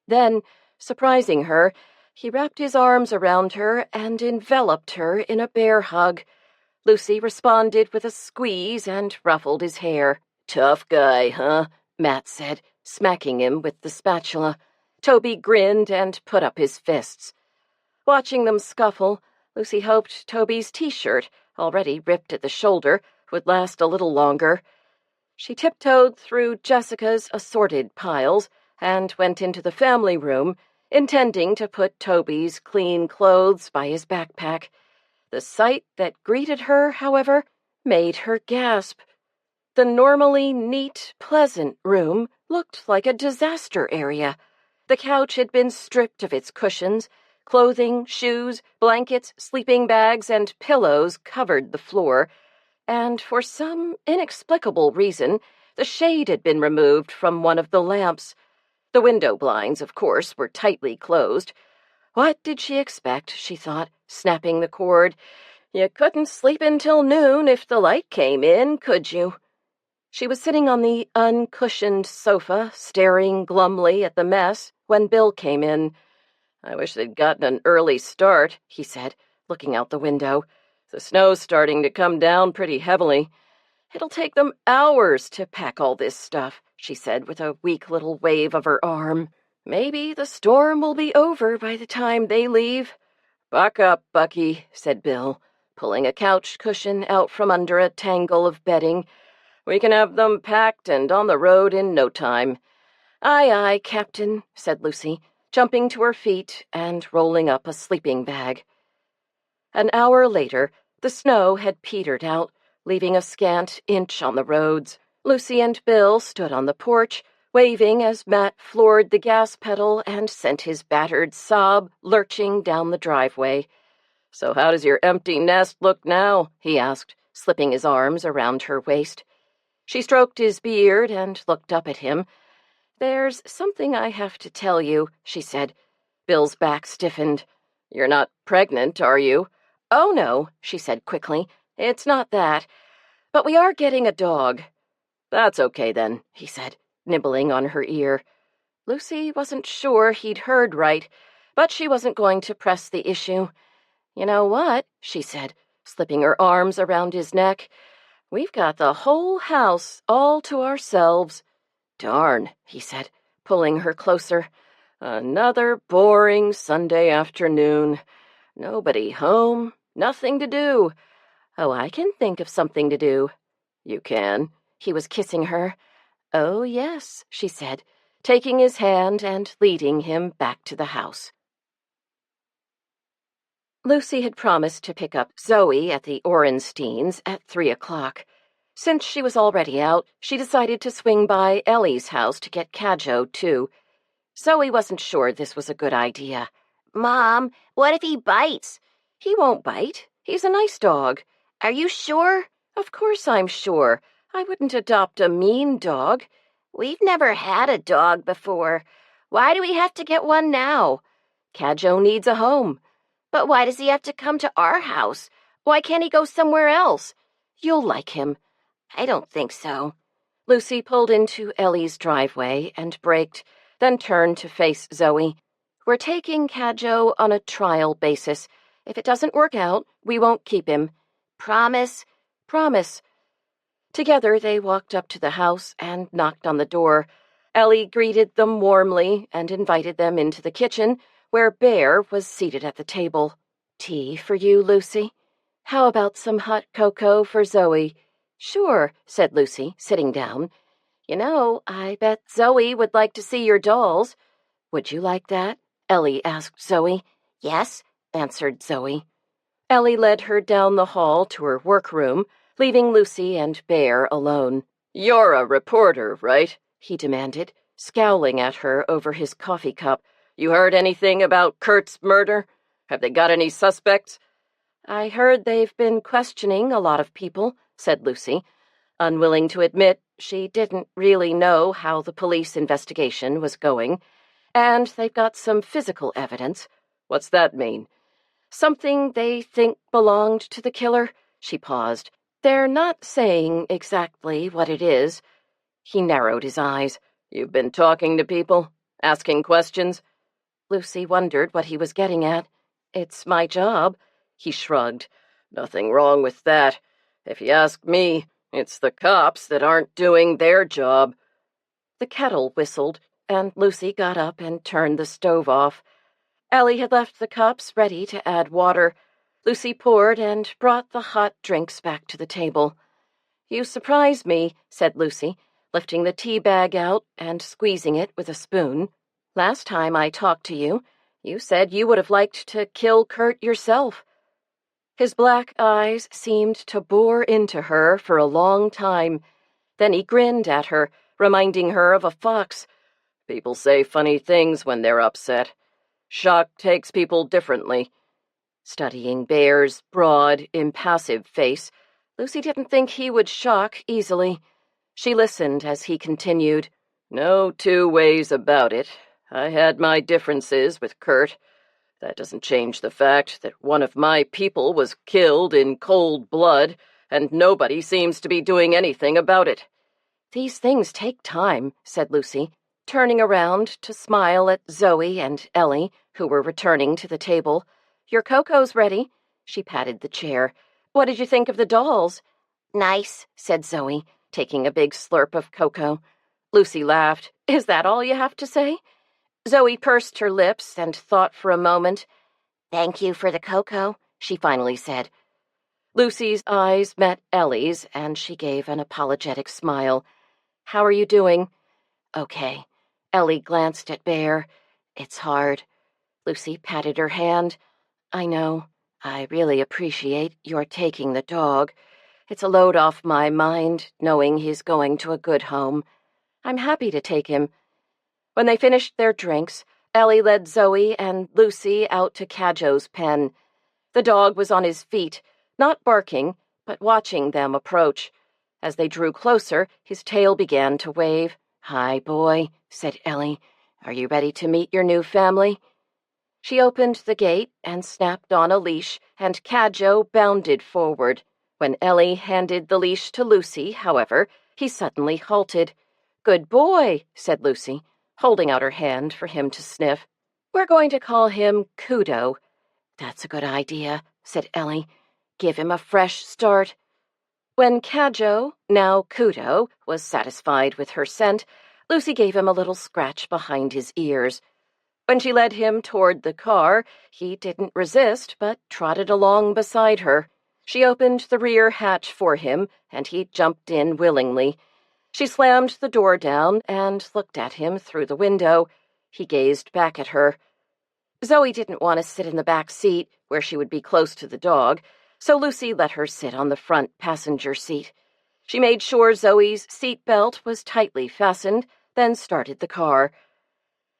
Then, surprising her, he wrapped his arms around her and enveloped her in a bear hug. Lucy responded with a squeeze and ruffled his hair. "Tough guy, huh?" Matt said, smacking him with the spatula. Toby grinned and put up his fists. Watching them scuffle, Lucy hoped Toby's T-shirt, already ripped at the shoulder, would last a little longer. She tiptoed through Jessica's assorted piles and went into the family room, intending to put Toby's clean clothes by his backpack. The sight that greeted her, however, made her gasp. The normally neat, pleasant room looked like a disaster area. The couch had been stripped of its cushions. Clothing, shoes, blankets, sleeping bags, and pillows covered the floor, and for some inexplicable reason, the shade had been removed from one of the lamps. The window blinds, of course, were tightly closed. What did she expect, she thought, snapping the cord. You couldn't sleep until noon if the light came in, could you? She was sitting on the uncushioned sofa, staring glumly at the mess, when Bill came in. "I wish they'd gotten an early start," he said, looking out the window. "The snow's starting to come down pretty heavily." "It'll take them hours to pack all this stuff," she said with a weak little wave of her arm. "Maybe the storm will be over by the time they leave." "Buck up, Bucky," said Bill, pulling a couch cushion out from under a tangle of bedding. "We can have them packed and on the road in no time." "Aye, aye, Captain," said Lucy, jumping to her feet and rolling up a sleeping bag. An hour later, the snow had petered out, leaving a scant inch on the roads. Lucy and Bill stood on the porch, waving as Matt floored the gas pedal and sent his battered Saab lurching down the driveway. "So how does your empty nest look now?" he asked, slipping his arms around her waist. She stroked his beard and looked up at him. "There's something I have to tell you," she said. Bill's back stiffened. "You're not pregnant, are you?" "Oh, no," she said quickly. "It's not that. But we are getting a dog." "That's okay, then," he said, nibbling on her ear. Lucy wasn't sure he'd heard right, but she wasn't going to press the issue. "You know what?" she said, slipping her arms around his neck. "We've got the whole house all to ourselves." "Darn," he said, pulling her closer. "Another boring Sunday afternoon. Nobody home, nothing to do. Oh, I can think of something to do." "You can?" He was kissing her. "Oh, yes," she said, taking his hand and leading him back to the house. Lucy had promised to pick up Zoe at the Orensteins at 3:00. Since she was already out, she decided to swing by Ellie's house to get Cadjo, too. Zoe wasn't sure this was a good idea. Mom, what if he bites? "He won't bite. He's a nice dog." Are you sure? "Of course I'm sure. I wouldn't adopt a mean dog." We've never had a dog before. Why do we have to get one now? "Cadjo needs a home." But why does he have to come to our house? Why can't he go somewhere else? "You'll like him." I don't think so. Lucy pulled into Ellie's driveway and braked, then turned to face Zoe. "We're taking Cadjo on a trial basis. If it doesn't work out, we won't keep him." Promise? "Promise." Together they walked up to the house and knocked on the door. Ellie greeted them warmly and invited them into the kitchen, where Bear was seated at the table. "Tea for you, Lucy?" "How about some hot cocoa for Zoe?" "Sure," said Lucy, sitting down. "You know, I bet Zoe would like to see your dolls." "Would you like that?" Ellie asked Zoe. Yes, answered Zoe. Ellie led her down the hall to her workroom, leaving Lucy and Bear alone. "You're a reporter, right?" he demanded, scowling at her over his coffee cup. "You heard anything about Kurt's murder? Have they got any suspects?" "I heard they've been questioning a lot of people," said Lucy, unwilling to admit she didn't really know how the police investigation was going. "And they've got some physical evidence." "What's that mean?" "Something they think belonged to the killer." She paused. "They're not saying exactly what it is." He narrowed his eyes. "You've been talking to people? Asking questions?" Lucy wondered what he was getting at. "It's my job." He shrugged. "Nothing wrong with that. If you ask me, it's the cops that aren't doing their job." The kettle whistled, and Lucy got up and turned the stove off. Ellie had left the cups ready to add water. Lucy poured and brought the hot drinks back to the table. "You surprise me," said Lucy, lifting the tea bag out and squeezing it with a spoon. "Last time I talked to you, you said you would have liked to kill Kurt yourself." His black eyes seemed to bore into her for a long time. Then he grinned at her, reminding her of a fox. "People say funny things when they're upset. Shock takes people differently." Studying Bear's broad, impassive face, Lucy didn't think he would shock easily. She listened as he continued. "No two ways about it. I had my differences with Kurt. That doesn't change the fact that one of my people was killed in cold blood, and nobody seems to be doing anything about it." "These things take time," said Lucy, turning around to smile at Zoe and Ellie, who were returning to the table. "Your cocoa's ready." She patted the chair. "What did you think of the dolls?" Nice, said Zoe, taking a big slurp of cocoa. Lucy laughed. "Is that all you have to say?" Zoe pursed her lips and thought for a moment. Thank you for the cocoa, she finally said. Lucy's eyes met Ellie's, and she gave an apologetic smile. "How are you doing?" "Okay." Ellie glanced at Bear. It's hard. Lucy patted her hand. I know. I really appreciate your taking the dog. It's a load off my mind, knowing he's going to a good home. I'm happy to take him. When they finished their drinks, Ellie led Zoe and Lucy out to Cadjo's pen. The dog was on his feet, not barking, but watching them approach. As they drew closer, his tail began to wave. "Hi, boy," said Ellie. "Are you ready to meet your new family?" She opened the gate and snapped on a leash, and Cadjo bounded forward. When Ellie handed the leash to Lucy, however, he suddenly halted. "Good boy," said Lucy, holding out her hand for him to sniff. "We're going to call him Kudo." "That's a good idea," said Ellie. "Give him a fresh start." When Cadjo, now Kudo, was satisfied with her scent, Lucy gave him a little scratch behind his ears. When she led him toward the car, he didn't resist, but trotted along beside her. She opened the rear hatch for him, and he jumped in willingly. She slammed the door down and looked at him through the window. He gazed back at her. Zoe didn't want to sit in the back seat, where she would be close to the dog, so Lucy let her sit on the front passenger seat. She made sure Zoe's seat belt was tightly fastened, then started the car.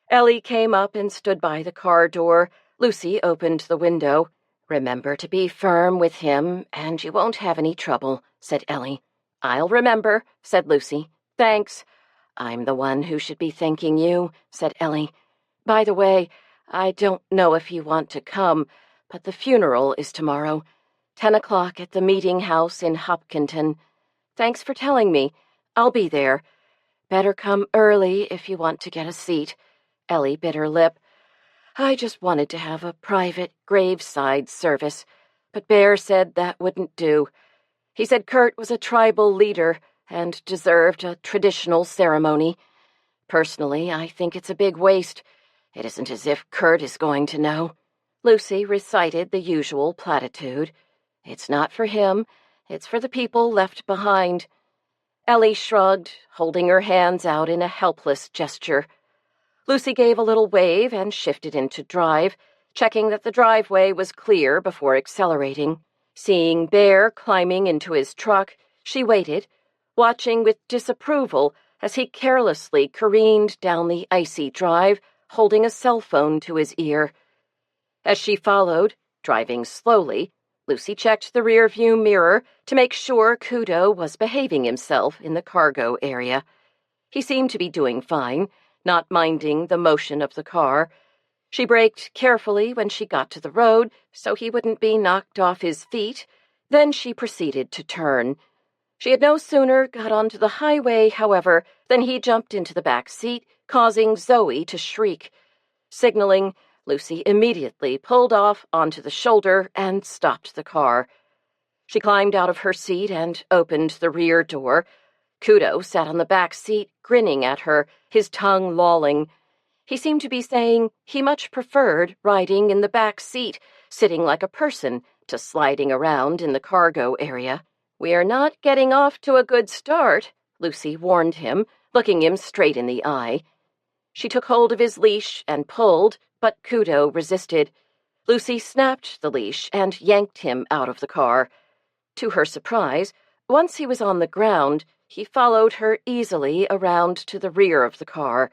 Ellie came up and stood by the car door. Lucy opened the window. "Remember to be firm with him, and you won't have any trouble," said Ellie. "I'll remember," said Lucy. "Thanks." "I'm the one who should be thanking you," said Ellie. "By the way, I don't know if you want to come, but the funeral is tomorrow, 10 o'clock at the meeting house in Hopkinton. Thanks for telling me. I'll be there. Better come early if you want to get a seat." Ellie bit her lip. "I just wanted to have a private graveside service, but Bear said that wouldn't do. He said Kurt was a tribal leader and deserved a traditional ceremony. Personally, I think it's a big waste. It isn't as if Kurt is going to know." Lucy recited the usual platitude. "It's not for him. It's for the people left behind." Ellie shrugged, holding her hands out in a helpless gesture. Lucy gave a little wave and shifted into drive, checking that the driveway was clear before accelerating. Seeing Bear climbing into his truck, she waited, watching with disapproval as he carelessly careened down the icy drive, holding a cell phone to his ear. As she followed, driving slowly, Lucy checked the rear-view mirror to make sure Kudo was behaving himself in the cargo area. He seemed to be doing fine, not minding the motion of the car. She braked carefully when she got to the road so he wouldn't be knocked off his feet. Then she proceeded to turn. She had no sooner got onto the highway, however, than he jumped into the back seat, causing Zoe to shriek. Signaling, Lucy immediately pulled off onto the shoulder and stopped the car. She climbed out of her seat and opened the rear door. Kudo sat on the back seat, grinning at her, his tongue lolling. He seemed to be saying he much preferred riding in the back seat, sitting like a person, to sliding around in the cargo area. "We're not getting off to a good start," Lucy warned him, looking him straight in the eye. She took hold of his leash and pulled, but Kudo resisted. Lucy snapped the leash and yanked him out of the car. To her surprise, once he was on the ground, he followed her easily around to the rear of the car.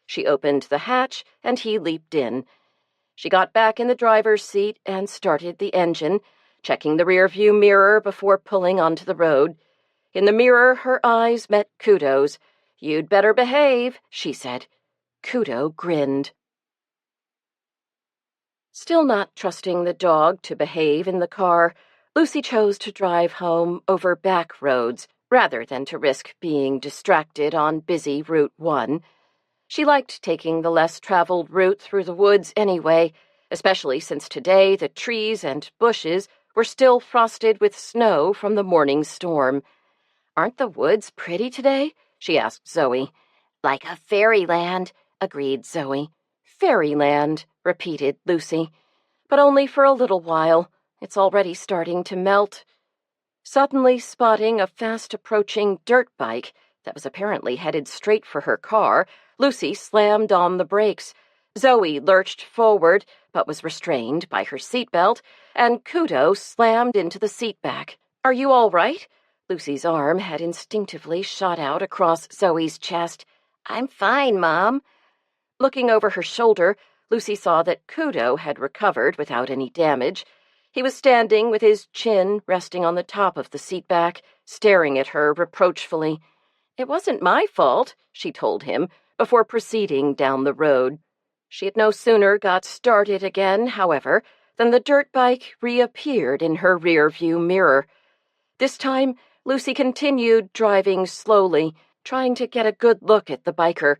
She opened the hatch, and he leaped in. She got back in the driver's seat and started the engine, checking the rear-view mirror before pulling onto the road. In the mirror, her eyes met Kudo's. "You'd better behave," she said. Kudo grinned. Still not trusting the dog to behave in the car, Lucy chose to drive home over back roads rather than to risk being distracted on busy Route 1. She liked taking the less-traveled route through the woods anyway, especially since today the trees and bushes were still frosted with snow from the morning storm. "Aren't the woods pretty today?" she asked Zoe. "Like a fairyland," agreed Zoe. "Fairyland," repeated Lucy. "But only for a little while. It's already starting to melt." Suddenly spotting a fast-approaching dirt bike that was apparently headed straight for her car, Lucy slammed on the brakes. Zoe lurched forward, but was restrained by her seatbelt, and Kudo slammed into the seat back. "Are you all right?" Lucy's arm had instinctively shot out across Zoe's chest. "I'm fine, Mom." Looking over her shoulder, Lucy saw that Kudo had recovered without any damage. He was standing with his chin resting on the top of the seat back, staring at her reproachfully. "It wasn't my fault," she told him, before proceeding down the road. She had no sooner got started again, however, than the dirt bike reappeared in her rear-view mirror. This time, Lucy continued driving slowly, trying to get a good look at the biker.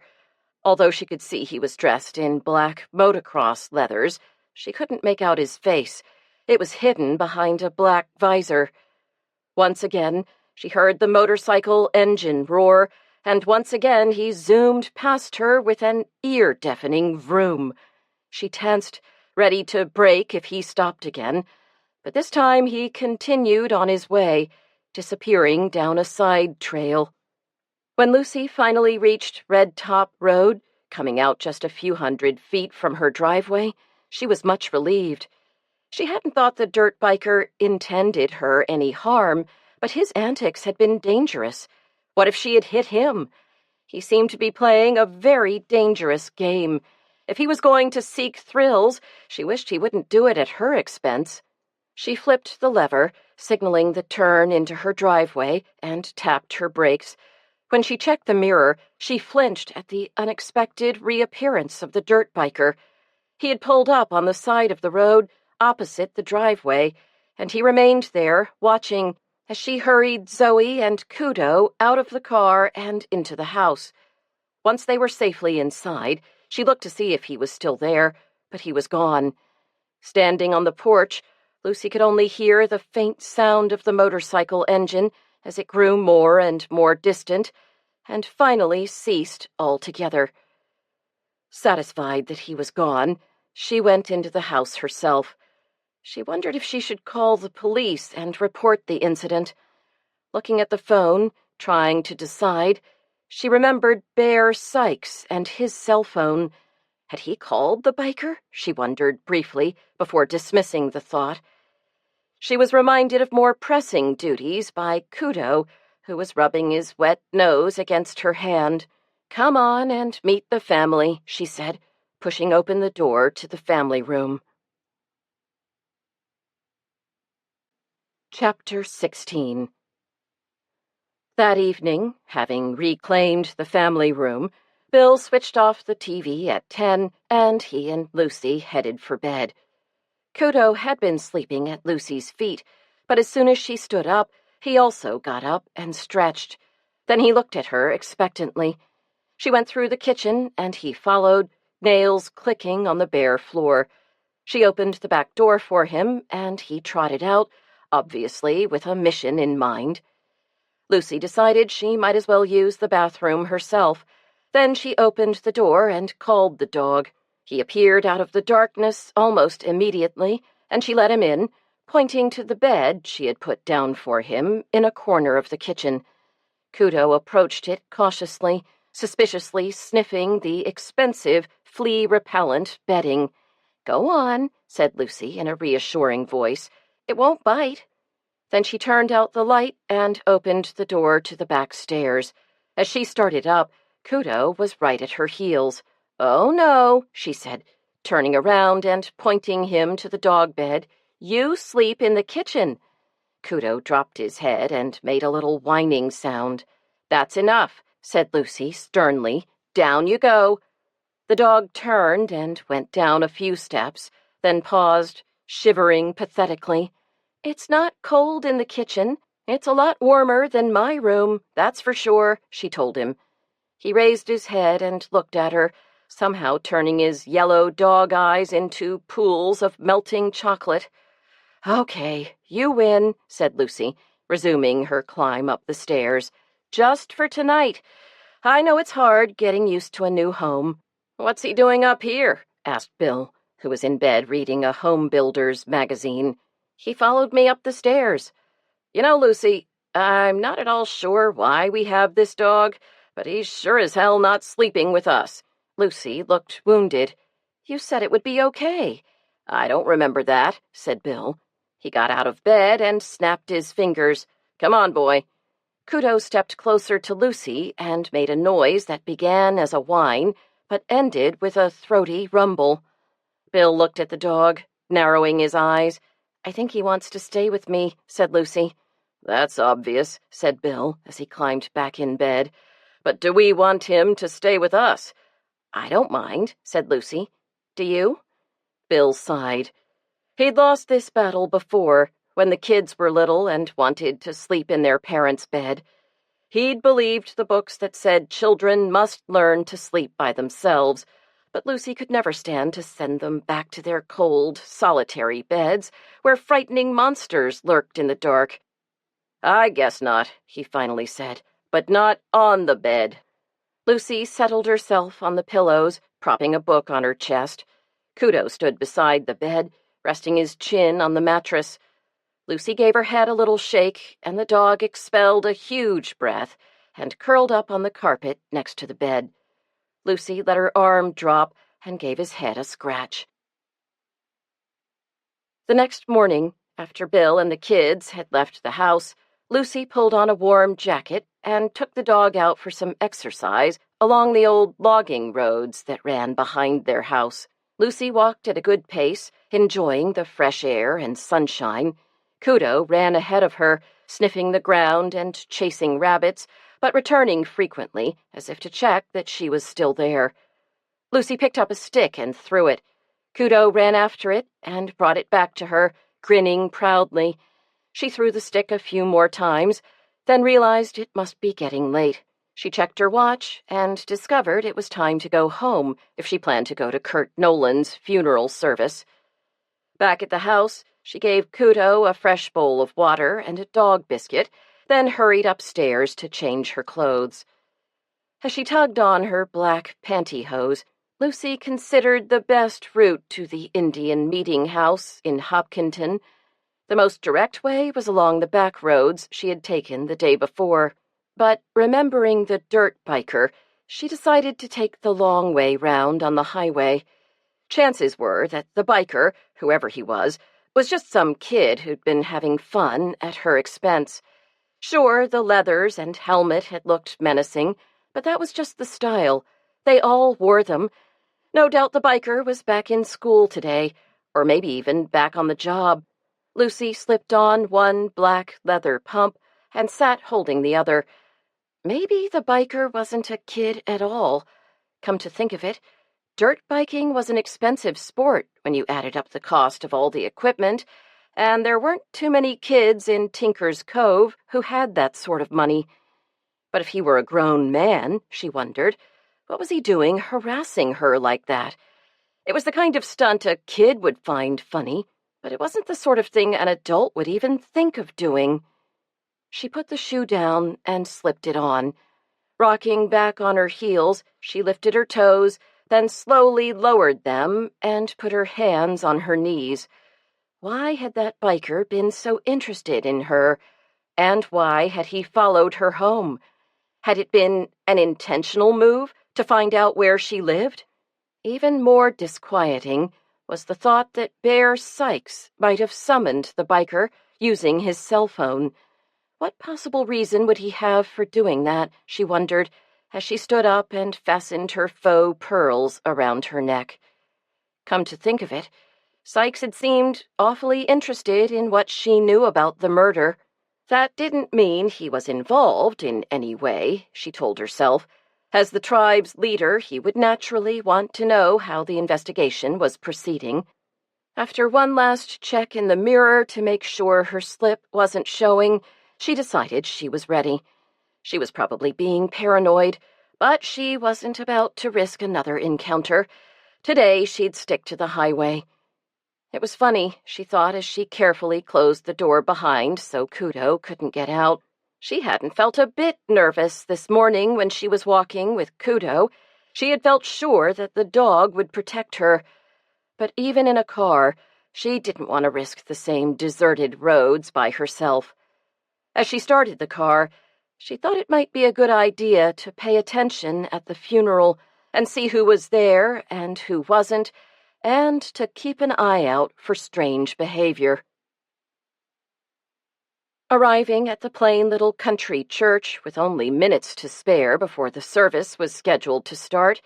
Although she could see he was dressed in black motocross leathers, she couldn't make out his face. It was hidden behind a black visor. Once again, she heard the motorcycle engine roar, and once again he zoomed past her with an ear-deafening vroom. She tensed, ready to brake if he stopped again, but this time he continued on his way, disappearing down a side trail. When Lucy finally reached Red Top Road, coming out just a few hundred feet from her driveway, she was much relieved. She hadn't thought the dirt biker intended her any harm, but his antics had been dangerous. What if she had hit him? He seemed to be playing a very dangerous game. If he was going to seek thrills, she wished he wouldn't do it at her expense. She flipped the lever, signaling the turn into her driveway, and tapped her brakes. When she checked the mirror, she flinched at the unexpected reappearance of the dirt biker. He had pulled up on the side of the road, opposite the driveway, and he remained there, watching as she hurried Zoe and Kudo out of the car and into the house. Once they were safely inside, she looked to see if he was still there, but he was gone. Standing on the porch, Lucy could only hear the faint sound of the motorcycle engine as it grew more and more distant, and finally ceased altogether. Satisfied that he was gone, she went into the house herself. She wondered if she should call the police and report the incident. Looking at the phone, trying to decide, she remembered Bear Sykes and his cell phone. Had he called the biker? She wondered briefly, before dismissing the thought. She was reminded of more pressing duties by Kudo, who was rubbing his wet nose against her hand. "Come on and meet the family," she said, pushing open the door to the family room. Chapter 16. That evening, having reclaimed the family room, Bill switched off the TV at 10, and he and Lucy headed for bed. Kudo had been sleeping at Lucy's feet, but as soon as she stood up, he also got up and stretched. Then he looked at her expectantly. She went through the kitchen, and he followed, nails clicking on the bare floor. She opened the back door for him, and he trotted out, obviously with a mission in mind. Lucy decided she might as well use the bathroom herself. Then she opened the door and called the dog. He appeared out of the darkness almost immediately, and she let him in, pointing to the bed she had put down for him in a corner of the kitchen. Kudo approached it cautiously, suspiciously sniffing the expensive, flea-repellent bedding. "Go on," said Lucy in a reassuring voice. "It won't bite." Then she turned out the light and opened the door to the back stairs. As she started up, Kudo was right at her heels. "Oh, no," she said, turning around and pointing him to the dog bed. "You sleep in the kitchen." Kudo dropped his head and made a little whining sound. "That's enough," said Lucy sternly. "Down you go." The dog turned and went down a few steps, then paused, shivering pathetically. "It's not cold in the kitchen. It's a lot warmer than my room, that's for sure," she told him. He raised his head and looked at her, somehow turning his yellow dog eyes into pools of melting chocolate. "Okay, you win," said Lucy, resuming her climb up the stairs. "Just for tonight. I know it's hard getting used to a new home." "What's he doing up here?" asked Bill, who was in bed reading a home builder's magazine. "He followed me up the stairs. You know, Lucy, I'm not at all sure why we have this dog, but he's sure as hell not sleeping with us." Lucy looked wounded. You said it would be okay." "I don't remember that," said Bill. He got out of bed and snapped his fingers. "Come on, boy." Kudo stepped closer to Lucy and made a noise that began as a whine, but ended with a throaty rumble. Bill looked at the dog, narrowing his eyes. "I think he wants to stay with me," said Lucy. "That's obvious," said Bill as he climbed back in bed. "But do we want him to stay with us?" "I don't mind," said Lucy. "Do you?" Bill sighed. He'd lost this battle before, when the kids were little and wanted to sleep in their parents' bed. He'd believed the books that said children must learn to sleep by themselves, but Lucy could never stand to send them back to their cold, solitary beds, where frightening monsters lurked in the dark. "I guess not," he finally said, "but not on the bed." Lucy settled herself on the pillows, propping a book on her chest. Kudo stood beside the bed, resting his chin on the mattress. Lucy gave her head a little shake, and the dog expelled a huge breath and curled up on the carpet next to the bed. Lucy let her arm drop and gave his head a scratch. The next morning, after Bill and the kids had left the house, Lucy pulled on a warm jacket and took the dog out for some exercise along the old logging roads that ran behind their house. Lucy walked at a good pace, enjoying the fresh air and sunshine. Kudo ran ahead of her, sniffing the ground and chasing rabbits, but returning frequently, as if to check that she was still there. Lucy picked up a stick and threw it. Kudo ran after it and brought it back to her, grinning proudly. She threw the stick a few more times, then realized it must be getting late. She checked her watch and discovered it was time to go home if she planned to go to Kurt Nolan's funeral service. Back at the house, she gave Kudo a fresh bowl of water and a dog biscuit, then hurried upstairs to change her clothes. As she tugged on her black pantyhose, Lucy considered the best route to the Indian meeting house in Hopkinton. The most direct way was along the back roads she had taken the day before. But remembering the dirt biker, she decided to take the long way round on the highway. Chances were that the biker, whoever he was just some kid who'd been having fun at her expense. Sure, the leathers and helmet had looked menacing, but that was just the style. They all wore them. No doubt the biker was back in school today, or maybe even back on the job. Lucy slipped on one black leather pump and sat holding the other. Maybe the biker wasn't a kid at all. Come to think of it, dirt biking was an expensive sport when you added up the cost of all the equipment, and there weren't too many kids in Tinker's Cove who had that sort of money. But if he were a grown man, she wondered, what was he doing harassing her like that? It was the kind of stunt a kid would find funny, but it wasn't the sort of thing an adult would even think of doing. She put the shoe down and slipped it on. Rocking back on her heels, she lifted her toes, then slowly lowered them and put her hands on her knees. Why had that biker been so interested in her? And why had he followed her home? Had it been an intentional move to find out where she lived? Even more disquieting was the thought that Bear Sykes might have summoned the biker using his cell phone. What possible reason would he have for doing that, she wondered, as she stood up and fastened her faux pearls around her neck. Come to think of it, Sykes had seemed awfully interested in what she knew about the murder. That didn't mean he was involved in any way, she told herself. As the tribe's leader, he would naturally want to know how the investigation was proceeding. After one last check in the mirror to make sure her slip wasn't showing, she decided she was ready. She was probably being paranoid, but she wasn't about to risk another encounter. Today she'd stick to the highway. It was funny, she thought as she carefully closed the door behind so Kudo couldn't get out. She hadn't felt a bit nervous this morning when she was walking with Kudo. She had felt sure that the dog would protect her. But even in a car, she didn't want to risk the same deserted roads by herself. As she started the car, she thought it might be a good idea to pay attention at the funeral and see who was there and who wasn't, and to keep an eye out for strange behavior. Arriving at the plain little country church with only minutes to spare before the service was scheduled to start,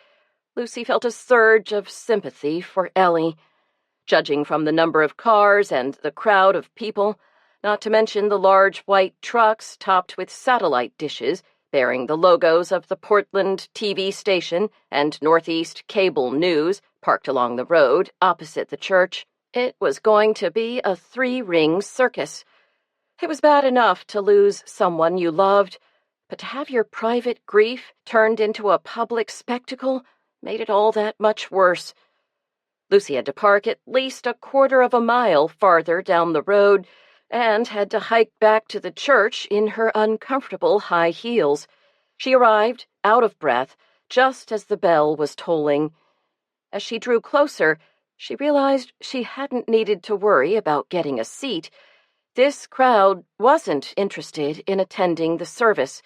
Lucy felt a surge of sympathy for Ellie. Judging from the number of cars and the crowd of people, not to mention the large white trucks topped with satellite dishes bearing the logos of the Portland TV station and Northeast Cable News parked along the road opposite the church, it was going to be a three-ring circus. It was bad enough to lose someone you loved, but to have your private grief turned into a public spectacle made it all that much worse. Lucy had to park at least a quarter of a mile farther down the road and had to hike back to the church in her uncomfortable high heels. She arrived, out of breath, just as the bell was tolling. As she drew closer, she realized she hadn't needed to worry about getting a seat. This crowd wasn't interested in attending the service.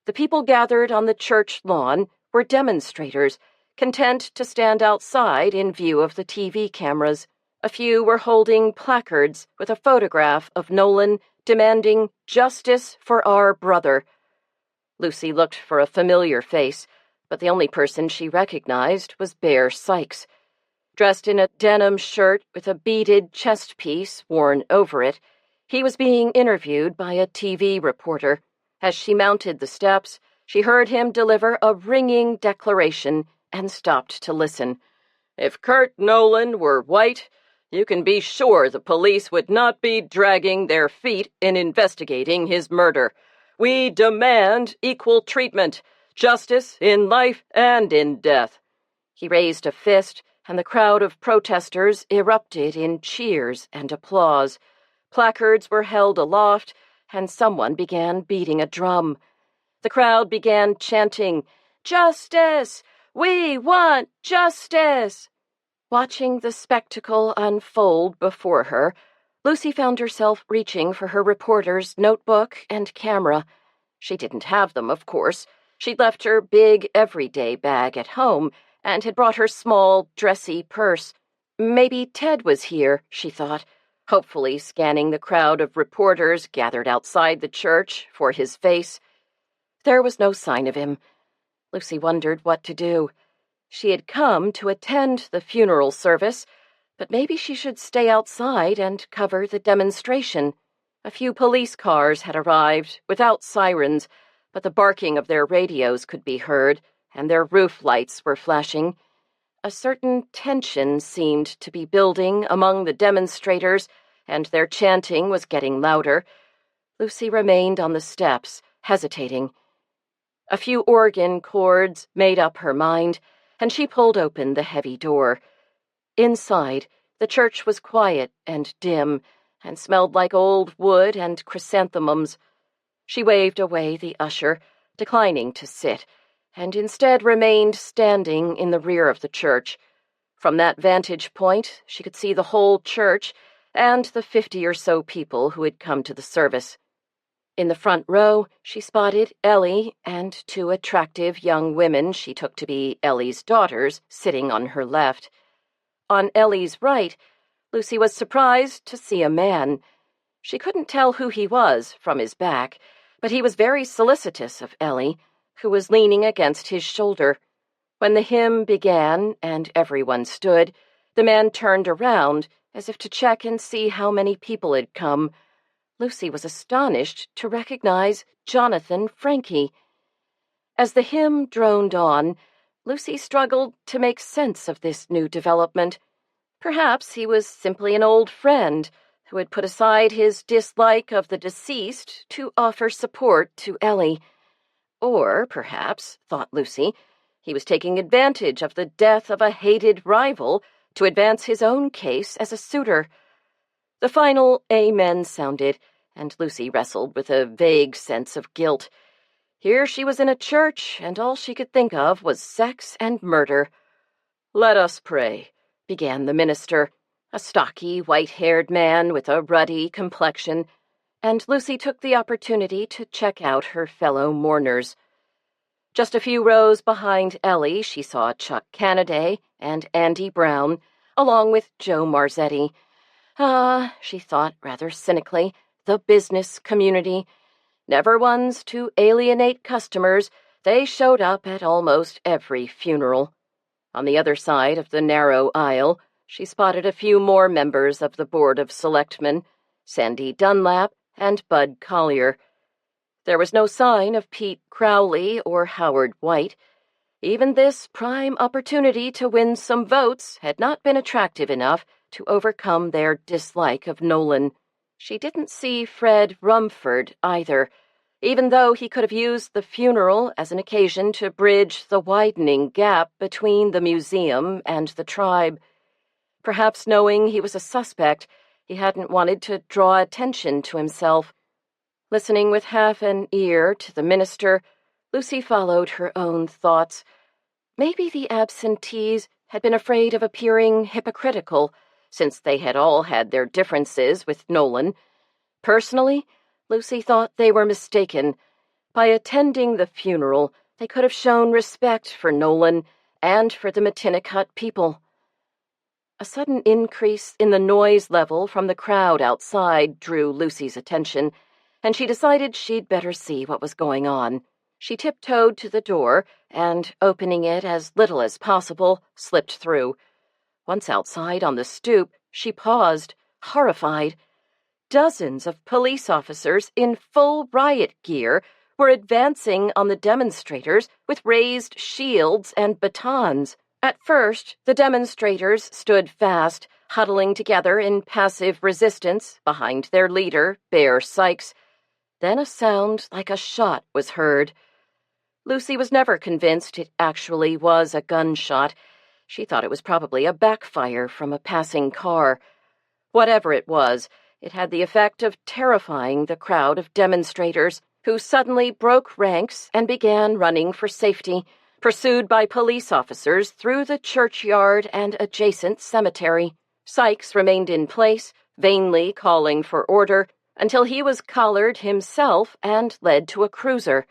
The people gathered on the church lawn were demonstrators, content to stand outside in view of the TV cameras. A few were holding placards with a photograph of Nolan demanding justice for our brother. Lucy looked for a familiar face, but the only person she recognized was Bear Sykes. Dressed in a denim shirt with a beaded chest piece worn over it, he was being interviewed by a TV reporter. As she mounted the steps, she heard him deliver a ringing declaration and stopped to listen. If Kurt Nolan were white, you can be sure the police would not be dragging their feet in investigating his murder. We demand equal treatment, justice in life and in death. He raised a fist, and the crowd of protesters erupted in cheers and applause. Placards were held aloft, and someone began beating a drum. The crowd began chanting, "Justice! We want justice!" Watching the spectacle unfold before her, Lucy found herself reaching for her reporter's notebook and camera. She didn't have them, of course. She'd left her big everyday bag at home and had brought her small, dressy purse. Maybe Ted was here, she thought, hopefully scanning the crowd of reporters gathered outside the church for his face. There was no sign of him. Lucy wondered what to do. She had come to attend the funeral service, but maybe she should stay outside and cover the demonstration. A few police cars had arrived, without sirens, but the barking of their radios could be heard, and their roof lights were flashing. A certain tension seemed to be building among the demonstrators, and their chanting was getting louder. Lucy remained on the steps, hesitating. A few organ chords made up her mind, and she pulled open the heavy door. Inside, the church was quiet and dim, and smelled like old wood and chrysanthemums. She waved away the usher, declining to sit, and instead remained standing in the rear of the church. From that vantage point, she could see the whole church and the 50 or so people who had come to the service. In the front row, she spotted Ellie and 2 attractive young women she took to be Ellie's daughters sitting on her left. On Ellie's right, Lucy was surprised to see a man. She couldn't tell who he was from his back, but he was very solicitous of Ellie, who was leaning against his shoulder. When the hymn began and everyone stood, the man turned around as if to check and see how many people had come. Lucy was astonished to recognize Jonathan Frankie. As the hymn droned on, Lucy struggled to make sense of this new development. Perhaps he was simply an old friend who had put aside his dislike of the deceased to offer support to Ellie. Or perhaps, thought Lucy, he was taking advantage of the death of a hated rival to advance his own case as a suitor. The final amen sounded, and Lucy wrestled with a vague sense of guilt. Here she was in a church, and all she could think of was sex and murder. "Let us pray," began the minister, a stocky, white-haired man with a ruddy complexion, and Lucy took the opportunity to check out her fellow mourners. Just a few rows behind Ellie, she saw Chuck Cannaday and Andy Brown, along with Joe Marzetti. She thought rather cynically, the business community. Never ones to alienate customers, they showed up at almost every funeral. On the other side of the narrow aisle, she spotted a few more members of the Board of Selectmen, Sandy Dunlap and Bud Collier. There was no sign of Pete Crowley or Howard White. Even this prime opportunity to win some votes had not been attractive enough to overcome their dislike of Nolan. She didn't see Fred Rumford either, even though he could have used the funeral as an occasion to bridge the widening gap between the museum and the tribe. Perhaps knowing he was a suspect, he hadn't wanted to draw attention to himself. Listening with half an ear to the minister, Lucy followed her own thoughts. Maybe the absentees had been afraid of appearing hypocritical, since they had all had their differences with Nolan. Personally, Lucy thought they were mistaken. By attending the funeral, they could have shown respect for Nolan and for the Matinicot people. A sudden increase in the noise level from the crowd outside drew Lucy's attention, and she decided she'd better see what was going on. She tiptoed to the door and, opening it as little as possible, slipped through. Once outside on the stoop, she paused, horrified. Dozens of police officers in full riot gear were advancing on the demonstrators with raised shields and batons. At first, the demonstrators stood fast, huddling together in passive resistance behind their leader, Bear Sykes. Then a sound like a shot was heard. Lucy was never convinced it actually was a gunshot. She thought it was probably a backfire from a passing car. Whatever it was, it had the effect of terrifying the crowd of demonstrators, who suddenly broke ranks and began running for safety, pursued by police officers through the churchyard and adjacent cemetery. Sykes remained in place, vainly calling for order, until he was collared himself and led to a cruiser.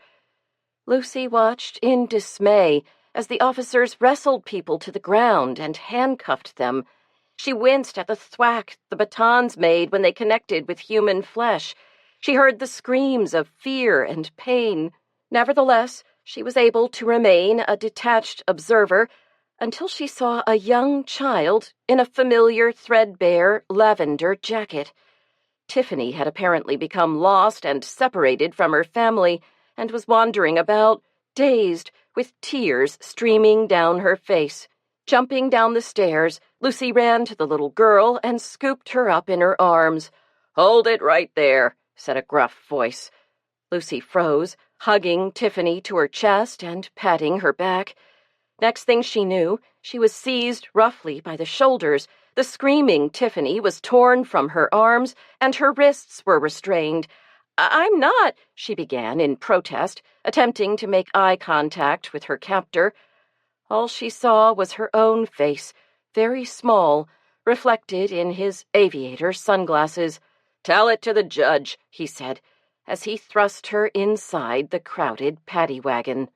Lucy watched in dismay as the officers wrestled people to the ground and handcuffed them. She winced at the thwack the batons made when they connected with human flesh. She heard the screams of fear and pain. Nevertheless, she was able to remain a detached observer until she saw a young child in a familiar threadbare lavender jacket. Tiffany had apparently become lost and separated from her family and was wandering about, dazed, with tears streaming down her face. Jumping down the stairs, Lucy ran to the little girl and scooped her up in her arms. "Hold it right there," said a gruff voice. Lucy froze, hugging Tiffany to her chest and patting her back. Next thing she knew, she was seized roughly by the shoulders. The screaming Tiffany was torn from her arms, and her wrists were restrained. "I'm not," she began in protest, attempting to make eye contact with her captor. All she saw was her own face, very small, reflected in his aviator sunglasses. "Tell it to the judge," he said, as he thrust her inside the crowded paddy wagon.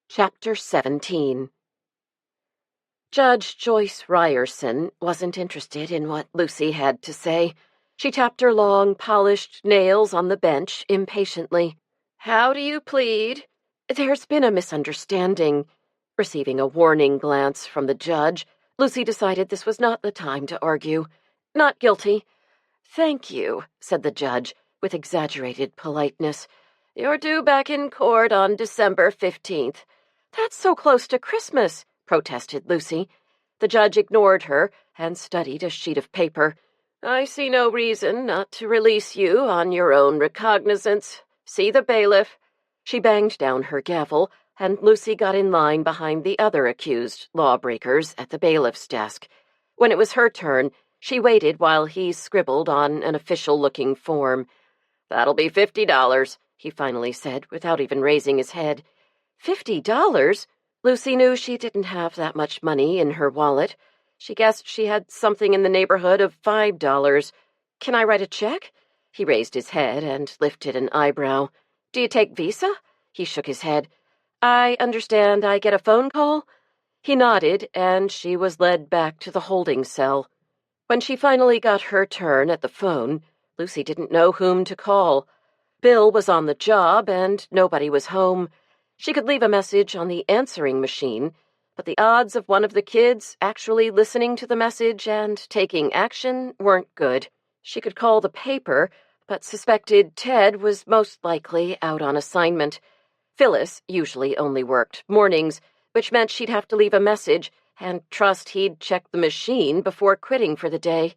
Chapter 17. Judge Joyce Ryerson wasn't interested in what Lucy had to say. She tapped her long, polished nails on the bench impatiently. "How do you plead?" "There's been a misunderstanding." Receiving a warning glance from the judge, Lucy decided this was not the time to argue. "Not guilty." "Thank you," said the judge, with exaggerated politeness. "You're due back in court on December 15th. "That's so close to Christmas," protested Lucy. The judge ignored her and studied a sheet of paper. "I see no reason not to release you on your own recognizance. See the bailiff." She banged down her gavel, and Lucy got in line behind the other accused lawbreakers at the bailiff's desk. When it was her turn, she waited while he scribbled on an official-looking form. "That'll be $50, he finally said, without even raising his head. $50? Lucy knew she didn't have that much money in her wallet. She guessed she had something in the neighborhood of $5. "Can I write a check?" He raised his head and lifted an eyebrow. "Do you take Visa?" He shook his head. "I understand I get a phone call?" He nodded, and she was led back to the holding cell. When she finally got her turn at the phone, Lucy didn't know whom to call. Bill was on the job, and nobody was home. She could leave a message on the answering machine, but the odds of one of the kids actually listening to the message and taking action weren't good. She could call the paper, but suspected Ted was most likely out on assignment. Phyllis usually only worked mornings, which meant she'd have to leave a message and trust he'd check the machine before quitting for the day.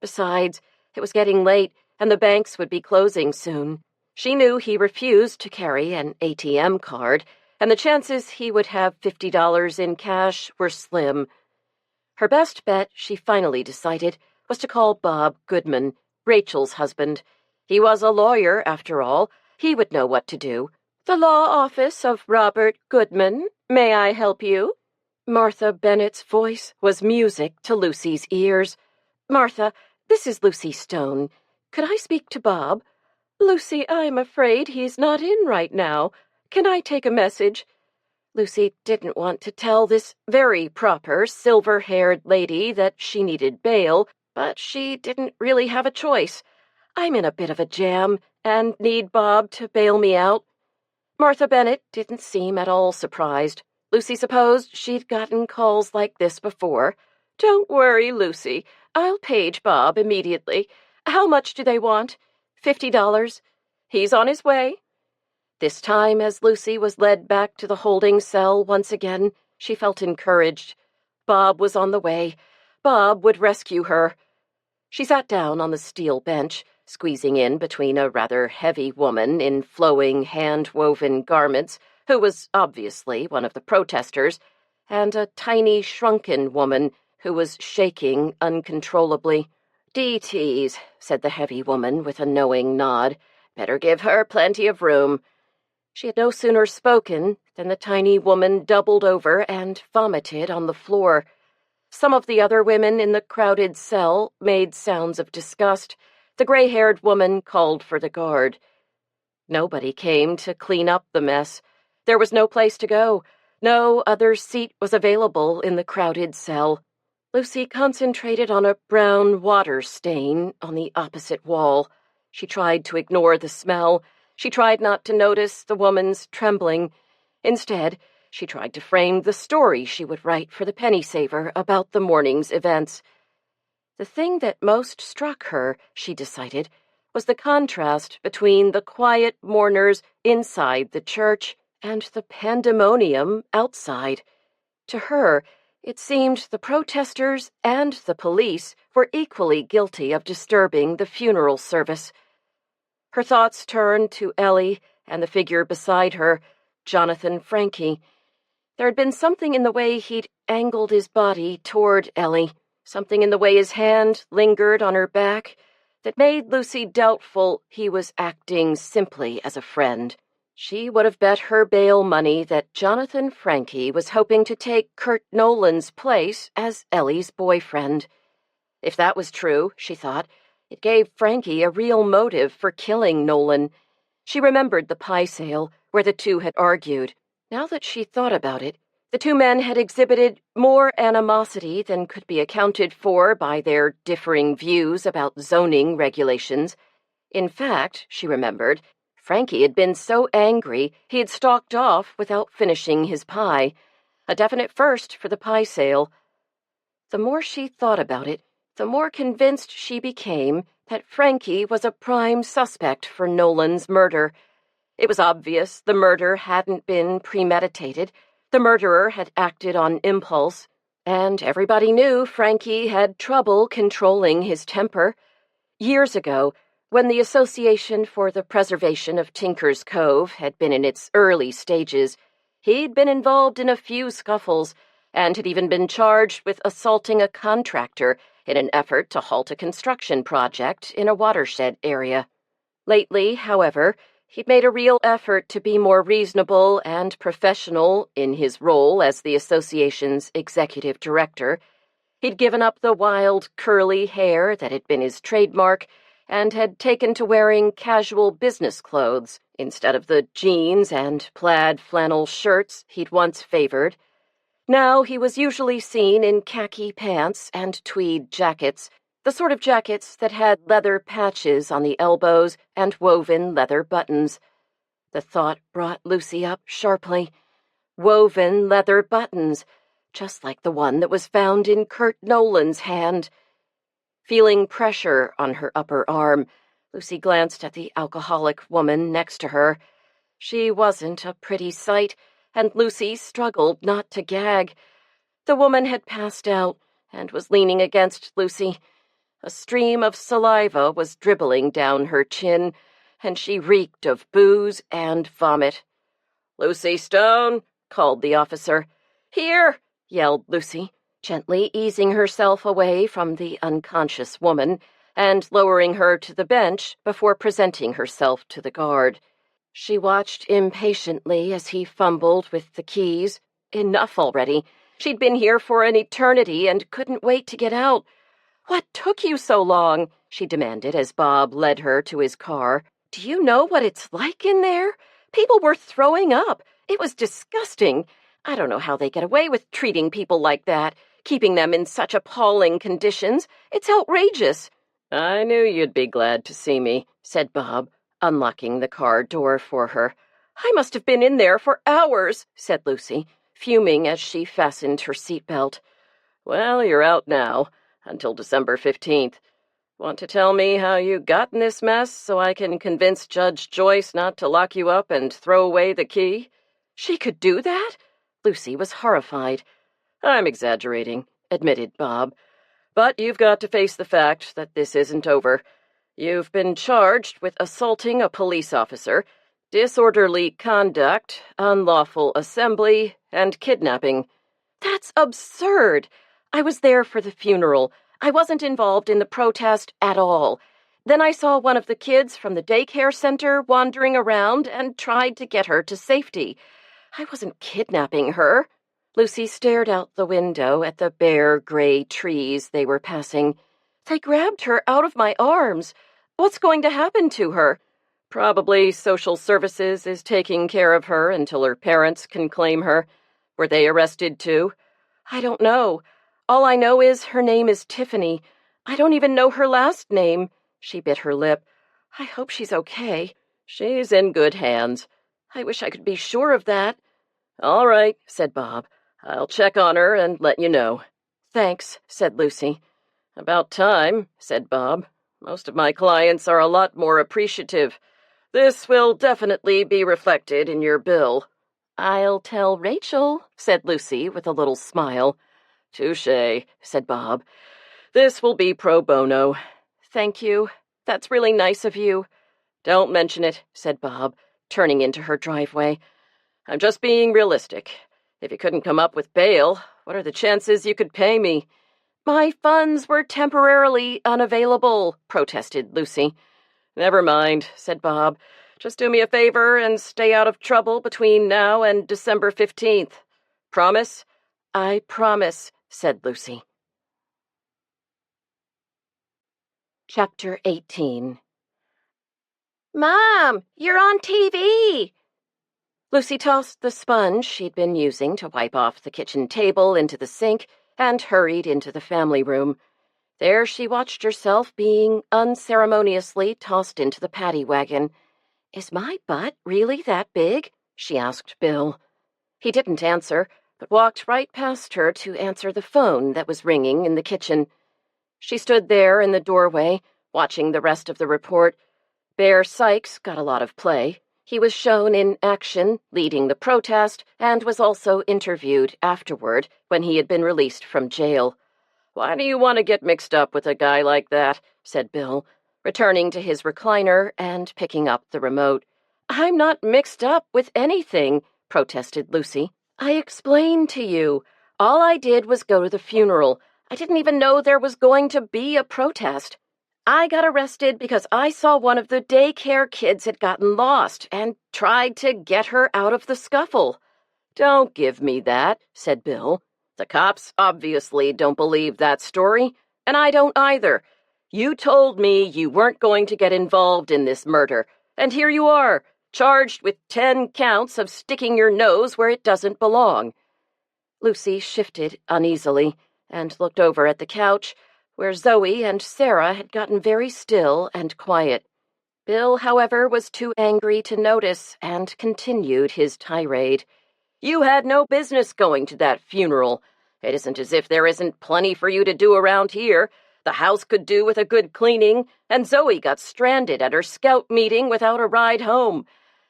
Besides, it was getting late, and the banks would be closing soon. She knew he refused to carry an ATM card, and the chances he would have $50 in cash were slim. Her best bet, she finally decided, was to call Bob Goodman, Rachel's husband. He was a lawyer, after all. He would know what to do. "The law office of Robert Goodman. May I help you?" Martha Bennett's voice was music to Lucy's ears. "Martha, this is Lucy Stone. Could I speak to Bob?" "Lucy, I'm afraid he's not in right now. Can I take a message?" Lucy didn't want to tell this very proper, silver-haired lady that she needed bail, but she didn't really have a choice. "I'm in a bit of a jam and need Bob to bail me out." Martha Bennett didn't seem at all surprised. Lucy supposed she'd gotten calls like this before. "Don't worry, Lucy. I'll page Bob immediately. How much do they want?" $50. "He's on his way." This time, as Lucy was led back to the holding cell once again, she felt encouraged. Bob was on the way. Bob would rescue her. She sat down on the steel bench, squeezing in between a rather heavy woman in flowing, hand-woven garments, who was obviously one of the protesters, and a tiny, shrunken woman who was shaking uncontrollably. "DTs," said the heavy woman with a knowing nod. "Better give her plenty of room." She had no sooner spoken than the tiny woman doubled over and vomited on the floor. Some of the other women in the crowded cell made sounds of disgust. The gray-haired woman called for the guard. Nobody came to clean up the mess. There was no place to go. No other seat was available in the crowded cell. Lucy concentrated on a brown water stain on the opposite wall. She tried to ignore the smell. She tried not to notice the woman's trembling. Instead, she tried to frame the story she would write for the penny saver about the morning's events. The thing that most struck her, she decided, was the contrast between the quiet mourners inside the church and the pandemonium outside. To her, it seemed the protesters and the police were equally guilty of disturbing the funeral service. Her thoughts turned to Ellie and the figure beside her, Jonathan Frankie. There had been something in the way he'd angled his body toward Ellie, something in the way his hand lingered on her back, that made Lucy doubtful he was acting simply as a friend. She would have bet her bail money that Jonathan Frankie was hoping to take Kurt Nolan's place as Ellie's boyfriend. If that was true, she thought, it gave Frankie a real motive for killing Nolan. She remembered the pie sale, where the two had argued. Now that she thought about it, the two men had exhibited more animosity than could be accounted for by their differing views about zoning regulations. In fact, she remembered, Frankie had been so angry he had stalked off without finishing his pie, a definite first for the pie sale. The more she thought about it, the more convinced she became that Frankie was a prime suspect for Nolan's murder. It was obvious the murder hadn't been premeditated. The murderer had acted on impulse, and everybody knew Frankie had trouble controlling his temper. Years ago, when the Association for the Preservation of Tinker's Cove had been in its early stages, he'd been involved in a few scuffles and had even been charged with assaulting a contractor in an effort to halt a construction project in a watershed area. Lately, however, he'd made a real effort to be more reasonable and professional in his role as the association's executive director. He'd given up the wild, curly hair that had been his trademark and had taken to wearing casual business clothes instead of the jeans and plaid flannel shirts he'd once favored. Now he was usually seen in khaki pants and tweed jackets, the sort of jackets that had leather patches on the elbows and woven leather buttons. The thought brought Lucy up sharply. Woven leather buttons, just like the one that was found in Kurt Nolan's hand. Feeling pressure on her upper arm, Lucy glanced at the alcoholic woman next to her. She wasn't a pretty sight, and Lucy struggled not to gag. The woman had passed out and was leaning against Lucy. A stream of saliva was dribbling down her chin, and she reeked of booze and vomit. "Lucy Stone," called the officer. "Here," yelled Lucy, gently easing herself away from the unconscious woman and lowering her to the bench before presenting herself to the guard. She watched impatiently as he fumbled with the keys. Enough already. She'd been here for an eternity and couldn't wait to get out. "What took you so long?" she demanded as Bob led her to his car. "Do you know what it's like in there? People were throwing up. It was disgusting. I don't know how they get away with treating people like that, keeping them in such appalling conditions. It's outrageous." "I knew you'd be glad to see me," said Bob, unlocking the car door for her. "I must have been in there for hours," said Lucy, fuming as she fastened her seatbelt. "Well, you're out now, until December 15th. Want to tell me how you got in this mess so I can convince Judge Joyce not to lock you up and throw away the key?" "She could do that?" Lucy was horrified. "I'm exaggerating," admitted Bob. "But you've got to face the fact that this isn't over. You've been charged with assaulting a police officer, disorderly conduct, unlawful assembly, and kidnapping." "That's absurd. I was there for the funeral. I wasn't involved in the protest at all. Then I saw one of the kids from the daycare center wandering around and tried to get her to safety. I wasn't kidnapping her." Lucy stared out the window at the bare gray trees they were passing. "They grabbed her out of my arms. What's going to happen to her?" "Probably social services is taking care of her until her parents can claim her. Were they arrested too?" "I don't know. All I know is her name is Tiffany. I don't even know her last name." She bit her lip. "I hope she's okay." "She's in good hands." "I wish I could be sure of that." "All right," said Bob. "I'll check on her and let you know." "Thanks," said Lucy. "About time," said Bob. "Most of my clients are a lot more appreciative. This will definitely be reflected in your bill." "I'll tell Rachel," said Lucy with a little smile. "Touché," said Bob. "This will be pro bono." "Thank you. That's really nice of you." "Don't mention it," said Bob, turning into her driveway. "I'm just being realistic. If you couldn't come up with bail, what are the chances you could pay me?" "My funds were temporarily unavailable," protested Lucy. "Never mind," said Bob. "Just do me a favor and stay out of trouble between now and December 15th. Promise?" "I promise," said Lucy. Chapter 18. "Mom, you're on TV!" Lucy tossed the sponge she'd been using to wipe off the kitchen table into the sink and hurried into the family room. There she watched herself being unceremoniously tossed into the paddy wagon. "Is my butt really that big?" she asked Bill. He didn't answer, but walked right past her to answer the phone that was ringing in the kitchen. She stood there in the doorway, watching the rest of the report. Bear Sykes got a lot of play. He was shown in action, leading the protest, and was also interviewed afterward when he had been released from jail. "Why do you want to get mixed up with a guy like that?" said Bill, returning to his recliner and picking up the remote. "I'm not mixed up with anything," protested Lucy. "I explained to you. All I did was go to the funeral. I didn't even know there was going to be a protest. I got arrested because I saw one of the daycare kids had gotten lost and tried to get her out of the scuffle." "Don't give me that," said Bill. "The cops obviously don't believe that story, and I don't either. You told me you weren't going to get involved in this murder, and here you are, charged with 10 counts of sticking your nose where it doesn't belong." Lucy shifted uneasily and looked over at the couch, where Zoe and Sarah had gotten very still and quiet. Bill, however, was too angry to notice and continued his tirade. "You had no business going to that funeral. It isn't as if there isn't plenty for you to do around here. The house could do with a good cleaning, and Zoe got stranded at her scout meeting without a ride home.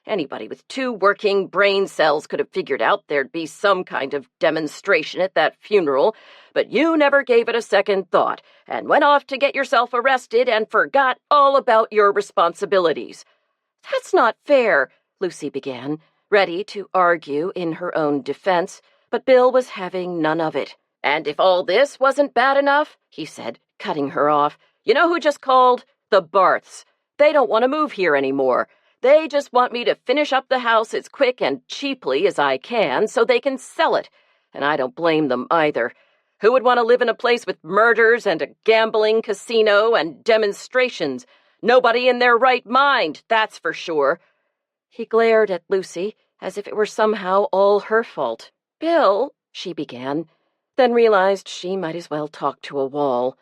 Anybody with 2 working brain cells could have figured out there'd be some kind of demonstration at that funeral, but you never gave it a second thought and went off to get yourself arrested and forgot all about your responsibilities." "That's not fair," Lucy began, ready to argue in her own defense, but Bill was having none of it. "And if all this wasn't bad enough," he said, cutting her off, "you know who just called? The Barths. They don't want to move here anymore. They just want me to finish up the house as quick and cheaply as I can so they can sell it, and I don't blame them either. Who would want to live in a place with murders and a gambling casino and demonstrations? Nobody in their right mind, that's for sure." He glared at Lucy as if it were somehow all her fault. "Bill," she began, then realized she might as well talk to a wall.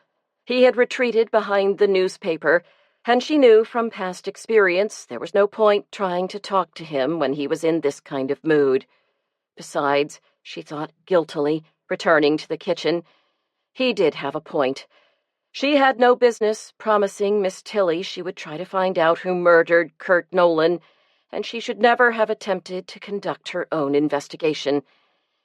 He had retreated behind the newspaper, and she knew from past experience there was no point trying to talk to him when he was in this kind of mood. Besides, she thought guiltily, returning to the kitchen, he did have a point. She had no business promising Miss Tilly she would try to find out who murdered Kurt Nolan, and she should never have attempted to conduct her own investigation.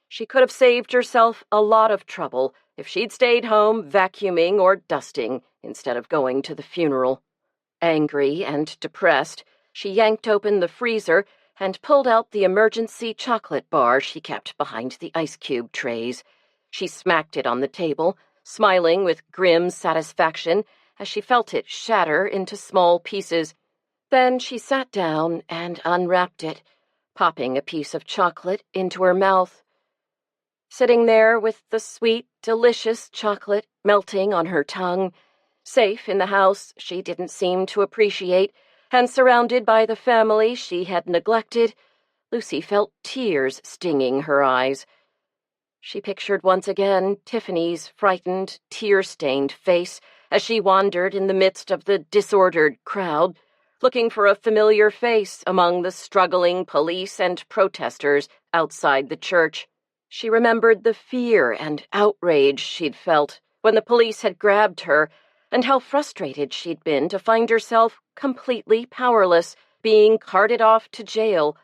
She could have saved herself a lot of trouble if she'd stayed home vacuuming or dusting instead of going to the funeral. Angry and depressed, she yanked open the freezer and pulled out the emergency chocolate bar she kept behind the ice cube trays. She smacked it on the table, smiling with grim satisfaction as she felt it shatter into small pieces. Then she sat down and unwrapped it, popping a piece of chocolate into her mouth. Sitting there with the sweet, delicious chocolate melting on her tongue, safe in the house she didn't seem to appreciate, and surrounded by the family she had neglected, Lucy felt tears stinging her eyes. She pictured once again Tiffany's frightened, tear-stained face as she wandered in the midst of the disordered crowd, looking for a familiar face among the struggling police and protesters outside the church. She remembered the fear and outrage she'd felt when the police had grabbed her, and how frustrated she'd been to find herself completely powerless, being carted off to jail.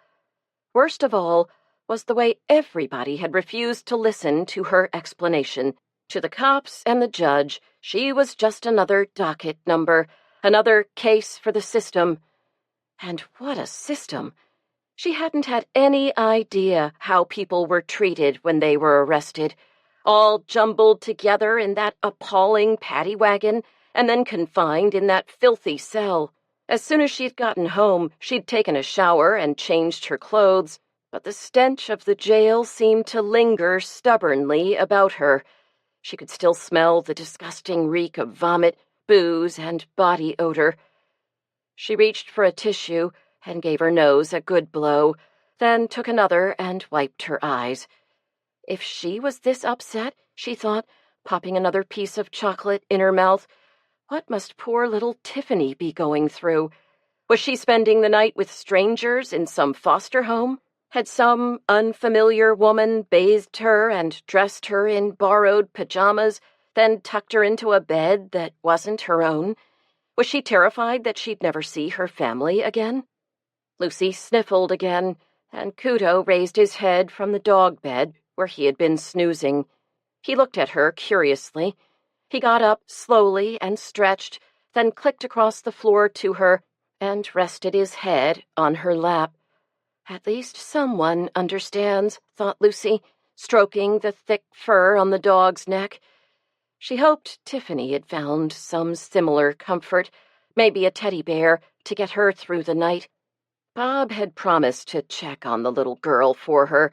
Worst of all was the way everybody had refused to listen to her explanation. To the cops and the judge, she was just another docket number, another case for the system. And what a system! She hadn't had any idea how people were treated when they were arrested, all jumbled together in that appalling paddy wagon and then confined in that filthy cell. As soon as she'd gotten home, she'd taken a shower and changed her clothes, but the stench of the jail seemed to linger stubbornly about her. She could still smell the disgusting reek of vomit, booze, and body odor. She reached for a tissue and gave her nose a good blow, then took another and wiped her eyes. If she was this upset, she thought, popping another piece of chocolate in her mouth, what must poor little Tiffany be going through? Was she spending the night with strangers in some foster home? Had some unfamiliar woman bathed her and dressed her in borrowed pajamas, then tucked her into a bed that wasn't her own? Was she terrified that she'd never see her family again? Lucy sniffled again, and Kudo raised his head from the dog bed where he had been snoozing. He looked at her curiously. He got up slowly and stretched, then clicked across the floor to her and rested his head on her lap. At least someone understands, thought Lucy, stroking the thick fur on the dog's neck. She hoped Tiffany had found some similar comfort, maybe a teddy bear, to get her through the night. Bob had promised to check on the little girl for her,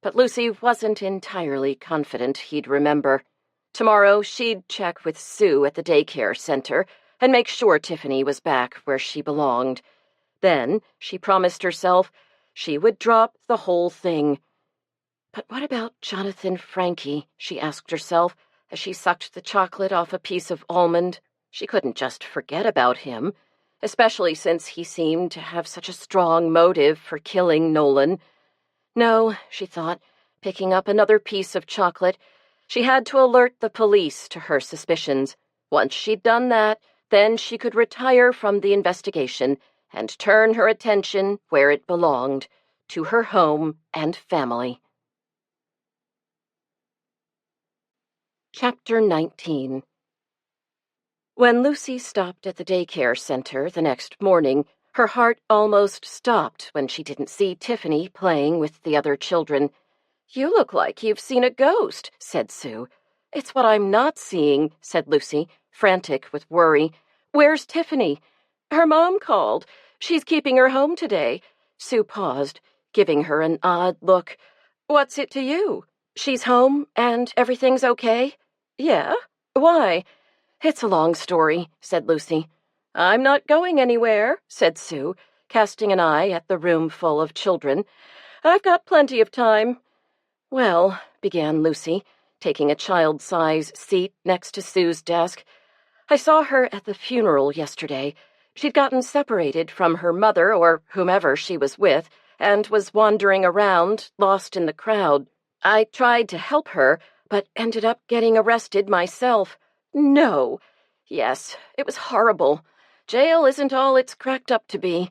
but Lucy wasn't entirely confident he'd remember. Tomorrow she'd check with Sue at the daycare center and make sure Tiffany was back where she belonged. Then, she promised herself, she would drop the whole thing. But what about Jonathan Frankie? She asked herself as she sucked the chocolate off a piece of almond. She couldn't just forget about him, especially since he seemed to have such a strong motive for killing Nolan. No, she thought, picking up another piece of chocolate. She had to alert the police to her suspicions. Once she'd done that, then she could retire from the investigation and turn her attention where it belonged, to her home and family. Chapter 19. When Lucy stopped at the daycare center the next morning, her heart almost stopped when she didn't see Tiffany playing with the other children. "You look like you've seen a ghost," said Sue. "It's what I'm not seeing," said Lucy, frantic with worry. "Where's Tiffany?" "Her mom called. She's keeping her home today." Sue paused, giving her an odd look. "What's it to you? She's home and everything's okay?" "Yeah? Why?" "It's a long story," said Lucy. "I'm not going anywhere," said Sue, casting an eye at the room full of children. "I've got plenty of time." "Well," began Lucy, taking a child-size seat next to Sue's desk, "I saw her at the funeral yesterday. She'd gotten separated from her mother or whomever she was with and was wandering around, lost in the crowd. I tried to help her, but ended up getting arrested myself." "No." "Yes, it was horrible. Jail isn't all it's cracked up to be."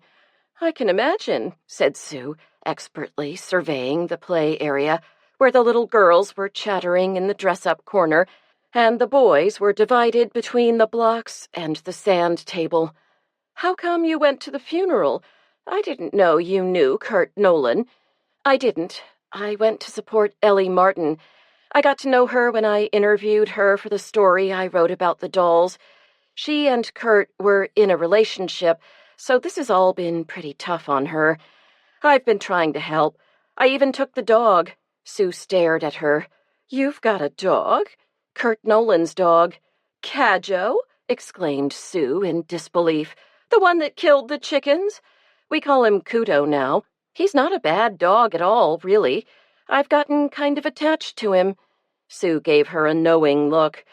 "I can imagine," said Sue, expertly surveying the play area, where the little girls were chattering in the dress-up corner, and the boys were divided between the blocks and the sand table. "How come you went to the funeral? I didn't know you knew Kurt Nolan." "I didn't. I went to support Ellie Martin. I got to know her when I interviewed her for the story I wrote about the dolls. She and Kurt were in a relationship, so this has all been pretty tough on her. I've been trying to help. I even took the dog." Sue stared at her. "You've got a dog?" "Kurt Nolan's dog." "Cadjo?" exclaimed Sue in disbelief. "The one that killed the chickens?" "We call him Kudo now. He's not a bad dog at all, really. I've gotten kind of attached to him." Sue gave her a knowing look.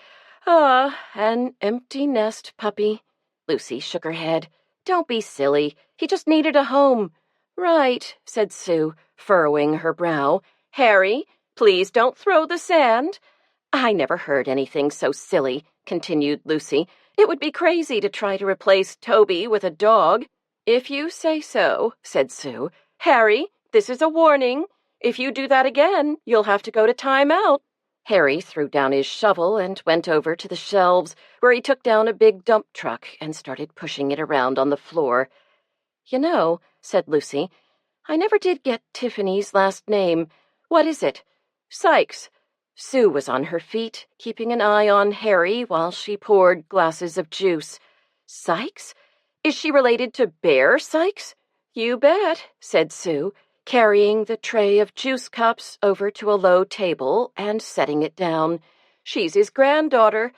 "Ah, an empty nest puppy." Lucy shook her head. "Don't be silly. He just needed a home." "Right," said Sue, furrowing her brow. "Harry, please don't throw the sand." "I never heard anything so silly," continued Lucy. "It would be crazy to try to replace Toby with a dog." "If you say so," said Sue. "Harry, this is a warning. If you do that again, you'll have to go to time-out." Harry threw down his shovel and went over to the shelves, where he took down a big dump truck and started pushing it around on the floor. "You know," said Lucy, "I never did get Tiffany's last name. What is it?" "Sykes." Sue was on her feet, keeping an eye on Harry while she poured glasses of juice. "Sykes? Is she related to Bear Sykes?" "You bet," said Sue, carrying the tray of juice cups over to a low table and setting it down. "She's his granddaughter."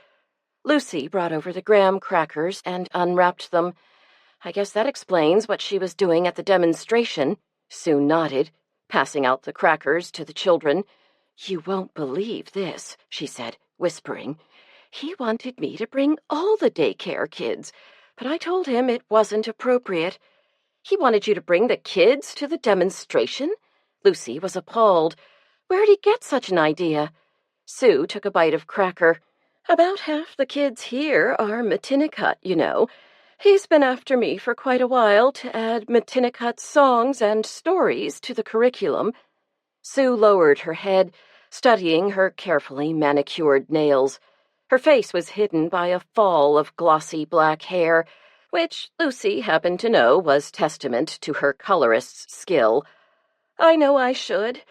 Lucy brought over the graham crackers and unwrapped them. "I guess that explains what she was doing at the demonstration." Sue nodded, passing out the crackers to the children. "You won't believe this," she said, whispering. "He wanted me to bring all the daycare kids, but I told him it wasn't appropriate." "He wanted you to bring the kids to the demonstration?" Lucy was appalled. "Where'd he get such an idea?" Sue took a bite of cracker. "About half the kids here are Matinicot, you know. He's been after me for quite a while to add Matinicot songs and stories to the curriculum." Sue lowered her head, studying her carefully manicured nails. Her face was hidden by a fall of glossy black hair, which Lucy happened to know was testament to her colorist's skill. "I know I should.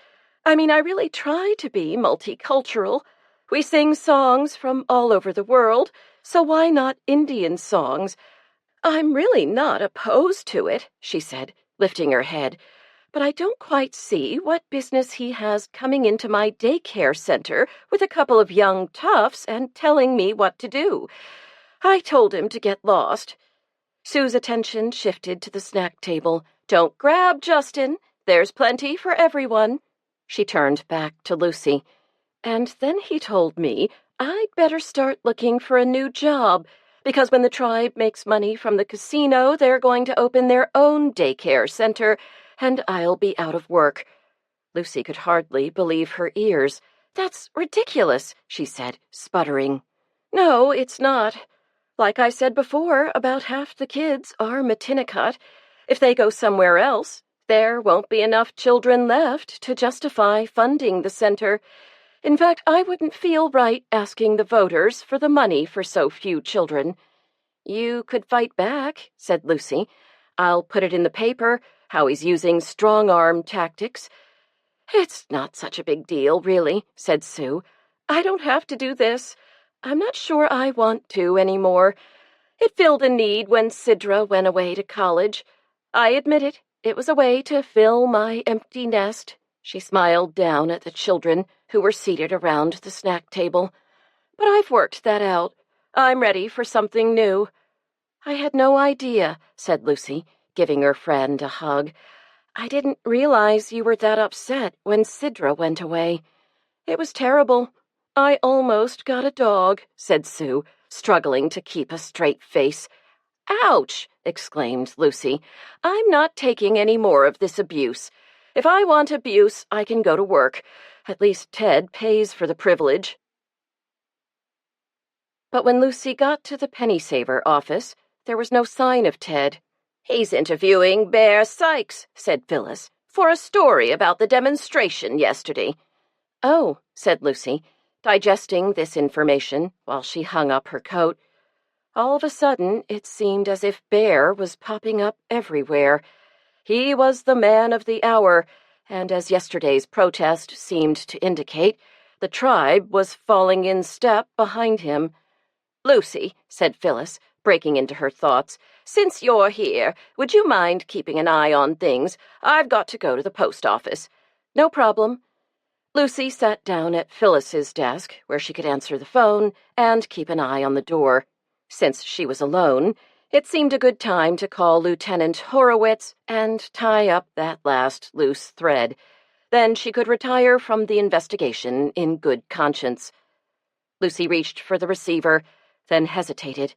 I mean, I really try to be multicultural. We sing songs from all over the world, so why not Indian songs? I'm really not opposed to it," she said, lifting her head, "but I don't quite see what business he has coming into my daycare center with a couple of young toughs and telling me what to do. I told him to get lost." Sue's attention shifted to the snack table. "Don't grab, Justin. There's plenty for everyone." She turned back to Lucy. "And then he told me I'd better start looking for a new job, because when the tribe makes money from the casino, they're going to open their own daycare center, and I'll be out of work." Lucy could hardly believe her ears. "That's ridiculous," she said, sputtering. "No, it's not. Like I said before, about half the kids are Matinicot. If they go somewhere else, there won't be enough children left to justify funding the center. In fact, I wouldn't feel right asking the voters for the money for so few children." "You could fight back," said Lucy. "I'll put it in the paper, how he's using strong-arm tactics." "It's not such a big deal, really," said Sue. "I don't have to do this. I'm not sure I want to anymore. It filled a need when Sidra went away to college. I admit it. It was a way to fill my empty nest." She smiled down at the children who were seated around the snack table. "But I've worked that out. I'm ready for something new." "I had no idea," said Lucy, giving her friend a hug. "I didn't realize you were that upset when Sidra went away." "It was terrible. I almost got a dog," said Sue, struggling to keep a straight face. "Ouch!" exclaimed Lucy. "I'm not taking any more of this abuse. If I want abuse, I can go to work. At least Ted pays for the privilege." But when Lucy got to the Penny Saver office, there was no sign of Ted. "He's interviewing Bear Sykes," said Phyllis, "for a story about the demonstration yesterday." "Oh," said Lucy, digesting this information while she hung up her coat. All of a sudden, it seemed as if Bear was popping up everywhere. He was the man of the hour, and as yesterday's protest seemed to indicate, the tribe was falling in step behind him. "Lucy," said Phyllis, breaking into her thoughts, "since you're here, would you mind keeping an eye on things? I've got to go to the post office." "No problem." Lucy sat down at Phyllis's desk, where she could answer the phone and keep an eye on the door. Since she was alone, it seemed a good time to call Lieutenant Horowitz and tie up that last loose thread. Then she could retire from the investigation in good conscience. Lucy reached for the receiver, then hesitated.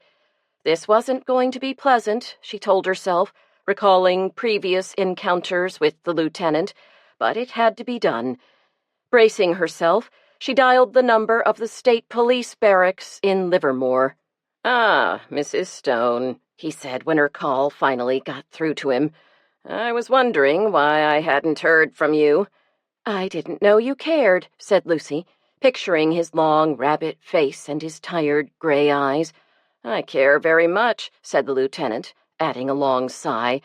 This wasn't going to be pleasant, she told herself, recalling previous encounters with the lieutenant, but it had to be done. Bracing herself, she dialed the number of the state police barracks in Livermore. "Ah, Mrs. Stone," he said when her call finally got through to him. "I was wondering why I hadn't heard from you." "I didn't know you cared," said Lucy, picturing his long rabbit face and his tired gray eyes. "I care very much," said the lieutenant, adding a long sigh.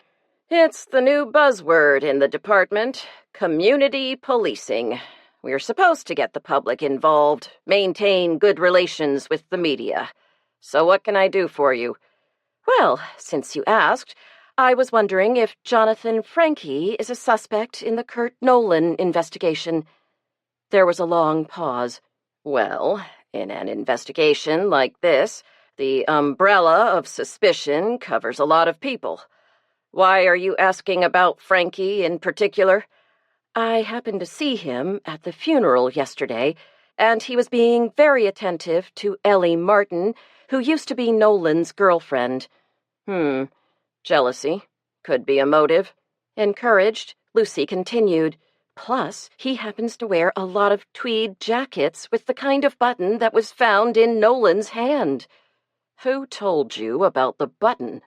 "It's the new buzzword in the department, community policing. We're supposed to get the public involved, maintain good relations with the media. So what can I do for you?" "Well, since you asked, I was wondering if Jonathan Franke is a suspect in the Kurt Nolan investigation." There was a long pause. "Well, in an investigation like this, the umbrella of suspicion covers a lot of people. Why are you asking about Franke in particular?" "I happened to see him at the funeral yesterday, and he was being very attentive to Ellie Martin, who used to be Nolan's girlfriend." Jealousy. Could be a motive." Encouraged, Lucy continued. "Plus, he happens to wear a lot of tweed jackets with the kind of button that was found in Nolan's hand." "Who told you about the button?"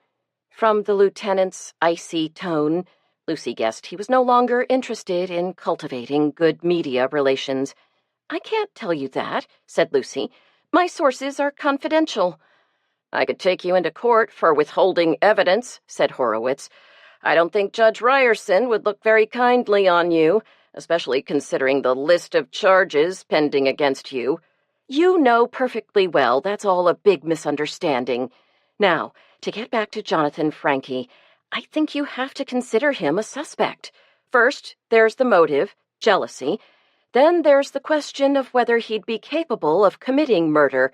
From the lieutenant's icy tone, Lucy guessed he was no longer interested in cultivating good media relations. "I can't tell you that," said Lucy. "My sources are confidential." "I could take you into court for withholding evidence," said Horowitz. "I don't think Judge Ryerson would look very kindly on you, especially considering the list of charges pending against you." "You know perfectly well that's all a big misunderstanding. Now, to get back to Jonathan Franke, I think you have to consider him a suspect. First, there's the motive, jealousy. Then there's the question of whether he'd be capable of committing murder.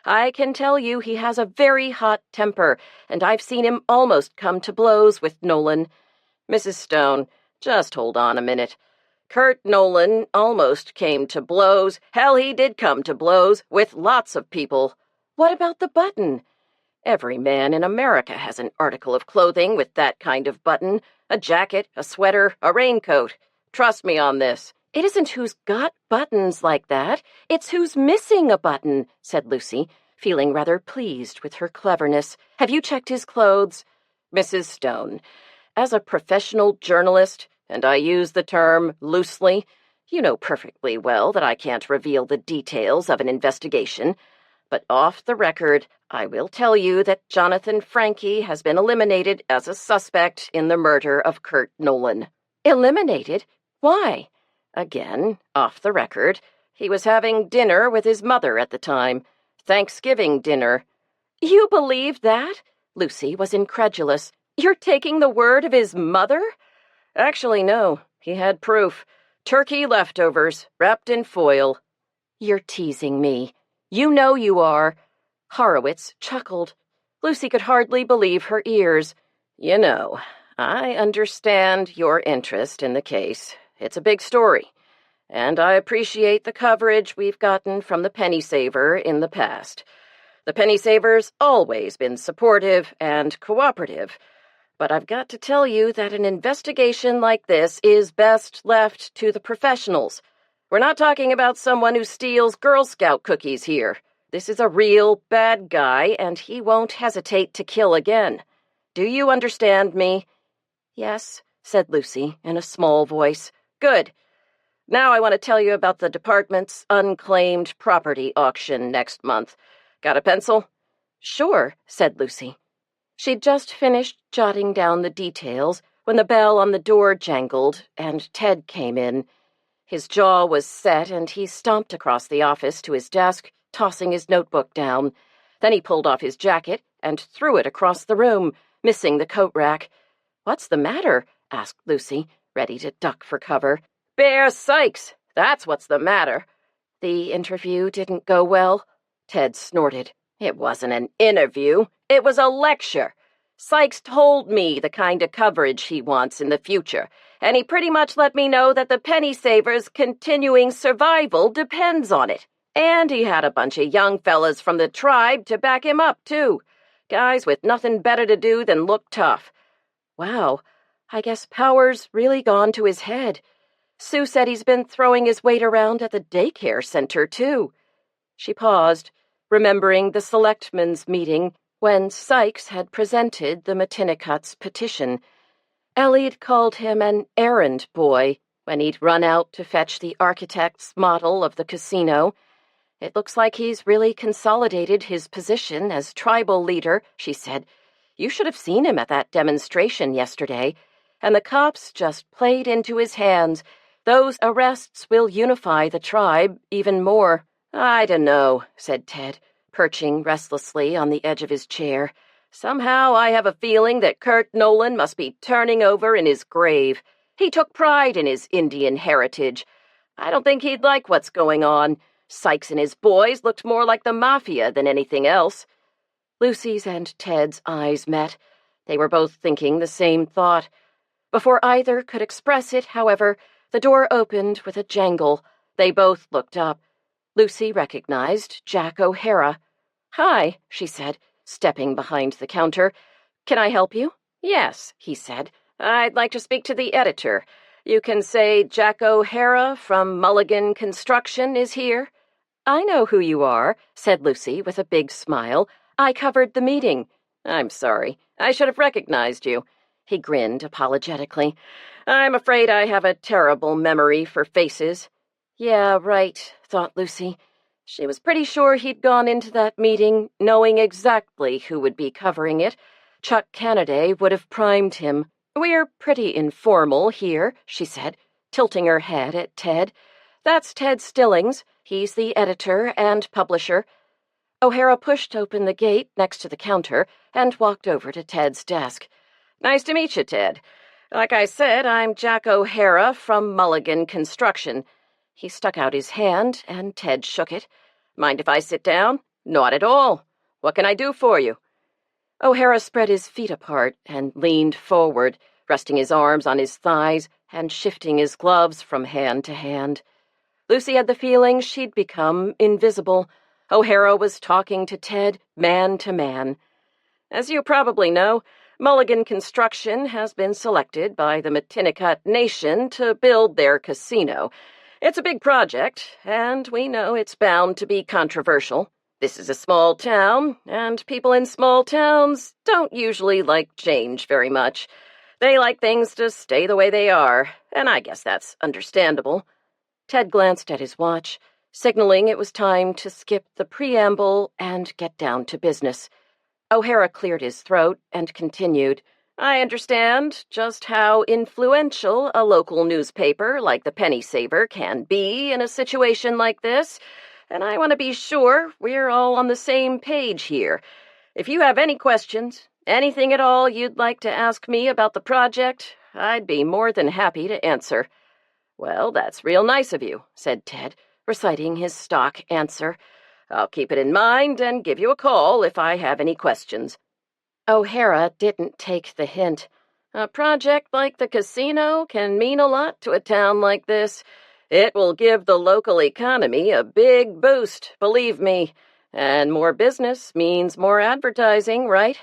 I can tell you he has a very hot temper, and I've seen him almost come to blows with Nolan." "Mrs. Stone, just hold on a minute. Kurt Nolan almost came to blows. Hell, he did come to blows with lots of people. What about the button? Every man in America has an article of clothing with that kind of button. A jacket, a sweater, a raincoat. Trust me on this. It isn't who's got buttons like that. It's who's missing a button, said Lucy, feeling rather pleased with her cleverness. Have you checked his clothes? Mrs. Stone, as a professional journalist, and I use the term loosely, you know perfectly well that I can't reveal the details of an investigation, but off the record, I will tell you that Jonathan Franke has been eliminated as a suspect in the murder of Kurt Nolan. Eliminated? Why? Again, off the record, he was having dinner with his mother at the time. Thanksgiving dinner. You believe that? Lucy was incredulous. You're taking the word of his mother? Actually, no. He had proof. Turkey leftovers, wrapped in foil. You're teasing me. You know you are. Horowitz chuckled. Lucy could hardly believe her ears. You know, I understand your interest in the case. It's a big story, and I appreciate the coverage we've gotten from the Penny Saver in the past. The Penny Saver's always been supportive and cooperative, but I've got to tell you that an investigation like this is best left to the professionals. We're not talking about someone who steals Girl Scout cookies here. This is a real bad guy, and he won't hesitate to kill again. Do you understand me? Yes, said Lucy in a small voice. Good. Now I want to tell you about the department's unclaimed property auction next month. Got a pencil? Sure, said Lucy. She'd just finished jotting down the details when the bell on the door jangled and Ted came in. His jaw was set and he stomped across the office to his desk, tossing his notebook down. Then he pulled off his jacket and threw it across the room, missing the coat rack. What's the matter? Asked Lucy, ready to duck for cover. Bear Sykes! That's what's the matter. The interview didn't go well? Ted snorted. It wasn't an interview. It was a lecture. Sykes told me the kind of coverage he wants in the future, and he pretty much let me know that the Penny Saver's continuing survival depends on it. And he had a bunch of young fellas from the tribe to back him up, too. Guys with nothing better to do than look tough. Wow, I guess power's really gone to his head. Sue said he's been throwing his weight around at the daycare center, too. She paused, remembering the selectmen's meeting when Sykes had presented the Mattinnecut's petition. Elliot called him an errand boy when he'd run out to fetch the architect's model of the casino. It looks like he's really consolidated his position as tribal leader, she said. You should have seen him at that demonstration yesterday. And the cops just played into his hands. Those arrests will unify the tribe even more. I dunno, said Ted, perching restlessly on the edge of his chair. Somehow I have a feeling that Kurt Nolan must be turning over in his grave. He took pride in his Indian heritage. I don't think he'd like what's going on. Sykes and his boys looked more like the mafia than anything else. Lucy's and Ted's eyes met. They were both thinking the same thought. Before either could express it, however, the door opened with a jangle. They both looked up. Lucy recognized Jack O'Hara. "Hi," she said, stepping behind the counter. "Can I help you?" "Yes," he said. "I'd like to speak to the editor. You can say Jack O'Hara from Mulligan Construction is here." "I know who you are," said Lucy with a big smile. "I covered the meeting." "I'm sorry. I should have recognized you." He grinned apologetically. "I'm afraid I have a terrible memory for faces." Yeah, right, thought Lucy. She was pretty sure he'd gone into that meeting knowing exactly who would be covering it. Chuck Cannaday would have primed him. "We're pretty informal here," she said, tilting her head at Ted. "That's Ted Stillings. He's the editor and publisher." O'Hara pushed open the gate next to the counter and walked over to Ted's desk. "Nice to meet you, Ted. Like I said, I'm Jack O'Hara from Mulligan Construction." He stuck out his hand, and Ted shook it. "Mind if I sit down?" "Not at all. What can I do for you?" O'Hara spread his feet apart and leaned forward, resting his arms on his thighs and shifting his gloves from hand to hand. Lucy had the feeling she'd become invisible. O'Hara was talking to Ted man to man. As you probably know, Mulligan Construction has been selected by the Matinicut Nation to build their casino. It's a big project, and we know it's bound to be controversial. This is a small town, and people in small towns don't usually like change very much. They like things to stay the way they are, and I guess that's understandable. Ted glanced at his watch, signaling it was time to skip the preamble and get down to business. O'Hara cleared his throat and continued, I understand just how influential a local newspaper like the Penny Saver can be in a situation like this, and I want to be sure we're all on the same page here. If you have any questions, anything at all you'd like to ask me about the project, I'd be more than happy to answer. Well, that's real nice of you, said Ted, reciting his stock answer. I'll keep it in mind and give you a call if I have any questions. O'Hara didn't take the hint. A project like the casino can mean a lot to a town like this. It will give the local economy a big boost, believe me. And more business means more advertising, right?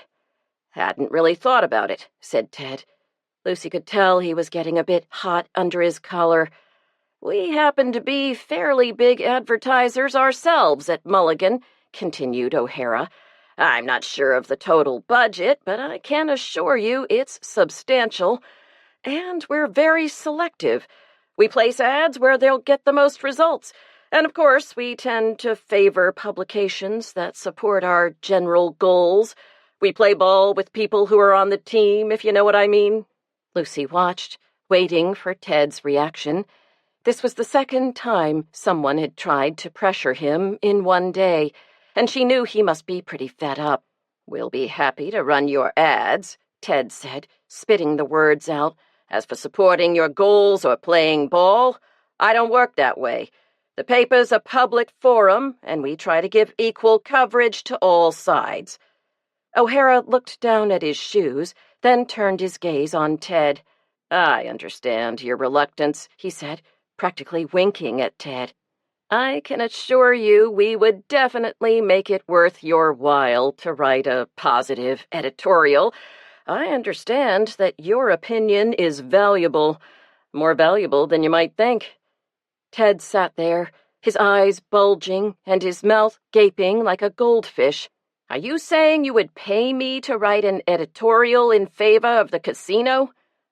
Hadn't really thought about it, said Ted. Lucy could tell he was getting a bit hot under his collar. We happen to be fairly big advertisers ourselves at Mulligan, continued O'Hara. I'm not sure of the total budget, but I can assure you it's substantial. And we're very selective. We place ads where they'll get the most results. And of course, we tend to favor publications that support our general goals. We play ball with people who are on the team, if you know what I mean. Lucy watched, waiting for Ted's reaction. This was the second time someone had tried to pressure him in one day, and she knew he must be pretty fed up. We'll be happy to run your ads, Ted said, spitting the words out. As for supporting your goals or playing ball, I don't work that way. The paper's a public forum, and we try to give equal coverage to all sides. O'Hara looked down at his shoes, then turned his gaze on Ted. I understand your reluctance, he said, practically winking at Ted. I can assure you we would definitely make it worth your while to write a positive editorial. I understand that your opinion is valuable, more valuable than you might think. Ted sat there, his eyes bulging and his mouth gaping like a goldfish. Are you saying you would pay me to write an editorial in favor of the casino?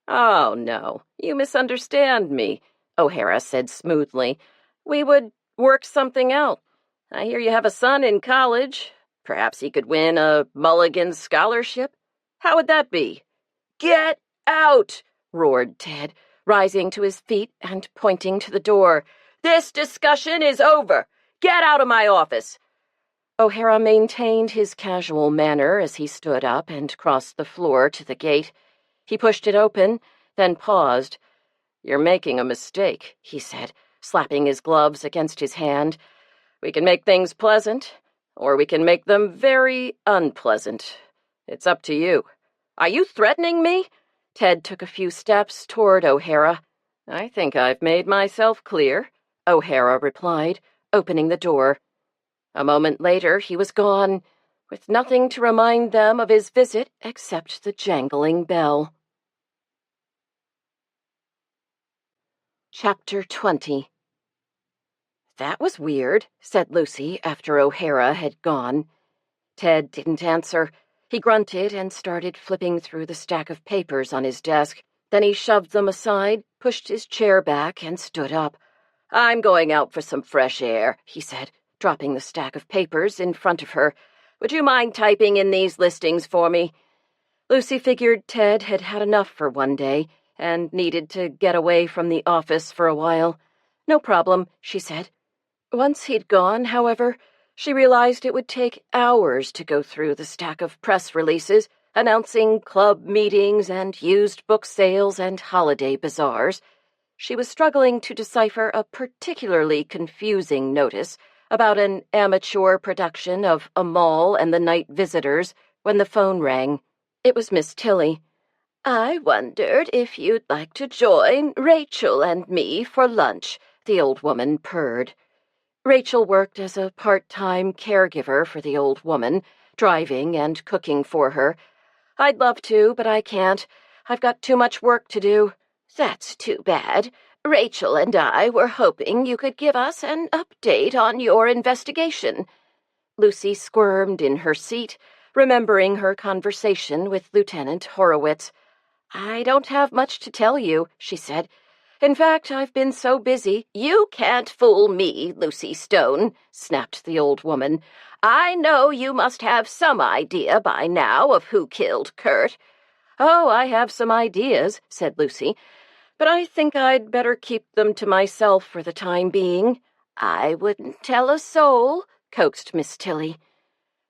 Oh, no, you misunderstand me, O'Hara said smoothly. We would work something out. I hear you have a son in college. Perhaps he could win a Mulligan scholarship. How would that be? Get out, roared Ted, rising to his feet and pointing to the door. This discussion is over. Get out of my office. O'Hara maintained his casual manner as he stood up and crossed the floor to the gate. He pushed it open, then paused. You're making a mistake, he said, slapping his gloves against his hand. We can make things pleasant, or we can make them very unpleasant. It's up to you. Are you threatening me? Ted took a few steps toward O'Hara. I think I've made myself clear, O'Hara replied, opening the door. A moment later, he was gone, with nothing to remind them of his visit except the jangling bell. Chapter 20. That was weird, said Lucy after O'Hara had gone. Ted didn't answer. He grunted and started flipping through the stack of papers on his desk. Then he shoved them aside, pushed his chair back, and stood up. I'm going out for some fresh air, he said, dropping the stack of papers in front of her. Would you mind typing in these listings for me? Lucy figured Ted had had enough for one day and needed to get away from the office for a while. No problem, she said. Once he'd gone, however, she realized it would take hours to go through the stack of press releases announcing club meetings and used book sales and holiday bazaars. She was struggling to decipher a particularly confusing notice about an amateur production of A Mall and the Night Visitors when the phone rang. It was Miss Tilly. I wondered if you'd like to join Rachel and me for lunch, the old woman purred. Rachel worked as a part-time caregiver for the old woman, driving and cooking for her. I'd love to, but I can't. I've got too much work to do. That's too bad. Rachel and I were hoping you could give us an update on your investigation. Lucy squirmed in her seat, remembering her conversation with Lieutenant Horowitz. I don't have much to tell you, she said. In fact, I've been so busy. You can't fool me, Lucy Stone, snapped the old woman. I know you must have some idea by now of who killed Kurt. Oh, I have some ideas, said Lucy, but I think I'd better keep them to myself for the time being. I wouldn't tell a soul, coaxed Miss Tilly.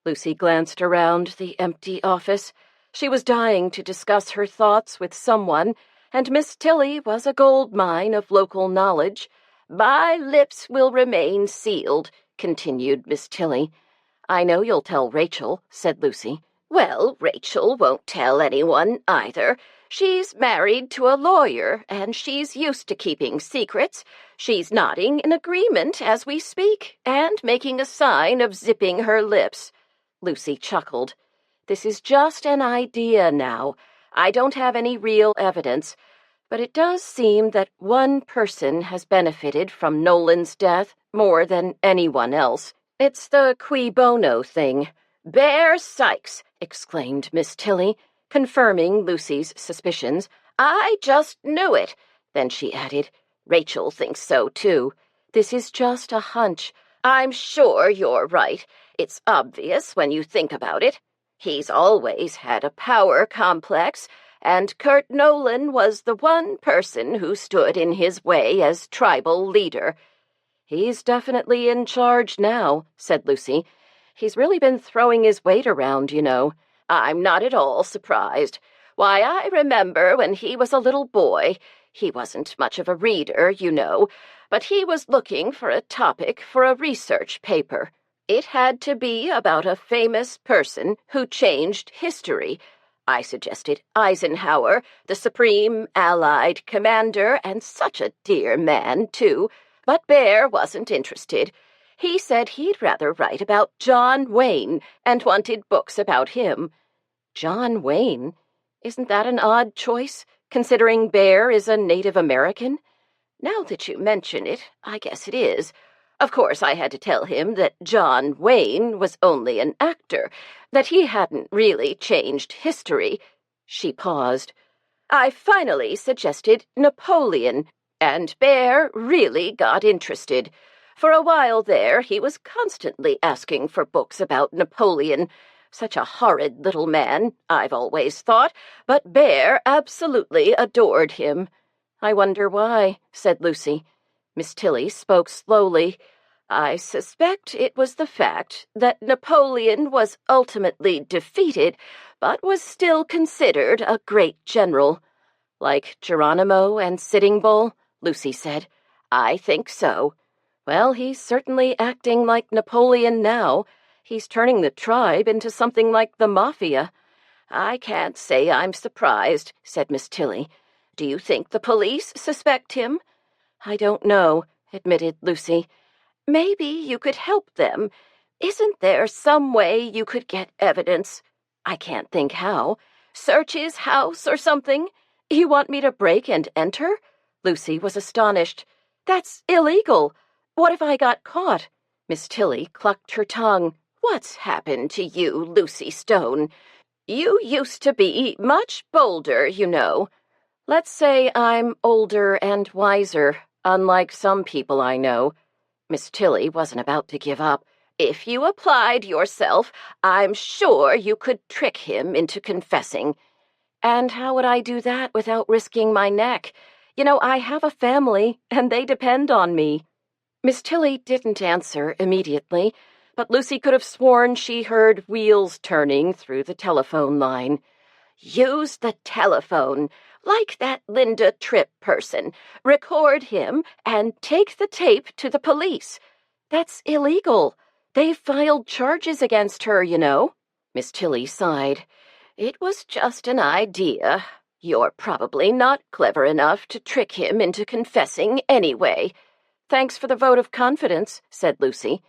Lucy glanced around the empty office. She was dying to discuss her thoughts with someone, and Miss Tilly was a gold mine of local knowledge. My lips will remain sealed, continued Miss Tilly. I know you'll tell Rachel, said Lucy. Well, Rachel won't tell anyone either. She's married to a lawyer, and she's used to keeping secrets. She's nodding in agreement as we speak, and making a sign of zipping her lips. Lucy chuckled. This is just an idea now. I don't have any real evidence, but it does seem that one person has benefited from Nolan's death more than anyone else. It's the cui bono thing. Bear Sykes, exclaimed Miss Tilly, confirming Lucy's suspicions. I just knew it. Then she added, Rachel thinks so, too. This is just a hunch. I'm sure you're right. It's obvious when you think about it. He's always had a power complex, and Kurt Nolan was the one person who stood in his way as tribal leader. He's definitely in charge now, said Lucy. He's really been throwing his weight around, you know. I'm not at all surprised. Why, I remember when he was a little boy. He wasn't much of a reader, you know, but he was looking for a topic for a research paper. It had to be about a famous person who changed history. I suggested Eisenhower, the Supreme Allied Commander, and such a dear man, too. But Bear wasn't interested. He said he'd rather write about John Wayne and wanted books about him. John Wayne? Isn't that an odd choice, considering Bear is a Native American? Now that you mention it, I guess it is. Of course, I had to tell him that John Wayne was only an actor, that he hadn't really changed history. She paused. I finally suggested Napoleon, and Bear really got interested. For a while there, he was constantly asking for books about Napoleon. Such a horrid little man, I've always thought, but Bear absolutely adored him. I wonder why, said Lucy. Miss Tilly spoke slowly. I suspect it was the fact that Napoleon was ultimately defeated, but was still considered a great general. Like Geronimo and Sitting Bull, Lucy said. I think so. Well, he's certainly acting like Napoleon now. He's turning the tribe into something like the Mafia. I can't say I'm surprised, said Miss Tilly. Do you think the police suspect him? I don't know, admitted Lucy. Maybe you could help them. Isn't there some way you could get evidence? I can't think how. Search his house or something? You want me to break and enter? Lucy was astonished. That's illegal. What if I got caught? Miss Tilly clucked her tongue. What's happened to you, Lucy Stone? You used to be much bolder, you know. Let's say I'm older and wiser, unlike some people I know. Miss Tilly wasn't about to give up. If you applied yourself, I'm sure you could trick him into confessing. And how would I do that without risking my neck? You know, I have a family, and they depend on me. Miss Tilly didn't answer immediately, but Lucy could have sworn she heard wheels turning through the telephone line. Use the telephone, like that Linda Tripp person. Record him and take the tape to the police. That's illegal. They've filed charges against her, you know. Miss Tilly sighed. It was just an idea. You're probably not clever enough to trick him into confessing anyway. Thanks for the vote of confidence, said Lucy.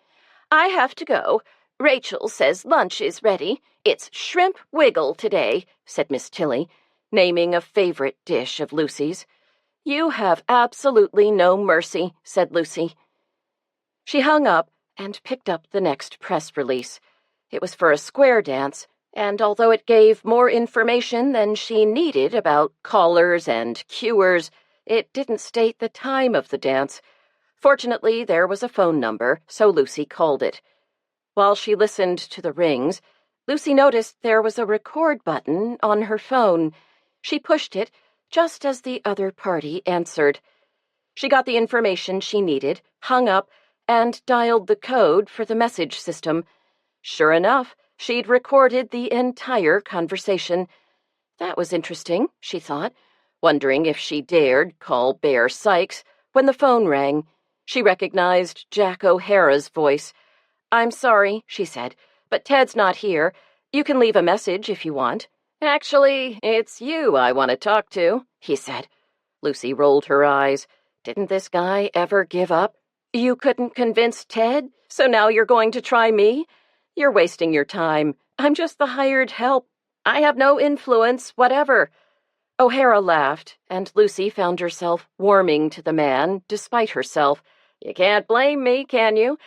I have to go. Rachel says lunch is ready. It's shrimp wiggle today, said Miss Tilly, naming a favorite dish of Lucy's. You have absolutely no mercy, said Lucy. She hung up and picked up the next press release. It was for a square dance, and although it gave more information than she needed about callers and cuers, it didn't state the time of the dance. Fortunately, there was a phone number, so Lucy called it. While she listened to the rings, Lucy noticed there was a record button on her phone. She pushed it just as the other party answered. She got the information she needed, hung up, and dialed the code for the message system. Sure enough, she'd recorded the entire conversation. That was interesting, she thought, wondering if she dared call Bear Sykes. When the phone rang, she recognized Jack O'Hara's voice. "I'm sorry," she said, "but Ted's not here. You can leave a message if you want." "Actually, it's you I want to talk to," he said. Lucy rolled her eyes. Didn't this guy ever give up? "You couldn't convince Ted, so now you're going to try me? You're wasting your time. I'm just the hired help. I have no influence whatever." O'Hara laughed, and Lucy found herself warming to the man despite herself. "You can't blame me, can you?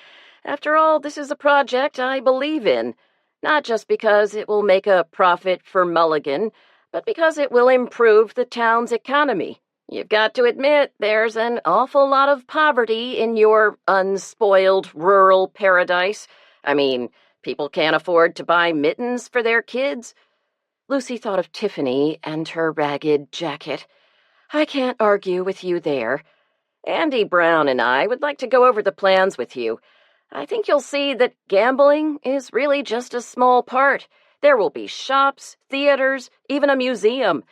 After all, this is a project I believe in, not just because it will make a profit for Mulligan, but because it will improve the town's economy. You've got to admit there's an awful lot of poverty in your unspoiled rural paradise. I mean, people can't afford to buy mittens for their kids." Lucy thought of Tiffany and her ragged jacket. "I can't argue with you there. Andy Brown and I would like to go over the plans with you. I think you'll see that gambling is really just a small part. There will be shops, theaters, even a museum.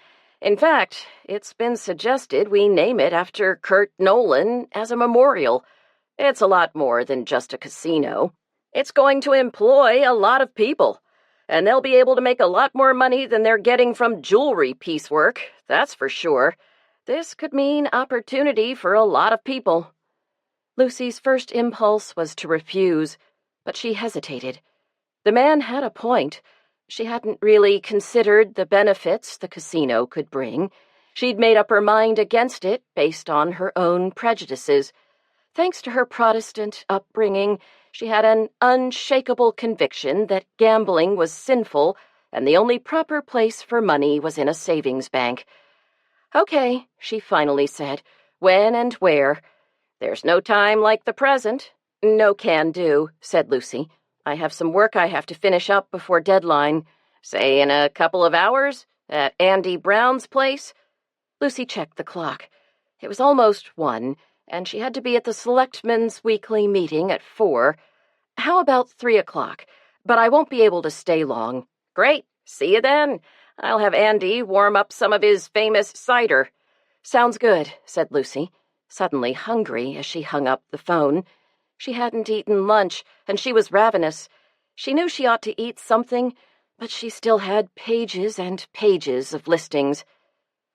In fact, it's been suggested we name it after Kurt Nolan as a memorial. It's a lot more than just a casino. It's going to employ a lot of people, and they'll be able to make a lot more money than they're getting from jewelry piecework, that's for sure. This could mean opportunity for a lot of people." Lucy's first impulse was to refuse, but she hesitated. The man had a point. She hadn't really considered the benefits the casino could bring. She'd made up her mind against it based on her own prejudices. Thanks to her Protestant upbringing, she had an unshakable conviction that gambling was sinful and the only proper place for money was in a savings bank. "Okay," she finally said. "When and where? There's no time like the present." "No can do," said Lucy. "I have some work I have to finish up before deadline. Say in a couple of hours? At Andy Brown's place?" Lucy checked the clock. It was almost 1, and she had to be at the Selectmen's weekly meeting at 4. "How about 3 o'clock? But I won't be able to stay long." "Great. See you then. I'll have Andy warm up some of his famous cider." "Sounds good," said Lucy, suddenly hungry as she hung up the phone. She hadn't eaten lunch, and she was ravenous. She knew she ought to eat something, but she still had pages and pages of listings.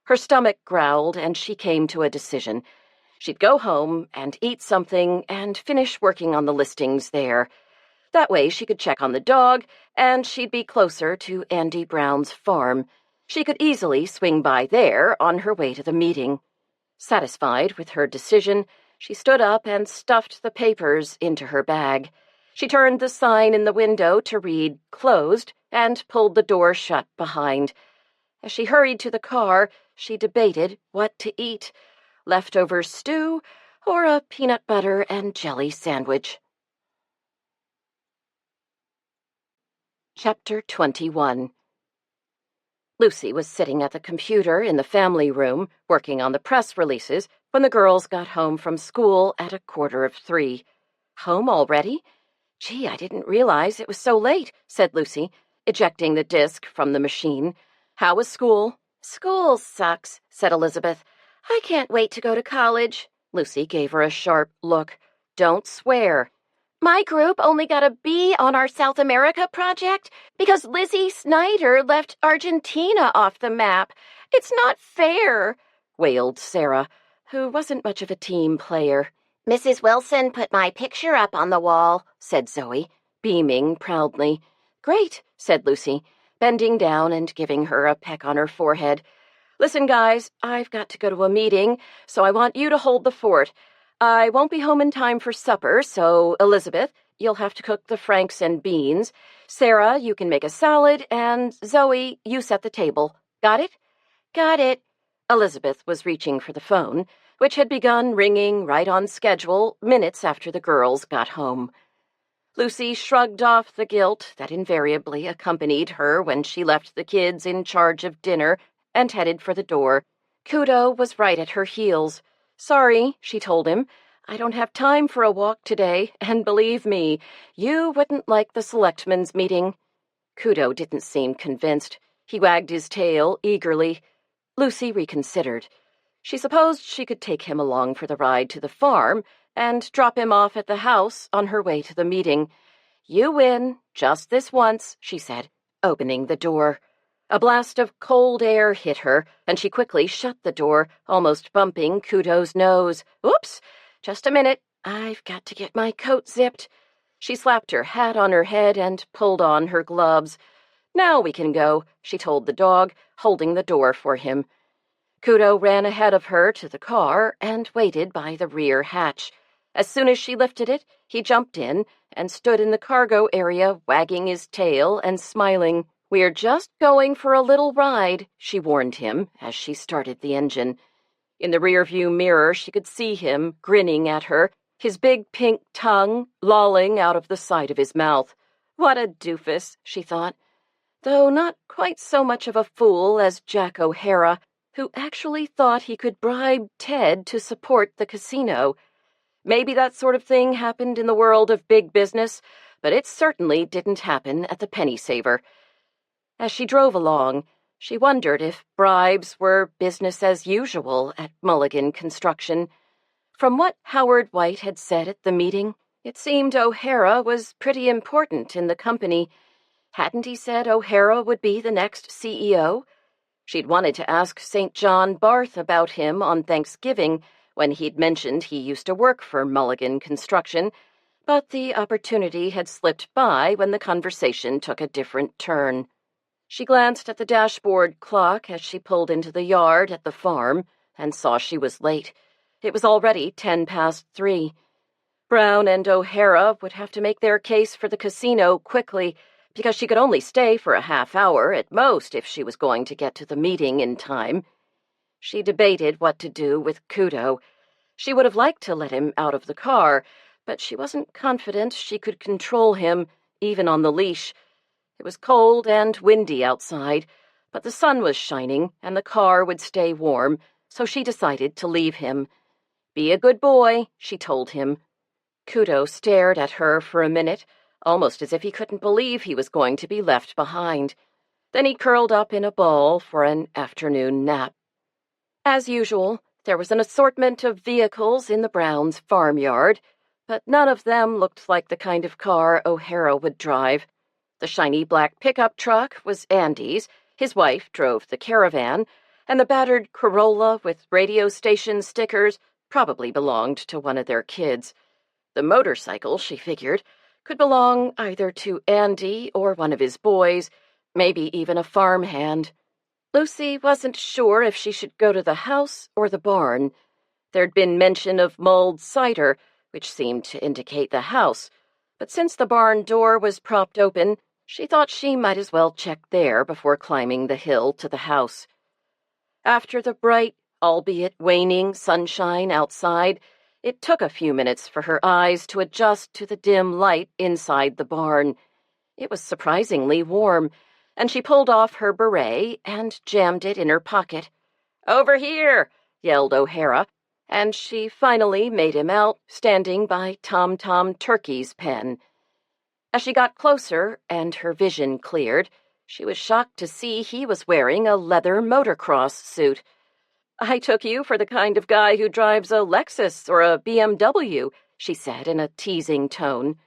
Her stomach growled, and she came to a decision. She'd go home and eat something and finish working on the listings there. That way she could check on the dog, and she'd be closer to Andy Brown's farm. She could easily swing by there on her way to the meeting. Satisfied with her decision, she stood up and stuffed the papers into her bag. She turned the sign in the window to read "Closed" and pulled the door shut behind. As she hurried to the car, she debated what to eat: leftover stew or a peanut butter and jelly sandwich. Chapter 21. Lucy was sitting at the computer in the family room, working on the press releases, when the girls got home from school at 2:45. "Home already? Gee, I didn't realize it was so late," said Lucy, ejecting the disk from the machine. "How was school?" "School sucks," said Elizabeth. "I can't wait to go to college." Lucy gave her a sharp look. "Don't swear." My group only got a B on our South America project because Lizzie Snyder left Argentina off the map. It's not fair, wailed Sarah, who wasn't much of a team player. Mrs. Wilson put my picture up on the wall, said Zoe, beaming proudly. Great, said Lucy, bending down and giving her a peck on her forehead. Listen, guys, I've got to go to a meeting, so I want you to hold the fort. I won't be home in time for supper, so, Elizabeth, you'll have to cook the franks and beans. Sarah, you can make a salad, and Zoe, you set the table. Got it? Got it. Elizabeth was reaching for the phone, which had begun ringing right on schedule minutes after the girls got home. Lucy shrugged off the guilt that invariably accompanied her when she left the kids in charge of dinner and headed for the door. Kudo was right at her heels. Sorry, she told him. I don't have time for a walk today, and believe me, you wouldn't like the selectmen's meeting. Kudo didn't seem convinced. He wagged his tail eagerly. Lucy reconsidered. She supposed she could take him along for the ride to the farm and drop him off at the house on her way to the meeting. You win, just this once, she said, opening the door. A blast of cold air hit her, and she quickly shut the door, almost bumping Kudo's nose. Oops! Just a minute. I've got to get my coat zipped. She slapped her hat on her head and pulled on her gloves. Now we can go, she told the dog, holding the door for him. Kudo ran ahead of her to the car and waited by the rear hatch. As soon as she lifted it, he jumped in and stood in the cargo area, wagging his tail and smiling. We're just going for a little ride, she warned him as she started the engine. In the rearview mirror, she could see him grinning at her, his big pink tongue lolling out of the side of his mouth. What a doofus, she thought. Though not quite so much of a fool as Jack O'Hara, who actually thought he could bribe Ted to support the casino. Maybe that sort of thing happened in the world of big business, but it certainly didn't happen at the Penny Saver. As she drove along, she wondered if bribes were business as usual at Mulligan Construction. From what Howard White had said at the meeting, it seemed O'Hara was pretty important in the company. Hadn't he said O'Hara would be the next CEO? She'd wanted to ask St. John Barth about him on Thanksgiving when he'd mentioned he used to work for Mulligan Construction, but the opportunity had slipped by when the conversation took a different turn. She glanced at the dashboard clock as she pulled into the yard at the farm and saw she was late. It was already 3:10. Brown and O'Hara would have to make their case for the casino quickly, because she could only stay for a half hour at most if she was going to get to the meeting in time. She debated what to do with Kudo. She would have liked to let him out of the car, but she wasn't confident she could control him, even on the leash. It was cold and windy outside, but the sun was shining and the car would stay warm, so she decided to leave him. Be a good boy, she told him. Kudo stared at her for a minute, almost as if he couldn't believe he was going to be left behind. Then he curled up in a ball for an afternoon nap. As usual, there was an assortment of vehicles in the Browns' farmyard, but none of them looked like the kind of car O'Hara would drive. The shiny black pickup truck was Andy's, his wife drove the Caravan, and the battered Corolla with radio station stickers probably belonged to one of their kids. The motorcycle, she figured, could belong either to Andy or one of his boys, maybe even a farmhand. Lucy wasn't sure if she should go to the house or the barn. There'd been mention of mulled cider, which seemed to indicate the house, but since the barn door was propped open, she thought she might as well check there before climbing the hill to the house. After the bright, albeit waning, sunshine outside, it took a few minutes for her eyes to adjust to the dim light inside the barn. It was surprisingly warm, and she pulled off her beret and jammed it in her pocket. "Over here!" yelled O'Hara, and she finally made him out, standing by Tom Turkey's pen. As she got closer and her vision cleared, she was shocked to see he was wearing a leather motocross suit. "I took you for the kind of guy who drives a Lexus or a BMW," she said in a teasing tone.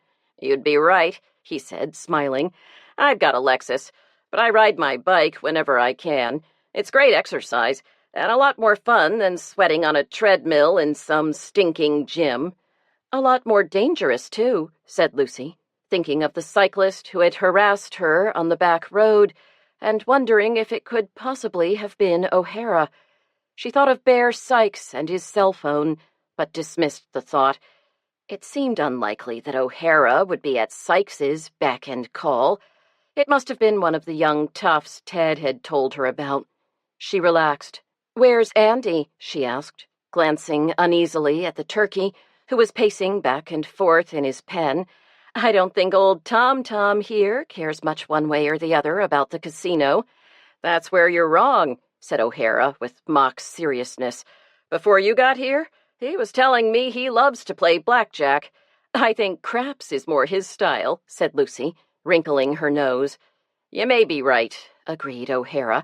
You'd be right, he said, smiling. I've got a Lexus, but I ride my bike whenever I can. It's great exercise, and a lot more fun than sweating on a treadmill in some stinking gym. A lot more dangerous, too, said Lucy, thinking of the cyclist who had harassed her on the back road and wondering if it could possibly have been O'Hara. She thought of Bear Sykes and his cell phone, but dismissed the thought. It seemed unlikely that O'Hara would be at Sykes's beck and call. It must have been one of the young toughs Ted had told her about. She relaxed. "Where's Andy?" she asked, glancing uneasily at the turkey, who was pacing back and forth in his pen. "I don't think old Tom here cares much one way or the other about the casino." "That's where you're wrong," said O'Hara with mock seriousness. "Before you got here, he was telling me he loves to play blackjack." "I think craps is more his style," said Lucy, wrinkling her nose. "You may be right," agreed O'Hara,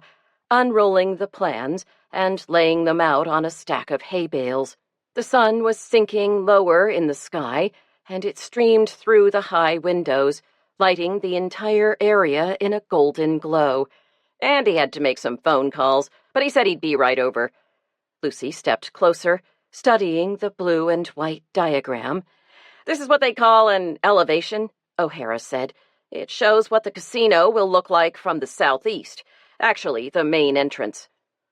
unrolling the plans and laying them out on a stack of hay bales. The sun was sinking lower in the sky, and it streamed through the high windows, lighting the entire area in a golden glow. Andy had to make some phone calls, but he said he'd be right over. Lucy stepped closer, studying the blue and white diagram. "This is what they call an elevation," O'Hara said. "It shows what the casino will look like from the southeast. Actually, the main entrance."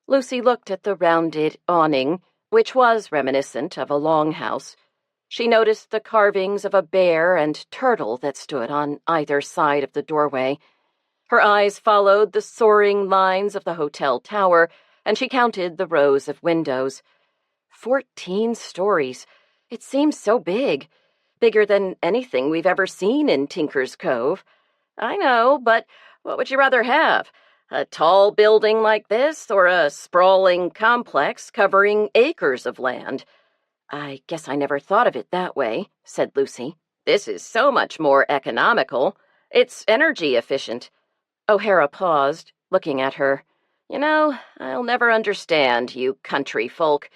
Lucy looked at the rounded awning, which was reminiscent of a longhouse. She noticed the carvings of a bear and turtle that stood on either side of the doorway. Her eyes followed the soaring lines of the hotel tower, and she counted the rows of windows. 14 stories. It seems so big. Bigger than anything we've ever seen in Tinker's Cove. "I know, but what would you rather have? A tall building like this, or a sprawling complex covering acres of land?" "I guess I never thought of it that way," said Lucy. "This is so much more economical. It's energy efficient." O'Hara paused, looking at her. "You know, I'll never understand you country folk.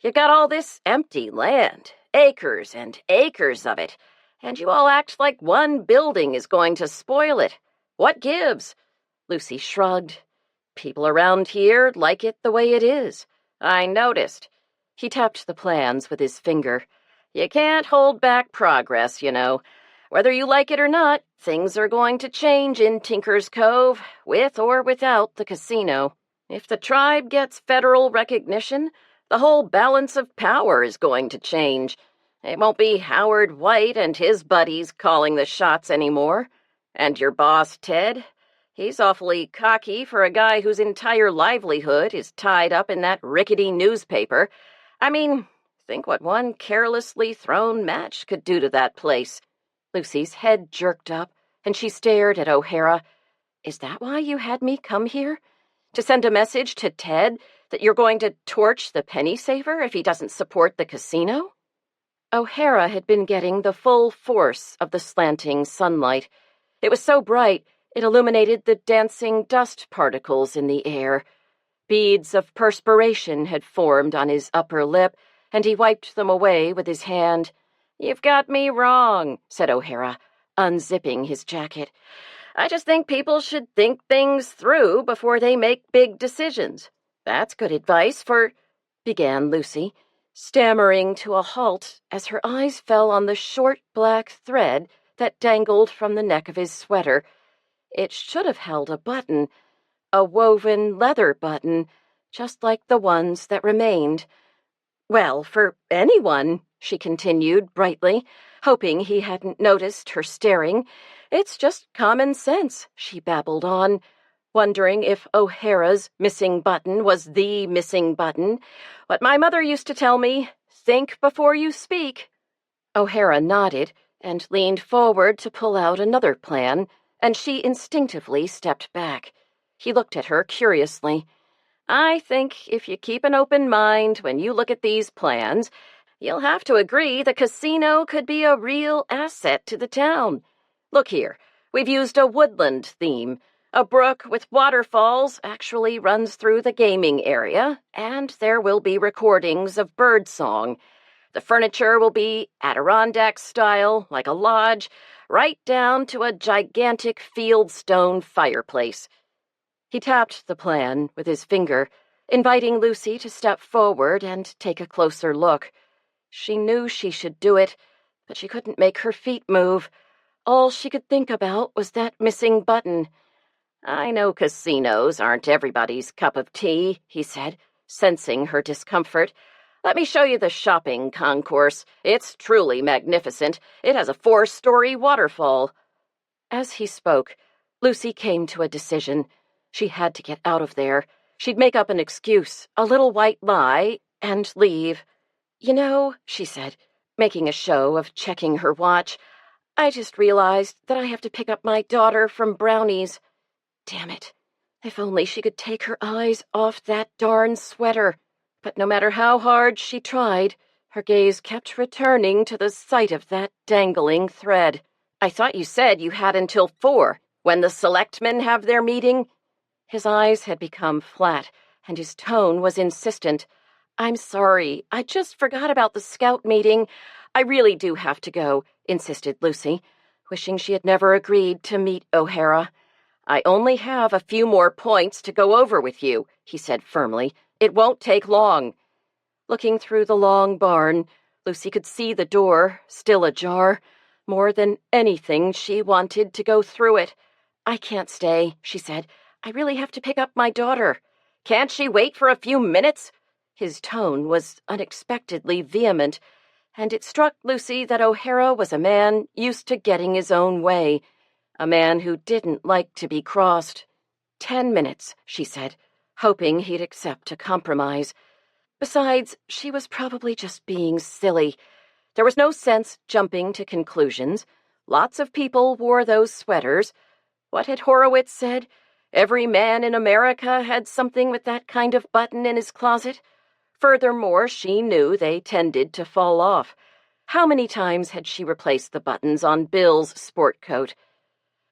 You got all this empty land, acres and acres of it, and you all act like one building is going to spoil it. What gives?" Lucy shrugged. "People around here like it the way it is. I noticed." He tapped the plans with his finger. "You can't hold back progress, you know. Whether you like it or not, things are going to change in Tinker's Cove, with or without the casino. If the tribe gets federal recognition, the whole balance of power is going to change. It won't be Howard White and his buddies calling the shots anymore. And your boss, Ted, he's awfully cocky for a guy whose entire livelihood is tied up in that rickety newspaper. I mean, think what one carelessly thrown match could do to that place." Lucy's head jerked up, and she stared at O'Hara. "Is that why you had me come here? To send a message to Ted that you're going to torch the penny saver if he doesn't support the casino?" O'Hara had been getting the full force of the slanting sunlight. It was so bright, it illuminated the dancing dust particles in the air. Beads of perspiration had formed on his upper lip, and he wiped them away with his hand. "You've got me wrong," said O'Hara, unzipping his jacket. "I just think people should think things through before they make big decisions. That's good advice for—" began Lucy, stammering to a halt as her eyes fell on the short black thread that dangled from the neck of his sweater. It should have held a button, a woven leather button, just like the ones that remained. "Well, for anyone," she continued brightly, hoping he hadn't noticed her staring. "It's just common sense," she babbled on, wondering if O'Hara's missing button was the missing button. "What my mother used to tell me, think before you speak." O'Hara nodded and leaned forward to pull out another plan, and she instinctively stepped back. He looked at her curiously. "I think if you keep an open mind when you look at these plans, you'll have to agree the casino could be a real asset to the town. Look here, we've used a woodland theme. A brook with waterfalls actually runs through the gaming area, and there will be recordings of birdsong. The furniture will be Adirondack style, like a lodge, right down to a gigantic fieldstone fireplace. He tapped the plan with his finger, inviting Lucy to step forward and take a closer look. She knew she should do it, but she couldn't make her feet move. All she could think about was that missing button. "I know casinos aren't everybody's cup of tea," he said, sensing her discomfort. "Let me show you the shopping concourse. It's truly magnificent. It has a 4-story waterfall." As he spoke, Lucy came to a decision. She had to get out of there. She'd make up an excuse, a little white lie, and leave. "You know," she said, making a show of checking her watch, "I just realized that I have to pick up my daughter from Brownie's. Damn it. If only she could take her eyes off that darn sweater." But no matter how hard she tried, her gaze kept returning to the sight of that dangling thread. "I thought you said you had until 4, when the selectmen have their meeting." His eyes had become flat, and his tone was insistent. "I'm sorry, I just forgot about the scout meeting. I really do have to go," insisted Lucy, wishing she had never agreed to meet O'Hara. "I only have a few more points to go over with you," he said firmly. "It won't take long." Looking through the long barn, Lucy could see the door, still ajar. More than anything, she wanted to go through it. "I can't stay," she said. "I really have to pick up my daughter." "Can't she wait for a few minutes?" His tone was unexpectedly vehement, and it struck Lucy that O'Hara was a man used to getting his own way, a man who didn't like to be crossed. 10 minutes, she said, hoping he'd accept a compromise. Besides, she was probably just being silly. There was no sense jumping to conclusions. Lots of people wore those sweaters. What had Horowitz said? Every man in America had something with that kind of button in his closet. Furthermore, she knew they tended to fall off. How many times had she replaced the buttons on Bill's sport coat?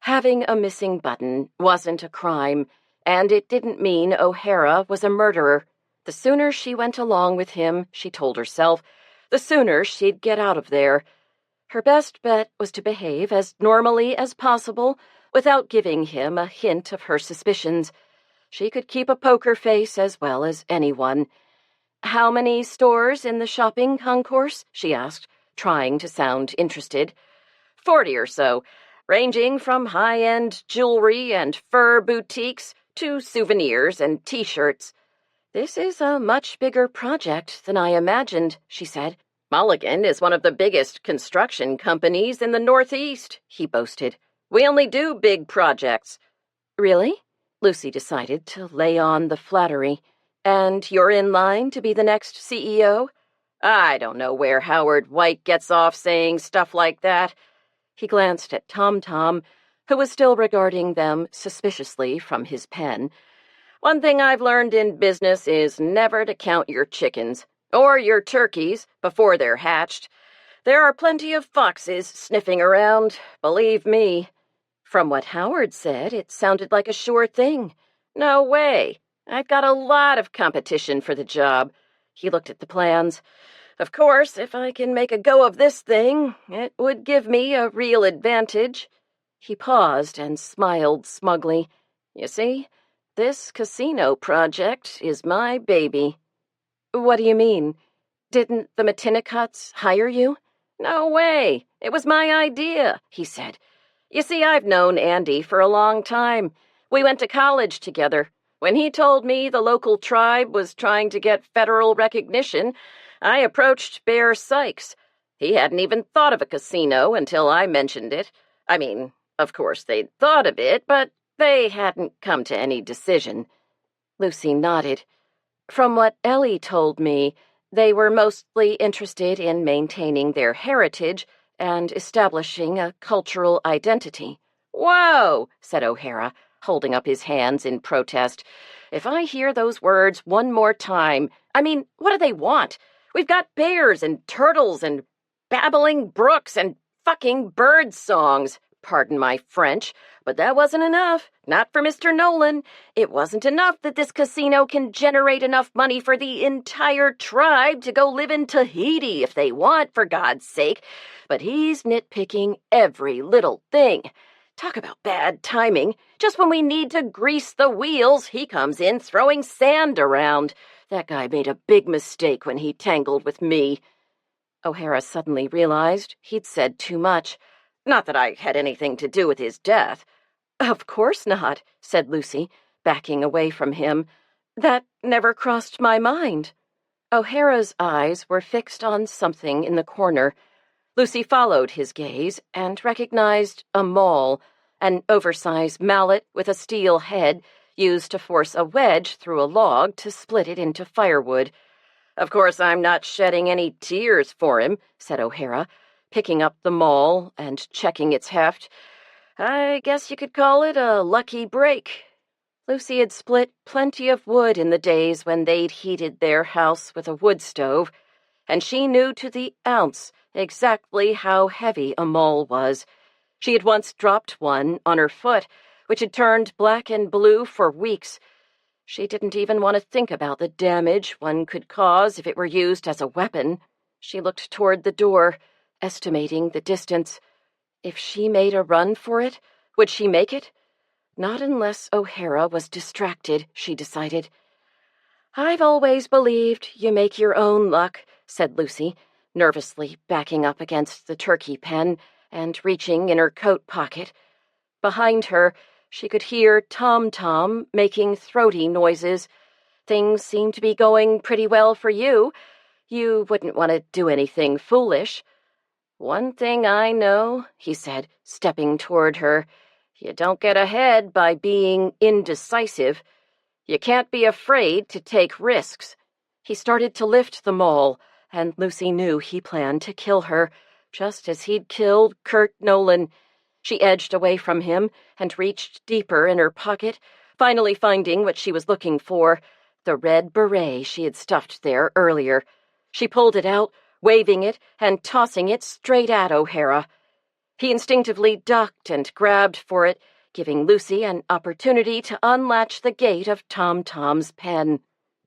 Having a missing button wasn't a crime, and it didn't mean O'Hara was a murderer. The sooner she went along with him, she told herself, the sooner she'd get out of there. Her best bet was to behave as normally as possible without giving him a hint of her suspicions. She could keep a poker face as well as anyone. "How many stores in the shopping concourse?" she asked, trying to sound interested. 40 or so, ranging from high-end jewelry and fur boutiques to souvenirs and T-shirts. "This is a much bigger project than I imagined," she said. "Mulligan is one of the biggest construction companies in the Northeast," he boasted. "We only do big projects." "Really?" Lucy decided to lay on the flattery. "And you're in line to be the next CEO?" "I don't know where Howard White gets off saying stuff like that." He glanced at Tom, who was still regarding them suspiciously from his pen. "One thing I've learned in business is never to count your chickens, or your turkeys, before they're hatched. There are plenty of foxes sniffing around, believe me." "From what Howard said, it sounded like a sure thing." "No way. I've got a lot of competition for the job." He looked at the plans. "Of course, if I can make a go of this thing, it would give me a real advantage." He paused and smiled smugly. "You see, this casino project is my baby." "What do you mean? Didn't the McTinnicotts hire you?" "No way. It was my idea," he said. "You see, I've known Andy for a long time. We went to college together. When he told me the local tribe was trying to get federal recognition, I approached Bear Sykes. He hadn't even thought of a casino until I mentioned it. I mean, of course they'd thought of it, but they hadn't come to any decision." Lucy nodded. "From what Ellie told me, they were mostly interested in maintaining their heritage and establishing a cultural identity." "Whoa," said O'Hara, holding up his hands in protest. "If I hear those words one more time, I mean, what do they want? We've got bears and turtles and babbling brooks and fucking bird songs. pardon my French, but that wasn't enough. Not for Mr. Nolan. It wasn't enough that this casino can generate enough money for the entire tribe to go live in Tahiti if they want, for God's sake. But he's nitpicking every little thing. Talk about bad timing. Just when we need to grease the wheels, he comes in throwing sand around. That guy made a big mistake when he tangled with me. O'Hara suddenly realized he'd said too much. Not that I had anything to do with his death. Of course not, said Lucy, backing away from him. That never crossed my mind. O'Hara's eyes were fixed on something in the corner. Lucy followed his gaze and recognized a maul, an oversized mallet with a steel head used to force a wedge through a log to split it into firewood. Of course, I'm not shedding any tears for him, said O'Hara, picking up the maul and checking its heft. I guess you could call it a lucky break. Lucy had split plenty of wood in the days when they'd heated their house with a wood stove, and she knew to the ounce exactly how heavy a maul was. She had once dropped one on her foot, which had turned black and blue for weeks. She didn't even want to think about the damage one could cause if it were used as a weapon. She looked toward the door, estimating the distance. If she made a run for it, would she make it? Not unless O'Hara was distracted, she decided. I've always believed you make your own luck, said Lucy, nervously backing up against the turkey pen and reaching in her coat pocket. Behind her, she could hear Tom-Tom making throaty noises. Things seem to be going pretty well for you. You wouldn't want to do anything foolish. One thing I know, he said, stepping toward her. You don't get ahead by being indecisive. You can't be afraid to take risks. He started to lift the maul, and Lucy knew he planned to kill her, just as he'd killed Kurt Nolan. She edged away from him and reached deeper in her pocket, finally finding what she was looking for, the red beret she had stuffed there earlier. She pulled it out, waving it and tossing it straight at O'Hara. He instinctively ducked and grabbed for it, giving Lucy an opportunity to unlatch the gate of Tom-Tom's pen.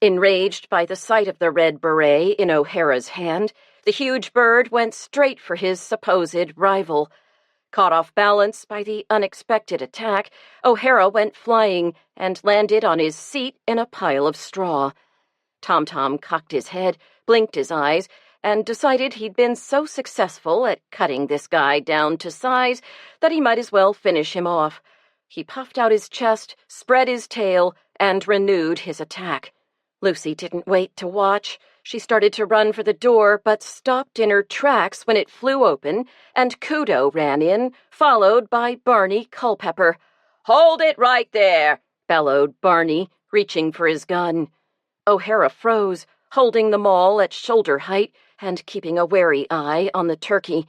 Enraged by the sight of the red beret in O'Hara's hand, the huge bird went straight for his supposed rival. Caught off balance by the unexpected attack, O'Hara went flying and landed on his seat in a pile of straw. Tom-Tom cocked his head, blinked his eyes, and decided he'd been so successful at cutting this guy down to size that he might as well finish him off. He puffed out his chest, spread his tail, and renewed his attack. Lucy didn't wait to watch. She started to run for the door, but stopped in her tracks when it flew open, and Kudo ran in, followed by Barney Culpepper. "Hold it right there," bellowed Barney, reaching for his gun. O'Hara froze, holding the maul at shoulder height and keeping a wary eye on the turkey.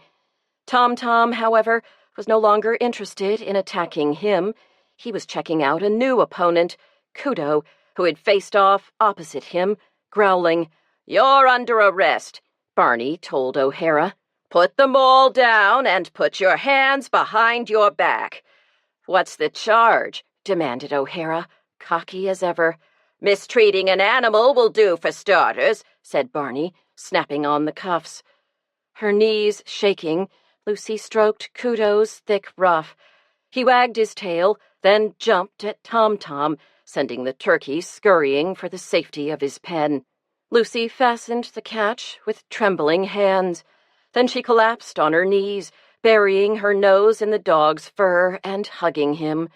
Tom-Tom, however, was no longer interested in attacking him. He was checking out a new opponent, Kudo, who had faced off opposite him, growling. "You're under arrest," Barney told O'Hara. "Put the maul down and put your hands behind your back." "What's the charge?" demanded O'Hara, cocky as ever. "Mistreating an animal will do for starters," said Barney, snapping on the cuffs. Her knees shaking, Lucy stroked Kudo's thick ruff. He wagged his tail, then jumped at Tom-Tom, sending the turkey scurrying for the safety of his pen. Lucy fastened the catch with trembling hands. Then she collapsed on her knees, burying her nose in the dog's fur and hugging him.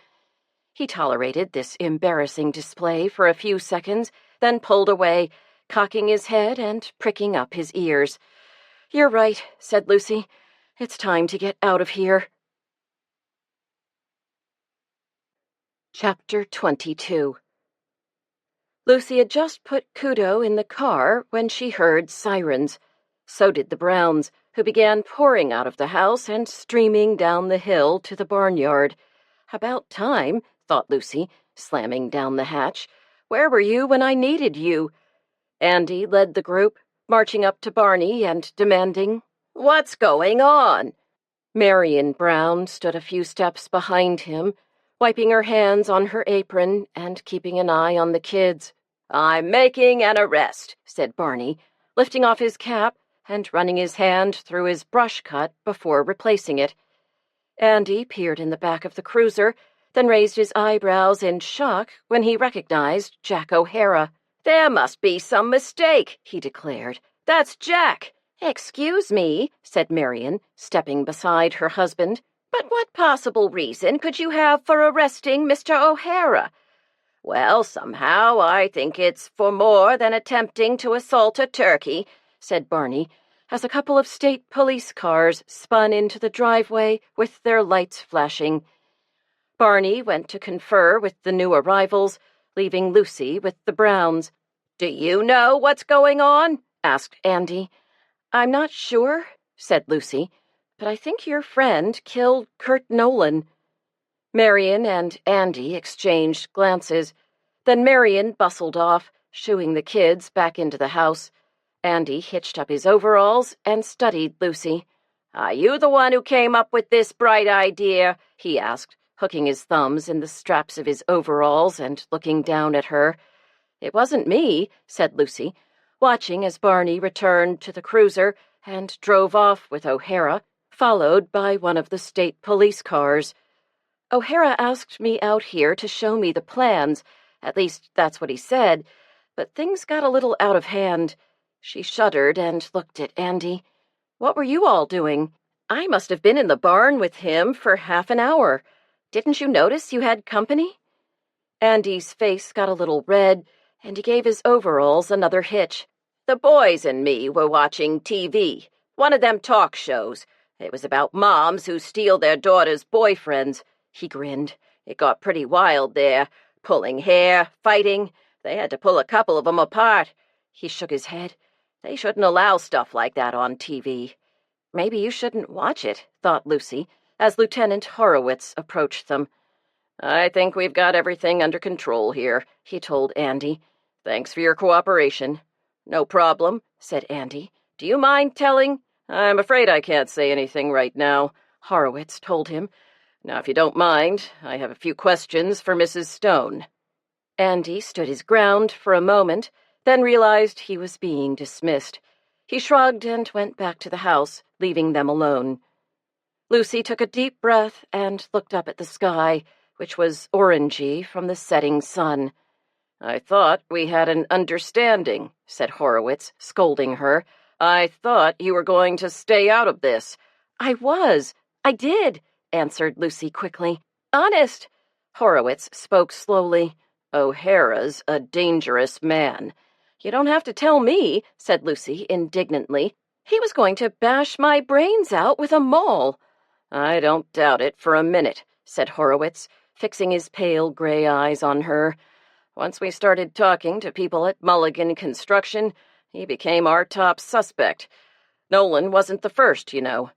He tolerated this embarrassing display for a few seconds, then pulled away, cocking his head and pricking up his ears. "You're right," said Lucy. "It's time to get out of here." Chapter 22. Lucy had just put Kudo in the car when she heard sirens. So did the Browns, who began pouring out of the house and streaming down the hill to the barnyard. About time, thought Lucy, slamming down the hatch. Where were you when I needed you? Andy led the group, marching up to Barney and demanding, "What's going on?" Marion Brown stood a few steps behind him, wiping her hands on her apron and keeping an eye on the kids. "I'm making an arrest," said Barney, lifting off his cap and running his hand through his brush cut before replacing it. Andy peered in the back of the cruiser, then raised his eyebrows in shock when he recognized Jack O'Hara. "There must be some mistake," he declared. "That's Jack." "Excuse me," said Marion, stepping beside her husband. "But what possible reason could you have for arresting Mr. O'Hara?" "Well, somehow I think it's for more than attempting to assault a turkey," said Barney, as a couple of state police cars spun into the driveway with their lights flashing. Barney went to confer with the new arrivals, leaving Lucy with the Browns. "Do you know what's going on?" asked Andy. "I'm not sure," said Lucy, "but I think your friend killed Kurt Nolan." Marion and Andy exchanged glances. Then Marion bustled off, shooing the kids back into the house. Andy hitched up his overalls and studied Lucy. "Are you the one who came up with this bright idea?" he asked, hooking his thumbs in the straps of his overalls and looking down at her. "It wasn't me," said Lucy, watching as Barney returned to the cruiser and drove off with O'Hara, followed by one of the state police cars. "O'Hara asked me out here to show me the plans. At least, that's what he said. But things got a little out of hand." She shuddered and looked at Andy. "What were you all doing?" "I must have been in the barn with him for half an hour. Didn't you notice you had company?" Andy's face got a little red, and he gave his overalls another hitch. "The boys and me were watching TV, one of them talk shows. It was about moms who steal their daughters' boyfriends." He grinned. "It got pretty wild there, pulling hair, fighting. They had to pull a couple of them apart." He shook his head. "They shouldn't allow stuff like that on TV." "Maybe you shouldn't watch it," thought Lucy, as Lieutenant Horowitz approached them. "I think we've got everything under control here," he told Andy. "Thanks for your cooperation." "No problem," said Andy. "Do you mind telling—" "I'm afraid I can't say anything right now," Horowitz told him. "Now, if you don't mind, I have a few questions for Mrs. Stone." Andy stood his ground for a moment, then realized he was being dismissed. He shrugged and went back to the house, leaving them alone. Lucy took a deep breath and looked up at the sky, which was orangey from the setting sun. "I thought we had an understanding," said Horowitz, scolding her. "I thought you were going to stay out of this." I did, answered Lucy quickly. "Honest." Horowitz spoke slowly. "O'Hara's a dangerous man." "You don't have to tell me," said Lucy indignantly. "He was going to bash my brains out with a maul." "I don't doubt it for a minute," said Horowitz, fixing his pale gray eyes on her. "Once we started talking to people at Mulligan Construction, he became our top suspect. Nolan wasn't the first, you know.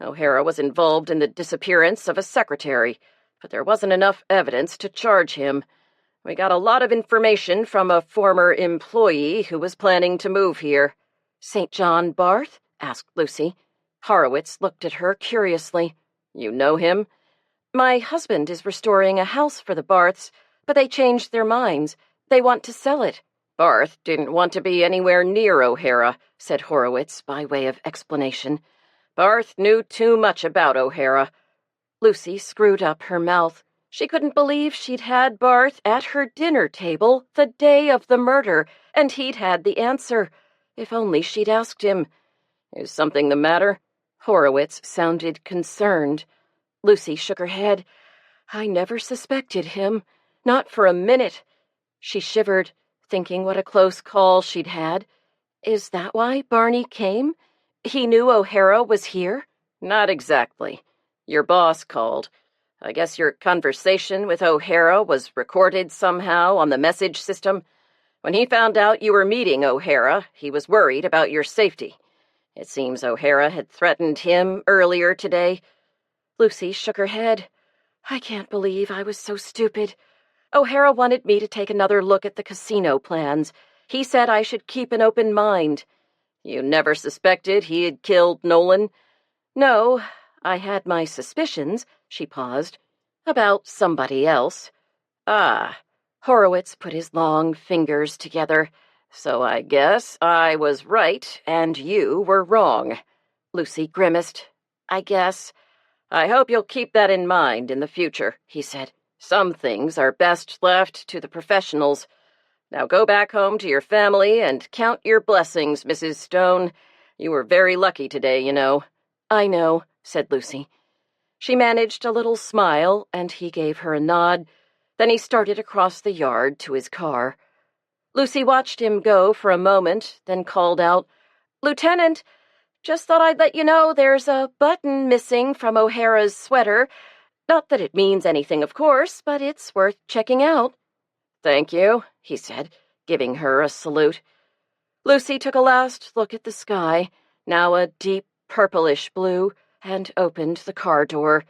O'Hara was involved in the disappearance of a secretary, but there wasn't enough evidence to charge him. We got a lot of information from a former employee who was planning to move here." "St. John Barth?" asked Lucy. Horowitz looked at her curiously. "You know him?" "My husband is restoring a house for the Barths, but they changed their minds. They want to sell it." "Barth didn't want to be anywhere near O'Hara," said Horowitz by way of explanation. "Barth knew too much about O'Hara." Lucy screwed up her mouth. She couldn't believe she'd had Barth at her dinner table the day of the murder, and he'd had the answer. If only she'd asked him. "Is something the matter?" Horowitz sounded concerned. Lucy shook her head. "I never suspected him. Not for a minute." She shivered, thinking what a close call she'd had. "Is that why Barney came? He knew O'Hara was here?" "Not exactly. Your boss called. I guess your conversation with O'Hara was recorded somehow on the message system. When he found out you were meeting O'Hara, he was worried about your safety. It seems O'Hara had threatened him earlier today." Lucy shook her head. "I can't believe I was so stupid. O'Hara wanted me to take another look at the casino plans. He said I should keep an open mind." "You never suspected he had killed Nolan?" "No. I had my suspicions," she paused, "about somebody else." "Ah," Horowitz put his long fingers together. "So I guess I was right and you were wrong." Lucy grimaced. "I guess. I hope you'll keep that in mind in the future," he said. "Some things are best left to the professionals. Now go back home to your family and count your blessings, Mrs. Stone. You were very lucky today, you know." "I know," said Lucy. She managed a little smile, and he gave her a nod. Then he started across the yard to his car. Lucy watched him go for a moment, then called out, "Lieutenant, just thought I'd let you know there's a button missing from O'Hara's sweater. Not that it means anything, of course, but it's worth checking out." "Thank you," he said, giving her a salute. Lucy took a last look at the sky, now a deep purplish blue, and opened the car door.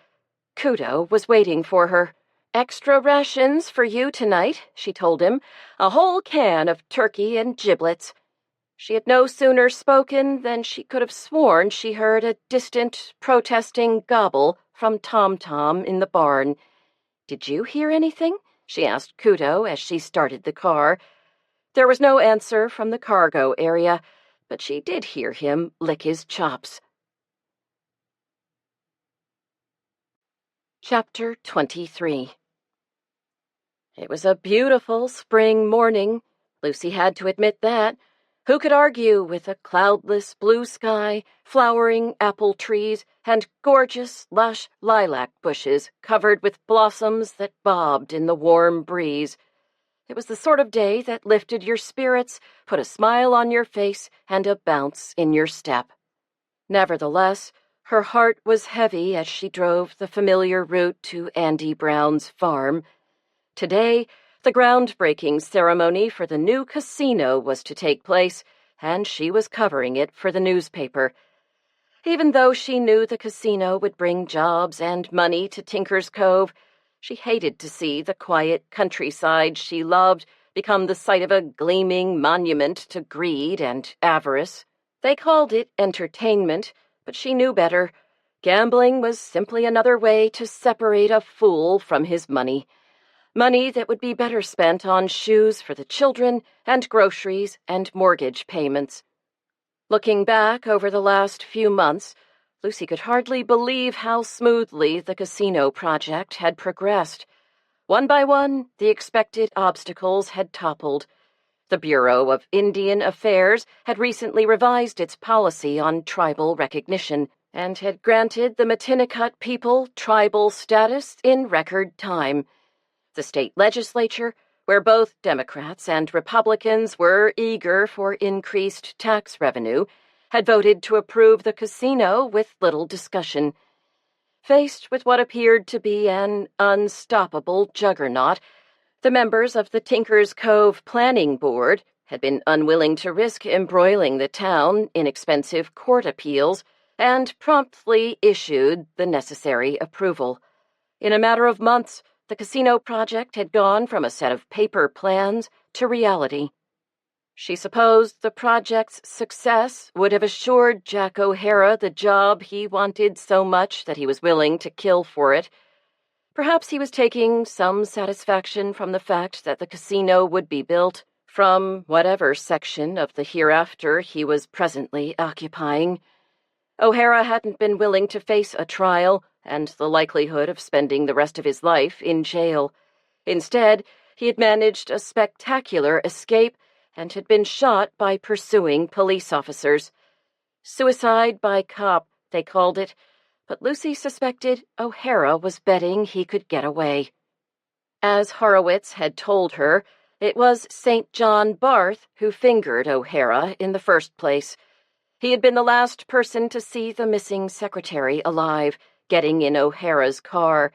Kudo was waiting for her. "Extra rations for you tonight," she told him. "A whole can of turkey and giblets." She had no sooner spoken than she could have sworn she heard a distant, protesting gobble from Tom-Tom in the barn. "Did you hear anything?" she asked Kudo as she started the car. There was no answer from the cargo area, but she did hear him lick his chops. Chapter 23. It was a beautiful spring morning. Lucy had to admit that. Who could argue with a cloudless blue sky, flowering apple trees, and gorgeous, lush lilac bushes covered with blossoms that bobbed in the warm breeze? It was the sort of day that lifted your spirits, put a smile on your face, and a bounce in your step. Nevertheless, her heart was heavy as she drove the familiar route to Andy Brown's farm. Today, the groundbreaking ceremony for the new casino was to take place, and she was covering it for the newspaper. Even though she knew the casino would bring jobs and money to Tinker's Cove, she hated to see the quiet countryside she loved become the site of a gleaming monument to greed and avarice. They called it entertainment, but she knew better. Gambling was simply another way to separate a fool from his money. Money that would be better spent on shoes for the children and groceries and mortgage payments. Looking back over the last few months, Lucy could hardly believe how smoothly the casino project had progressed. One by one, the expected obstacles had toppled. The Bureau of Indian Affairs had recently revised its policy on tribal recognition and had granted the Matinicot people tribal status in record time. The state legislature, where both Democrats and Republicans were eager for increased tax revenue, had voted to approve the casino with little discussion. Faced with what appeared to be an unstoppable juggernaut, the members of the Tinker's Cove Planning Board had been unwilling to risk embroiling the town in expensive court appeals and promptly issued the necessary approval. In a matter of months, the casino project had gone from a set of paper plans to reality. She supposed the project's success would have assured Jack O'Hara the job he wanted so much that he was willing to kill for it. Perhaps he was taking some satisfaction from the fact that the casino would be built from whatever section of the hereafter he was presently occupying. O'Hara hadn't been willing to face a trial and the likelihood of spending the rest of his life in jail. Instead, he had managed a spectacular escape and had been shot by pursuing police officers. Suicide by cop, they called it, but Lucy suspected O'Hara was betting he could get away. As Horowitz had told her, it was St. John Barth who fingered O'Hara in the first place. He had been the last person to see the missing secretary alive, getting in O'Hara's car,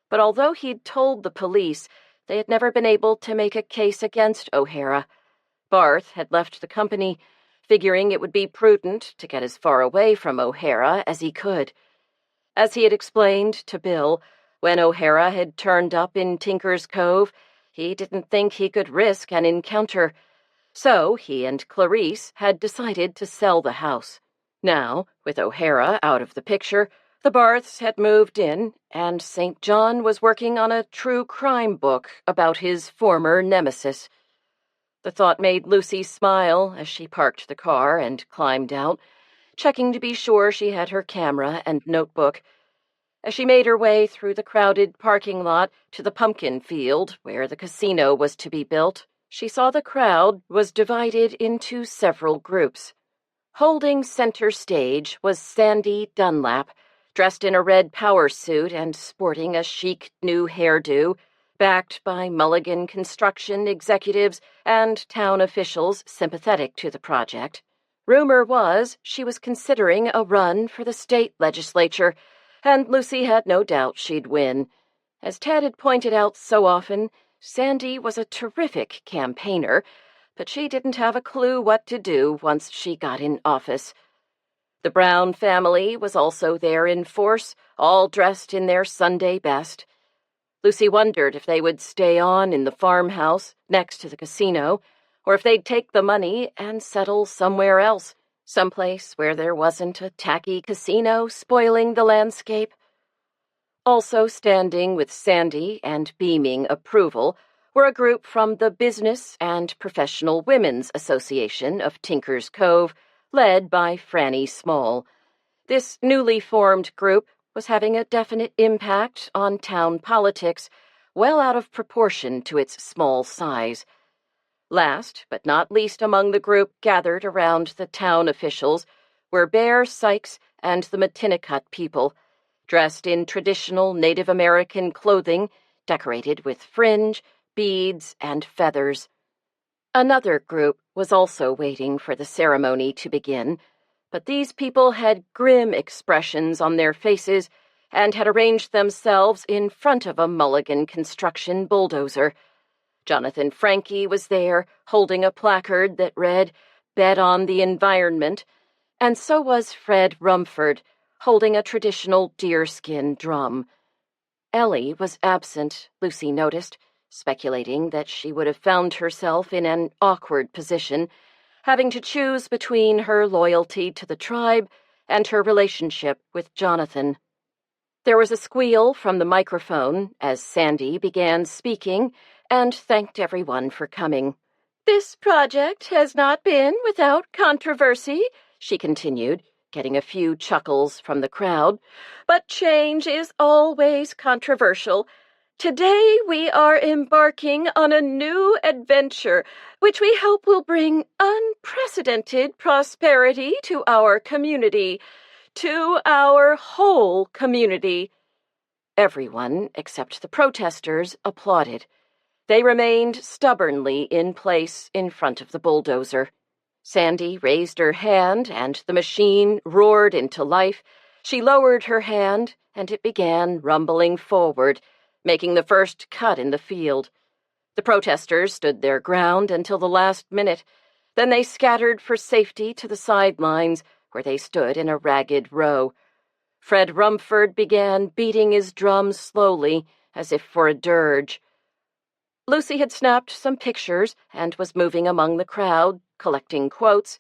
but although he'd told the police, they had never been able to make a case against O'Hara. Barth had left the company, figuring it would be prudent to get as far away from O'Hara as he could. As he had explained to Bill, when O'Hara had turned up in Tinker's Cove, he didn't think he could risk an encounter. So he and Clarice had decided to sell the house. Now, with O'Hara out of the picture, The Barths had moved in, and St. John was working on a true crime book about his former nemesis. The thought made Lucy smile as she parked the car and climbed out, checking to be sure she had her camera and notebook. As she made her way through the crowded parking lot to the pumpkin field where the casino was to be built, she saw the crowd was divided into several groups. Holding center stage was Sandy Dunlap, dressed in a red power suit and sporting a chic new hairdo, backed by Mulligan construction executives and town officials sympathetic to the project. Rumor was she was considering a run for the state legislature, and Lucy had no doubt she'd win. As Ted had pointed out so often, Sandy was a terrific campaigner, but she didn't have a clue what to do once she got in office. The Brown family was also there in force, all dressed in their Sunday best. Lucy wondered if they would stay on in the farmhouse next to the casino, or if they'd take the money and settle somewhere else, someplace where there wasn't a tacky casino spoiling the landscape. Also standing with Sandy and beaming approval were a group from the Business and Professional Women's Association of Tinker's Cove, led by Franny Small. This newly formed group was having a definite impact on town politics, well out of proportion to its small size. Last, but not least among the group gathered around the town officials, were Bear Sykes and the Matinicot people, dressed in traditional Native American clothing, decorated with fringe, beads, and feathers. Another group was also waiting for the ceremony to begin, but these people had grim expressions on their faces and had arranged themselves in front of a Mulligan construction bulldozer. Jonathan Franke was there, holding a placard that read, "Bet on the Environment," and so was Fred Rumford, holding a traditional deerskin drum. Ellie was absent, Lucy noticed, speculating that she would have found herself in an awkward position, having to choose between her loyalty to the tribe and her relationship with Jonathan. There was a squeal from the microphone as Sandy began speaking and thanked everyone for coming. "This project has not been without controversy," she continued, getting a few chuckles from the crowd, "but change is always controversial. Today we are embarking on a new adventure, which we hope will bring unprecedented prosperity to our community, to our whole community." Everyone, except the protesters, applauded. They remained stubbornly in place in front of the bulldozer. Sandy raised her hand, and the machine roared into life. She lowered her hand, and it began rumbling forward, making the first cut in the field. The protesters stood their ground until the last minute. Then they scattered for safety to the sidelines, where they stood in a ragged row. Fred Rumford began beating his drum slowly, as if for a dirge. Lucy had snapped some pictures and was moving among the crowd, collecting quotes,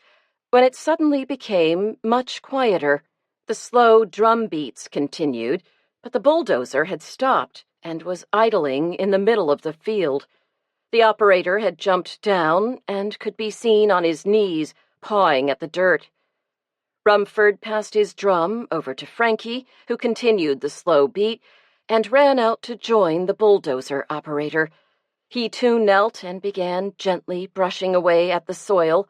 when it suddenly became much quieter. The slow drum beats continued, but the bulldozer had stopped and was idling in the middle of the field. The operator had jumped down and could be seen on his knees, pawing at the dirt. Rumford passed his drum over to Frankie, who continued the slow beat, and ran out to join the bulldozer operator. He too knelt and began gently brushing away at the soil.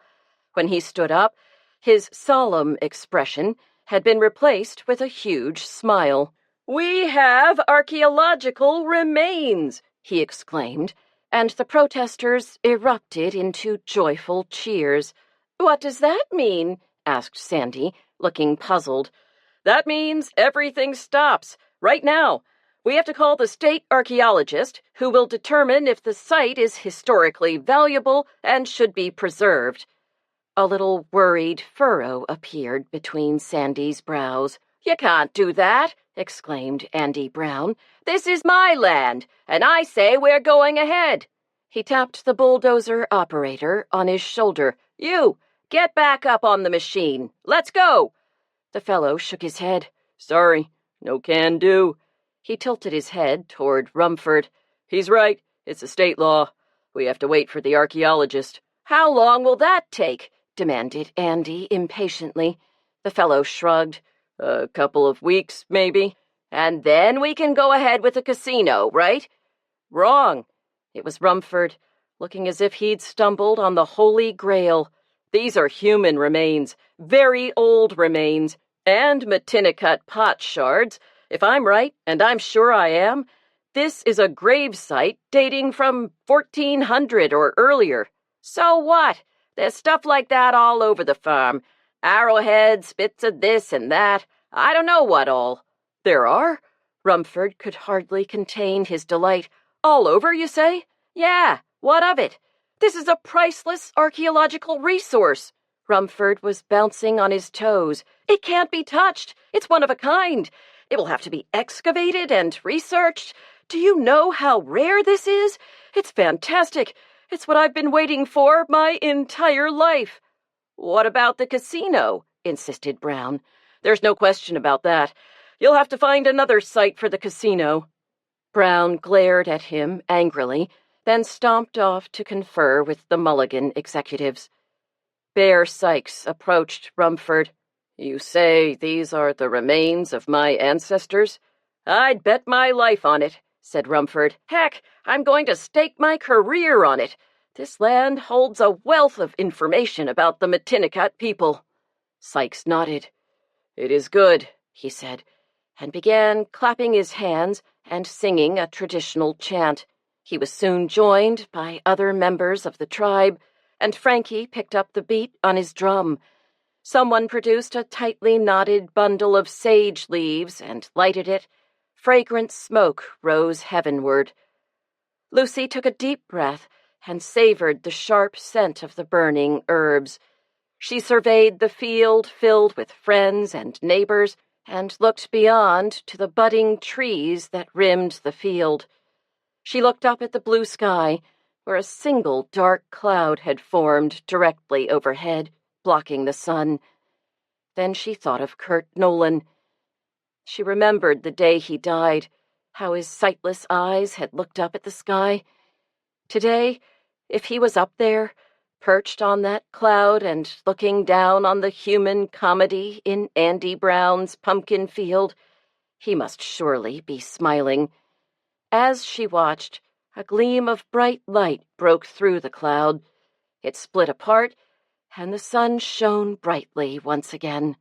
When he stood up, his solemn expression had been replaced with a huge smile. "We have archaeological remains," he exclaimed, and the protesters erupted into joyful cheers. "What does that mean?" asked Sandy, looking puzzled. "That means everything stops, right now. We have to call the state archaeologist, who will determine if the site is historically valuable and should be preserved." A little worried furrow appeared between Sandy's brows. "You can't do that," exclaimed Andy Brown. "This is my land, and I say we're going ahead." He tapped the bulldozer operator on his shoulder. "You, get back up on the machine. Let's go." The fellow shook his head. "Sorry, No can do. He tilted his head toward Rumford. He's right. It's a state law. We have to wait for the archaeologist. How long will that take? Demanded Andy impatiently. The fellow shrugged. A couple of weeks, maybe. And then we can go ahead with the casino, right? Wrong. It was Rumford, looking as if he'd stumbled on the Holy Grail. These are human remains, very old remains, and Matinicot pot shards. If I'm right, and I'm sure I am, this is a grave site dating from 1400 or earlier. So what? There's stuff like that all over the farm. Arrowheads, bits of this and that. I don't know what all. There are? Rumford could hardly contain his delight. All over, you say? Yeah, what of it? This is a priceless archaeological resource. Rumford was bouncing on his toes. It can't be touched. It's one of a kind. It will have to be excavated and researched. Do you know how rare this is? It's fantastic. It's what I've been waiting for my entire life. What about the casino? Insisted Brown. There's no question about that. You'll have to find another site for the casino. Brown glared at him angrily, then stomped off to confer with the Mulligan executives. Bear Sykes approached Rumford. You say these are the remains of my ancestors? I'd bet my life on it, said Rumford. Heck, I'm going to stake my career on it. This land holds a wealth of information about the Matinicot people. Sykes nodded. It is good, he said, and began clapping his hands and singing a traditional chant. He was soon joined by other members of the tribe, and Frankie picked up the beat on his drum. Someone produced a tightly knotted bundle of sage leaves and lighted it. Fragrant smoke rose heavenward. Lucy took a deep breath and savored the sharp scent of the burning herbs. She surveyed the field filled with friends and neighbors and looked beyond to the budding trees that rimmed the field. She looked up at the blue sky, where a single dark cloud had formed directly overhead, blocking the sun. Then she thought of Kurt Nolan. She remembered the day he died, how his sightless eyes had looked up at the sky. Today, if he was up there, perched on that cloud and looking down on the human comedy in Andy Brown's pumpkin field, he must surely be smiling. As she watched, a gleam of bright light broke through the cloud. It split apart, and the sun shone brightly once again.